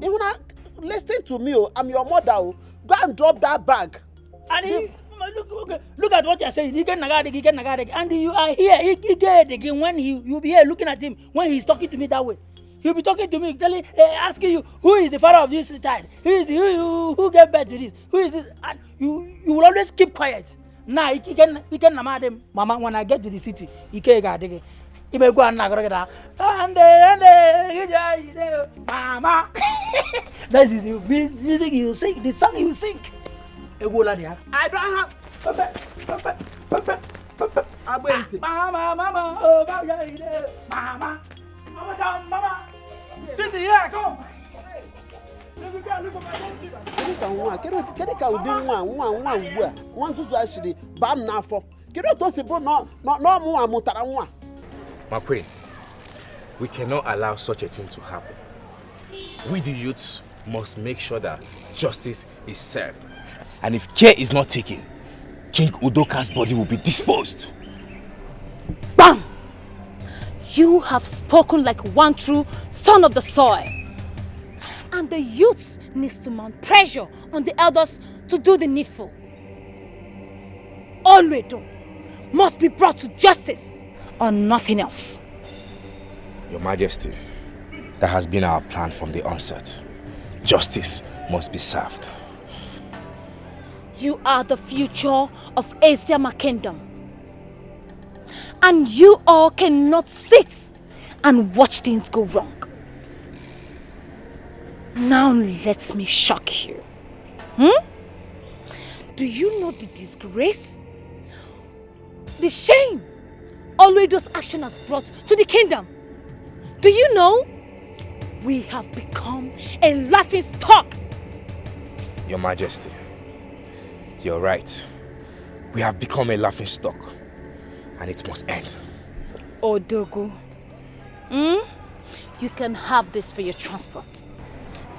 [SPEAKER 3] Listen to me, I'm your mother. Go and drop that bag.
[SPEAKER 12] And look at what you're saying. And you are here. When you'll be here looking at him when he's talking to me that way. He'll be talking to me, asking you, who is the father of this child? Who gave birth to this? Who is this? And you will always keep quiet. Now, he can namad him. Mama, when I get to the city, he can't go. He may go and nagara. Mama. That is the music you sing, the song you sing. I don't have. Mama. Sit here, come.
[SPEAKER 16] My queen, we cannot allow such a thing to happen. We the youths must make sure that justice is served. And if care is not taken, King Udoka's body will be disposed.
[SPEAKER 13] Bam! You have spoken like one true son of the soil. And the youths need to mount pressure on the elders to do the needful. Olwedo must be brought to justice or nothing else.
[SPEAKER 16] Your Majesty, that has been our plan from the onset. Justice must be served.
[SPEAKER 13] You are the future of Asiama Kingdom. And you all cannot sit and watch things go wrong. Now let me shock you. Do you know the disgrace? The shame Olwedo's action has brought to the kingdom? Do you know? We have become a laughing stock.
[SPEAKER 16] Your Majesty, you're right. We have become a laughing stock, and it must end.
[SPEAKER 13] Odogo, You can have this for your transport.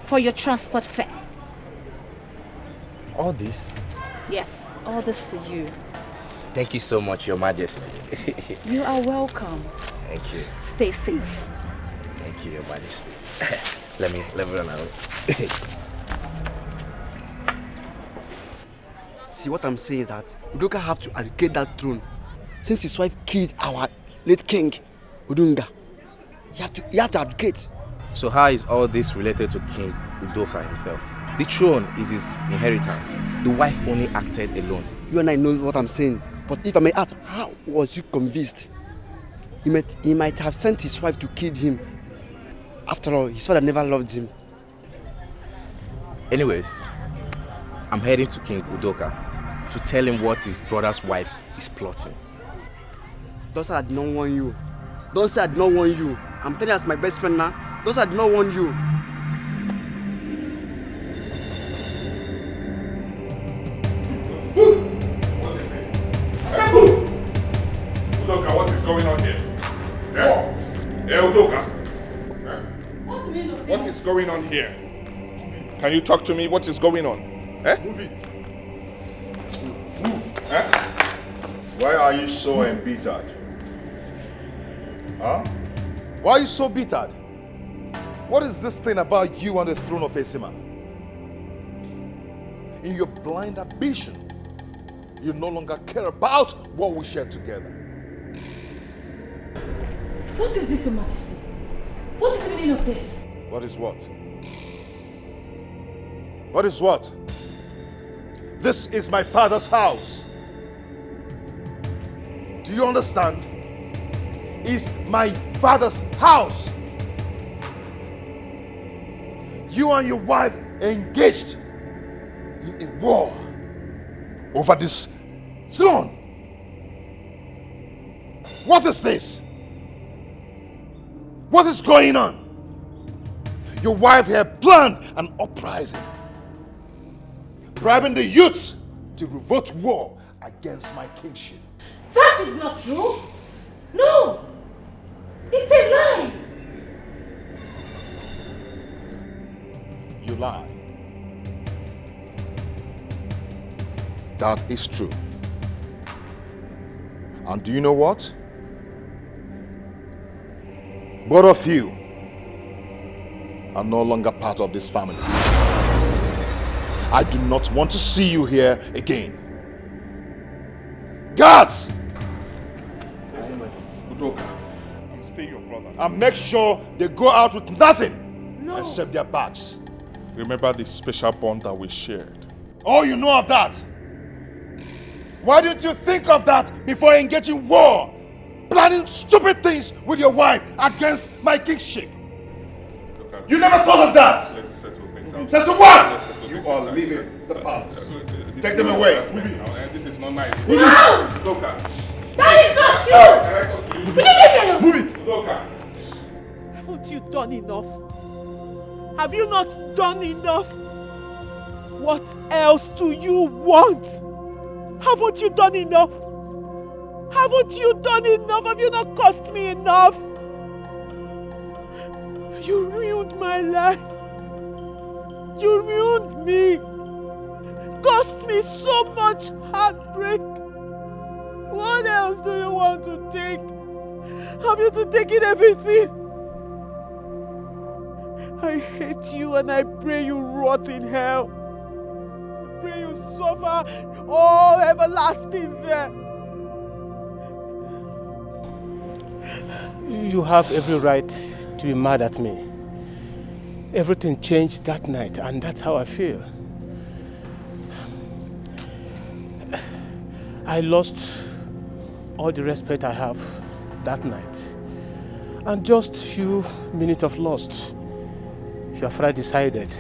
[SPEAKER 13] For your transport fare.
[SPEAKER 16] All this?
[SPEAKER 13] Yes, all this for you.
[SPEAKER 16] Thank you so much, Your Majesty.
[SPEAKER 13] You are welcome.
[SPEAKER 16] Thank you.
[SPEAKER 13] Stay safe.
[SPEAKER 16] Thank you, Your Majesty. let me run out.
[SPEAKER 22] See, what I'm saying is that Udoka have to abdicate that throne. Since his wife killed our late king, Udunga. He have to abdicate.
[SPEAKER 16] So how is all this related to King Udoka himself? The throne is his inheritance. The wife only acted alone.
[SPEAKER 22] You and I know what I'm saying. But if I may ask, how was you convinced? He might have sent his wife to kill him. After all, his father never loved him.
[SPEAKER 16] Anyways, I'm heading to King Udoka to tell him what his brother's wife is plotting.
[SPEAKER 22] Don't say I did not warn you. Don't say I did not warn you. I'm telling you as my best friend now. Don't say I did not warn you.
[SPEAKER 6] Udoka, what is going on here? Udoka.
[SPEAKER 13] What's the meaning of this?
[SPEAKER 6] What is going on here? Can you talk to me? What is going on?
[SPEAKER 24] Move it. Why are you so embittered? Huh? Why are you so bittered? What is this thing about you on the throne of Esima? In your blind ambition, you no longer care about what we share together.
[SPEAKER 13] What is this, Your Majesty? What is the meaning of this?
[SPEAKER 24] What is what? What is what? This is my father's house. Do you understand? It's my father's house. You and your wife engaged in a war over this throne. What is this? What is going on? Your wife had planned an uprising, bribing the youths to revolt war against my kingship.
[SPEAKER 13] That is not true. No. It's a lie.
[SPEAKER 24] You lie. That is true. And do you know what? Both of you are no longer part of this family. I do not want to see you here again. Guards!
[SPEAKER 6] Udoka, I'm still your brother.
[SPEAKER 24] And make sure they go out with nothing except their bags.
[SPEAKER 6] Remember the special bond that we shared.
[SPEAKER 24] Oh, you know of that? Why didn't you think of that before engaging war? Planning stupid things with your wife against my kingship. You never thought of that!
[SPEAKER 6] Let's settle things out.
[SPEAKER 24] Settle what? You are leaving the palace. Take them away.
[SPEAKER 6] This is not nice.
[SPEAKER 13] No!
[SPEAKER 6] Udoka.
[SPEAKER 13] That is not true! Leave me alone!
[SPEAKER 24] Move it!
[SPEAKER 6] Udoka.
[SPEAKER 1] Haven't you done enough? Have you not done enough? What else do you want? Haven't you done enough? Haven't you done enough? Have you not cost me enough? You ruined my life. You ruined me. Cost me so much heartbreak. What else do you want to take? Have you to take in everything? I hate you and I pray you rot in hell. I pray you suffer all everlasting there.
[SPEAKER 4] You have every right to be mad at me. Everything changed that night, and that's how I feel. I lost all the respect I have that night. And just a few minutes of lost, your father decided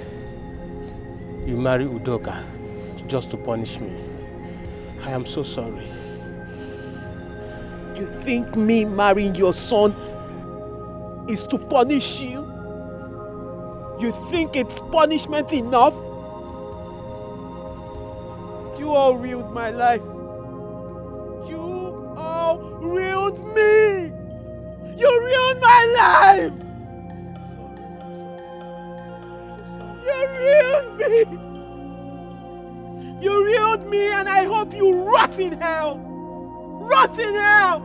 [SPEAKER 4] you marry Udoka just to punish me. I am so sorry.
[SPEAKER 1] You think me marrying your son is to punish you? You think it's punishment enough? You all ruined my life. You all ruined me. You ruined ruined my life! You ruined me! You ruined me, and I hope you rot in hell! Rot in hell!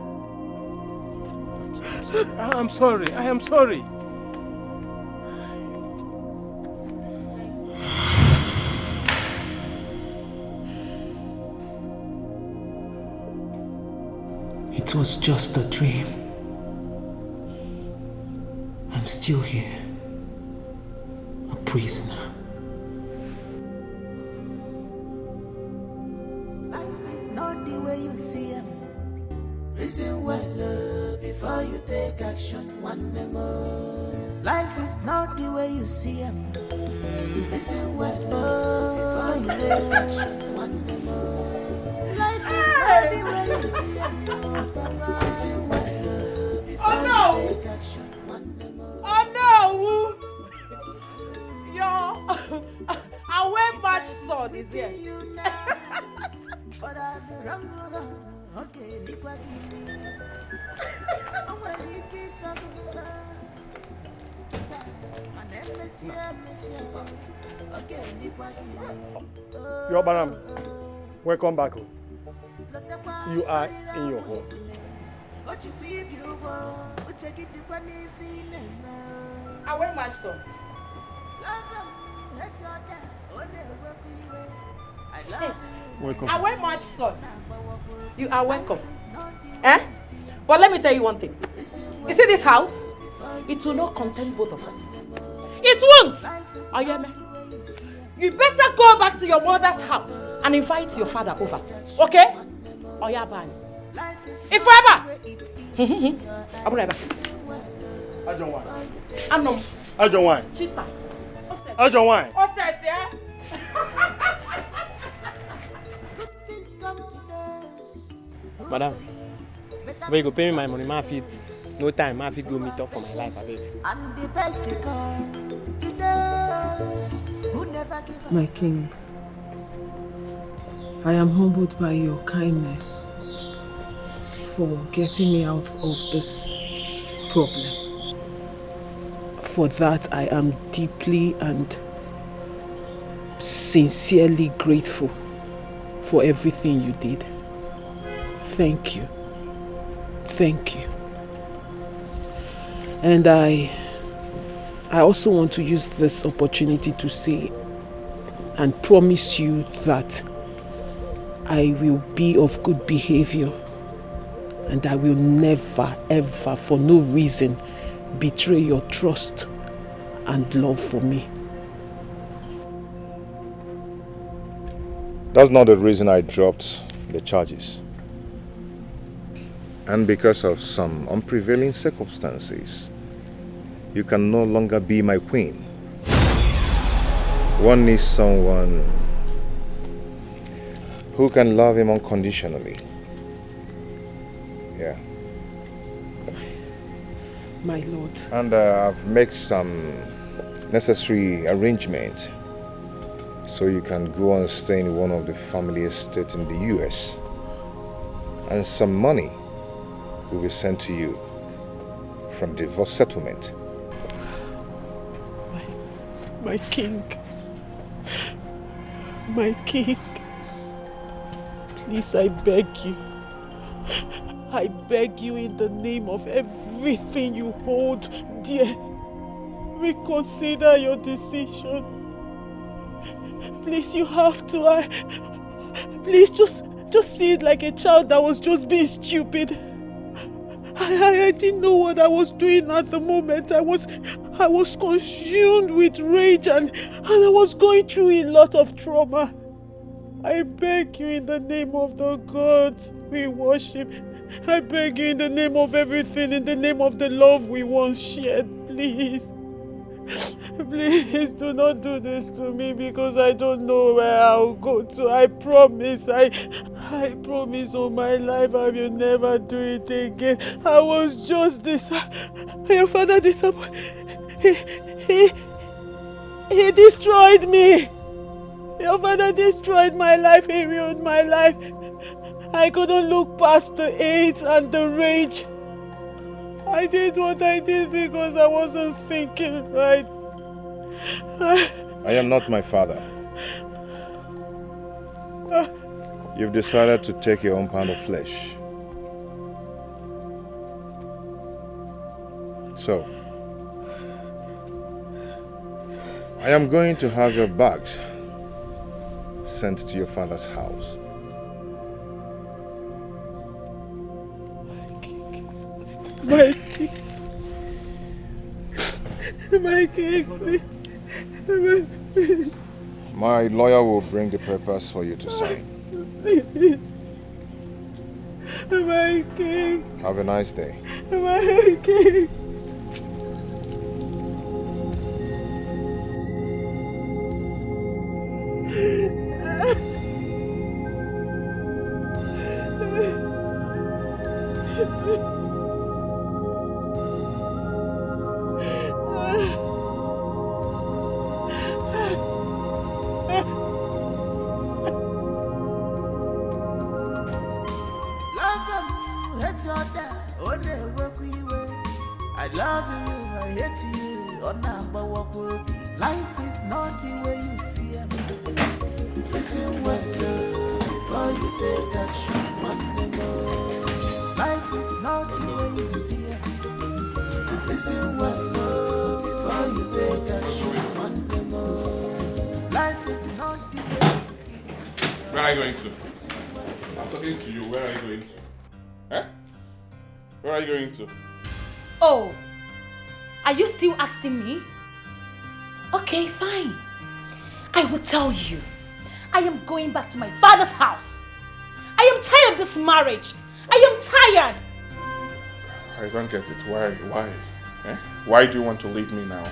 [SPEAKER 4] I'm sorry. I am sorry.
[SPEAKER 1] It was just a dream. I'm still here, a prisoner.
[SPEAKER 14] Life is not the way you see it. Listen well before you take action. One more. Life is not the way you see it. Listen well before you take action. One more. Life is not the way you see it. Listen well before you take action.
[SPEAKER 2] Oh no! Your away match sword is here.
[SPEAKER 10] Your Baram, welcome back home. You are in your home.
[SPEAKER 2] Away match sword.
[SPEAKER 10] Welcome.
[SPEAKER 2] Away match sword. You are welcome. Eh? But let me tell you one thing. You see this house? It will not contain both of us. It won't! Oh, yeah, man. You better go back to your mother's house and invite your father over. Okay? Oh, yeah, man. If forever! I'll be right back.
[SPEAKER 10] I don't want.
[SPEAKER 2] I
[SPEAKER 10] don't want.
[SPEAKER 2] Cheetah.
[SPEAKER 10] I don't want.
[SPEAKER 2] What's that, yeah?
[SPEAKER 21] Madam, but you go pay me my money, my feet. No time, my feet go meet up for my life, I beg.
[SPEAKER 14] And the best to come to those who never give up.
[SPEAKER 1] My king, I am humbled by your kindness for getting me out of this problem. For that, I am deeply and sincerely grateful for everything you did. Thank you. Thank you. And I also want to use this opportunity to say and promise you that I will be of good behavior and I will never, ever, for no reason, betray your trust and love for me.
[SPEAKER 6] That's not the reason I dropped the charges. And because of some unprevailing circumstances, you can no longer be my queen. One needs someone who can love him unconditionally. Yeah.
[SPEAKER 1] My lord.
[SPEAKER 6] And I've made some necessary arrangements so you can go and stay in one of the family estates in the US. And some money will be sent to you from divorce settlement.
[SPEAKER 1] My king. My king. Please, I beg you. I beg you in the name of everything you hold dear. Reconsider your decision. Please, you have to. Please, just see it like a child that was just being stupid. I didn't know what I was doing at the moment. I was consumed with rage and I was going through a lot of trauma. I beg you in the name of the gods we worship. I beg you in the name of everything, in the name of the love we once shared, please. Please do not do this to me because I don't know where I'll go to. I promise, I promise all my life I will never do it again. I was just your father he destroyed me. Your father destroyed my life, he ruined my life. I couldn't look past the hate and the rage. I did what I did because I wasn't thinking right.
[SPEAKER 6] I am not my father. You've decided to take your own pound of flesh. So, I am going to have your bags sent to your father's house.
[SPEAKER 1] My king. My king.
[SPEAKER 6] My lawyer will bring the papers for you to sign.
[SPEAKER 1] My king.
[SPEAKER 6] Have a nice day.
[SPEAKER 1] My king.
[SPEAKER 14] I love you, I hate you, on number what will be. Life is not the way you see it. Listen well, before you take action, one more. Life is not the way you see it. Listen well, before you take action, one more. Life is not the way it is.
[SPEAKER 7] Where are you going to? I'm talking to you. Where are you going to? Eh? Where are you going to?
[SPEAKER 13] Oh, are you still asking me? Okay, fine. I will tell you. I am going back to my father's house. I am tired of this marriage. I am tired.
[SPEAKER 7] I don't get it. Why? Eh? Why do you want to leave me now?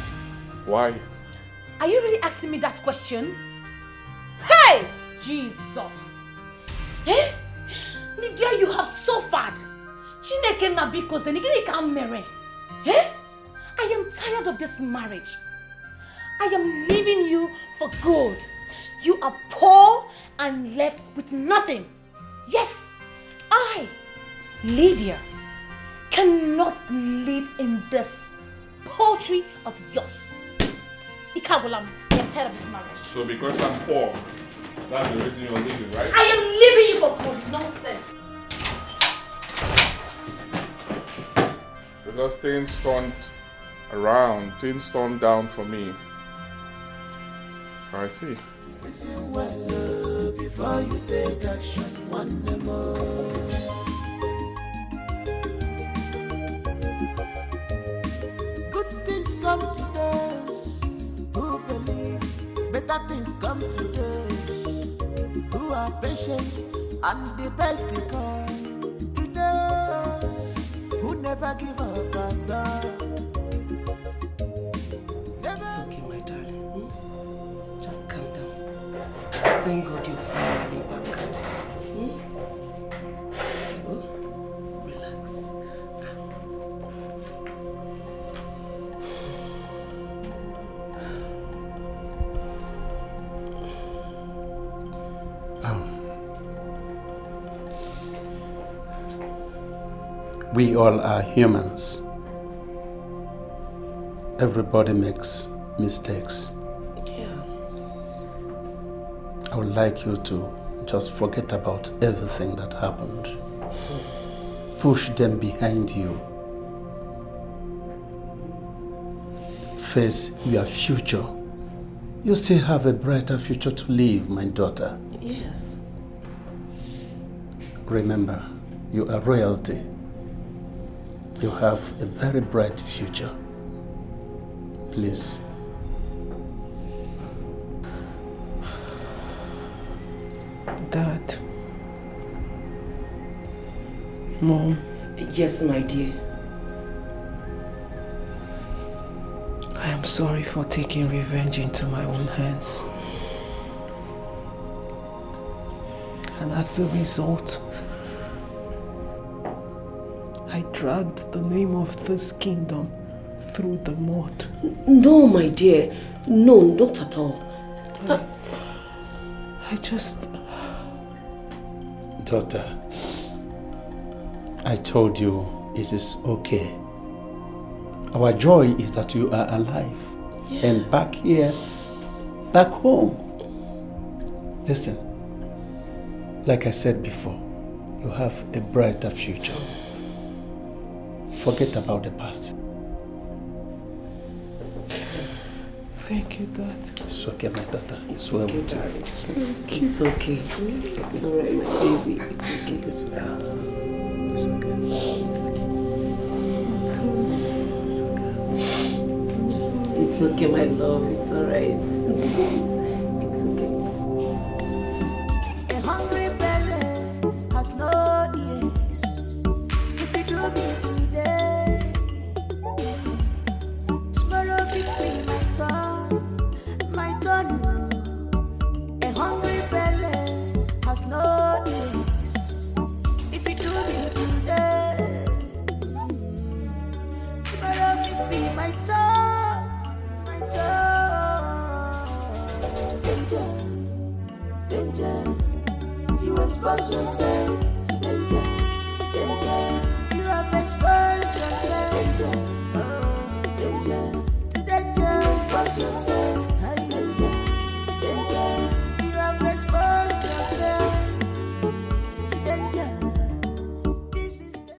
[SPEAKER 7] Why?
[SPEAKER 13] Are you really asking me that question? Hey! Jesus. Eh? Lydia, you have suffered. Chineke na biko zenigiri ka mere. Eh? I am tired of this marriage. I am leaving you for good. You are poor and left with nothing. Yes, I, Lydia, cannot live in this poultry of yours. Ikabulam, I am tired of this marriage.
[SPEAKER 7] So because I'm poor, that's the reason you're leaving, right?
[SPEAKER 13] I am leaving you for good nonsense.
[SPEAKER 7] Because things turned around, things turned down for me. I see.
[SPEAKER 14] Listen well, before you take action, one more. Good things come to those who believe. Better things come to those who are patient. And the best they come to those who never give up at all.
[SPEAKER 5] It's okay, my darling. Just calm down. Thank God you're finally back. Okay, oh, relax.
[SPEAKER 18] We all are humans. Everybody makes mistakes.
[SPEAKER 5] Yeah.
[SPEAKER 18] I would like you to just forget about everything that happened. Push them behind you. Face your future. You still have a brighter future to live, my daughter.
[SPEAKER 5] Yes.
[SPEAKER 18] Remember, you are royalty. You have a very bright future. Please.
[SPEAKER 1] Dad. Mom.
[SPEAKER 5] Yes, my dear.
[SPEAKER 1] I am sorry for taking revenge into my own hands. And as a result, I dragged the name of this kingdom through the mud.
[SPEAKER 5] No, my dear. No, not at all.
[SPEAKER 1] I just...
[SPEAKER 18] Daughter, I told you it is okay. Our joy is that you are alive and back here, back home. Listen, like I said before, you have a brighter future. Forget about the past.
[SPEAKER 1] Thank you, Dad.
[SPEAKER 18] It's okay, my daughter. It's well with you.
[SPEAKER 19] It's okay. It's alright, my baby. It's okay.
[SPEAKER 18] It's okay.
[SPEAKER 19] It's okay, my love. It's alright. It's okay.
[SPEAKER 14] A hungry belly has no ears. If you do me today, tomorrow it be my turn. A hungry belly has no ears. If you do me today, tomorrow it be my turn. Danger, danger, you expose yourself.